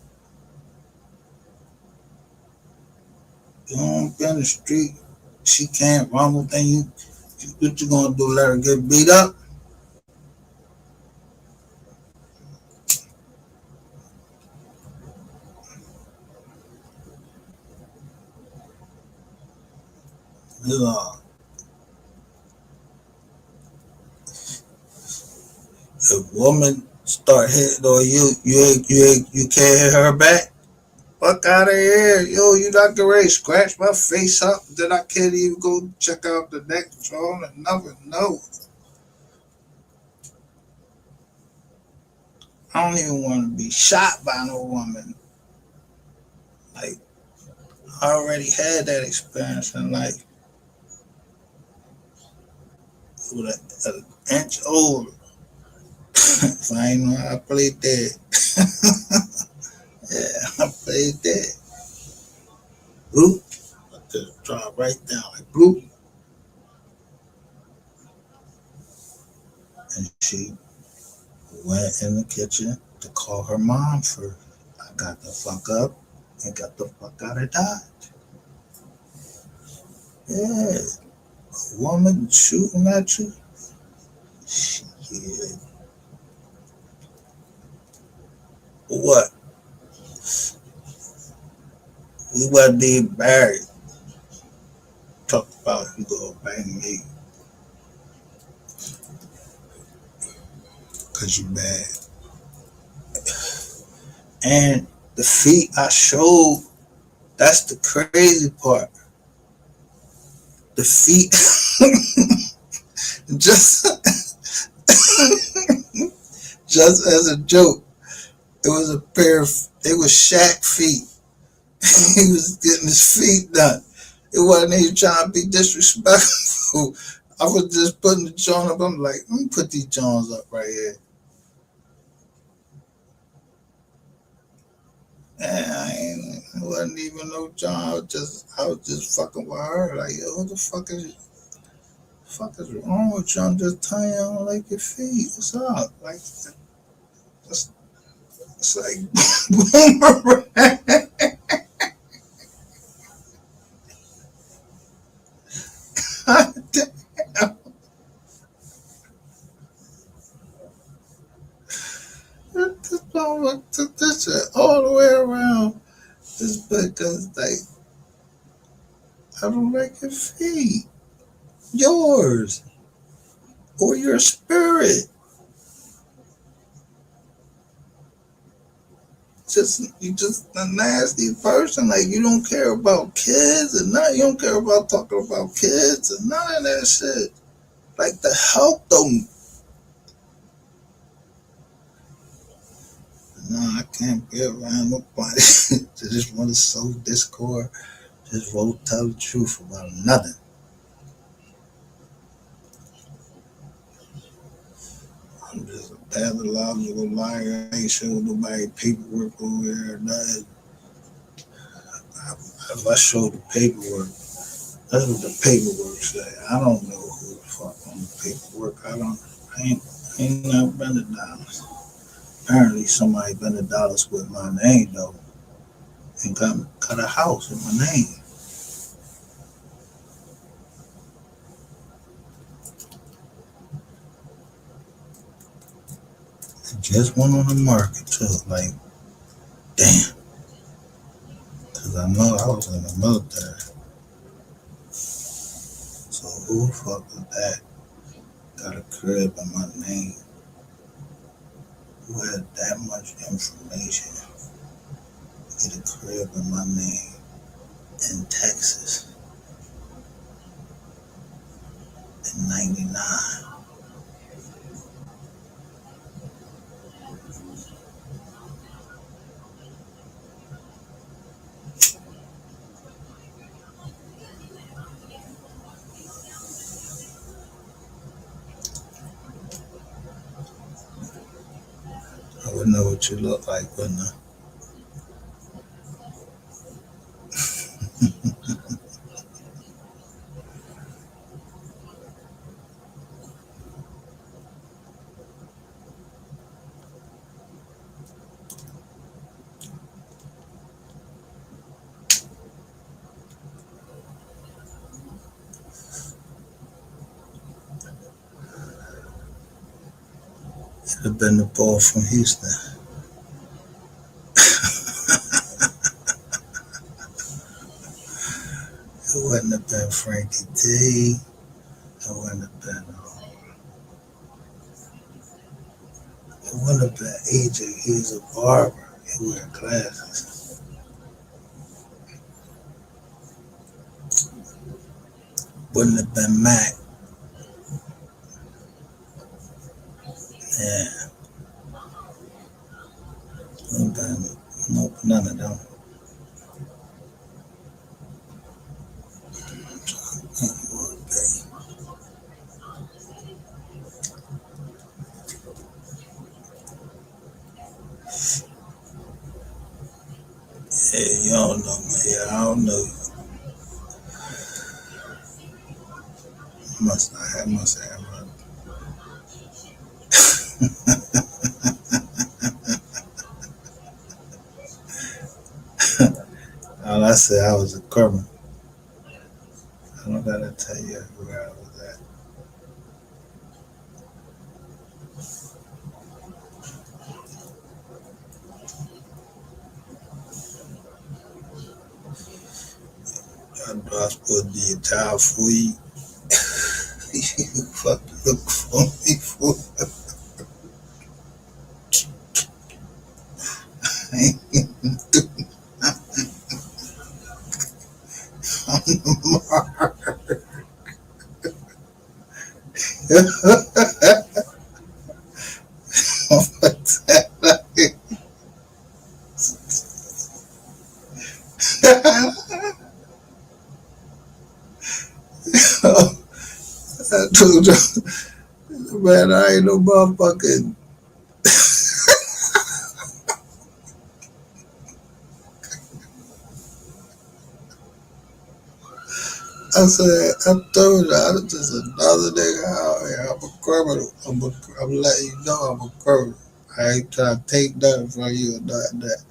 You don't be in the street. She can't rumble. Then what you gonna do? Let her get beat up? If woman start hitting on you can't hit her back. Fuck out of here, yo! You not getting ready to scratch my face up? Then I can't even go check out the next phone and never know. I don't even want to be shot by no woman. Like I already had that experience in life. With an inch over. If I ain't know I played dead. Yeah, I played dead. Bloop. I just drop right down like bloop. And she went in the kitchen to call her mom first. I got the fuck up and got the fuck out of Dodge. Yeah, a woman shooting at you. Shit. What? We wasn't even married. Talk about you gonna bang me because you mad. And the feet I showed, that's the crazy part. The feet, just, just as a joke, it was a pair of, they were Shaq feet. He was getting his feet done. It wasn't even trying to be disrespectful. I was just putting the joint up. I'm like, let me put these joints up right here. And it wasn't even no John. I was just fucking with her. Like, yo, what the fuck is wrong with you? I'm just telling you I don't like your feet. What's up? Like, it's like boomerang. This shit all the way around. This because like I don't like your feet. Yours. Or your spirit. You just a nasty person. Like you don't care about kids and nothing. You don't care about talking about kids and none of that shit. Like the health don't. No, I can't be around nobody. Just want to sow discord. Just won't tell the truth about nothing. I'm just a pathological liar. I ain't showing nobody paperwork over there. Nothing. If I show the paperwork, that's what the paperwork say. I don't know who the fuck on the paperwork. I ain't never been to Dallas. Apparently somebody been to Dallas with my name though, and got a house with my name. It just went on the market too. Like, damn. Cause I know I was in the military. So who the fuck was that? Got a crib in my name. Who had that much information? Get a crib in my name in Texas in '99. I wouldn't know what you look like, wouldn't I? It'd have been the ball from Houston. It wouldn't have been Frankie D. It wouldn't have been. It wouldn't have been AJ. He's a barber. He wear glasses. Wouldn't have been Mac. Yeah. Wouldn't have been. Nope, none of them. Hey, you don't know me. Yeah, I don't know you. Must have. All I said, I was a criminal. I don't gotta tell you where I was at. I know I was supposed to be a child for you. You fucking look for me for. I ain't doing nothing. I'm the mark. What's that like? I told you, man, I ain't no motherfucking. I said, I told you, I'm just another nigga out here. I'm a criminal. I'm letting you know I'm a criminal. I ain't trying to take nothing from you or nothing that.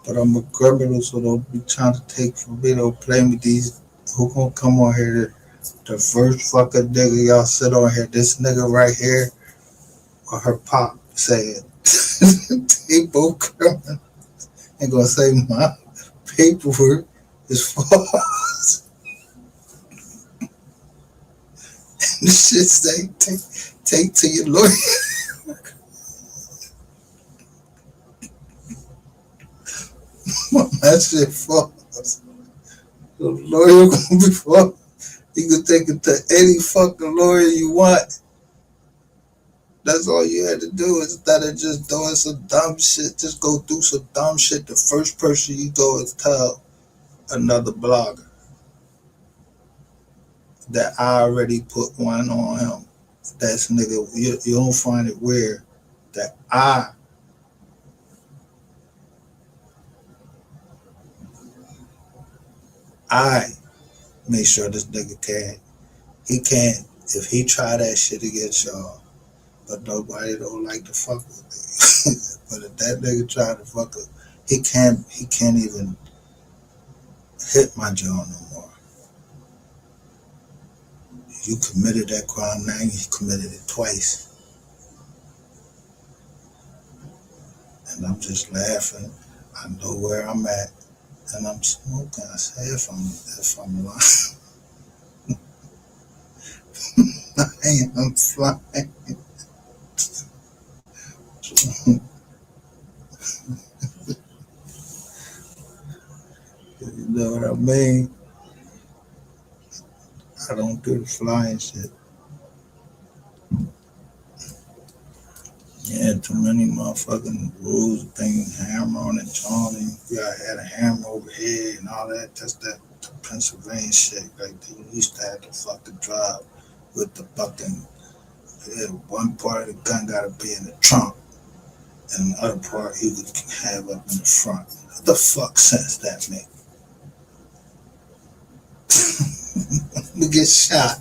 But I'm a criminal, so don't be trying to take from me. Don't play me these. Who gonna come on here? The first fucking nigga y'all sit on here, this nigga right here, or her pop saying, they both criminal. Ain't gonna say my paperwork is false. The shit say take to your lawyer. That shit false. The lawyer gonna be false. You can take it to any fucking lawyer you want. That's all you had to do instead of just doing some dumb shit. Just go do some dumb shit. The first person you go is tell another blogger that I already put one on him. That's nigga. You don't find it weird that I make sure this nigga can. He can't. If he try that shit against y'all, but nobody don't like to fuck with me. But if that nigga try to fuck with, he can't. He can't even hit my jaw no more. You committed that crime, now you committed it twice. And I'm just laughing. I know where I'm at, and I'm smoking. I say if I'm lying, I'm flying. You know what I mean? I don't do the flying shit. Yeah, too many motherfucking rules, things, hammer on it, Johnny. You gotta have a hammer over here and all that. That's that Pennsylvania shit. Like they used to have to fucking drive with the fucking, one part of the gun gotta be in the trunk and the other part he would have up in the front. What the fuck sense that make? We get shot.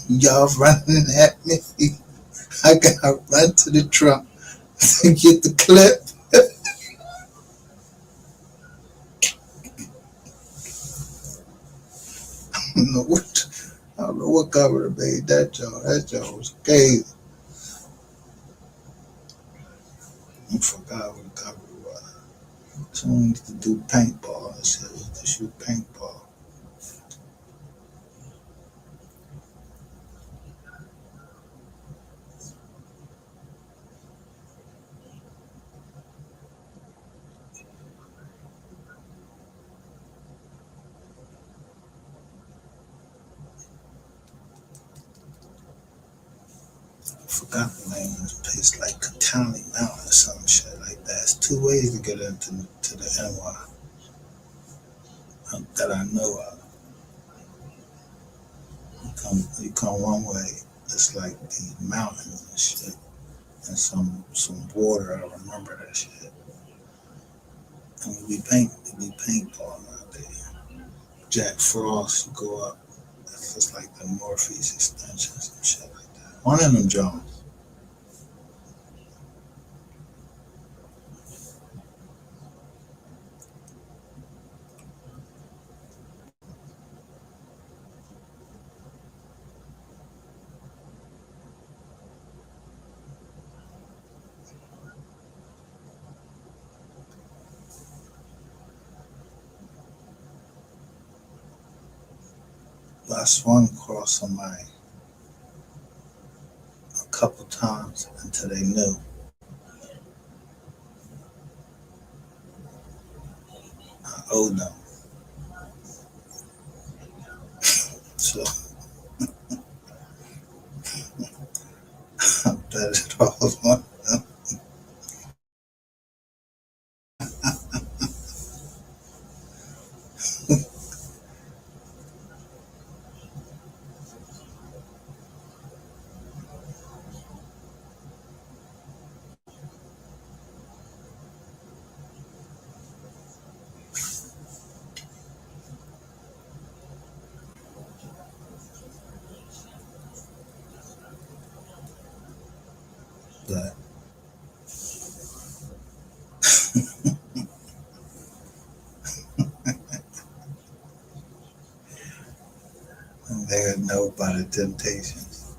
Y'all running at me. I gotta run to the trunk to get the clip. I don't know what governor made that joke. That joke was crazy. I forgot what the governor was. Someone used to do paintball and shit. Used to shoot paintball. I forgot the name of the place, like County Mountain or some shit like that. It's two ways to get into the NY that I know of. You come one way, it's like the mountains and shit, and some water. I remember that shit. And we be paintball out there. Jack Frost, you go up. It's just like the Northeast extensions and shit like that. One of them Jones. I swung across somebody a couple times until they knew. I owed them. So I bet it all on them. But they would know about the Temptations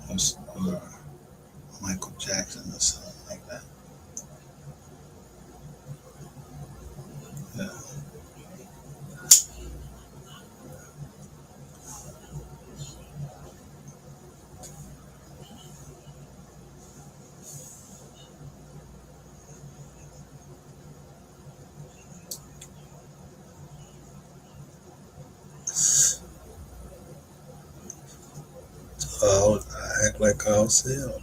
or Michael Jackson or something like that. I act like I'll sell.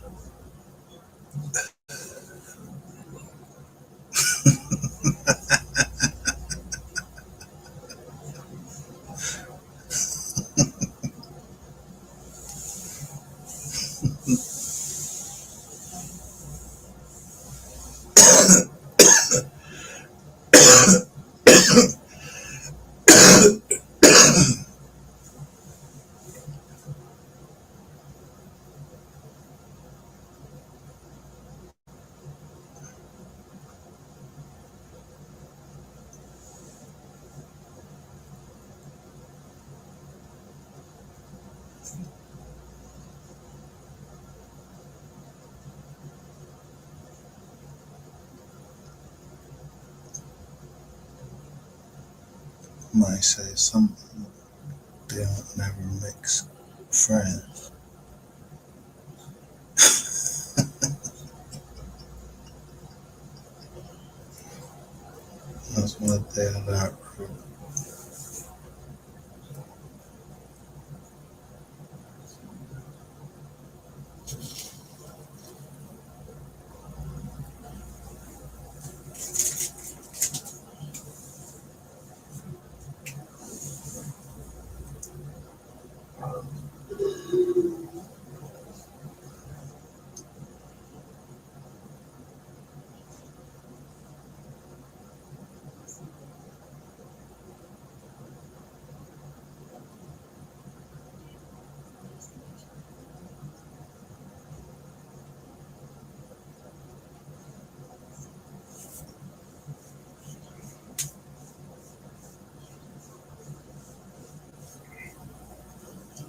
Might say some they don't never mix friends. That's what they're not.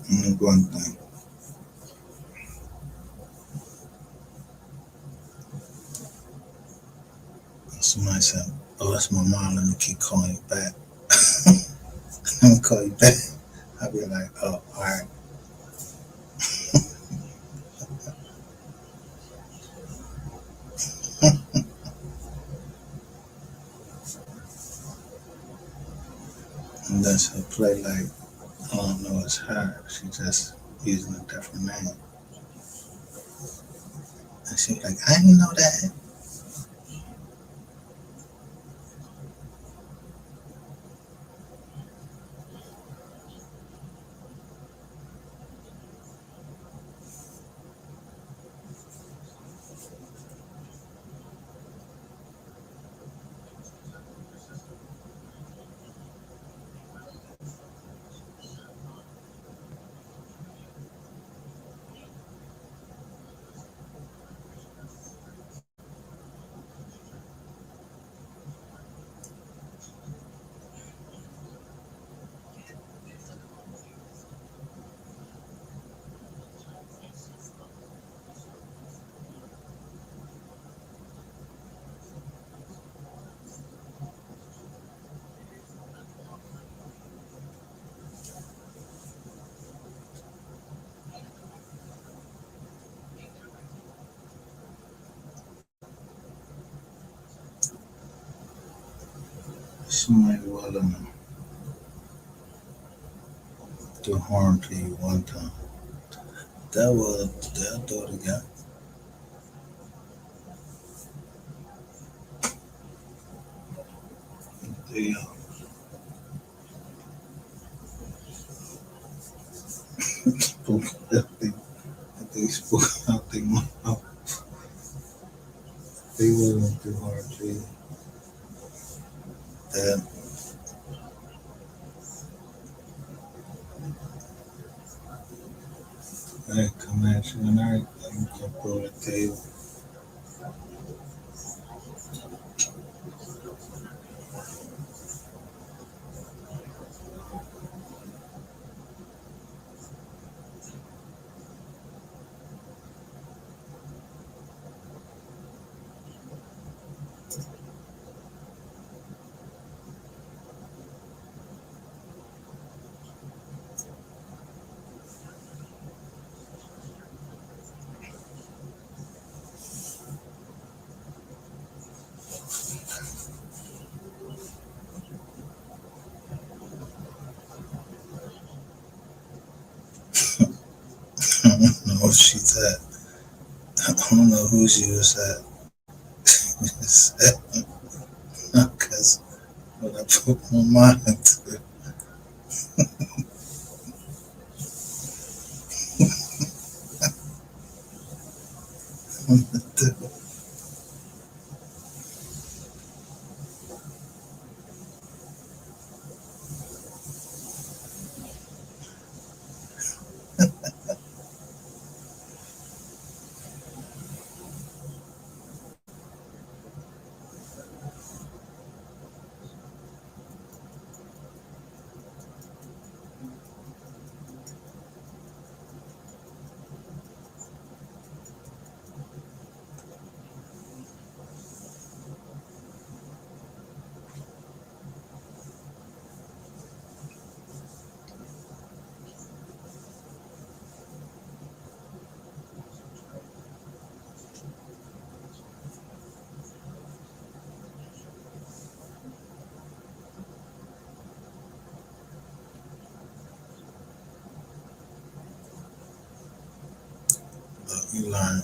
And one thing. Somebody said, "Oh, that's my mom. Let me keep calling you back." Let me call you back. I'll be like, "Oh, all right." And then she'll play like, "I don't know, it's her. She just using a different name." And she's like, "I didn't know that." She might well do harm to you one time. That was their daughter got. They spoke they spoke out their mouth. They wasn't too hard to you. That they come at you tonight, you can pull the table. she said. I don't know who she was at. Because what I put my mind to. You learn.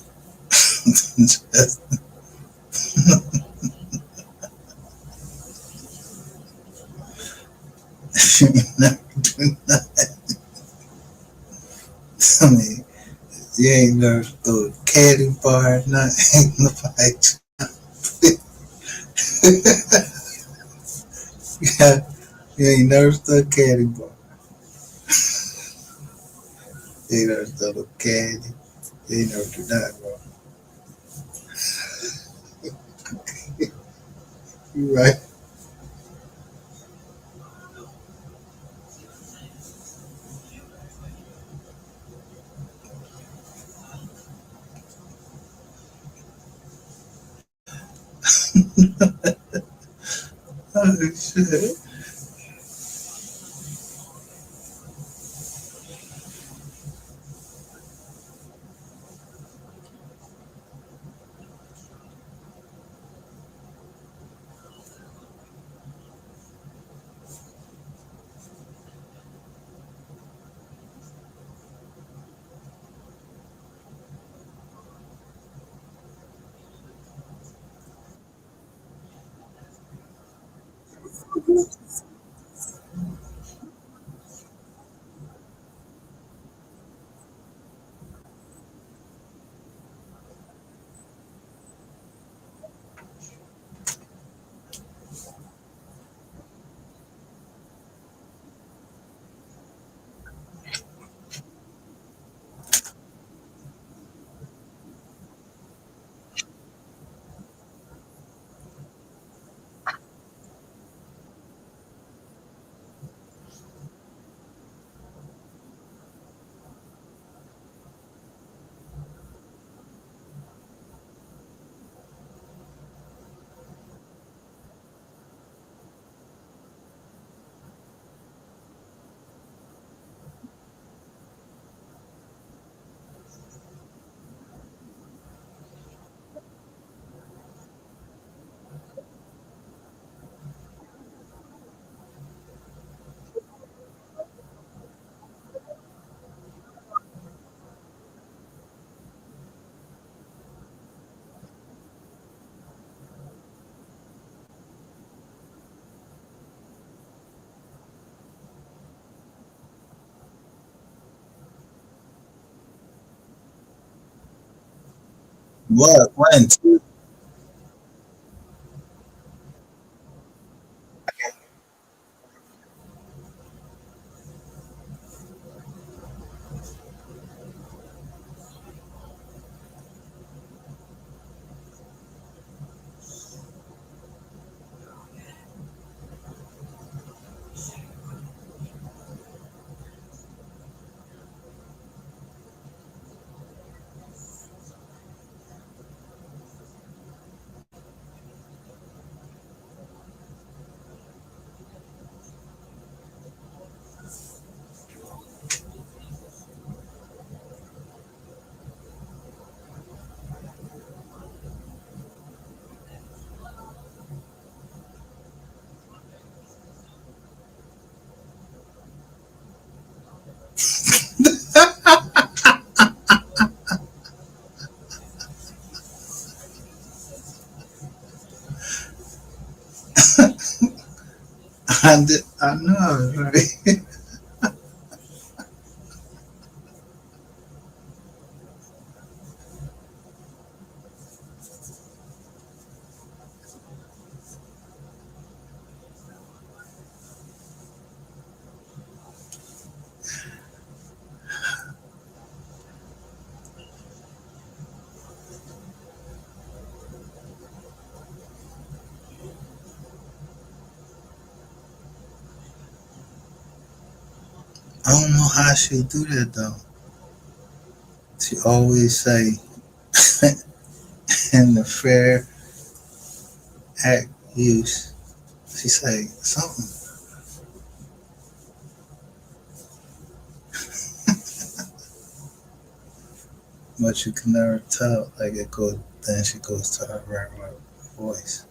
Never do nothing. I mean, you ain't never throw a candy bar, nothing. Ain't nobody. Yeah, you ain't never throw a candy bar. You ain't never throw no candy. You ain't never do that, bro. You right. Oh, shit. What? When? I know, right? I don't know how she do that though. She always say in the fair act use. She say something, but you can never tell. Like it goes, then she goes to her regular voice.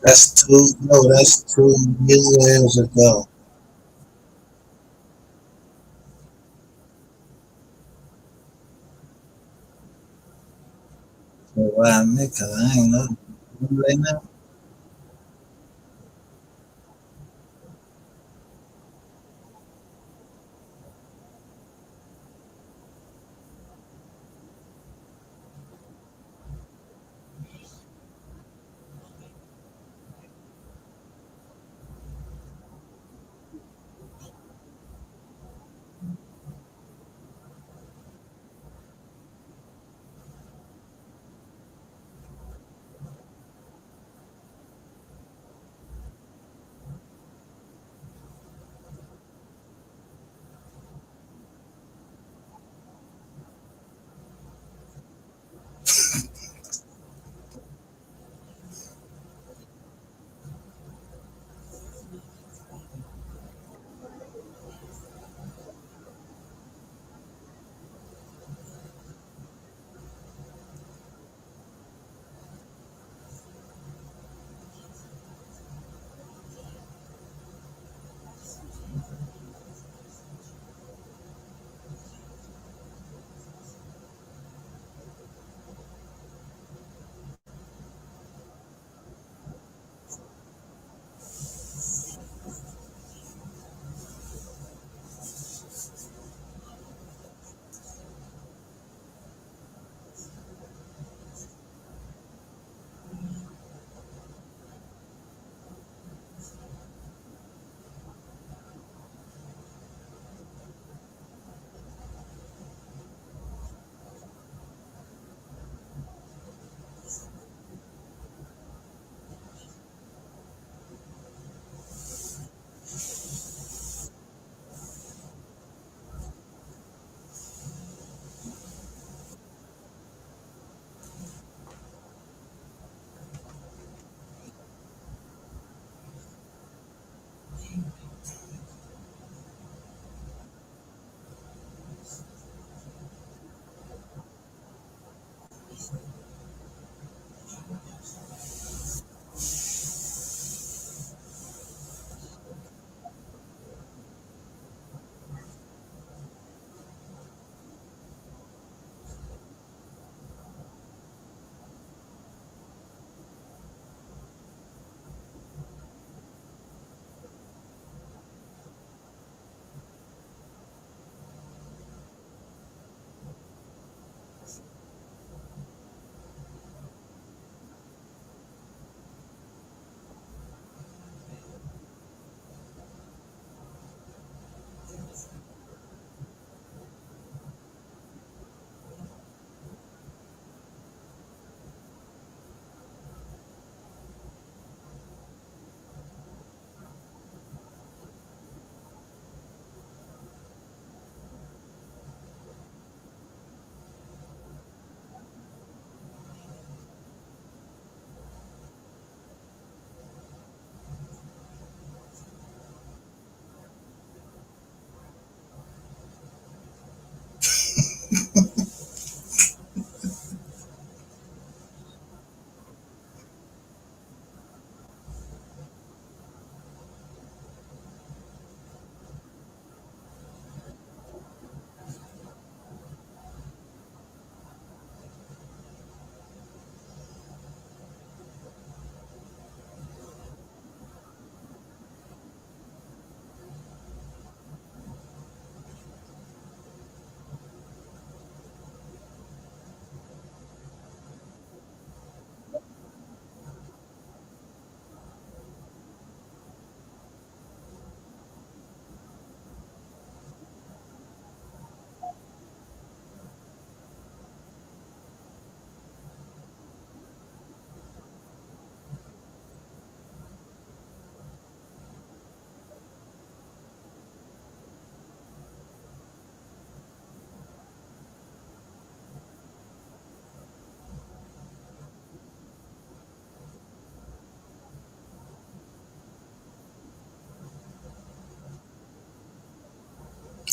That's 2 years ago. So why I make it? I ain't know. Right now,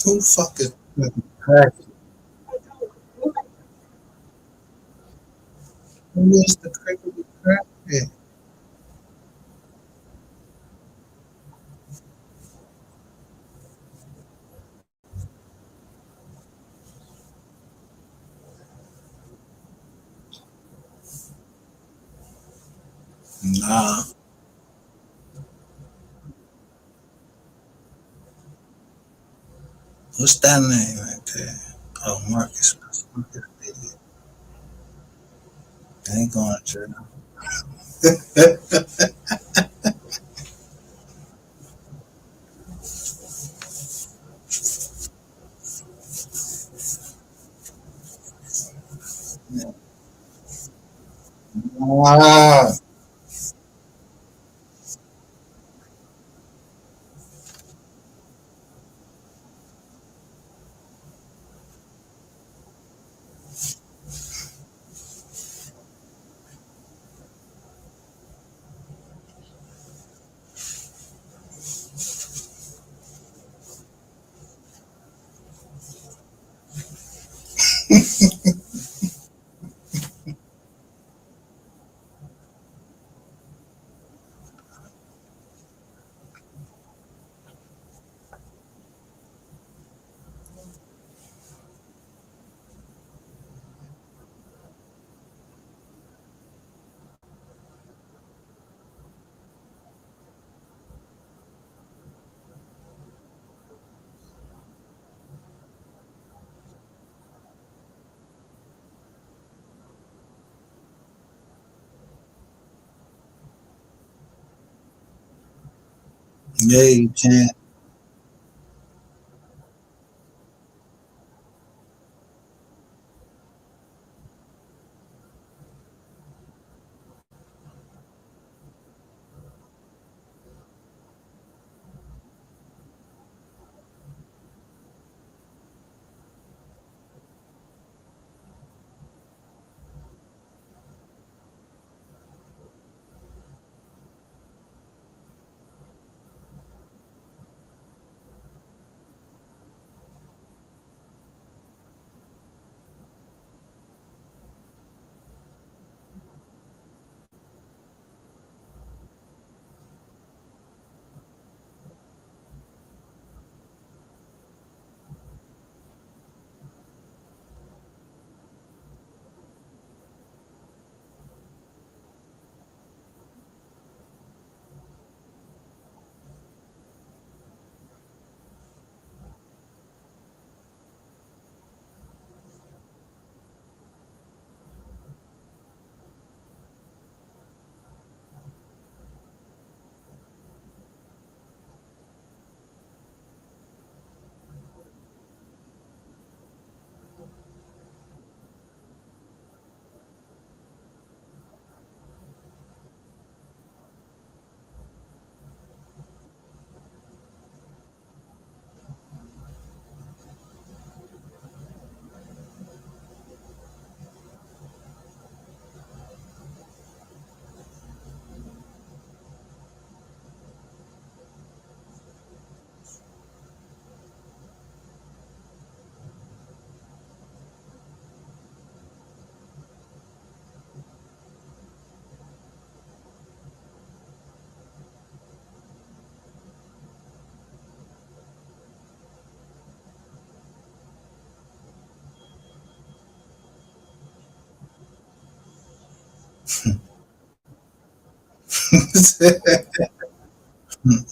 Who fucking crack? Who is the cricket crack? Nah. What's that name right there? Oh, Marcus. Marcus idiot. I ain't going to jail. Ah. Yeah, you can't.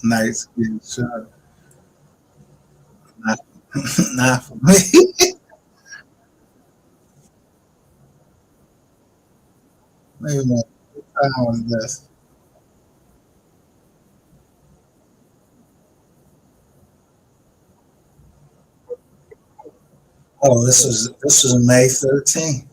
Nice. Good shot. Not, not for me. Wait a minute. What time was this? Oh, this was May 13th.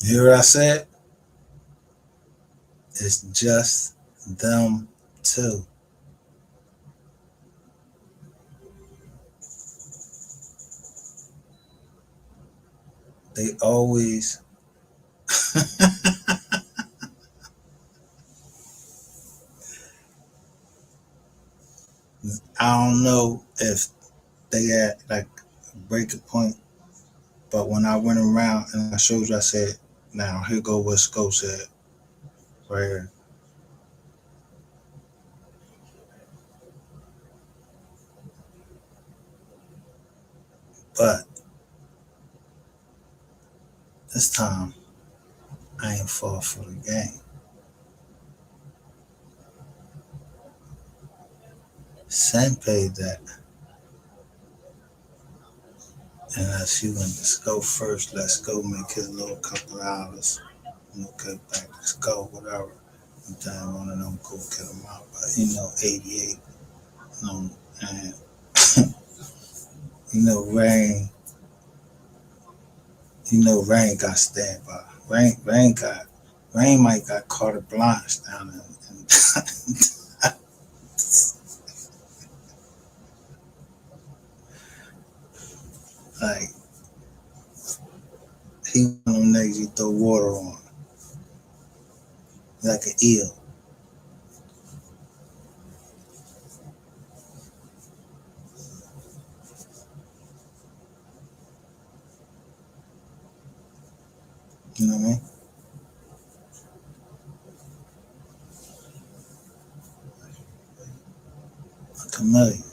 You hear what I said? It's just them two. They always I don't know if they had like a breaking point, but when I went around and I showed you, I said, now here go what Scope said right here. But this time I ain't fall for the game. Sen paid that. And as she went to Scope first, let's go make his little couple hours. Get back to Scope, whatever. And then one of them go get him out. But 88. And Rain, Rain got stand by. Rain might got carte blanche down in like he one of them niggas you throw water on. Like an eel. You know what I mean? A chameleon.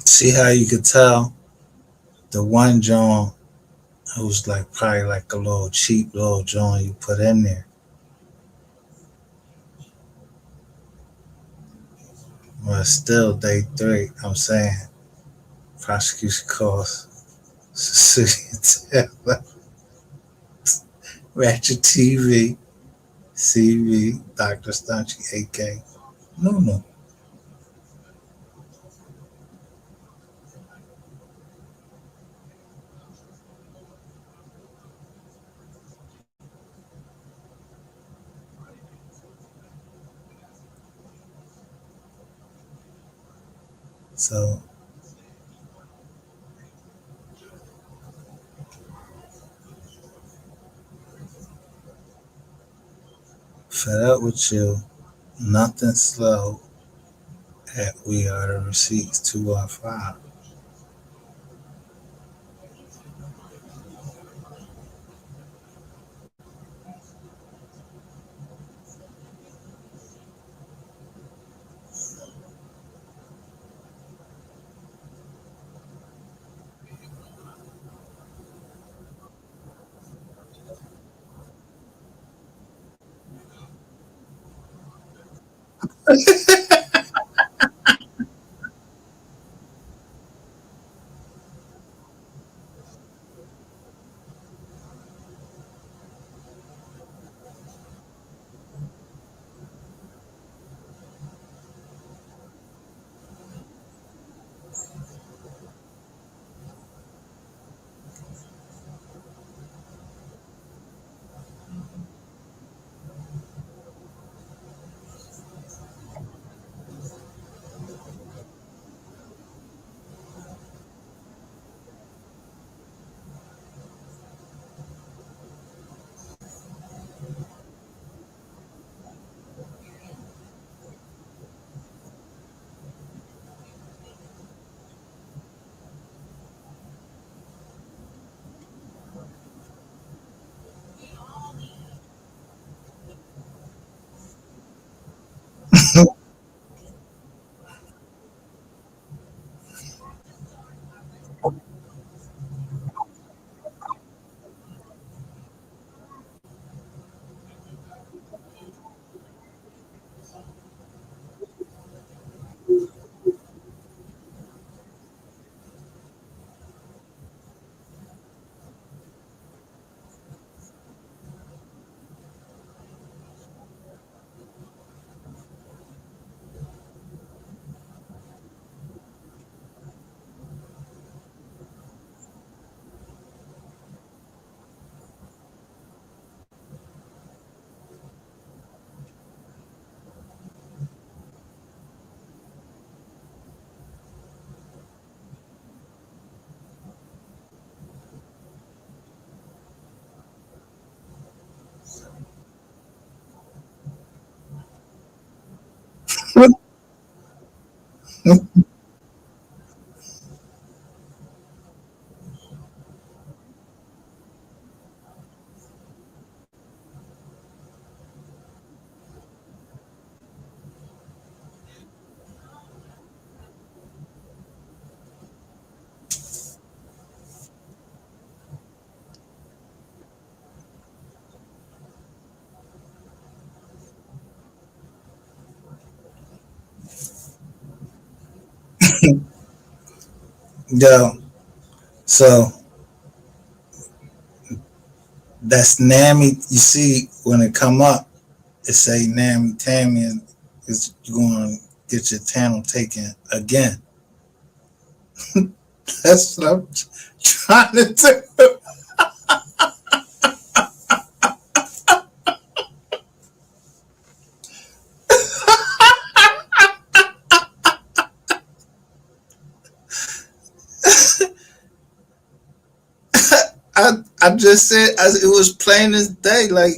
See how you could tell the one joint it was like probably like a little cheap little joint you put in there. But still day three, I'm saying prosecution costs Ratchet TV, CV, Dr. Stunchy, AK. No, no. So fed up with you, nothing slow at We Are the Receipts 215. Yo, so that's Nammy. You see, when it come up, it say Nammy Tammy and is going to get your channel taken again. That's what I'm trying to do. I just said it was plain as day. Like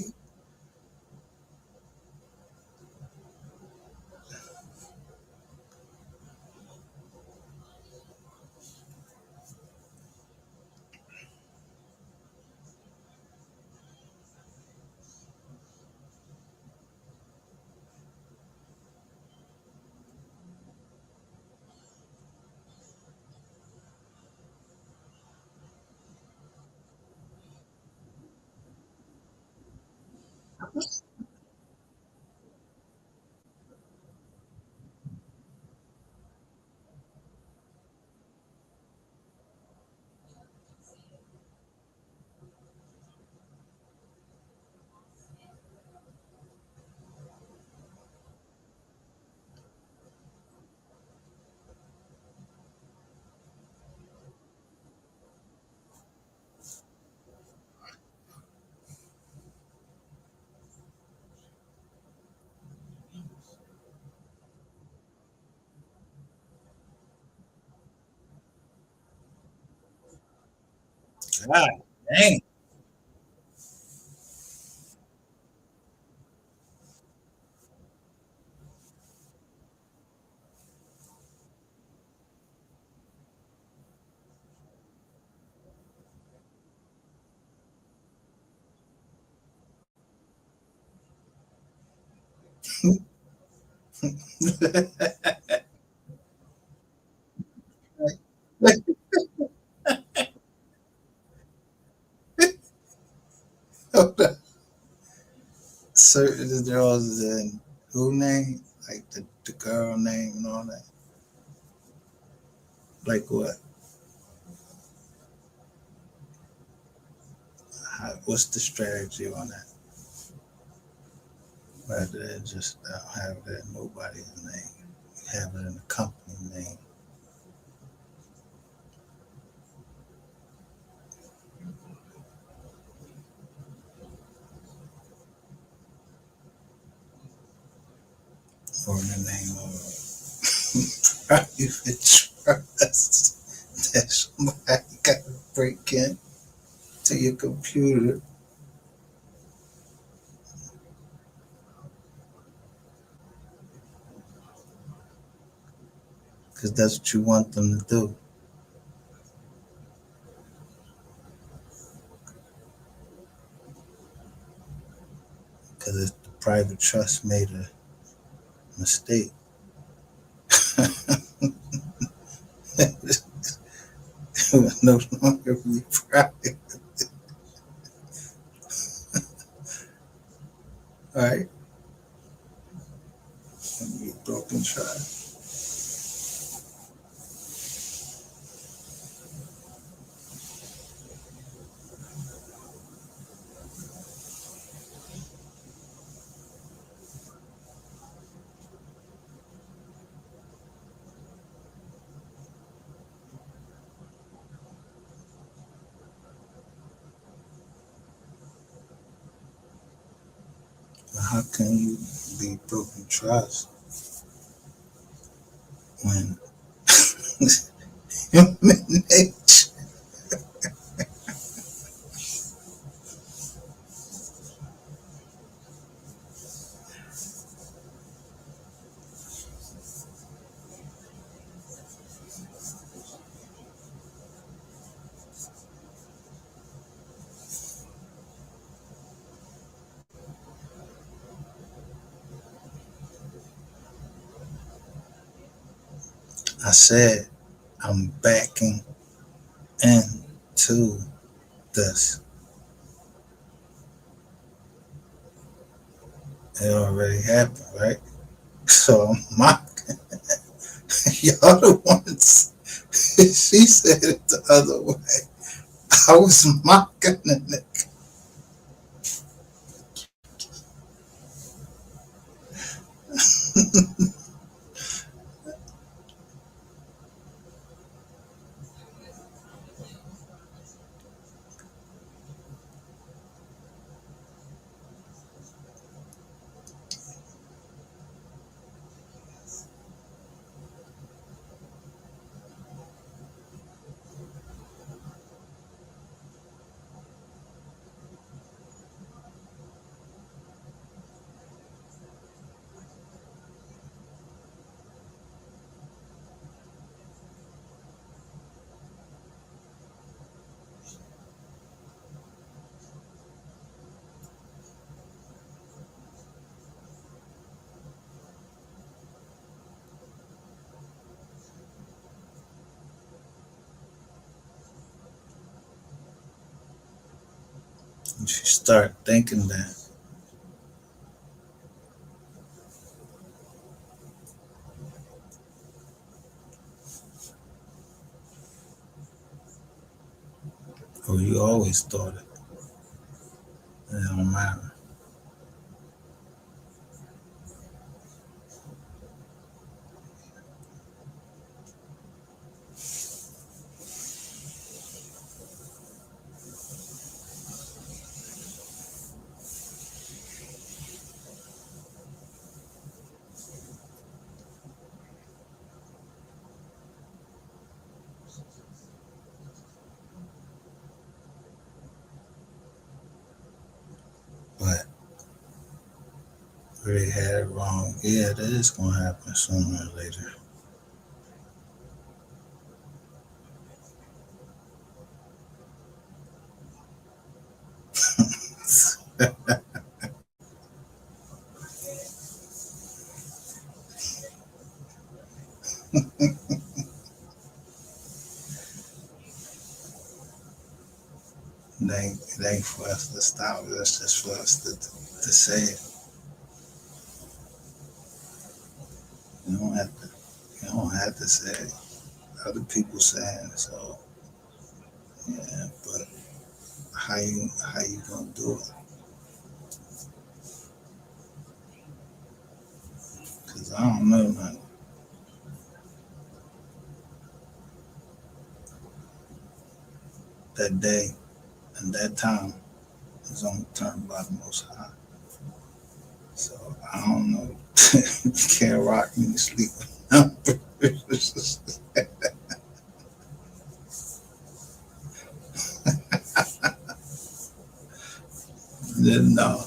God dang. Certain girls and who name? Like the girl name and all that. Like what? What's the strategy on that? Rather than just have it in nobody's name, have it in the company name. Or in the name of private trust that somebody got to break in to your computer because that's what you want them to do. Because if the private trust made a mistake, it would no longer be private. All right? And be broken trust. How can you be broken trust when human nature? I said I'm backing into this. It already happened, right? So I'm mocking. Y'all the ones. She said it the other way. I was mocking it. You should start thinking that Or you always thought it. It don't matter. But really had it wrong. Yeah, that is gonna happen sooner or later. It ain't for us to stop it. It's just for us to say it. You don't have to. You don't have to say it. Other people saying it. So yeah, but how you gonna do it? Cause I don't know, man. That day and that time is only turned by the Most High. So I don't know. You can't rock me to sleep. No. No.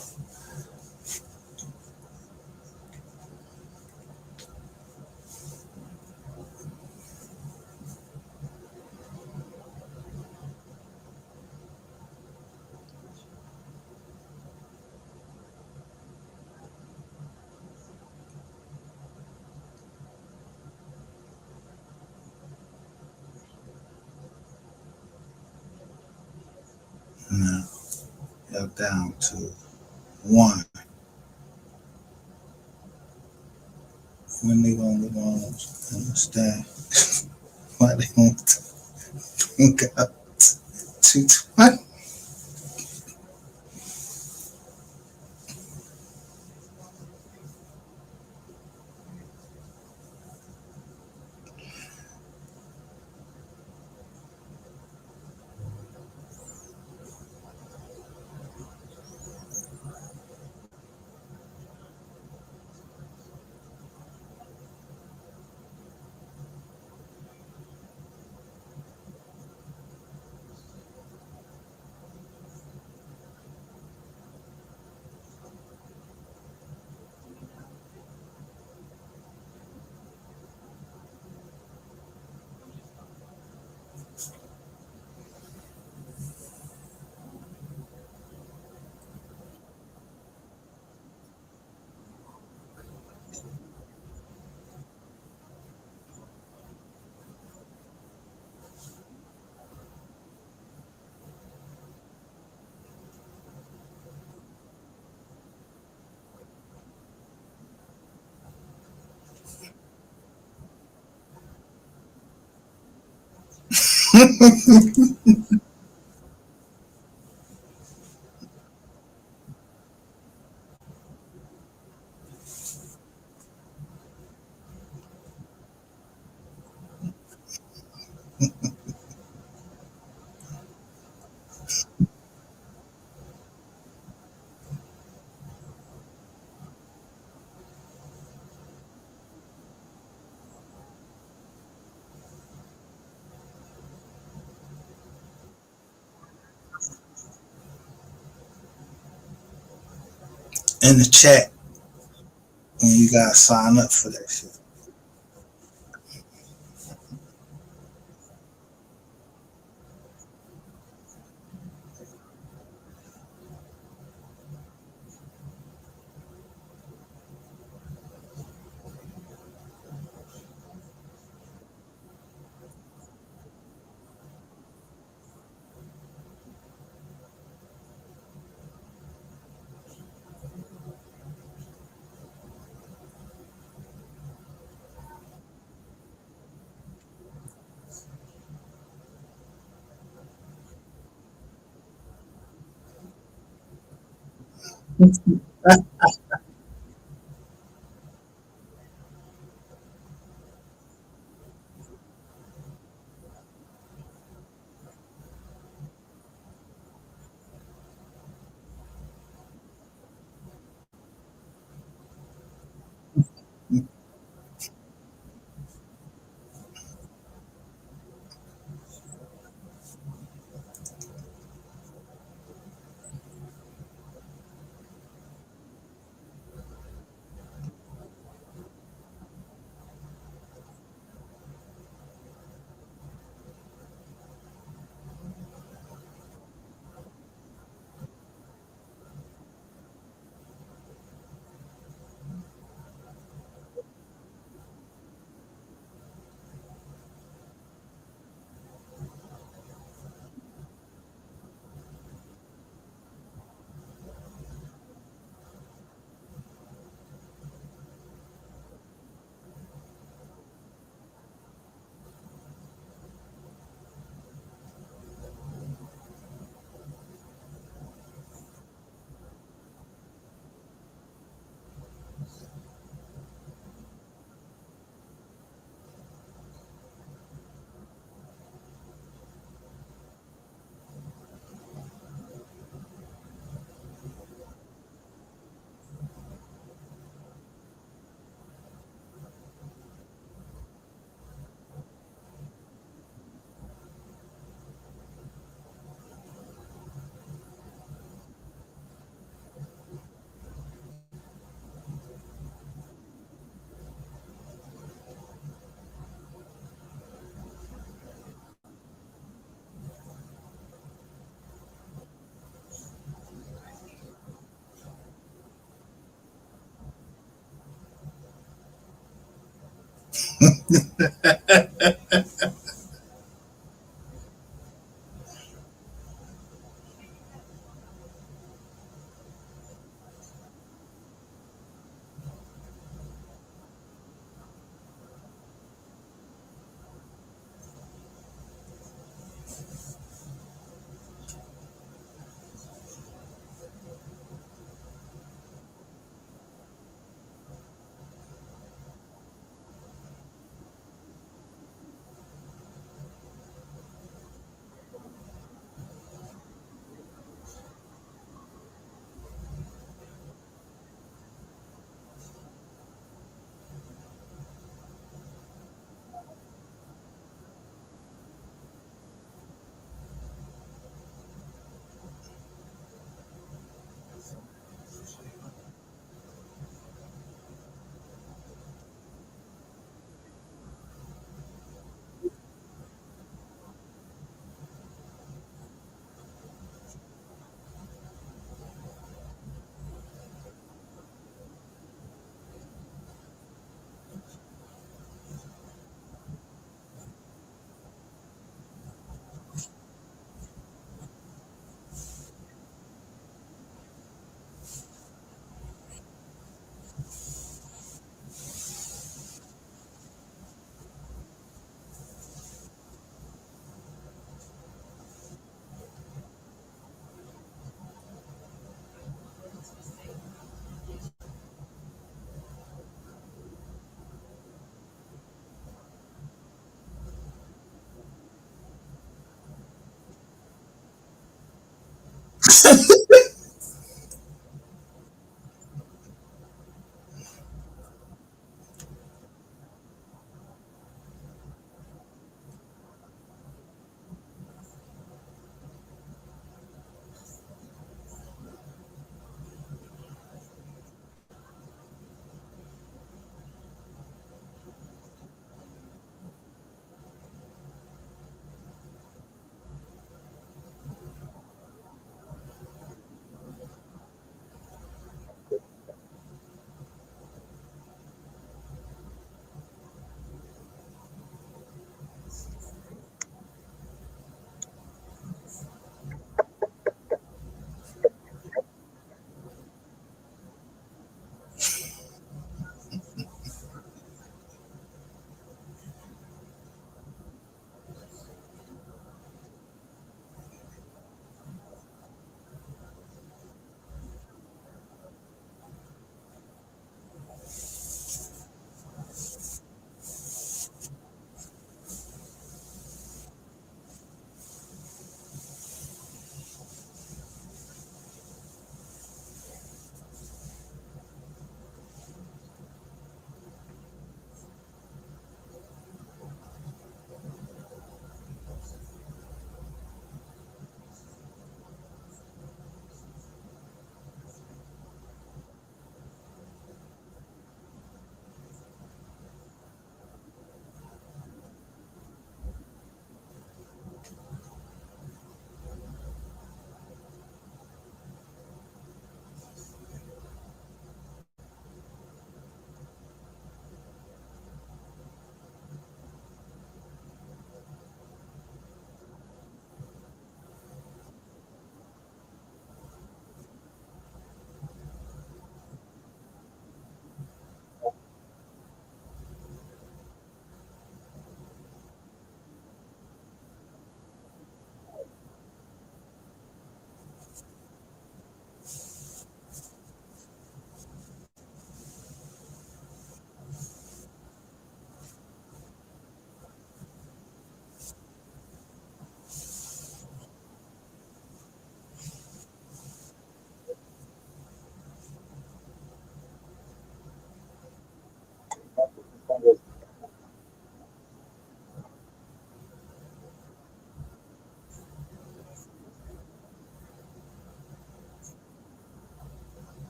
You're down to one. When they gonna understand why they want to bring up 220? In the chat when you gotta sign up for that shit.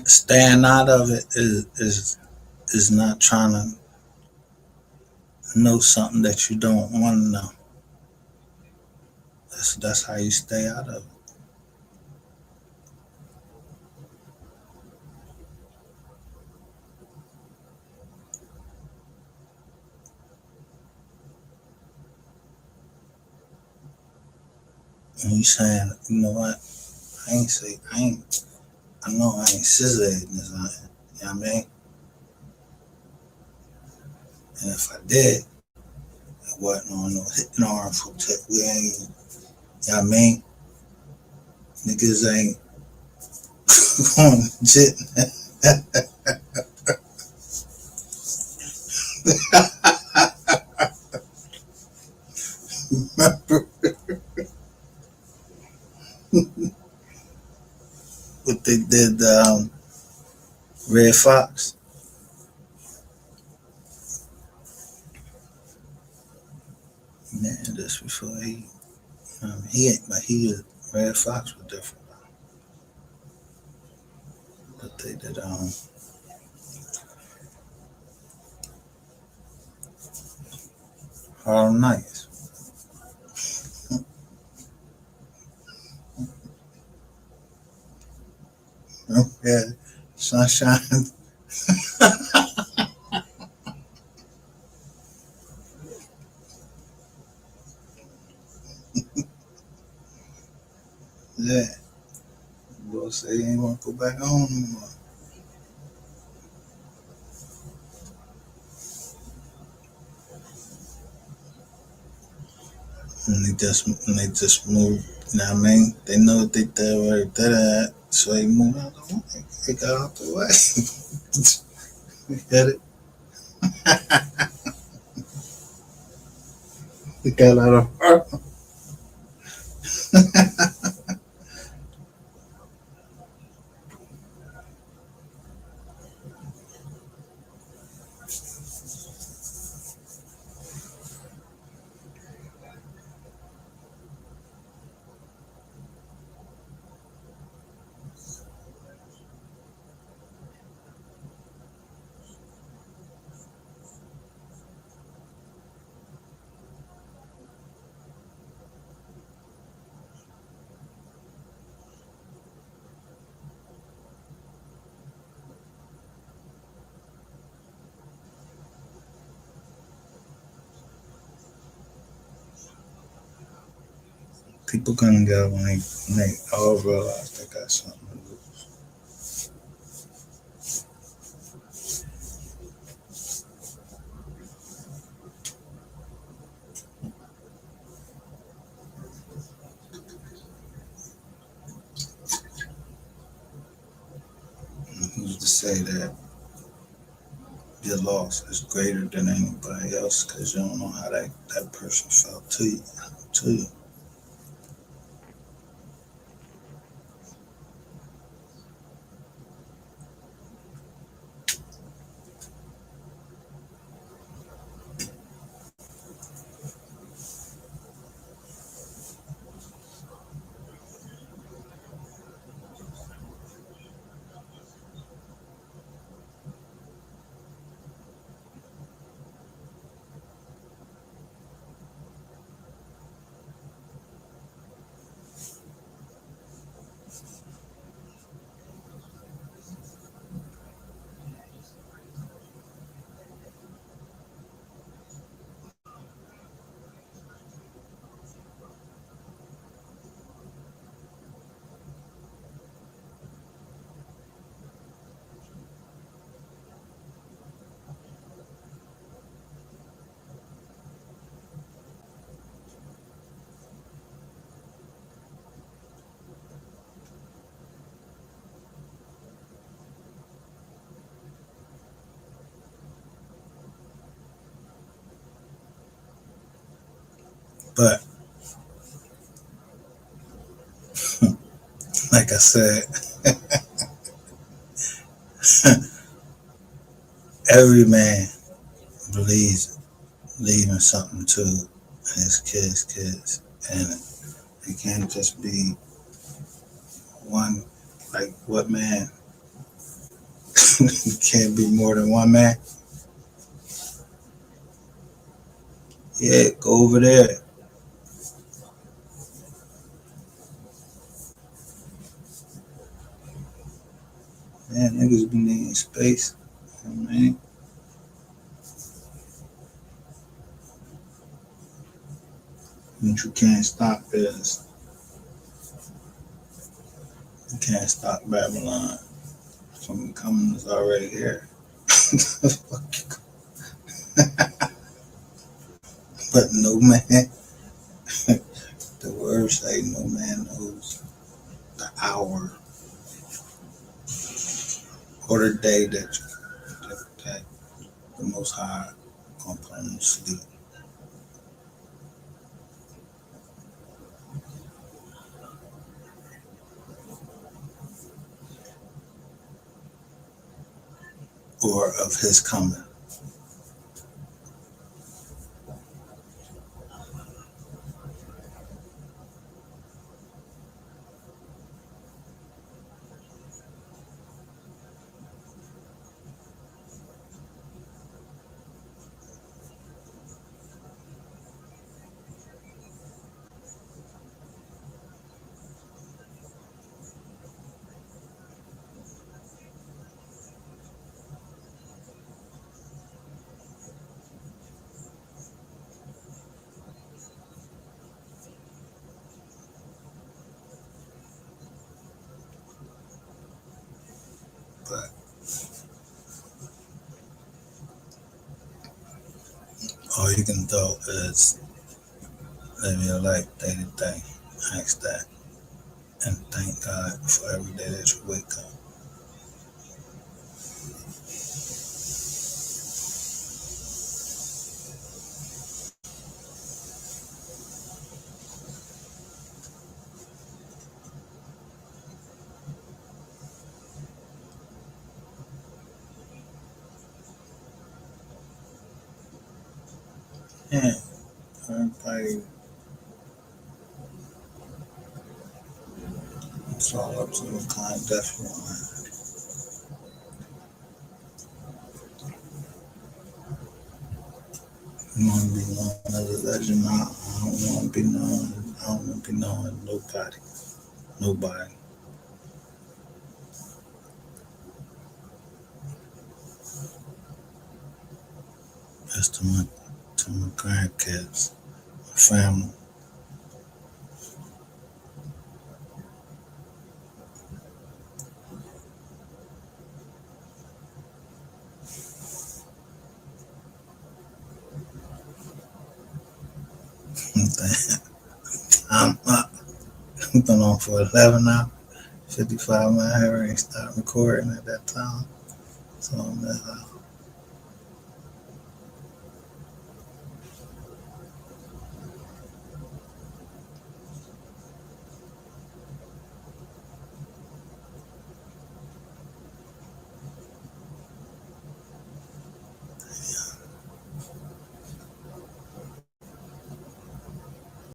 Staying out of it is not trying to know something that you don't want to know. That's how you stay out of it. And you saying, you know what? I know I ain't scissoring this. You know what I mean? And if I did, it wasn't on no hitting harmful tip. We ain't, you know what I mean? Niggas ain't on shit. Remember what they did, Red Fox? Man, this before he ain't, but Red Fox was different. But they did, Harlem Nights. Yeah, Sunshine. Yeah. Boy say he ain't want to go back home no more. And they just moved, you know what I mean? They know what they did where they did at, so they moved out the way. They got out the way. You get it? They got out of her. People gonna go when they all realize they got something to lose. And who's to say that your loss is greater than anybody else because you don't know how that person felt to you. To you. But like I said, every man believes leaving something to his kids, and it can't just be one. Like what man? It can't be more than one man. Yeah, go over there. Man, niggas be needing space. You know what I mean? What you can't stop is you can't stop Babylon from becoming is already here. But no man, the word say no man knows the hour or the day that the Most High gonna put him to sleep. Or of his coming. But all you can do is live your life day to day. Ask that. And thank God for every day that you wake up. Yeah, everybody, it's all up to the kind of death you want. You want to be known as a legend? I don't want to be known. I don't want to be known as nobody. Nobody. Just to my grandkids, my family. I'm up. We've been on for 11 hours. 55 my hair ain't stopped recording at that time. So I'm